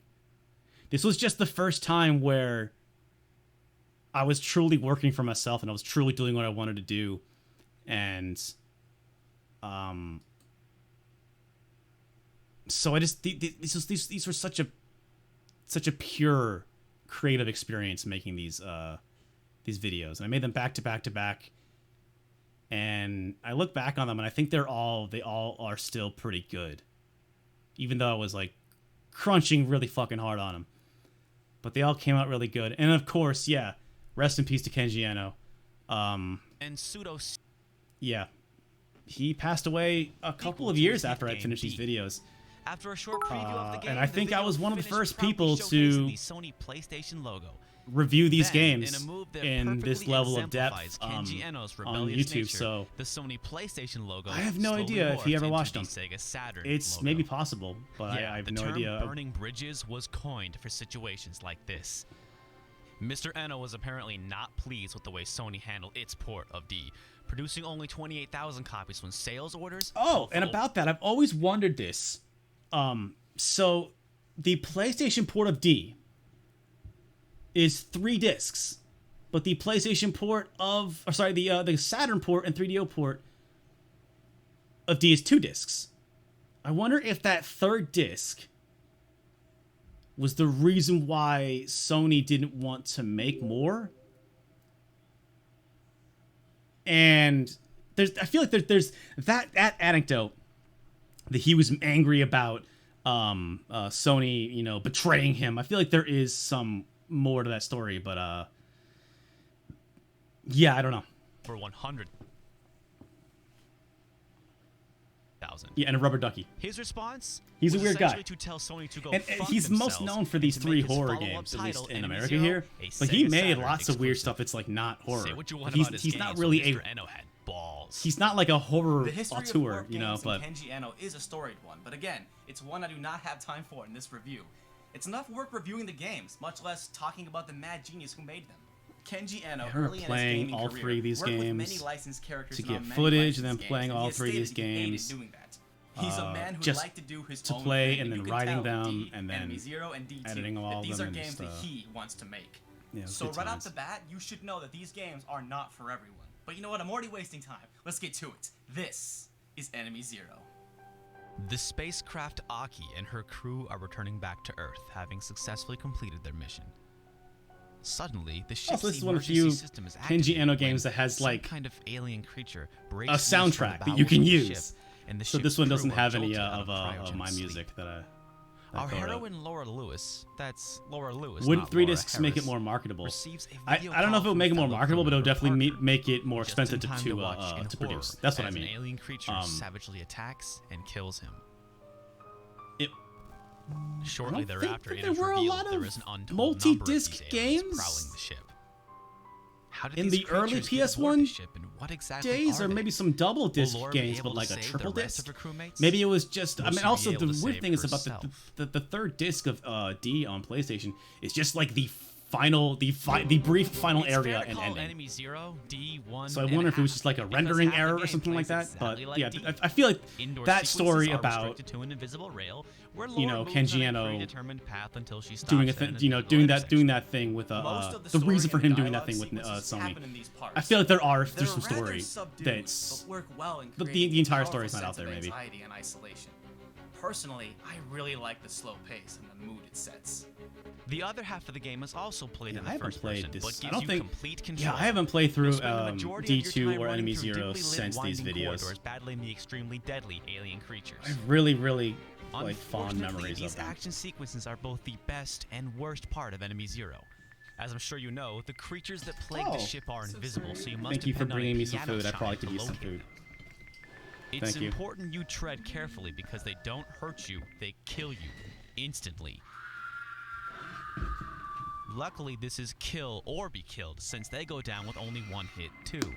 this was just the first time where I was truly working for myself, and I was truly doing what I wanted to do. And so I just these were such a pure creative experience making these videos, and I made them back to back to back. And I look back on them, and I think they all are still pretty good, even though I was like crunching really fucking hard on them. But they all came out really good, and of course, yeah, rest in peace to Kenji Eno. And pseudo. Yeah, he passed away a couple of years after I finished these videos. After a short preview of the game, and I think I was one of the first people to the Sony PlayStation logo. Review these Then, games in, a move that in this perfectly level of depth Kenji Eno's on rebellious YouTube. nature, So the Sony PlayStation logo I have no slowly idea if he morphed ever into watched the them. Sega Saturn It's logo. maybe possible, but Yeah, I have the no term idea. burning bridges was coined for situations like this. Mr. Eno was apparently not pleased with the way Sony handled its port of D, producing only 28,000 copies when sales orders. Oh, and about that, I've always wondered this. So the PlayStation port of D is 3 discs, but the PlayStation port of, the Saturn port and 3DO port of D is 2 discs. I wonder if that 3rd disc was the reason why Sony didn't want to make more. And I feel like there's that anecdote that he was angry about Sony, betraying him. I feel like there is some more to that story, but yeah, I don't know. For 100,000. Yeah, and a rubber ducky. His response? He's a was weird guy. essentially to tell Sony to go And fuck he's most themselves known for and these to 3 make his horror follow-up games, at title, least in Enemy America Zero, here. a But he Sega made Saturn lots of weird exclusive. stuff that's like not horror. Say what you want he's about his he's games, not but really Mr. Eno had balls. He's not like a horror The history of auteur, horror games but in Kenji Eno is a storied one, but again, it's one I do not have time for in this review. It's enough work reviewing the games, much less talking about the mad genius who made them. Kenji Eno, I remember early in his playing gaming all career, 3 of these worked with games many licensed characters to and on get many footage, and then licensed playing games, all and he 3 of these stated he hated games. doing that. He's a man who just liked to do his to own play thing, and then you can writing tell them D, and then Enemy Zero and D2, editing all that of these them are and games just, that he wants to make. Yeah, it was So good right off times. the bat, you should know that these games are not for everyone. But you know what? I'm already wasting time. Let's get to it. This is Enemy Zero. The spacecraft Aki and her crew are returning back to Earth, having successfully completed their mission. Suddenly, the ship's Also, this is one of the emergency few system is Kenji activated Eno when games that has some like kind of alien creature a breaks loose from the soundtrack that you bowels can of the use. ship, and the So ship's this one crew doesn't are have any jolted out of cryogenic my sleep. music that I Our thought of. heroine Laura Lewis, that's Laura Lewis. Wouldn't not 3 Laura discs make it Harris, more marketable? receives a I video don't know if it call would make it from more fellow marketable, but it'll crew member definitely Parker, make it more just in expensive time to watch in produce. horror That's what I as mean. An alien creature savagely attacks and kills him. It, Shortly think thereafter, that it there is were a revealed lot that there of is an untold multi-disc number of these aliens games prowling the ship. How did in these the early creatures get aboard PS1 the ship, and what exactly days, are or they? maybe some double disc Will Laura be games, able but like to a save triple the rest of disc. her crewmates? Maybe it was just. Will I mean, she be also able the to weird save thing is about herself? the 3rd disc of D on PlayStation is just like the the brief final area and ending. Enemy 0, D1, So I wonder if it was just like a rendering error or something like that. But yeah, I feel like that story about Kenji Eno doing a thing, doing that thing with the reason for him doing that thing with Sony. I feel like there's some story that's the entire story is not out there maybe. And isolation. Personally, I really like the slow pace and the mood it sets. The other half of the game is also played in the I haven't first played person, this. but I gives don't you think. complete control. Yeah, I haven't played through You'll spend the majority of your D2 time or running Enemy through Zero dimly lit, since these winding videos. corridors battling the extremely deadly alien creatures. I have really like fond Unfortunately, memories these of them. action sequences are both the best and worst part of Enemy Zero. As I'm sure you know, the creatures that plague the ship are invisible, so you must Thank you for depend on a bringing me some piano food. I chime probably to could use some locate food. It's Thank you. important you tread carefully because they don't hurt you, they kill you instantly. Luckily, this is kill or be killed, since they go down with only one hit too.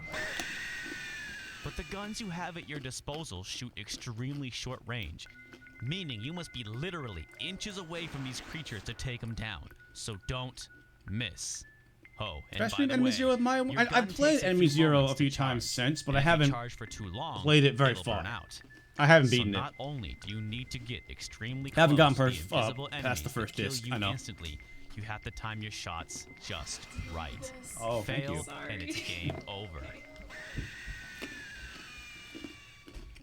But the guns you have at your disposal shoot extremely short range, meaning you must be literally inches away from these creatures to take them down, so don't miss. Oh, and by the Enemy way, Zero with my. your I've gun played takes Enemy Zero moments a few to times charge, since, but and I if you haven't charge for too long, played it very it'll far. burn out. I haven't So beaten it. not only do you need to get extremely I haven't gotten close to past the invisible the enemies first that kill disc, you I know. instantly, you have to time your shots just right. Oh, thank Fail, you. and it's game over.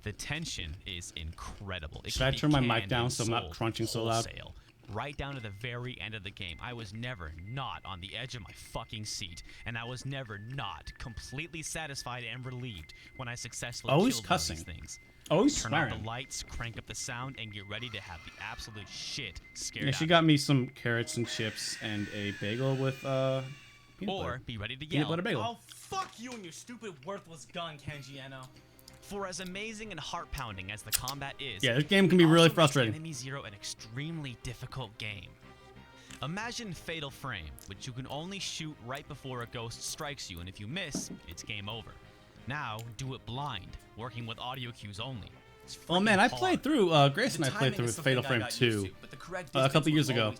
The tension is incredible. It Should I can be turn my mic canned down and so I'm not sold crunching so loud? wholesale. Right down to the very end of the game, I was never not on the edge of my fucking seat, and I was never not completely satisfied and relieved when I successfully Always killed cussing. one of these things. Always Turn out swearing. the lights, crank up the sound, and get ready to have the absolute shit scared Yeah, out she of got me some carrots and chips and a bagel with peanut Or butter. be ready to Peanut yell. butter bagel. Oh, fuck you and your stupid worthless gun, Kenji Eno. For as amazing and heart-pounding as the combat is, Yeah, this game can be it really also makes frustrating. Enemy Zero an extremely difficult game. Imagine Fatal Frame, which you can only shoot right before a ghost strikes you, and if you miss, it's game over. Now, do it blind, working with audio cues only. It's Oh man, freaking I hard. played through. Grace and I played through Fatal Frame 2 a couple years ago,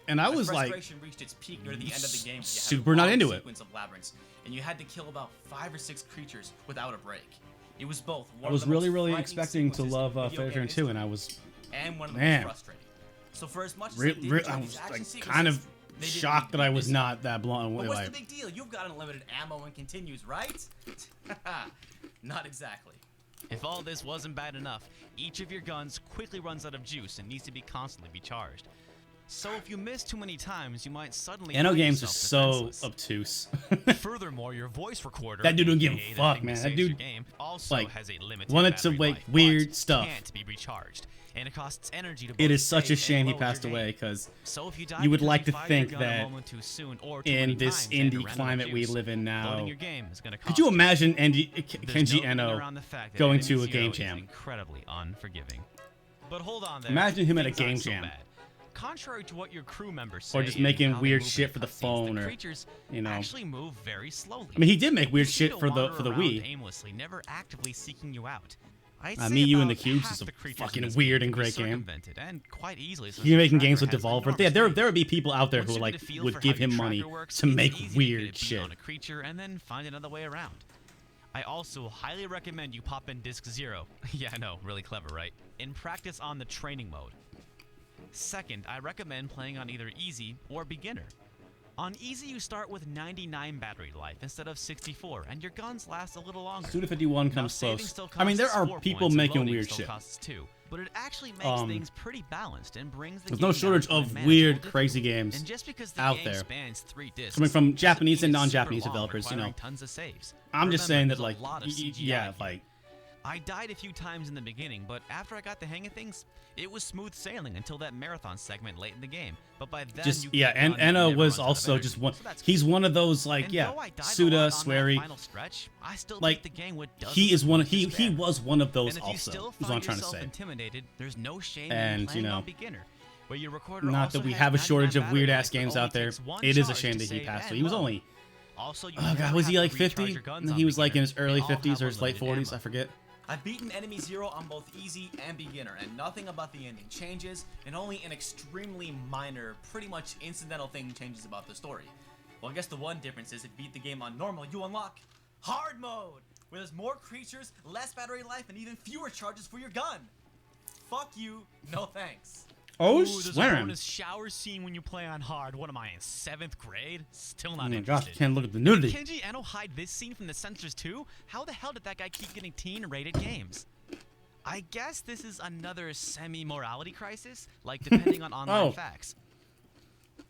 and I was like reached its peak near the end of the game. super not into it. Sequence of labyrinths, and you had to kill about 5 or 6 creatures without a break. It was both. I was really expecting to love Fatal Frame 2, and I was and one of the man. most frustrating. So for as much as I I was like kind of shocked that I was not that blown away. But what's Like, the big deal? You've got unlimited ammo and continues, right? Not exactly. If all this wasn't bad enough, each of your guns quickly runs out of juice and needs to be constantly be charged. So if you miss too many times, you might suddenly Eno find games are yourself so defenseless. obtuse. Furthermore, your voice recorder, That dude don't give a aka the fuck, thing man. that That saves your dude, game, also like, has a limited wanted to battery make life, weird but stuff. Can't be recharged, and it costs energy to It both is such a save shame and he load your passed away, game. because So if you die you would because like to fired think your gun a that moment too soon or too in many this times and indie ran out of climate we juice, live in now, loading your game is gonna could cost you imagine Kenji There's no getting Eno around the fact that going Enemy to a Zero game is jam? incredibly unforgiving. But hold on there. Imagine him at a Things game aren't so jam. bad. Contrary to what your crew members say, Or just and making how they weird move shit in for the cutscenes, phone, the or, creatures you know. actually move very slowly. I mean, he did make weird They shit seem for to the wander around Wii. aimlessly, never actively seeking you out. I'd Me, say You, and the about Cubes half is a the creatures fucking in this weird game and can be great game. circumvented, and quite easily. since You're the making games with tracker has Devolver. enormous Yeah, there range. would be people out there Once who you like get a feel would for give how your him money tracker works, to it's make easy to weird get a beat shit. on a creature and then find another way around. I also highly recommend you pop in Disc 0. Yeah, I know, really clever, right? In practice on the training mode. Second, I recommend playing on either easy or beginner. On easy, you start with 99 battery life instead of 64, and your guns last a little longer. Suda51 Now, comes saving close. still I mean, there costs are 4 people points, and making loading weird still shit. costs 2, but it actually makes things pretty balanced and brings the There's game no down shortage to a of manageable weird, difficulty. crazy games And just because the out game there. spans 3 discs, Coming from doesn't Japanese mean and it's super non-Japanese long, developers, you know. requiring tons of saves. I'm just Remember, saying that, there's a like, lot of CGI yeah, here. like, I died a few times in the beginning, but after I got the hang of things, it was smooth sailing until that marathon segment late in the game. But by then, just you yeah, keep and running, Eno never was runs out of also energy, just one. so that's He's cool. one of those like And yeah, though I died a Suda, lot on that Swery, final stretch, I still like beat the game with he is one. He despair. was one of those And if you also. still Is what I'm find trying to yourself say. intimidated, there's no shame And, in you playing know, on beginner. Where your recorder Not also that we has have a 99 shortage of battery weird life, ass but games only out there. takes one It is a charge shame to that he save passed away. and He was load. only. Also, you Oh never god, was he have like to recharge 50? your guns on He was like in beginner. his early They all have 50s or his late unlimited 40s. ammo. I forget. I've beaten Enemy Zero on both easy and beginner, and nothing about the ending changes, and only an extremely minor, pretty much incidental thing changes about the story. Well, I guess the one difference is if you beat the game on normal, you unlock hard mode, where there's more creatures, less battery life, and even fewer charges for your gun. Fuck you, no thanks. Oh, There's a swearing. bonus shower scene when you play on hard. What am I, in 7th grade? Still not Oh my interested. gosh, can't look at the nudity. Did Kenji Eno hide this scene from the censors too? How the hell did that guy keep getting teen-rated games? I guess this is another semi-morality crisis, like depending on online facts.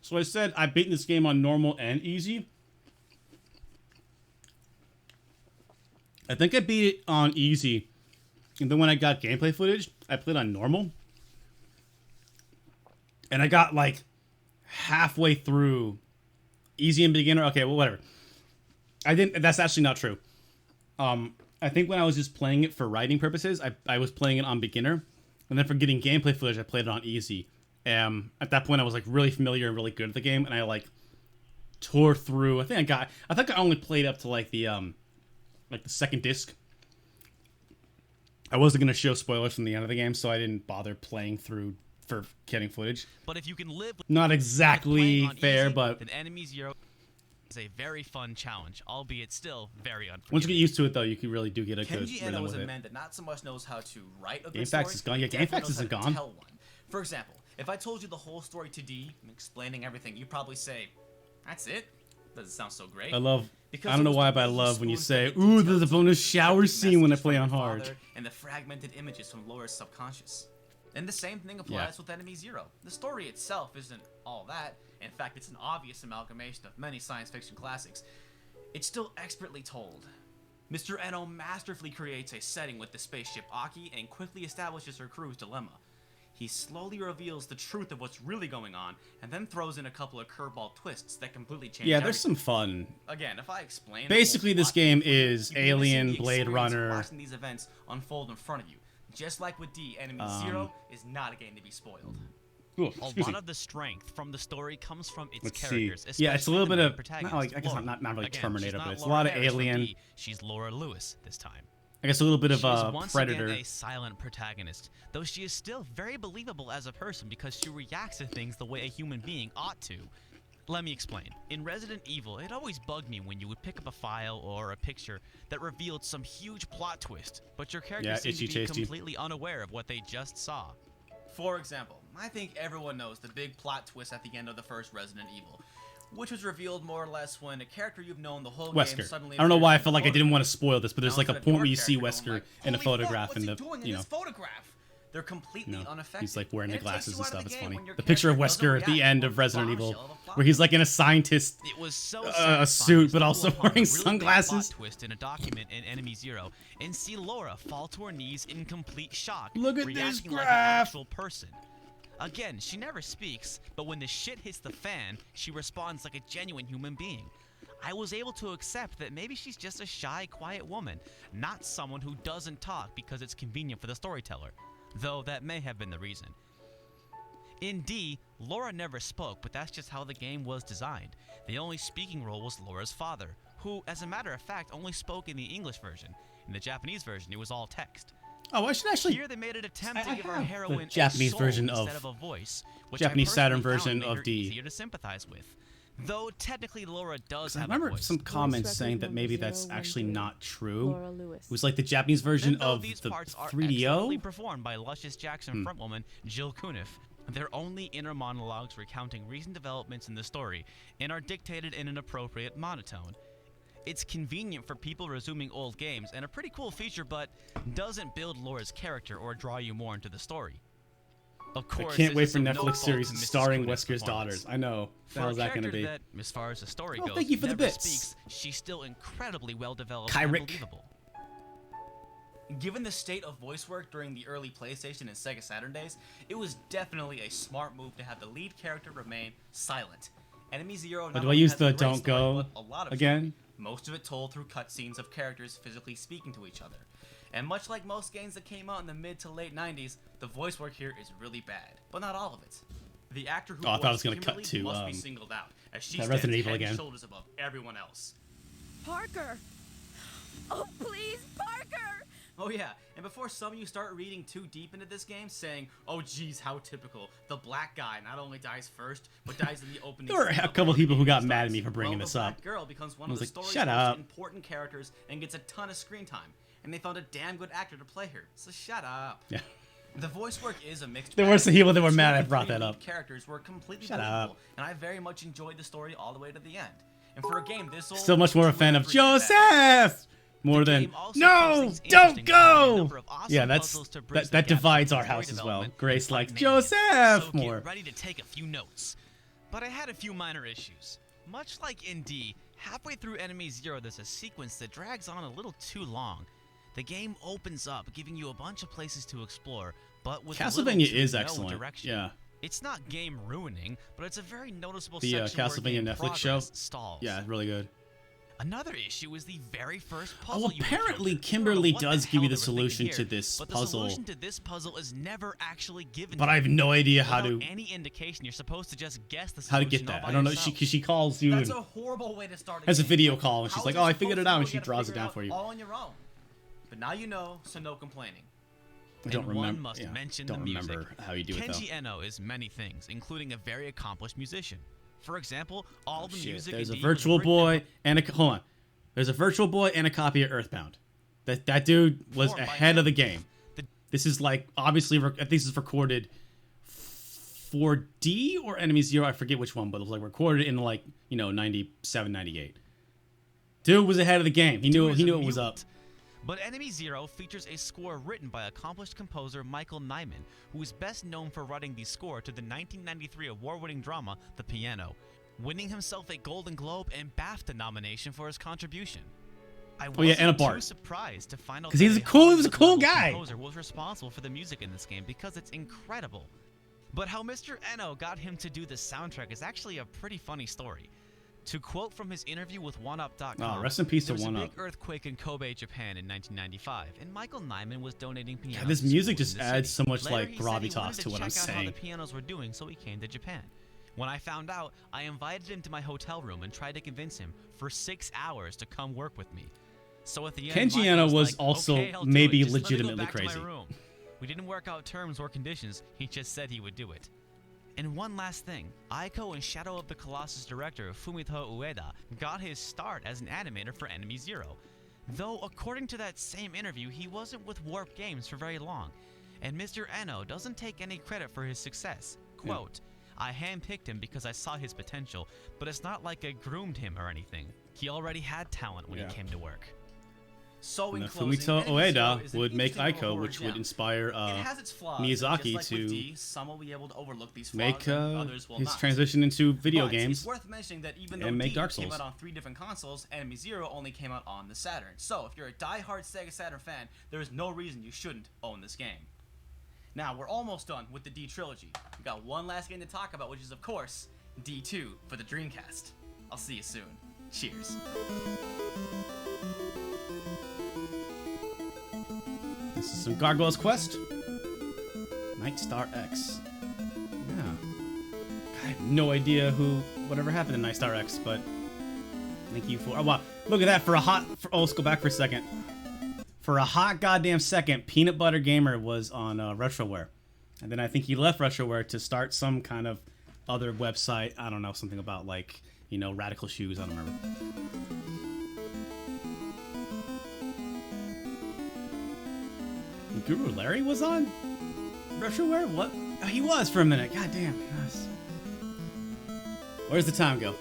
So I said I've beaten this game on normal and easy. I think I beat it on easy, and then when I got gameplay footage, I played on normal. And I got like halfway through easy and beginner. Okay, well, whatever. I didn't. That's actually not true. I think when I was just playing it for writing purposes, I was playing it on beginner, and then for getting gameplay footage, I played it on easy. At that point, I was like really familiar and really good at the game, and I like tore through. I think I only played up to like the second disc. I wasn't gonna show spoilers from the end of the game, so I didn't bother playing through for getting footage. But if you can live with Not exactly fair, easy, but then Enemy Zero is a very fun challenge, albeit still very unforgiving. once you get used to it, though, you really do get a good Kenji rhythm Eno is with a it. man that not so much knows how to write a good GameFAQs story. is gone. he Yeah, definitely GameFAQs knows isn't how to gone. Tell one. For example, if I told you the whole story to D, explaining everything, you'd probably say, "That's it? Doesn't sound so great." I don't Because know it was why, the but I way he love when you say, spoon-fed the "Ooh, there's a details bonus of shower the scene when I messages play from on your hard." father and the fragmented images from Laura's subconscious. And the same thing applies with Enemy Zero. The story itself isn't all that. In fact, it's an obvious amalgamation of many science fiction classics. It's still expertly told. Mr. Eno masterfully creates a setting with the spaceship Aki and quickly establishes her crew's dilemma. He slowly reveals the truth of what's really going on, and then throws in a couple of curveball twists that completely change Yeah, there's everything. some fun. Again, if I explain... Basically, the whole this plot game to you, is you can really see Alien, the Blade experience of Runner. watching these events unfold in front of you. Just like with D, Enemy Zero is not a game to be spoiled. Ooh, A excuse lot me. of the strength from the story comes from its Let's see. characters. Yeah, it's a little especially bit the of main not like, I guess protagonist, not really Again, Terminator, she's but not it's a Laura lot of Harris from Alien. D, she's Laura Lewis this time. I guess a little bit of She is once Predator. again a silent protagonist, though she is still very believable as a person because she reacts to things the way a human being ought to. Let me explain. In Resident Evil, it always bugged me when you would pick up a file or a picture that revealed some huge plot twist, but your character Yeah, seemed to itchy be tasty. completely unaware of what they just saw. For example, I think everyone knows the big plot twist at the end of the first Resident Evil, which was revealed more or less when a character you've known the whole game Wesker. suddenly I don't know why I appears in felt the like I didn't photograph. want to spoil this, but there's Now, like a instead of point your where you see character Wesker going in a like, "Holy fuck, photograph what's in he the, doing in you know, this photograph?" They're completely unaffected. he's like wearing the And it takes glasses you and out of stuff. the It's game funny. when your The picture of character Wesker doesn't at the react end to of one Resident bombshell Evil, of a plot where he's like in a scientist It was so a satisfying suit, to but stumble also upon a wearing really big sunglasses. plot twist in a document in Enemy Zero and see Laura fall to her knees in complete shock, Look at this reacting like an graph. actual person. Again, she never speaks, but when the shit hits the fan, she responds like a genuine human being. I was able to accept that maybe she's just a shy, quiet woman, not someone who doesn't talk because it's convenient for the storyteller, though that may have been the reason. In D, Laura never spoke, but that's just how the game was designed. The only speaking role was Laura's father, who, as a matter of fact, only spoke in the English version. In the Japanese version, it was all text. Oh, I should actually. Here they made an attempt to I give our have the heroine Japanese a soul version instead of- a voice, which Japanese I Saturn personally version found made of her D. easier to sympathize with. Though technically Laura does I have remember a voice. some comments record saying that maybe number that's actually 013, not true. Laura Lewis. It was like the Japanese version Then, though of these the parts are 3DO. excellently performed by Luscious Jackson frontwoman Jill Cuniff. They're only inner monologues recounting recent developments in the story and are dictated in an appropriate monotone. It's convenient for people resuming old games and a pretty cool feature, but doesn't build Laura's character or draw you more into the story. Of I course, can't this wait is for of no Netflix fault series to Mrs. starring Cuniff's Wesker's performance. daughters. I know. For How's a that going to character be? that, as far as the story Oh, goes, thank you for the never bits. speaks, she's still incredibly well developed Kyrick. and believable. Given the state of voice work during the early PlayStation and Sega Saturn days, it was definitely a smart move to have the lead character remain silent. Enemy Zero not do I only use has the a great don't story, go but a lot of again? most of it told through cutscenes of characters physically speaking to each other. And much like most games that came out in the mid to late 90s, the voice work here is really bad, but not all of it. The actor who Oh, I thought it was voiced gonna cut Kimberly to, must be singled out, as she that stands Resident Evil head and again. shoulders above everyone else. Parker! Oh, please, Parker! Oh yeah, and before some of you start reading too deep into this game, saying, "Oh geez, how typical! The black guy not only dies first, but dies in the opening." There were a couple of people who got mad at me for bringing this up. The black girl becomes one of the story's shut most up. important characters and gets a ton of screen time, and they found a damn good actor to play her. So shut up. Yeah. The voice work is a mixed There bag. were some people that were The mad I two brought lead that up. Characters were completely Shut believable, up. and I very much enjoyed the story all the way to the end. And for a game this old, Still much more a fan of 2 and 3 at best. Joseph more than game also no, poses don't interesting by having a go. number of awesome Yeah, that's puzzles to bridge the that gaps divides in our story house as well. development Grace and likes fun Joseph So more. get ready to take a few notes. But I had a few minor issues. Much like in D, halfway through Enemy Zero there's a sequence that drags on a little too long. The game opens up, giving you a bunch of places to explore, but with Castlevania little to is no excellent. direction. Yeah. It's not game ruining, but it's a very noticeable The section where Castlevania game Netflix show. progress stalls. Yeah, really good. Another issue is the very first puzzle. Oh, apparently Kimberly does give you the solution to this but puzzle. The solution to this puzzle is never actually given. But to I have you. no idea how Without to- any indication. You're supposed to just guess the How to solution get all that? by I don't know. yourself. She calls you That's and a horrible way to start has a game. video call and she's How like, is "Oh, it I figured it supposed out," to and know? she You gotta draws it figure down out for you. all on your own. But now you know, so no complaining. I don't And remember. One must Yeah, mention don't the music. remember how you do it Kenji though. Eno is many things, including a very accomplished musician. For example, all the Shit, music. there's a in D was Virtual written Boy and a hold on. There's a Virtual Boy and a copy of Earthbound. That dude was Performed by ahead of the him. game. This is like obviously I think this is recorded for D or Enemy Zero. I forget which one, but it was like recorded in like 97, 98. Dude was ahead of the game. He knew Dude is a it was up. mutant. But Enemy Zero features a score written by accomplished composer Michael Nyman, who is best known for writing the score to the 1993 award-winning drama The Piano, winning himself a Golden Globe and BAFTA nomination for his contribution. I Oh, yeah, and a wasn't Bart. too surprised to find out 'Cause he was that a cool Hollywood-level guy. composer was responsible for the music in this game because it's incredible. But how Mr. Eno got him to do the soundtrack is actually a pretty funny story. To quote from his interview with OneUp.com, Oh, rest in peace to there was a 1UP. big earthquake in Kobe, Japan in 1995, and Michael Nyman was donating pianos. Yeah, this to music schools just in the adds city. so much Later, like he said he gravitas wanted to what I'm check out how saying. the pianos were doing, so he came to Japan. When I found out, I invited him to my hotel room and tried to convince him for 6 hours to come work with me. So at the end, Kenji Michael Eno was was like, also "Okay, I'll do maybe it. Just let me go legitimately back to my crazy. room." We didn't work out terms or conditions. He just said he would do it. And one last thing, Aiko and Shadow of the Colossus director Fumito Ueda got his start as an animator for Enemy Zero. Though, according to that same interview, he wasn't with Warp Games for very long. And Mr. Eno doesn't take any credit for his success. Quote, I handpicked him because I saw his potential, but it's not like I groomed him or anything. He already had talent when he came to work. So in And closing, Fumito Enemy Zero Ueda is an would make interesting little Aiko, horror which would gem. inspire It has its flaws. Miyazaki Just like to with D, some will be able to overlook these flaws, make and others will his not. transition into video But games It's worth mentioning that even though and make D Dark came Souls. out on 3 different consoles, Enemy Zero only came out on the Saturn. So if you're a die-hard Sega Saturn fan, there is no reason you shouldn't own this game. Now we're almost done with the D trilogy. We got one last game to talk about, which is of course D2 for the Dreamcast. I'll see you soon. Cheers. This is some Gargoyle's Quest. Nightstar X. Yeah. I have no idea whatever happened to Nightstar X, but thank you for. Oh wow! Look at that oh, let's go back for a second. For a hot goddamn second, Peanut Butter Gamer was on RetroWare, and then I think he left RetroWare to start some kind of other website. I don't know, something about like Radical Shoes. I don't remember. Guru Larry was on RetroWare? What? Oh, he was for a minute. God damn. He was. Where's the time go?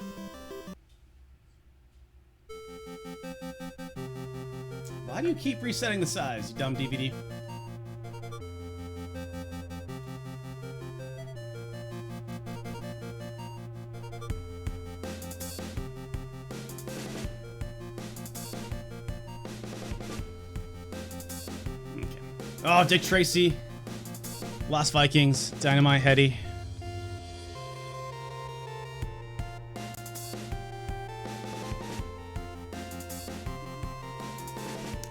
Why do you keep resetting the size, you dumb DVD? Oh, Dick Tracy, Lost Vikings, Dynamite Heady.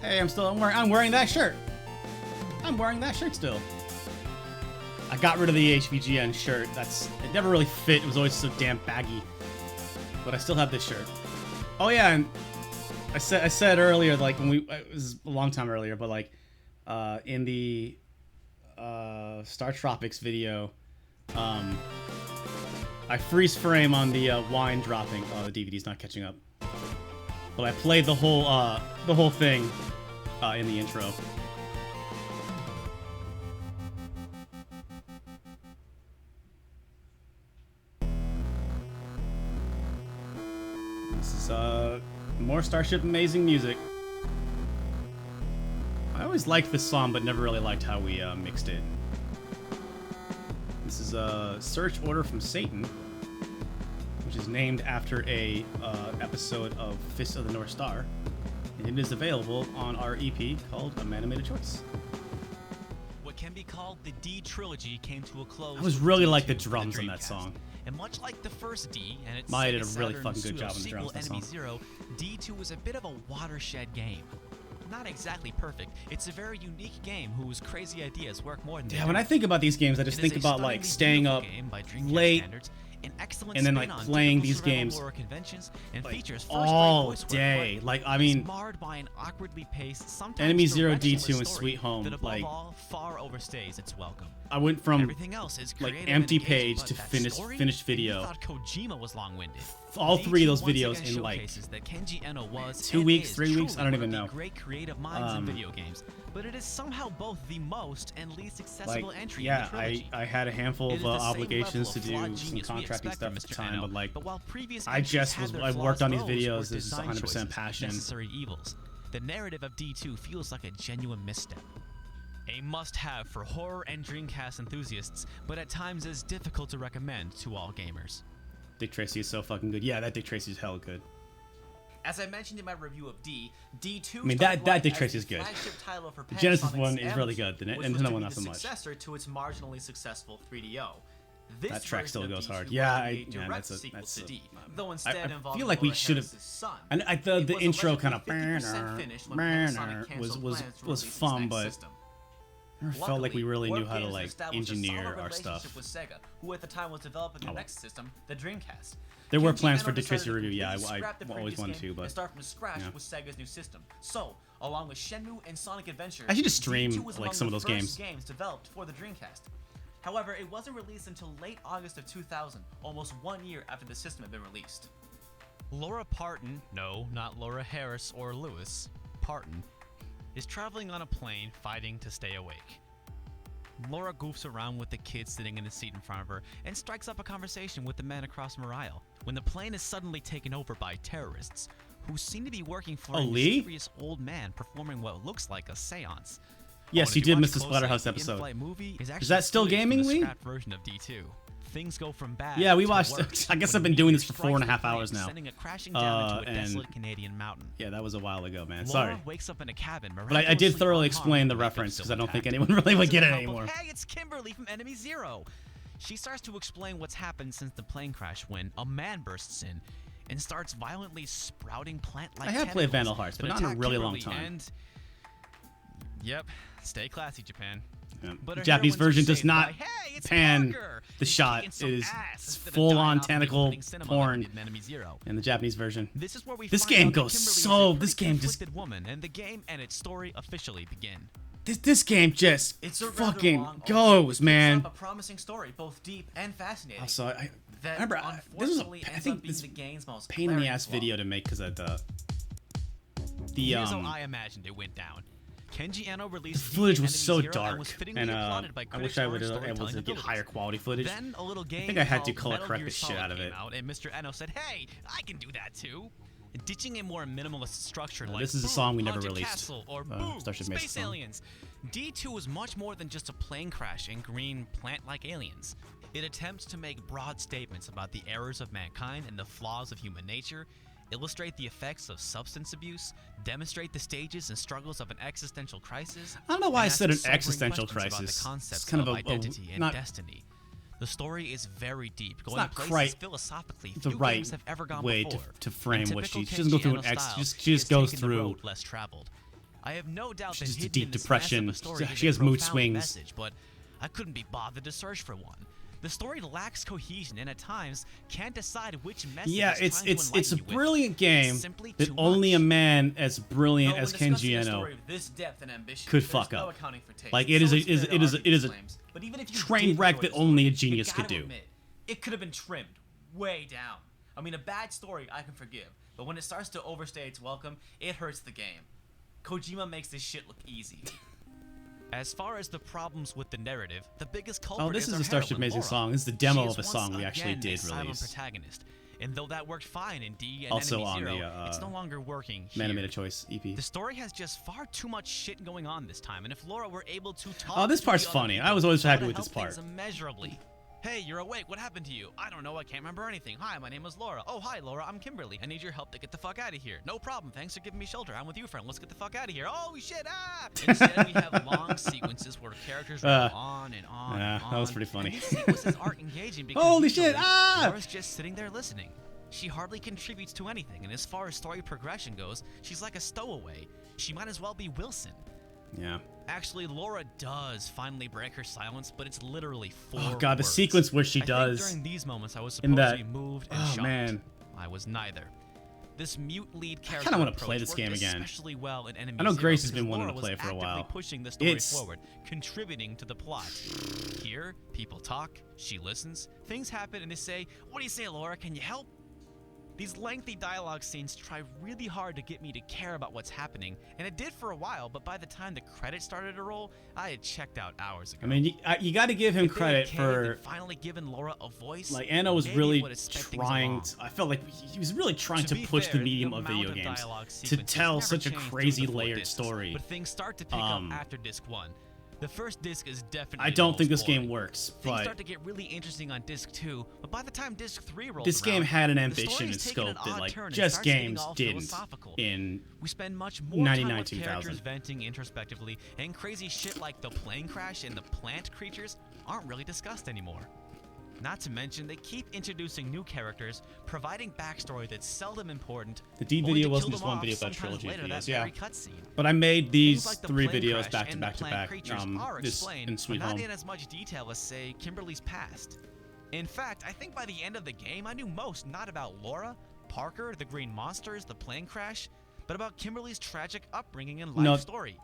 Hey, I'm wearing that shirt. I'm wearing that shirt still. I got rid of the HVGN shirt. It never really fit. It was always so damn baggy. But I still have this shirt. Oh yeah, and I said earlier, like it was a long time earlier, but like in the Startropics video, I freeze frame on the wine dropping. Oh, the DVD's not catching up. But I played the whole thing in the intro. This is more Starship Amazing music. I always liked this song, but never really liked how we mixed it. This is a Search Order from Satan, which is named after a episode of Fist of the North Star, and it is available on our EP called A Man Made a Choice. What can be called the D trilogy came to a close. I was really like the drums on that song. And much like the first D and its Maya did a Sega really Saturn fucking good job on the pseudo-sequel drums on that Enemy song. Zero, D2 was a bit of a watershed game. Not exactly perfect. It's a very unique game whose crazy ideas work more than Yeah, when I think about these games, I just think about like staying up late and then like playing these games like all day. Like I mean, marred by an awkwardly paced, sometimes Enemy Zero, directionless D2, and story Sweet Home. that above Like all far overstays its welcome. I went from Everything else is like creative empty and engaging, page but to that finished story? video. You thought Kojima was long-winded. All three of those D2 once videos again in like showcases that Kenji Eno was 2 and weeks, is 3 weeks. I truly don't even one know. of the great creative minds in video games, but it is somehow both the most and least accessible Like entry yeah, in the trilogy. I had a handful It of is the same obligations to level of do flawed some genius we contracting expect stuff from at the Mr. time, Eno, but like but while previous I entries just had was their I flaws, worked on these those videos. were This is design 100% choices, passion. necessary evils. The narrative of D2 feels like a genuine misstep. A must-have for horror and Dreamcast enthusiasts, but at times is difficult to recommend to all gamers. Dick Tracy is so fucking good. Yeah, that Dick Tracy is hella good. As I mentioned in my review of D, D2 I mean, started that life Dick as Tracy the is good. flagship title for The Genesis Panasonic's one is M, really good. The which was Nintendo to one be not the so much. successor to its marginally successful 3DO. This That track version still of goes D2 hard. was Yeah, to be a yeah, direct that's a sequel that's to a, D, though instead I involved feel like we Laura should have. Harris's son. And the It was intro kind allegedly of 50% finished when Panasonic canceled was plans to was release its fun, next but system. I never felt like we really knew Warp how to Games like established a engineer solid our relationship stuff. with Sega, who at the time was developing their Oh, well. next system, the Dreamcast. There were Kenji plans Eno for Dick decided Tracy to review. Yeah, completely I scrap the always previous wanted game to, but and start from scratch yeah. with Sega's new system. So, along with Shenmue and Sonic Adventure, I should just stream, D2 was like, among some of the those first games. developed for the Dreamcast. However, it wasn't released until late August of 2000, almost 1 year after the system had been released. Laura Parton, no, not Laura Harris or Lewis, Parton, is traveling on a plane fighting to stay awake. Laura goofs around with the kid sitting in the seat in front of her and strikes up a conversation with the man across from her aisle when the plane is suddenly taken over by terrorists who seem to be working for a Lee? mysterious old man performing what looks like a seance. Yes, and you if did watch miss the closely, Splatterhouse the episode. in-flight movie is Is that still actually gaming, from the Lee? scrapped version of D2. Things go from bad. Yeah, we to watched. worse I guess when I've been a doing meteor this for strikes the 4.5 plane, hours now. sending it crashing down into a and desolate Canadian mountain. yeah, that was a while ago, man. Laura Sorry, wakes up in a cabin, but I did thoroughly miraculously explain unharmed the when the reference because I don't think attack. anyone really would get it With the help anymore. of, hey, it's Kimberly from Enemy Zero. She starts to explain what's happened since the plane crash when a man bursts in and starts violently sprouting plant-like I have played tentacles Vandal Hearts, but that not in a attack really long Kimberly time. And yep, stay classy, Japan. Yeah. But The her Japanese heroines are version does saved not by, hey, it's pan Parker. the He's shot. kicking some It is ass instead of full-on dying off and tentacle including cinema porn like in Enemy Zero. in the Japanese version. This is where we This find game out that goes Kimberly is so. a This pretty game just. conflicted woman, and the game and its story officially begin. This game just It's a rather fucking long, goes, man. A promising story, both deep and fascinating. Also, I that remember this was unfortunately I ends think up being this the game's most pain in the glaring ass flaw. video to make because of the Here's how I imagined it went down. Kenji Eno the released footage was Enemy so Zero dark, was fittingly and applauded by I critics wish I for would its have able storytelling to get abilities. higher quality footage. Then a little game think I had to called color Metal correct Gear the shit Solid out of came it. out, and Mr. Eno said, "Hey, I can do that too." Ditching a more minimalist structure like this is a boom, song we never haunted released. castle, or Uh, boom, Starship Mesa space song. aliens. D2 was much more than just a plane crash and green plant-like aliens. It attempts to make broad statements about the errors of mankind and the flaws of human nature, illustrate the effects of substance abuse, demonstrate the stages and struggles of an existential crisis. I don't know why I and said ask an sobering existential questions about crisis. the concepts It's kind of of a identity and not destiny. The story is very deep, going not to places quite philosophically the few right games have ever gone way before. to frame In what typical she doesn't go through an Kenji Eno X. style, She just goes taken the through. road less traveled. I have no doubt that Just a hidden deep in this depression. massive story She is has a mood profound swings. message, but I couldn't be bothered to search for one. The story lacks cohesion and at times can't decide which message Yeah, it's trying to it's a enlighten you with. brilliant game Simply that too only a much. man as brilliant Though as when discussing Kenji a Eno story of this depth and ambition, could there's fuck no up. accounting for taste. Like it is a So it's it is a claims. But even if you train did wreck enjoy that the only a story, genius you could gotta do. admit, it could have been trimmed way down. I mean, a bad story I can forgive, but when it starts to overstay its welcome, it hurts the game. Kojima makes this shit look easy. As far as the problems with the narrative, the biggest culprit Oh, this is our the Starship heroine, Amazing Laura. song. This is the demo She of a is song once we actually again did a silent release. protagonist. And though that worked fine in D and Also Enemy on Zero, the, it's no longer working here. Man Made a Choice EP. The story has just far too much shit going on this time, and if Laura were able to talk Oh, this to part's the other funny. people, I was always it happy would with this help things part. Immeasurably. Hey, you're awake. What happened to you? I don't know. I can't remember anything. Hi, my name is Laura. Oh, hi, Laura. I'm Kimberly. I need your help to get the fuck out of here. No problem. Thanks for giving me shelter. I'm with you, friend. Let's get the fuck out of here. Oh, shit. Ah! Instead, we have long sequences where characters ramble on and on and on. That was pretty funny. And these sequences aren't engaging because Holy shit, usually ah! Laura's just sitting there listening. She hardly contributes to anything, and as far as story progression goes, she's like a stowaway. She might as well be Wilson. Yeah. Actually, Laura does finally break her silence, but it's literally 4 Oh god, the words. sequence where she I does think during these moments I was in supposed that. to be moved and Oh shocked. man. I was neither. This mute lead character kinda wanna approach play this worked game again. especially well in Enemy I know Zero Grace has because been wanting Laura to play it was for a actively while. pushing the story It's- forward, contributing to the plot. Here, people talk, she listens, things happen, and they say, "What do you say, Laura? Can you help?" These lengthy dialogue scenes try really hard to get me to care about what's happening, and it did for a while, but by the time the credits started to roll, I had checked out hours ago. I mean, you got to give him If they credit had for finally given Laura a voice. like Anna was maybe really it would've sped things trying. along. I felt like he was really trying to be push fair, the medium the of amount video of games dialogue to sequences tell never such a changed crazy through the 4 layered discs, story. But things start to pick up after disc 1. The first disc is definitely I the don't most think this boring. game works, Things but start to get really interesting on disc 2, but by the time disc 3 rolls this game around, had an the ambition story's and taken an scope that odd like turn and just starts getting games all didn't philosophical. in We spend much more time with 99 characters 2000. venting introspectively, and crazy shit like the plane crash and the plant creatures aren't really discussed anymore. Not to mention, they keep introducing new characters, providing backstory that's seldom important. The D only video to wasn't kill just them one off video, but sometimes trilogy later of that videos. Yeah, very cutscene. but I made these Things like the 3 plane videos crash back to and back the to plant back. creatures are This explained, and Sweet but not Home. in as much detail as, say, Kimberly's past. In fact, I think by the end of the game, I knew most not about Laura, Parker, the green monsters, the plane crash, but about Kimberly's tragic upbringing and life No. story.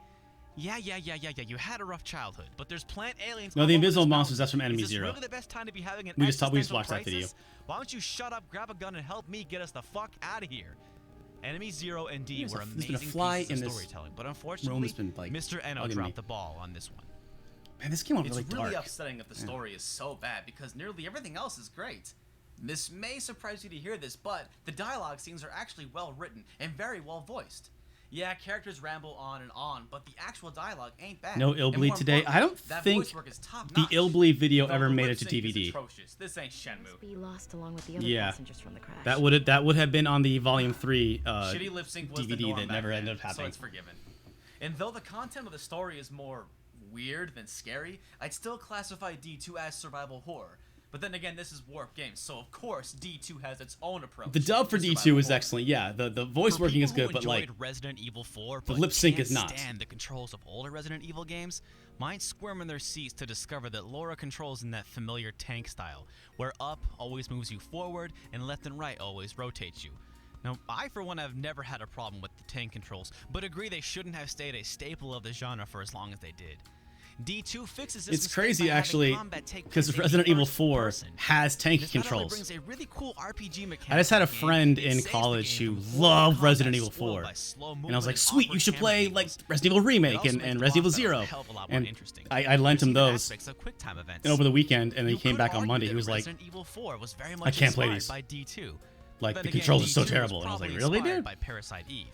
Yeah, you had a rough childhood, but there's plant aliens. No, all the over Invisible this Monsters, mountain. that's from Enemy Is this Zero. really the best time to be having an We just existential watched that video. crisis? Why don't you shut up, grab a gun, and help me get us the fuck out of here? Enemy Zero and D There's were there's been amazing a fly pieces in of this storytelling, but room unfortunately, has been, like, Mr. Eno bugging me. dropped the ball on this one. Man, this game went It's really really dark. upsetting that the story is so bad because nearly everything else is great. This may surprise you to hear this, but the dialogue scenes are actually well written and very well voiced. Yeah, characters ramble on, but the actual dialogue ain't bad. No And ill bleed more today. I don't importantly, that think voice work is the top-notch. ill bleed video Though ever the made lip it to sync is DVD. atrocious. This ain't Shenmue. Be lost along with the other Yeah, passengers from the crash. that would have been on the Volume 3 Shitty lip sync was the DVD norm that back never then, ended up so happening. it's forgiven. And though the content of the story is more weird than scary, I'd still classify D2 as survival horror. But then again, this is Warp Games, so of course D2 has its own approach. The dub for to D2 survival is horror. excellent. Yeah, the voice For working is people good, who but like enjoyed Resident Evil 4, the but lip sync can't is not. stand the controls of older Resident Evil games, might squirm in their seats to discover that Laura controls in that familiar tank style, where up always moves you forward and left and right always rotates you. Now, I for one have never had a problem with the tank controls, but agree they shouldn't have stayed a staple of the genre for as long as they did. D2 fixes this It's mistake crazy by having actually, combat take because place in Resident Evil first 4 person. has tank This not only controls. brings a really cool RPG mechanic I just had a to the game, friend it in saves the college game who from horrible loved combat Resident Evil spoiled 4, by slow and I was movement like, and "Sweet, you awkward should camera play angles. like Resident Evil Remake It also and makes the Resident Evil boss battle a Zero." hell of a lot more And interesting. I lent him There's even those aspects of QuickTime events. and over the weekend, and then You he came could back on argue Monday. that He was like, Resident Evil 4 was very "I much can't play inspired these. by D2. Like Then the again, controls are so D2 was terrible," and I was like, probably "Really, inspired dude?" by Parasite Eve.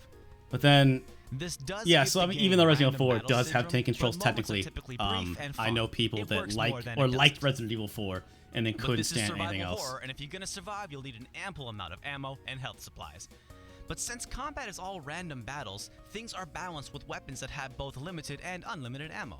But then, This does yeah. give So the I mean, game even though Resident Evil random 4 battle does have syndrome, tank but controls moments are technically, typically brief and I fun. know people It that works like more than or it liked doesn't. Resident Evil 4 and then But couldn't this is stand survival anything else. horror, and if you're gonna survive, you'll need an ample amount of ammo and health supplies. But since combat is all random battles, things are balanced with weapons that have both limited and unlimited ammo.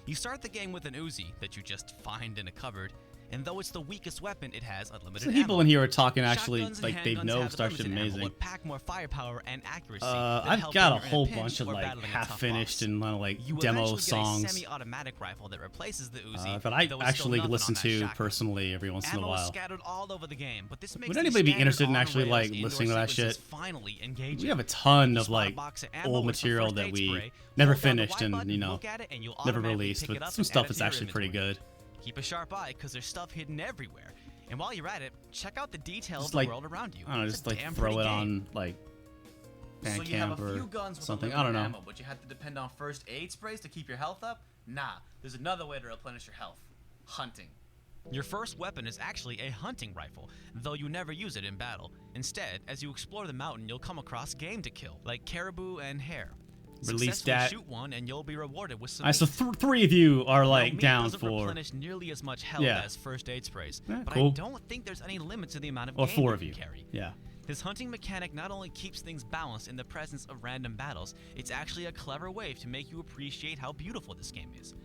You start the game with an Uzi that you just find in a cupboard, And though it's the weakest weapon, it has unlimited Some people ammo. in here are talking actually Shotguns and like they handguns know have Starship limited ammo, Amazing. but pack more firepower and accuracy. I've got a whole bunch of like half finished and like demo songs semi-automatic rifle that replaces the Uzi, that I though it's actually still listen nothing on to that shotgun. personally every once in a Ammo while. scattered all over the game, but this makes Would the anybody be standard interested in actually on-rails like indoor listening to that sequences shit? finally engaging. We have a ton of Spot a like box of ammo old with some material first that aid we spray, never hold down the finished Y and button, you know look at it, and you'll never automatically released, pick it but up some and stuff add it is to your actually pretty inventory. good. Keep a sharp eye, because there's stuff hidden everywhere. And while you're at it, check out the detail Just of the like world around you. I don't know, It's just a like damn throw pretty it game. on like So you have Bandcamp a few or guns with something. a I don't limited know. ammo, but you have to depend on first aid sprays to keep your health up? Nah, there's another way to replenish your health. Hunting. Your first weapon is actually a hunting rifle, though you never use it in battle. Instead, as you explore the mountain, you'll come across game to kill, like caribou and hare. Release Successfully that. shoot one and you'll be rewarded with some Alright, so meat. three of you are Now, like meat down doesn't for replenish nearly as much health Yeah. as first aid sprays, Yeah, but cool. I don't think there's any limit to the amount of or game four you of can you. carry. Yeah. This hunting mechanic not only keeps things balanced in the presence of random battles, it's actually a clever way to make you appreciate how beautiful this game is.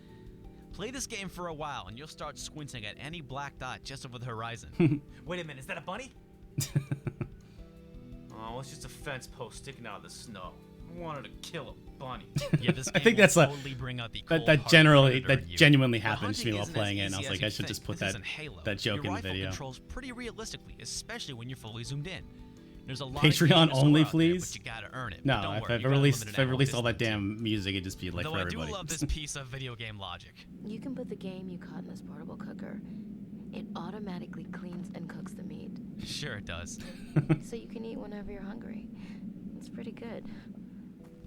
Play this game for a while and you'll start squinting at any black dot just over the horizon. Wait a minute, is that a bunny? Oh, it's just a fence post sticking out of the snow. I wanted to kill a bunny. Yeah, this I game think will that's a totally bring out the that cold-hearted generally predator in you. genuinely But happens to me hunting while isn't playing as it, and I was easy like, as I you should just think. put This that isn't Halo. that joke Your in the rifle video. controls pretty realistically, especially when you're fully zoomed in. There's a lot Patreon of only, out there, please. but you gotta earn it. No, Don't if worry, I you got released unlimited if I ammo released all this that time, too. damn music, it'd just be like Though for I everybody. do love this piece of video game logic. You can put the game you caught in this portable cooker. It automatically cleans and cooks the meat. Sure it does. So you can eat whenever you're hungry. It's pretty good.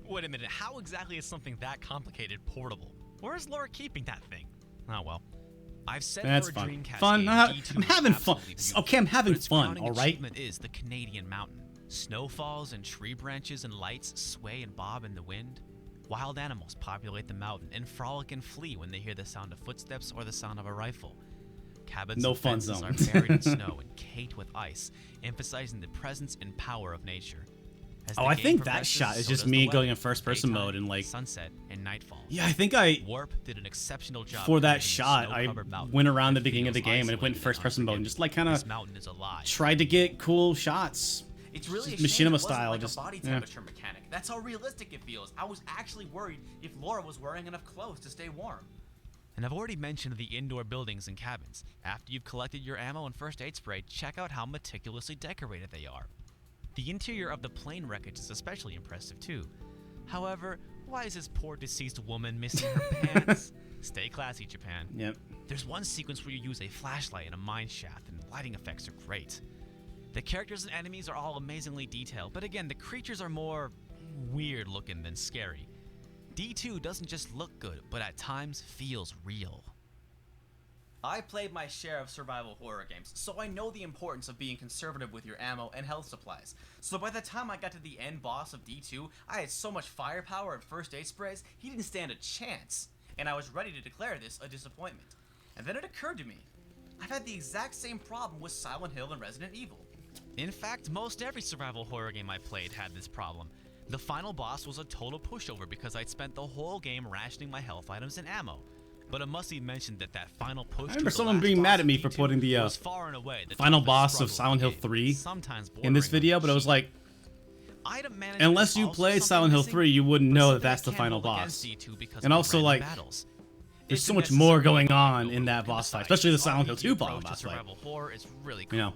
Wait a minute, how exactly is something that complicated portable? Where is Laura keeping that thing? Oh well. I've said That's for a fun. Dreamcast Fun. game, I'm D2 I'm is having fun. absolutely beautiful, Okay, I'm having but its fun. crowning All right. achievement is the Canadian mountain. Snowfalls and tree branches and lights sway and bob in the wind. Wild animals populate the mountain and frolic and flee when they hear the sound of footsteps or the sound of a rifle. Cabins No and fun fences zone. are buried in snow and caked with ice, emphasizing the presence and power of nature. As Oh, the I game think that progresses, shot is so just does the me weather, going in first-person daytime, mode and like sunset and nightfall. Yeah, I think I Warp did an exceptional job for that creating a shot I snow-covered mountain went around the that beginning of the feels game and it went in isolated first-person mode and just like kind This of mountain is alive. tried to get cool shots. It's really Just a shame machinima it wasn't style, like just a body yeah. temperature mechanic. That's how realistic it feels. I was actually worried if Laura was wearing enough clothes to stay warm. And I've already mentioned the indoor buildings and cabins. After you've collected your ammo and first aid spray, check out how meticulously decorated they are. The interior of the plane wreckage is especially impressive too. However, why is this poor deceased woman missing her pants? Stay classy, Japan. Yep. There's one sequence where you use a flashlight in a mine shaft, and the lighting effects are great. The characters and enemies are all amazingly detailed, but again, the creatures are more weird looking than scary. D2 doesn't just look good, but at times feels real. I played my share of survival horror games, so I know the importance of being conservative with your ammo and health supplies. So by the time I got to the end boss of D2, I had so much firepower and first aid sprays, he didn't stand a chance. And I was ready to declare this a disappointment. And then it occurred to me, I've had the exact same problem with Silent Hill and Resident Evil. In fact, most every survival horror game I played had this problem. The final boss was a total pushover because I'd spent the whole game rationing my health items and ammo. But it must be mentioned that final push I remember someone being mad at me for putting the was far and away the final toughest boss of struggle Silent Hill game, 3 sometimes in this bordering on video, but it was like, item management unless is you also played something Silent Hill missing, 3, you wouldn't but know that something that's the I final can't hold boss. against D2 because And of also, random like, battles. there's It's so a much more necessary going evil on in that and boss fight, besides, especially the the Silent Hill RPG 2 final approach to boss fight. survival horror is really cool. You know,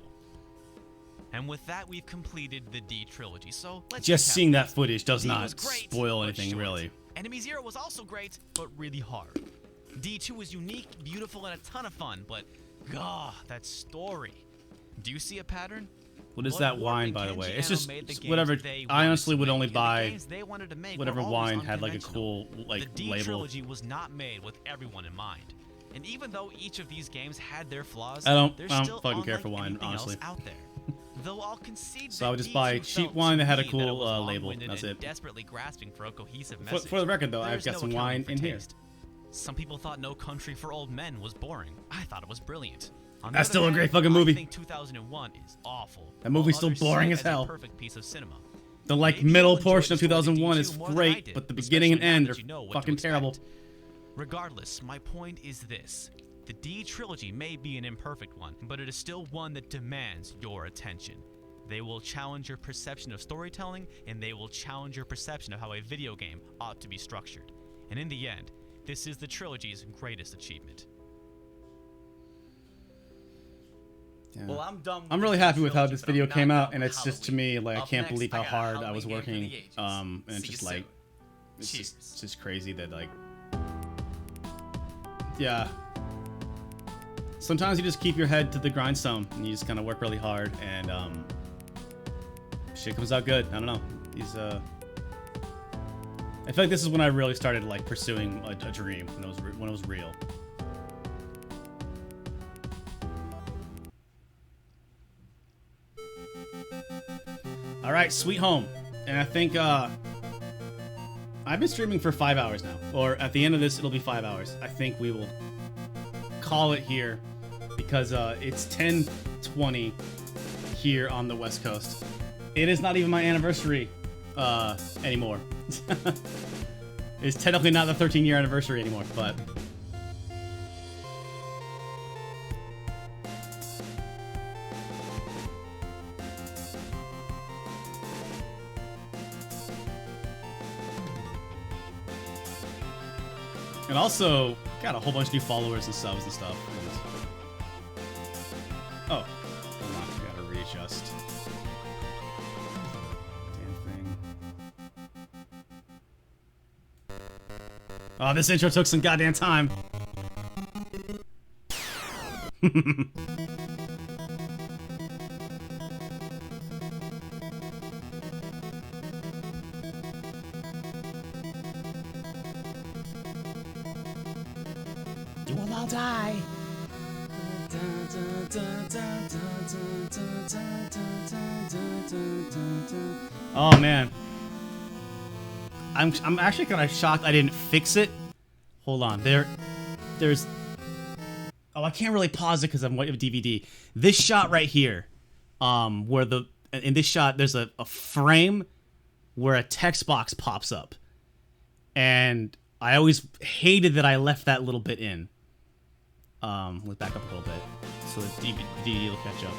And with that, we've completed the D trilogy. So let's just recap seeing that this. footage does D not was great, spoil but anything, short. really. Enemy Zero was also great, but really hard. D2 was unique, beautiful, and a ton of fun, but gah, that story. Do you see a pattern? What is What that Warp wine, and by the Kenji way? It's Anno just made the it's games whatever. they I wanted honestly to would make, only and the buy games they wanted to make whatever were always wine had like a unconventional. cool like The D label. trilogy was not made with everyone in mind. And even though each of these games had their flaws, I don't they're still fucking care unlike for wine, anything else honestly. out there. Though I'll concede So I would that just buy D2 cheap felt wine to that had a me cool, that it was label. long-winded That's and it. Desperately grasping for a cohesive For message. the record, though, I've There's got no some accounting wine for in here. taste. Some people thought No Country for Old Men was boring. I thought it was brilliant. On the That's other still a hand, great fucking movie. I think 2001 is awful. That movie's while still others see boring it as hell. A perfect piece of cinema. The like Maybe middle you'll enjoy portion of the story 2001 D2 is more than I great, did, but the beginning and especially now end that are you know what to fucking terrible. expect. Regardless, my point is this. the D trilogy may be an imperfect one, but it is still one that demands your attention. They will challenge your perception of storytelling, and they will challenge your perception of how a video game ought to be structured. And in the end, this is the trilogy's greatest achievement. Yeah. Well, I'm done. I'm really happy with how this video came out, and it's just, to me, like, I can't believe how hard I was working. And it's just like, it's just crazy that, like, yeah. Sometimes you just keep your head to the grindstone and you just kind of work really hard, and shit comes out good. I don't know. I feel like this is when I really started like pursuing a dream, when it was real. All right, Sweet Home, and I think I've been streaming for 5 hours now, or at the end of this, it'll be 5 hours. I think we will call it here because it's 10:20 here on the West Coast. It is not even my anniversary anymore. It's technically not the 13-year anniversary anymore, but and also got a whole bunch of new followers and subs and stuff. Oh, hold on, I gotta readjust. Oh, this intro took some goddamn time. You will all die. Oh man. I'm actually kind of shocked I didn't fix it. Hold on, there's. Oh, I can't really pause it because I'm waiting for DVD. This shot right here, where in this shot there's a frame where a text box pops up, and I always hated that I left that little bit in. Let's back up a little bit so the DVD will catch up.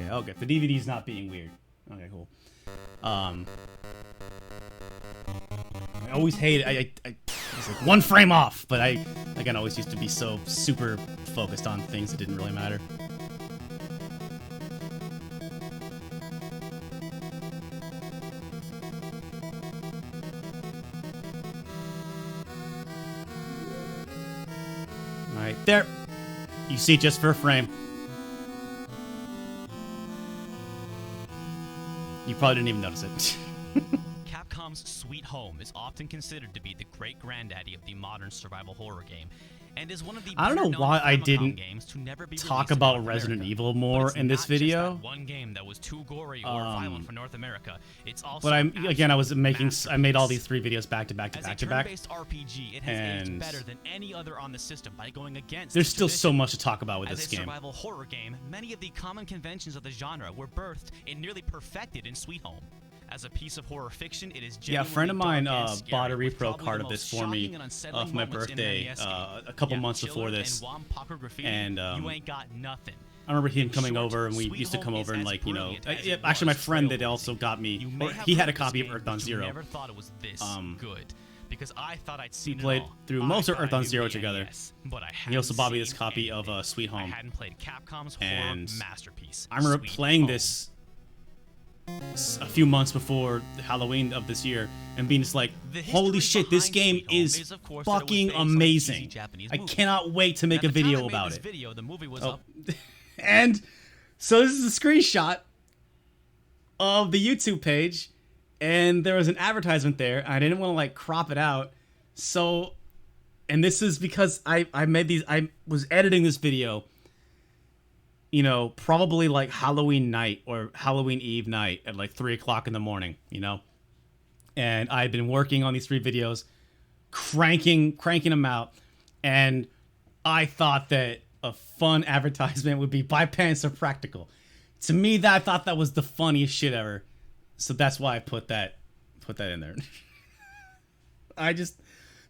Okay, the DVD's not being weird. Okay, cool. I always hated. I was like one frame off, but I again always used to be so super focused on things that didn't really matter. All right, there. You see, just for a frame. You probably didn't even notice it. Capcom's Sweet Home is often considered to be the great granddaddy of the modern survival horror game, and is one of the I don't know why I didn't games to never be talk about Resident Evil more in this video. One game that was too gory or violent for North America. It's also but I made all these 3 videos back to back to back to back. As a turn-based RPG, it has aged better than any other on the system by going against. There's still so much to talk about with this game. As a survival horror game, many of the common conventions of the genre were birthed and nearly perfected in Sweet Home. As a piece of horror fiction, it is a friend of mine bought a repro card of this for me for my birthday a couple months before this, and you ain't got nothing. I remember him coming over, and we used to come over and, like, you know, actually my friend that also got me, or he had a copy of Earthbound Zero. Never thought it was this good, because I thought I'd seen we played it all. through most of Earthbound Zero NES, together. But He also bought me this copy of Sweet Home. I hadn't played Capcom's and horror masterpiece. I remember Sweet playing Home. this a few months before Halloween of this year and being just like, holy shit, this game is fucking amazing. I cannot wait to make a video about it. The movie was up. And so this is a screenshot of the YouTube page, and there was an advertisement there. I didn't want to like crop it out. So, and this is because I was editing this video, you know, probably like Halloween night or Halloween Eve night at like 3 o'clock in the morning, you know? And I had been working on these 3 videos, cranking them out. And I thought that a fun advertisement would be buy pants are practical. To me, I thought that was the funniest shit ever. So that's why I put that in there.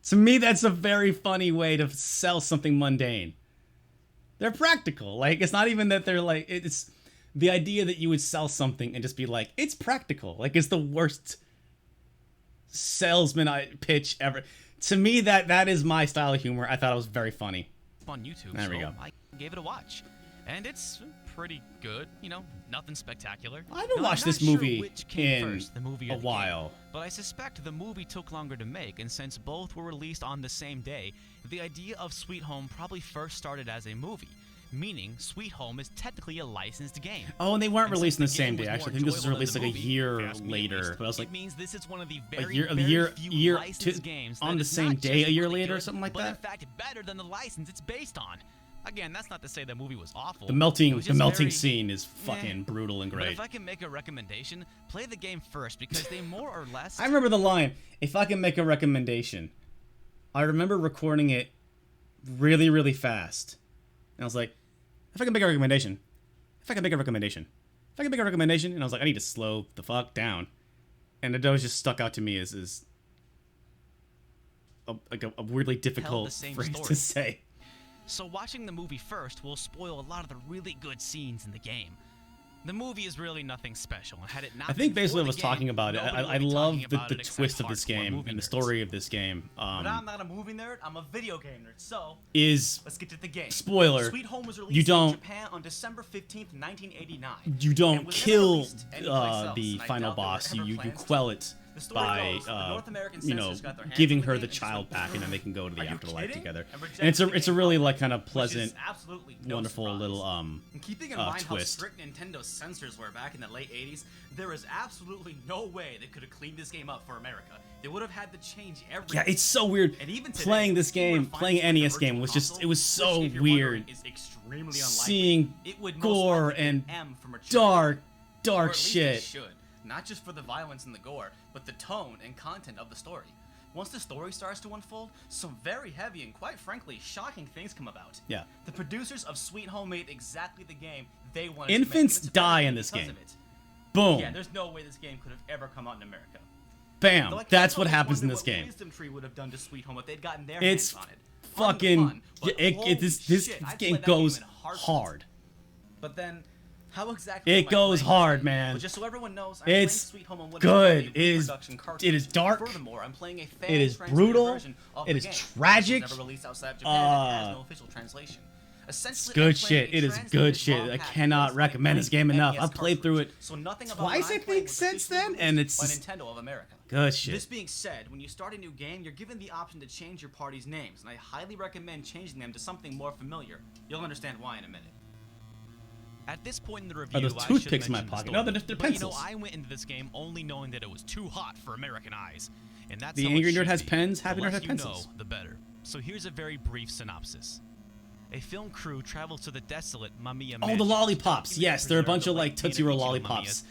To me, that's a very funny way to sell something mundane. They're practical. Like, it's not even that they're like, it's the idea that you would sell something and just be like, it's practical. Like, it's the worst salesman pitch ever. To me, that is my style of humor. I thought it was very funny. On YouTube, there we go. I gave it a watch, and it's pretty good. You know, nothing spectacular. I haven't watched this movie in a while, but I suspect the movie took longer to make, and since both were released on the same day, the idea of Sweet Home probably first started as a movie. Meaning, Sweet Home is technically a licensed game. Oh, and they weren't released in the same day. Actually, I think this was released like a year later. But I was like, it means this is one of the year games on the same day, a year later, or something like but that. In fact, better than the license it's based on. Again, that's not to say the movie was awful. The melting scene is fucking brutal and great. But if I can make a recommendation, play the game first because they more or less. I remember the line. If I can make a recommendation, I remember recording it really, really fast, and I was like, if I can make a recommendation, and I was like, I need to slow the fuck down, and it always just stuck out to me as a weirdly difficult phrase to say. So watching the movie first will spoil a lot of the really good scenes in the game. The movie is really nothing special, and had it not I think been basically for I was the talking game, about it. I love the twist of this game and the story of this game. But I'm not a movie nerd, I'm a video game nerd, so let's get to the game. Spoiler, Sweet Home was released in Japan on December 15th, 1989. You don't kill the final boss, you quell it by giving her the child back, and then they can go to the afterlife together. And it's a really like kind of pleasant, wonderful little keeping in mind twist. how strict Nintendo's censors were back in the late 80s, there is absolutely no way they could have cleaned this game up for America. They would have had to change everything. Yeah, it's so weird. And even today, playing this game, playing an NES game was just, it was so weird. Seeing gore and dark shit. Not just for the violence and the gore, but the tone and content of the story. Once the story starts to unfold, some very heavy and quite frankly shocking things come about. Yeah. The producers of Sweet Home made exactly the game they wanted Infants to make. die in this game. Boom. Yeah, there's no way this game could have ever come out in America. Bam. That's what happens in this game. Wisdom Tree would have done to Sweet Home if they'd gotten their it's hands on it. Fucking this game goes hard. But then how exactly it goes hard, man. Well, just so everyone knows, it's Sweet Home on good. It is dark. Furthermore, I'm playing a it is brutal. It is tragic. Never released outside of Japan and has no official translation. It's good shit. It is good shit. I cannot recommend this game enough. I've played through it twice, I think, since then, and it's Nintendo of America. Good shit. This being said, when you start a new game, you're given the option to change your party's names, and I highly recommend changing them to something more familiar. You'll understand why in a minute. At this point in the review, there's toothpicks in my pocket. No, they're pencils. I went into this game only knowing that it was too hot for American eyes, and that's the Angry Nerd has pens. Happy Nerd has pencils. The better. So here's a very brief synopsis. A film crew travels to the desolate Mamiya mansion. Oh, the lollipops. Yes, they're a bunch of like Tootsie Roll lollipops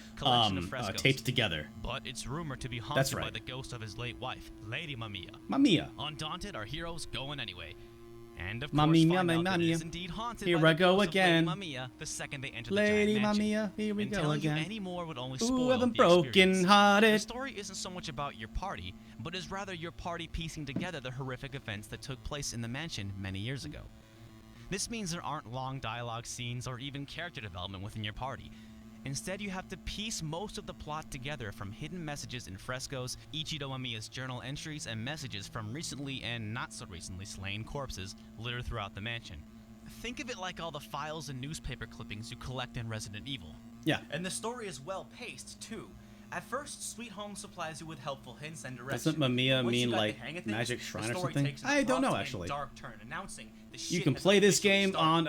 taped together. But it's rumored to be haunted by the ghost of his late wife, Lady Mamiya. Mamiya. Undaunted, our heroes go in anyway. And of course, Mamiya, it is indeed haunted here by I go again. Lady Mamiya the second they enter Lady the giant mansion. Mamiya, here we go again. Any more would only spoil I'm the broken hearted. The story isn't so much about your party, but is rather your party piecing together the horrific events that took place in the mansion many years ago. This means there aren't long dialogue scenes or even character development within your party. Instead, you have to piece most of the plot together from hidden messages in frescoes, Ichido Mamiya's journal entries, and messages from recently and not so recently slain corpses littered throughout the mansion. Think of it like all the files and newspaper clippings you collect in Resident Evil. Yeah. And the story is well paced, too. At first, Sweet Home supplies you with helpful hints and directions. Doesn't Mamiya mean like magic shrine or something? I don't know actually. Dark turn, announcing the you can play this game on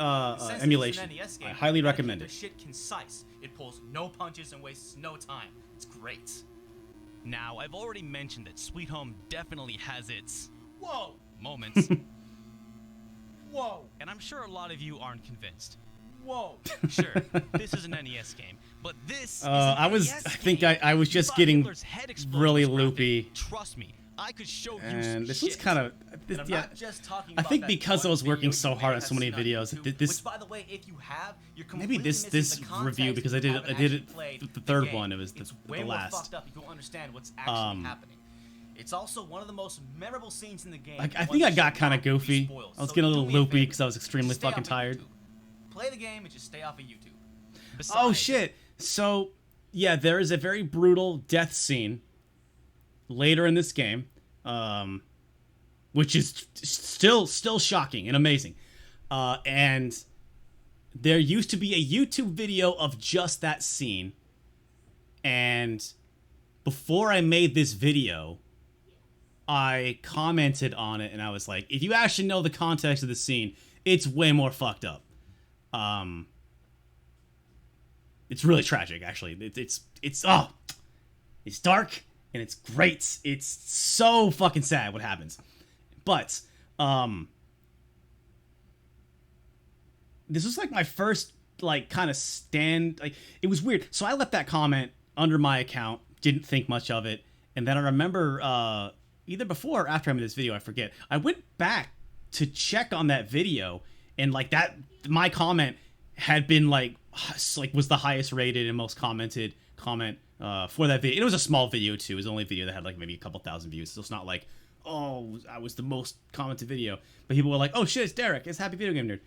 emulation. I highly recommend it. The shit concise. It pulls no punches and wastes no time. It's great. Now, I've already mentioned that Sweet Home definitely has its moments. Whoa. And I'm sure a lot of you aren't convinced. Whoa. Sure, this is an NES game, but this is I was just getting really loopy. Trust me, I could show you and some this shit. was kind of I think because I was working so hard on so many videos, this by the way, if you have, you're maybe this review, because I did it the third one. It was the last. Fucked up. You don't understand what's actually happening. It's also one of the most memorable scenes in the game. Like, I think I got kind of goofy. I was getting a little loopy because I was extremely fucking tired. Play the game and just stay off of YouTube. Oh shit! So, yeah, there is a very brutal death scene later in this game, which is still shocking and amazing. And there used to be a YouTube video of just that scene, and before I made this video, I commented on it, and I was like, if you actually know the context of the scene, it's way more fucked up. It's really tragic, actually. It's dark and it's great. It's so fucking sad what happens. But this was like my first like kind of stand. Like, it was weird. So I left that comment under my account. Didn't think much of it, and then I remember either before or after I made this video, I forget. I went back to check on that video, and like that, my comment had been like was the highest rated and most commented comment for that video. It was a small video too. It was the only video that had like maybe a couple thousand views. So it's not like, oh, I was the most commented video. But people were like, oh shit, it's Derek. It's Happy Video Game Nerd.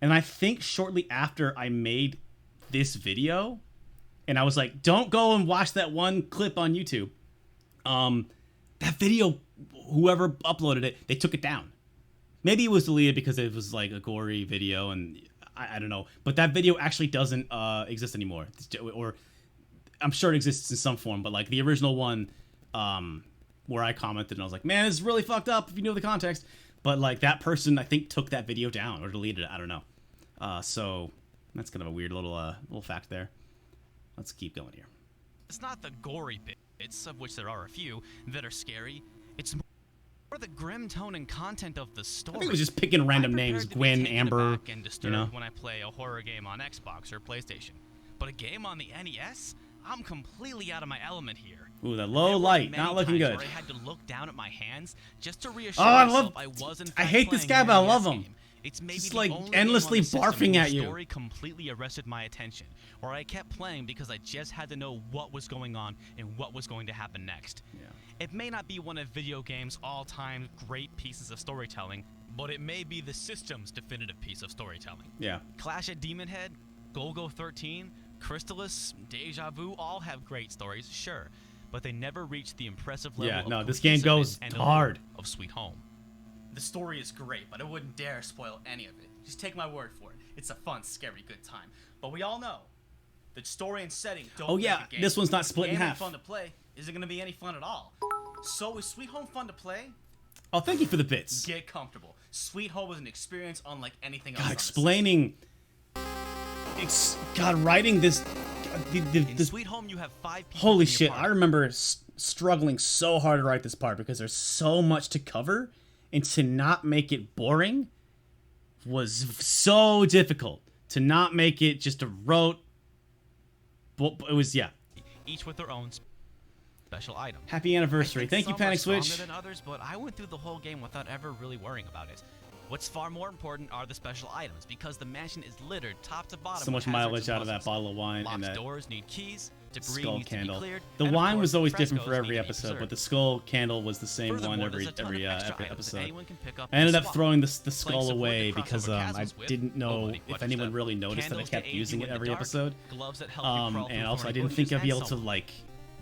And I think shortly after I made this video, and I was like, don't go and watch that one clip on YouTube. That video, whoever uploaded it, they took it down. Maybe it was deleted because it was like a gory video, and I don't know. But that video actually doesn't exist anymore. Or I'm sure it exists in some form, but like the original one where I commented and I was like, man, this is really fucked up if you know the context. But like that person, I think, took that video down or deleted it. I don't know. So that's kind of a weird little fact there. Let's keep going here. It's not the gory bits, of which there are a few, that are scary. It's more the grim tone and content of the story. I think it was just picking random names, Gwen, Amber, and disturbed when I play a horror game on Xbox or PlayStation. But a game on the NES? I'm completely out of my element here. Ooh, that low light, not looking good. I had to look down at my hands just to reassure myself I wasn't. I hate this guy, but I love him. It's maybe just like endlessly barfing at you. The story completely arrested my attention, or I kept playing because I just had to know what was going on and what was going to happen next. Yeah. It may not be one of video games' all-time great pieces of storytelling, but it may be the system's definitive piece of storytelling. Yeah. Clash at Demon Head, Golgo 13, Crystallis, Deja Vu all have great stories, sure, but they never reach the impressive level of this game goes hard. Of Sweet Home. The story is great, but I wouldn't dare spoil any of it. Just take my word for it. It's a fun, scary, good time. But we all know the story and setting don't make a game. This one's not split in half. Fun to play. Is it going to be any fun at all? So is Sweet Home fun to play? Oh, thank you for the bits. Get comfortable. Sweet Home was an experience unlike anything else. God, explaining. Writing this. In Sweet Home, you have 5 people. Holy shit! I remember struggling so hard to write this part because there's so much to cover, and to not make it boring was so difficult. To not make it just a rote. It was each with their own special item. Happy anniversary! Thank you, Panic Switch. Stronger than others, but I went through the whole game without ever really worrying about it. What's far more important are the special items, because the mansion is littered top to bottom. So much mileage out of that bottle of wine and that doors need keys, debris skull needs candle. To be cleared, the wine was always different for frescoes every need to be episode, preserved. but the skull candle was the same one Furthermore, every extra items that episode. anyone can pick up I ended and up swap. throwing the Playing skull support away that because crossover I chasms with, didn't know nobody if watches anyone them. really noticed that I Candles kept to aid using you it in the every dark, episode. gloves that help you crawl And through also I thorny didn't think bushes, I'd be able and to so on. like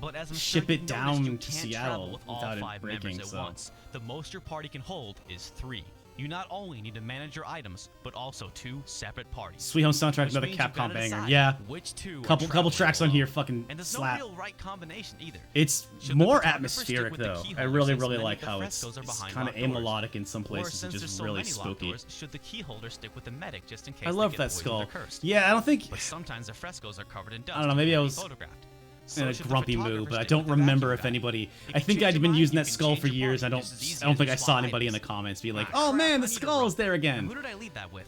But as I'm ship sure it you down noticed, to you can't Seattle travel with all without it 5 breaking. members at once. The most your party can hold is 3. You not only need to manage your items, but also 2 separate parties. Sweet Home soundtrack, Which another means you've Capcom gotta banger. decide Yeah, which 2 are couple traveling tracks on along. here fucking And there's slap. no real right combination either. It's Should the more photographer stick atmospheric with the though. key I holder really since many like of the how it's frescoes are behind kind of locked doors? amelodic in some Or places since and there's just so really many locked spooky. doors, should the key holder stick with the medic just in case I they love get that poisoned skull. or cursed? Yeah, I don't think. But sometimes the frescoes are covered in dust. I don't know. Maybe I and was photographed. in So a should the grumpy mood, photographer but I stick don't with the remember vacuum if guy? anybody. You I can think change I'd your been mind, using you that can skull change for your years. I party don't. just as easy I don't as think you I saw swap anybody in the items. comments be like, Ah, "Oh crap, man, I the need a skull's rope. there And again." who did I leave that with?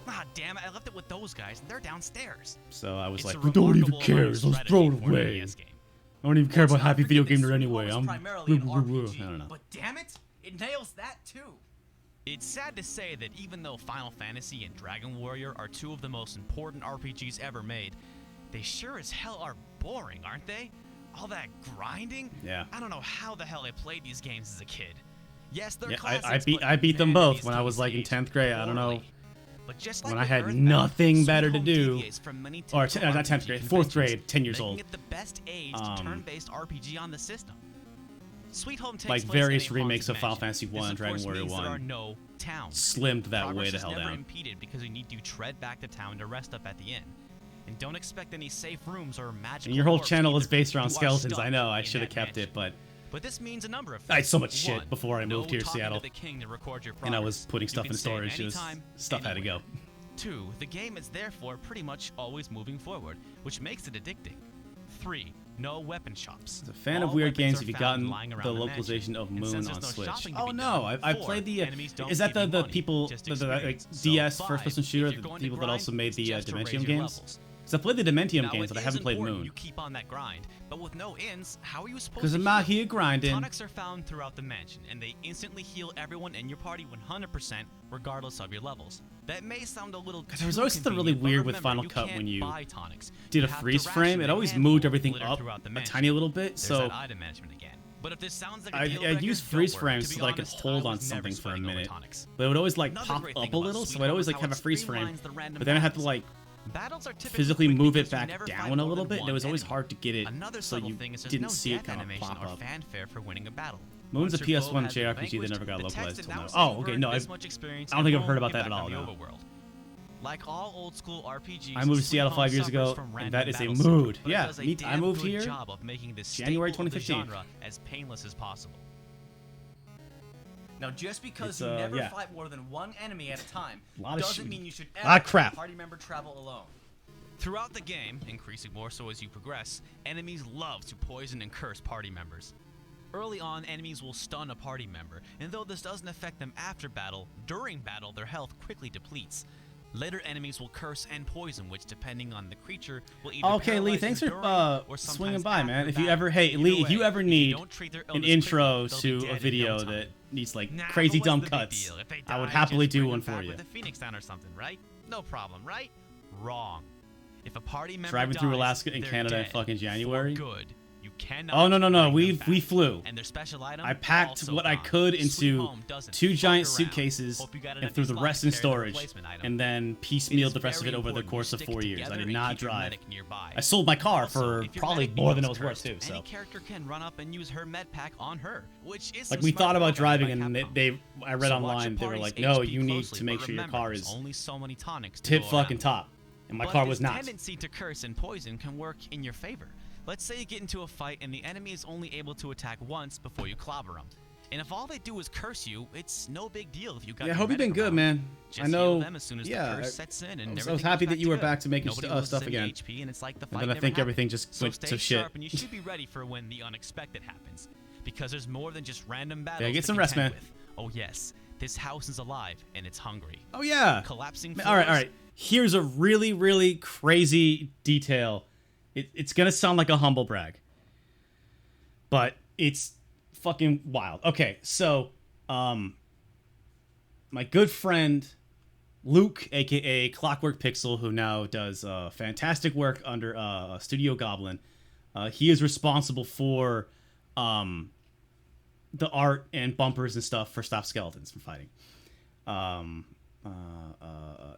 Ah, damn it! I left it with those guys, and they're downstairs. So I was It's like, a "We don't even remarkable care. amount of Let's throw it strategy for an away. NES game. I don't even care about Let's not Happy Video forget Game that Nerd Sweet anyway. Home I'm is primarily an RPG, I don't know. but damn it, it nails that too. It's sad to say that even though Final Fantasy and Dragon Warrior are 2 of the most important RPGs ever made, they sure as hell are boring, aren't they? All that grinding? Yeah. I don't know how the hell I played these games as a kid. Yes, they're Yeah, classics, I beat them both these when I was games like in age 10th grade. I don't know. poorly. But just When like I had Earthbound, nothing Sweet better to Home do, deviates from many or typical not 10th RPG grade, 4th conventions, grade, 10 years making old. it the best aged turn-based RPG on the system. Sweet Home takes Like place various in a remakes haunted of Final mansion. Fantasy 1 This, and of Dragon course, Warrior means there are 1 no towns. slimmed that Progress way to is hell never down. impeded because you need to tread back to town to rest up at the inn. And don't expect any safe rooms or magical And your whole orbs channel is either. based around You are skeletons. stuck I know. I in should have that kept mansion. it, but this means a number of things. I had so much shit One, before I moved no here to talking Seattle. the king to record your And I was progress. putting You stuff can in save storage. Just anytime, stuff had to anywhere. go. 2. The game is therefore pretty much always moving forward, which makes it addicting. 3. No weapon shops. As a fan of All weird weapons games, are have you found gotten lying around the the localization mansion. of And Moon since on there's no Switch? shopping to Oh be no, done, I 4, played the. enemies don't Is that give you the money, people just the experience. So DS 5, first-person if shooter, you're the going to people that also grind, made the it's just to raise Dimension your games? levels. Because I played the Dementium Now, games, it but I is haven't played important Moon. You keep on that grind, but with no ins, how are you supposed to? Because I'm out here grinding. Tonics are found throughout the mansion, and they instantly heal everyone in your party 100%, regardless of your levels. That may sound a little. There was always something really weird with Final Cut when you did a have to freeze ration frame. It the always handful moved everything littered up throughout the a mansion. tiny little bit. There's So that item management again. But if this sounds like a deal I'd breaker, use don't freeze worry. frames To be so that I could honest, hold I on was never something for a sweating over minute. tonics. But it would always like Another pop great up thing a about little, Sweet so I'd always Home like is have a how it freeze frame. streamlines the random But then I had to battles. like Battles are typically physically quick move because it you back never fight down a more little than bit, and it one was always enemy. hard to get it Another so subtle you thing is there's didn't no see it death kind of animation pop or up. fanfare for winning a battle. Moon's a Once your foe PS1 has been JRPG that vanquished, never got the localized text till now. announces Oh, you've okay, earned no, this much experience I don't think and I've heard boom, about you're that at back all, on the no. overworld. Like all old school RPGs, I moved to Sweet Seattle Home 5 years suffers ago, from and random that is a battle mood. syndrome, but it Yeah, does a I damn moved good here job of making this January staple of the 2015. genre as painless as possible. Now, just because It's, you never yeah. fight more than one enemy at a time Lot of doesn't shooting. mean you should Lot of ever crap. have a party member travel alone. Throughout the game, increasing more so as you progress, enemies love to poison and curse party members. Early on, enemies will stun a party member, and though this doesn't affect them after battle, during battle their health quickly depletes. Later enemies will curse and poison, which depending on the creature will either Okay, Lee, paralyze thanks you for during or swinging sometimes by, after man. If you battle. ever, hey, Either Lee, if way, you ever if need don't treat their an illness intro quickly, they'll be to a dead in video no time. that needs like Nah, crazy but dumb what's the big cuts, deal? If they I would die, happily just do bring one them for back you. with a Phoenix down or something, right? No problem, right? Wrong. If a party member Driving through dies, Alaska and they're Canada in dead. fucking January. For good. You cannot Oh no, bring them we back. flew. And their special item I packed also what I gone. could Sweet into Home doesn't 2 fuck giant around. suitcases Hope you got an and threw empty the slot rest to in carry the storage, replacement item. and then It piecemealed is the rest of very it over the important course you of stick 4 years. I together did and not keep your drive. medic nearby. I sold my car Also, for if your probably medic more than it becomes was worth cursed, too. So any character can run up and use her med pack on her, which is like some we smart thought about programming driving, by and Capcom. I read So watch online your they were party's like, no, HP you need closely, to make but sure your remember, car there's is only so many tonics to tip go fucking around. top, and my But car this was not. tendency to curse and poison can work in your favor. Let's say you get into a fight and the enemy is only able to attack once before you clobber them. And if all they do is curse you, it's no big deal if you got Yeah, I your hope you've been medic good, around. man. Just I know. heal them as soon as Yeah, the curse sets in and I was everything happy goes that you were to back good. to making Nobody stuff loses any again. HP and it's like the And fight then I never think happened. everything just So went stay to shit. sharp and you should be ready for when the unexpected happens. Because there's more than just random battles Yeah, get to some rest, contend man. with. Oh yes, this house is alive and it's hungry. Oh yeah. Collapsing All right, all floors. right. Here's a really, really crazy detail. It's gonna sound like a humble brag, but it's fucking wild. Okay, so my good friend Luke, aka Clockwork Pixel, who now does fantastic work under Studio Goblin, he is responsible for the art and bumpers and stuff for Stop Skeletons from fighting.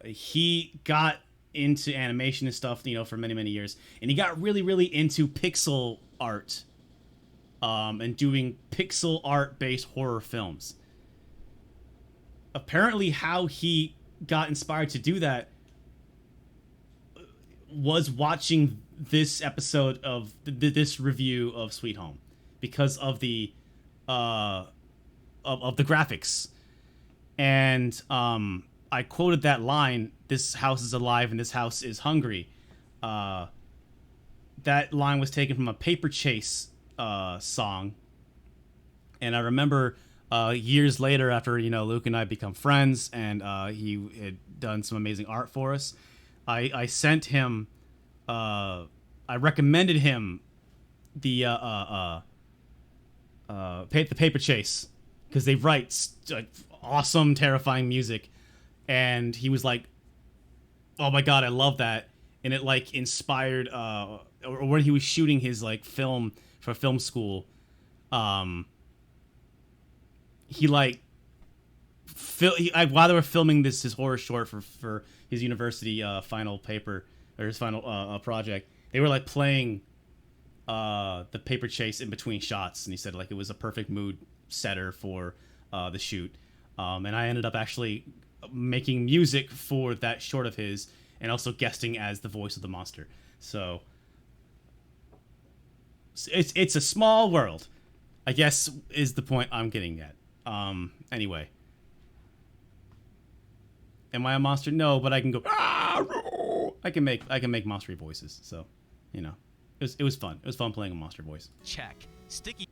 He got into animation and stuff, for many, many years, and he got really, really into pixel art, and doing pixel art based horror films. Apparently, how he got inspired to do that was watching this episode of this review of Sweet Home, because of the of the graphics. And I quoted that line, "This house is alive and this house is hungry." That line was taken from a Paper Chase song. And I remember years later, after Luke and I become friends, and he had done some amazing art for us, I sent him, I recommended him the Paper Chase, because they write awesome, terrifying music, and he was like, "Oh my god, I love that," and it inspired. Or when he was shooting his film for film school, he like while they were filming his horror short for his university final paper or his final project, they were like playing the paper chase in between shots, and he said like it was a perfect mood setter for the shoot. And I ended up actually making music for that short of his, and also guesting as the voice of the monster. So it's a small world, I guess, is the point I'm getting at. Anyway, am I a monster? No, but I can go. I can make monstery voices. So, you know, it was fun. It was fun playing a monster voice. Check. Sticky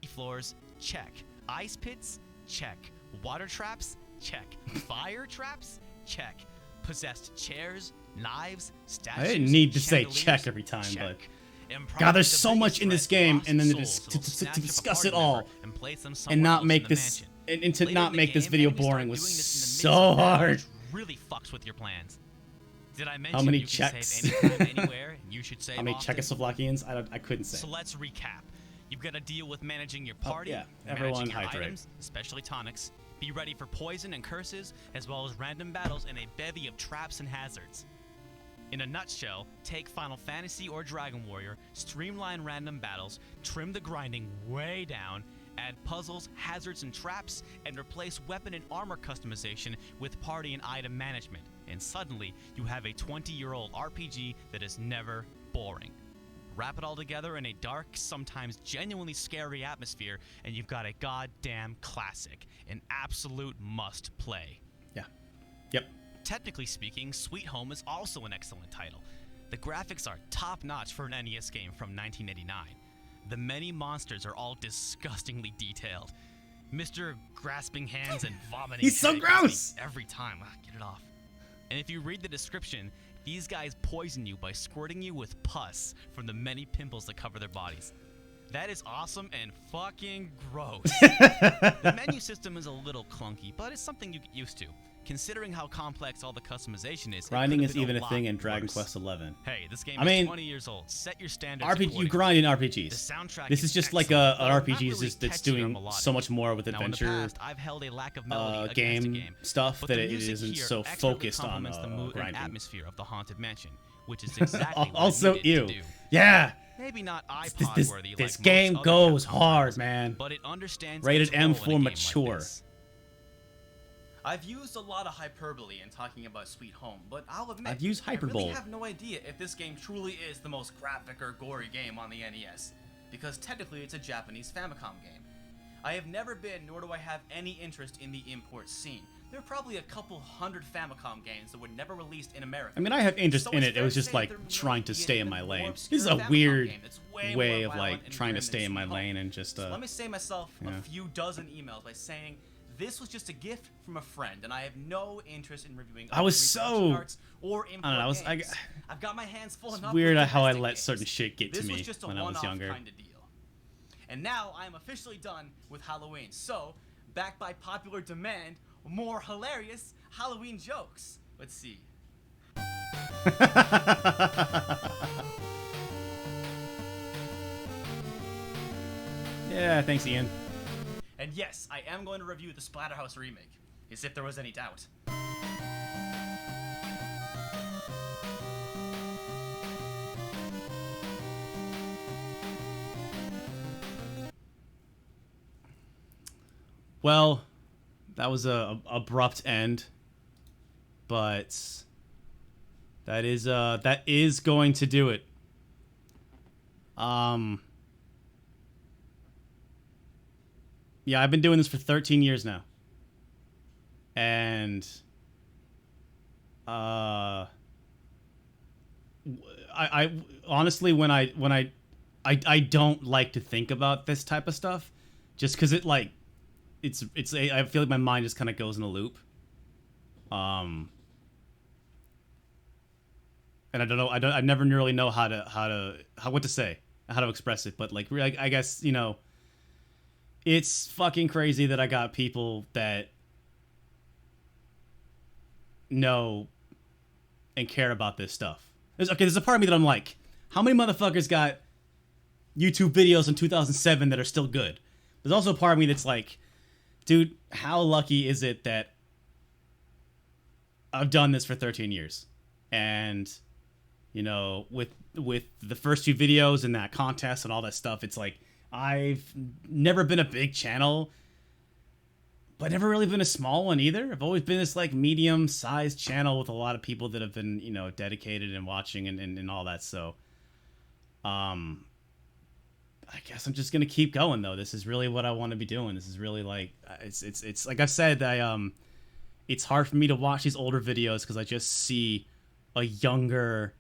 floors? Check. Ice pits? Check. Water traps? Check. Fire traps? Check. Possessed chairs, knives, statues. I didn't need to say chandeliers? check every time, Check. but And God, there's probably so the much biggest in this threat, game, lost and then souls to that'll snatch up a discuss party it all member and place them and somewhere not else in make the this mansion. and to Later not in the make this game, video enemies start boring was doing this in the midst so of battle, hard. which really fucks with your plans. Did I mention How many you can checks? save anytime, anywhere, and you should save How many often? Czechoslovakians? I couldn't say. So let's recap. You've got to deal with managing your party, yeah, everyone managing your hydrate. items, especially tonics. Be ready for poison and curses, as well as random battles and a bevy of traps and hazards. In a nutshell, take Final Fantasy or Dragon Warrior, streamline random battles, trim the grinding way down, add puzzles, hazards, and traps, and replace weapon and armor customization with party and item management. And suddenly, you have a 20-year-old RPG that is never boring. Wrap it all together in a dark, sometimes genuinely scary atmosphere, and you've got a goddamn classic, an absolute must-play. Yeah. Yep. Technically speaking, Sweet Home is also an excellent title. The graphics are top-notch for an NES game from 1989. The many monsters are all disgustingly detailed. Mr. Grasping Hands and Vomiting He's so Head gross! every time. Get it off. And if you read the description, these guys poison you by squirting you with pus from the many pimples that cover their bodies. That is awesome and fucking gross. The menu system is a little clunky, but it's something you get used to. Considering how complex all the customization is, Grinding it is could've been even a thing in lot Dragon worse. Quest XI. Hey, this game I mean, is 20 years old. Set your standards You accordingly. grind in RPGs. The soundtrack This is just like excellent, an though RPG not really that's catchy or doing melodic. so much more with Now, in the adventure past, I've held a lack of melody against a game game, stuff but that the it music isn't here so expertly focused on complements the mood and grinding. atmosphere of the haunted mansion, which is exactly what Also, it needed to ew. do. Yeah. Maybe not This iPod worthy this like game most other goes Capcom hard, titles, man. but it understands Rated its role M in a for game mature. Like this. I've used a lot of hyperbole in talking about Sweet Home, but I'll admit, I've used I hyperbole. really have no idea if this game truly is the most graphic or gory game on the NES, because technically it's a Japanese Famicom game. I have never been, nor do I have any interest in the import scene. There are probably a couple hundred Famicom games that were never released in America. I mean, I have interest So in it's it. It fair was to just say like there might trying to be an stay in even my more lane. obscure This is a Famicom weird game that's way more of violent like and trying to grim stay than in my Sweet lane Home. and just So let me save myself yeah. a few dozen emails by saying this was just a gift from a friend, and I have no interest in reviewing. I was other reproduction so- arts or import I don't know. games. I've got my hands full It's enough. weird with how I domestic let games. certain shit get to This me was just a when I was one-off younger. kind of deal. And now I am officially done with Halloween. So, backed by popular demand, more hilarious Halloween jokes. Let's see. Yeah, thanks, Ian. And yes, I am going to review the Splatterhouse remake, as if there was any doubt. Well, that was a abrupt end, but that is going to do it. Yeah, I've been doing this for 13 years now. And I honestly, when I don't like to think about this type of stuff, just because it like I feel like my mind just kind of goes in a loop. And I don't know, I never really know what to say, how to express it, but like I guess, you know, it's fucking crazy that I got people that know and care about this stuff. There's a part of me that I'm like, how many motherfuckers got YouTube videos in 2007 that are still good. There's also a part of me that's like, dude, how lucky is it that I've done this for 13 years? And, you know, with the first few videos and that contest and all that stuff, it's like, I've never been a big channel, but never really been a small one either. I've always been this like medium-sized channel with a lot of people that have been, you know, dedicated and watching and all that. So, I guess I'm just gonna keep going though. This is really what I want to be doing. This is really like it's like I said. It's hard for me to watch these older videos because I just see a younger,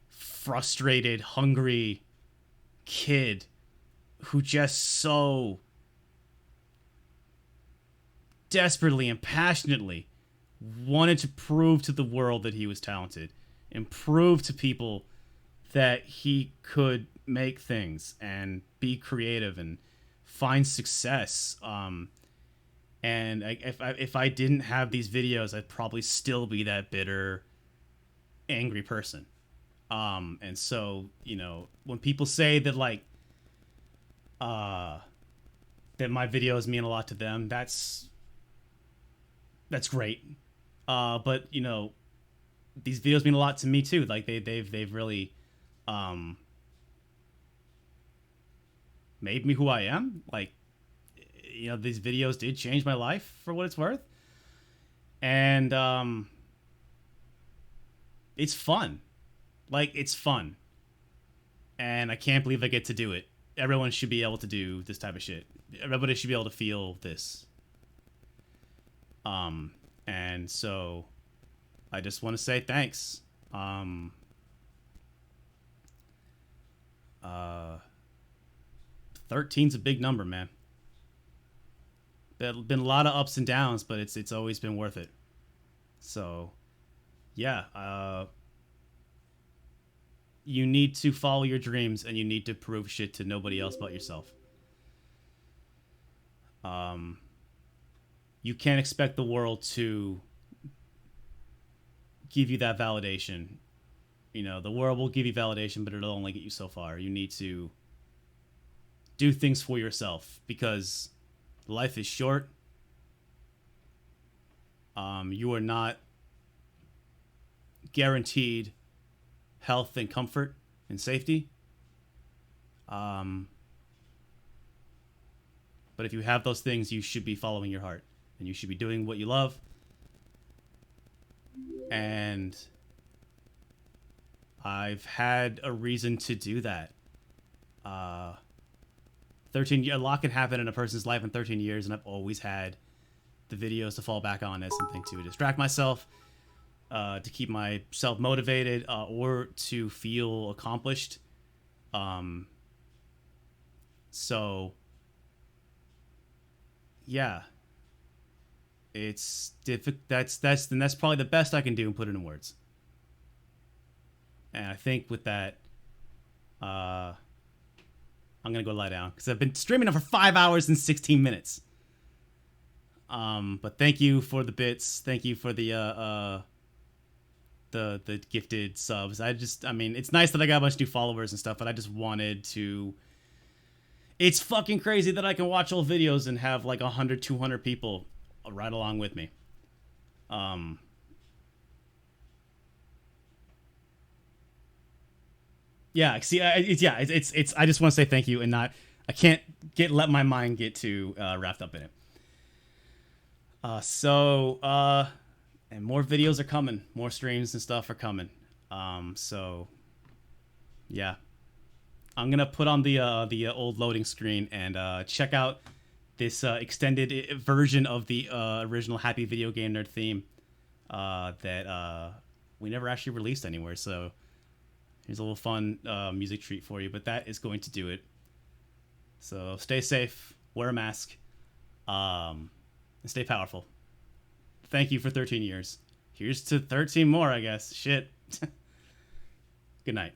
frustrated, hungry kid who just so desperately and passionately wanted to prove to the world that he was talented and prove to people that he could make things and be creative and find success. And if I didn't have these videos, I'd probably still be that bitter, angry person. And so, you know, when people say that like that my videos mean a lot to them, that's great. But you know, these videos mean a lot to me too. Like they've really made me who I am. Like, you know, these videos did change my life for what it's worth. And it's fun. Like, it's fun. And I can't believe I get to do it. Everyone should be able to do this type of shit. Everybody should be able to feel this. And so I just want to say thanks. 13's a big number, man. There's been a lot of ups and downs, but it's always been worth it. So, yeah, you need to follow your dreams, and you need to prove shit to nobody else but yourself. You can't expect the world to give you that validation. You know, the world will give you validation, but it'll only get you so far. You need to do things for yourself, because life is short. You are not guaranteed health and comfort and safety. But if you have those things, you should be following your heart, and you should be doing what you love. And I've had a reason to do that. 13 years, a lot can happen in a person's life in 13 years, and I've always had the videos to fall back on as something to distract myself, to keep myself motivated, or to feel accomplished. So yeah, it's difficult. That's probably the best I can do and put it in words. And I think with that, I'm gonna go lie down because I've been streaming for 5 hours and 16 minutes. But thank you for the bits. Thank you for the gifted subs. I mean, it's nice that I got a bunch of new followers and stuff, but I just wanted to. It's fucking crazy that I can watch old videos and have like 100, 200 people right along with me. Yeah, see, it's. I just want to say thank you, and not. I can't let my mind get too wrapped up in it. And more videos are coming, more streams and stuff are coming. So, yeah, I'm gonna put on the old loading screen and check out this extended version of the original Happy Video Game Nerd theme that we never actually released anywhere. So here's a little fun music treat for you, but that is going to do it. So stay safe, wear a mask, and stay powerful. Thank you for 13 years. Here's to 13 more, I guess. Shit. Good night.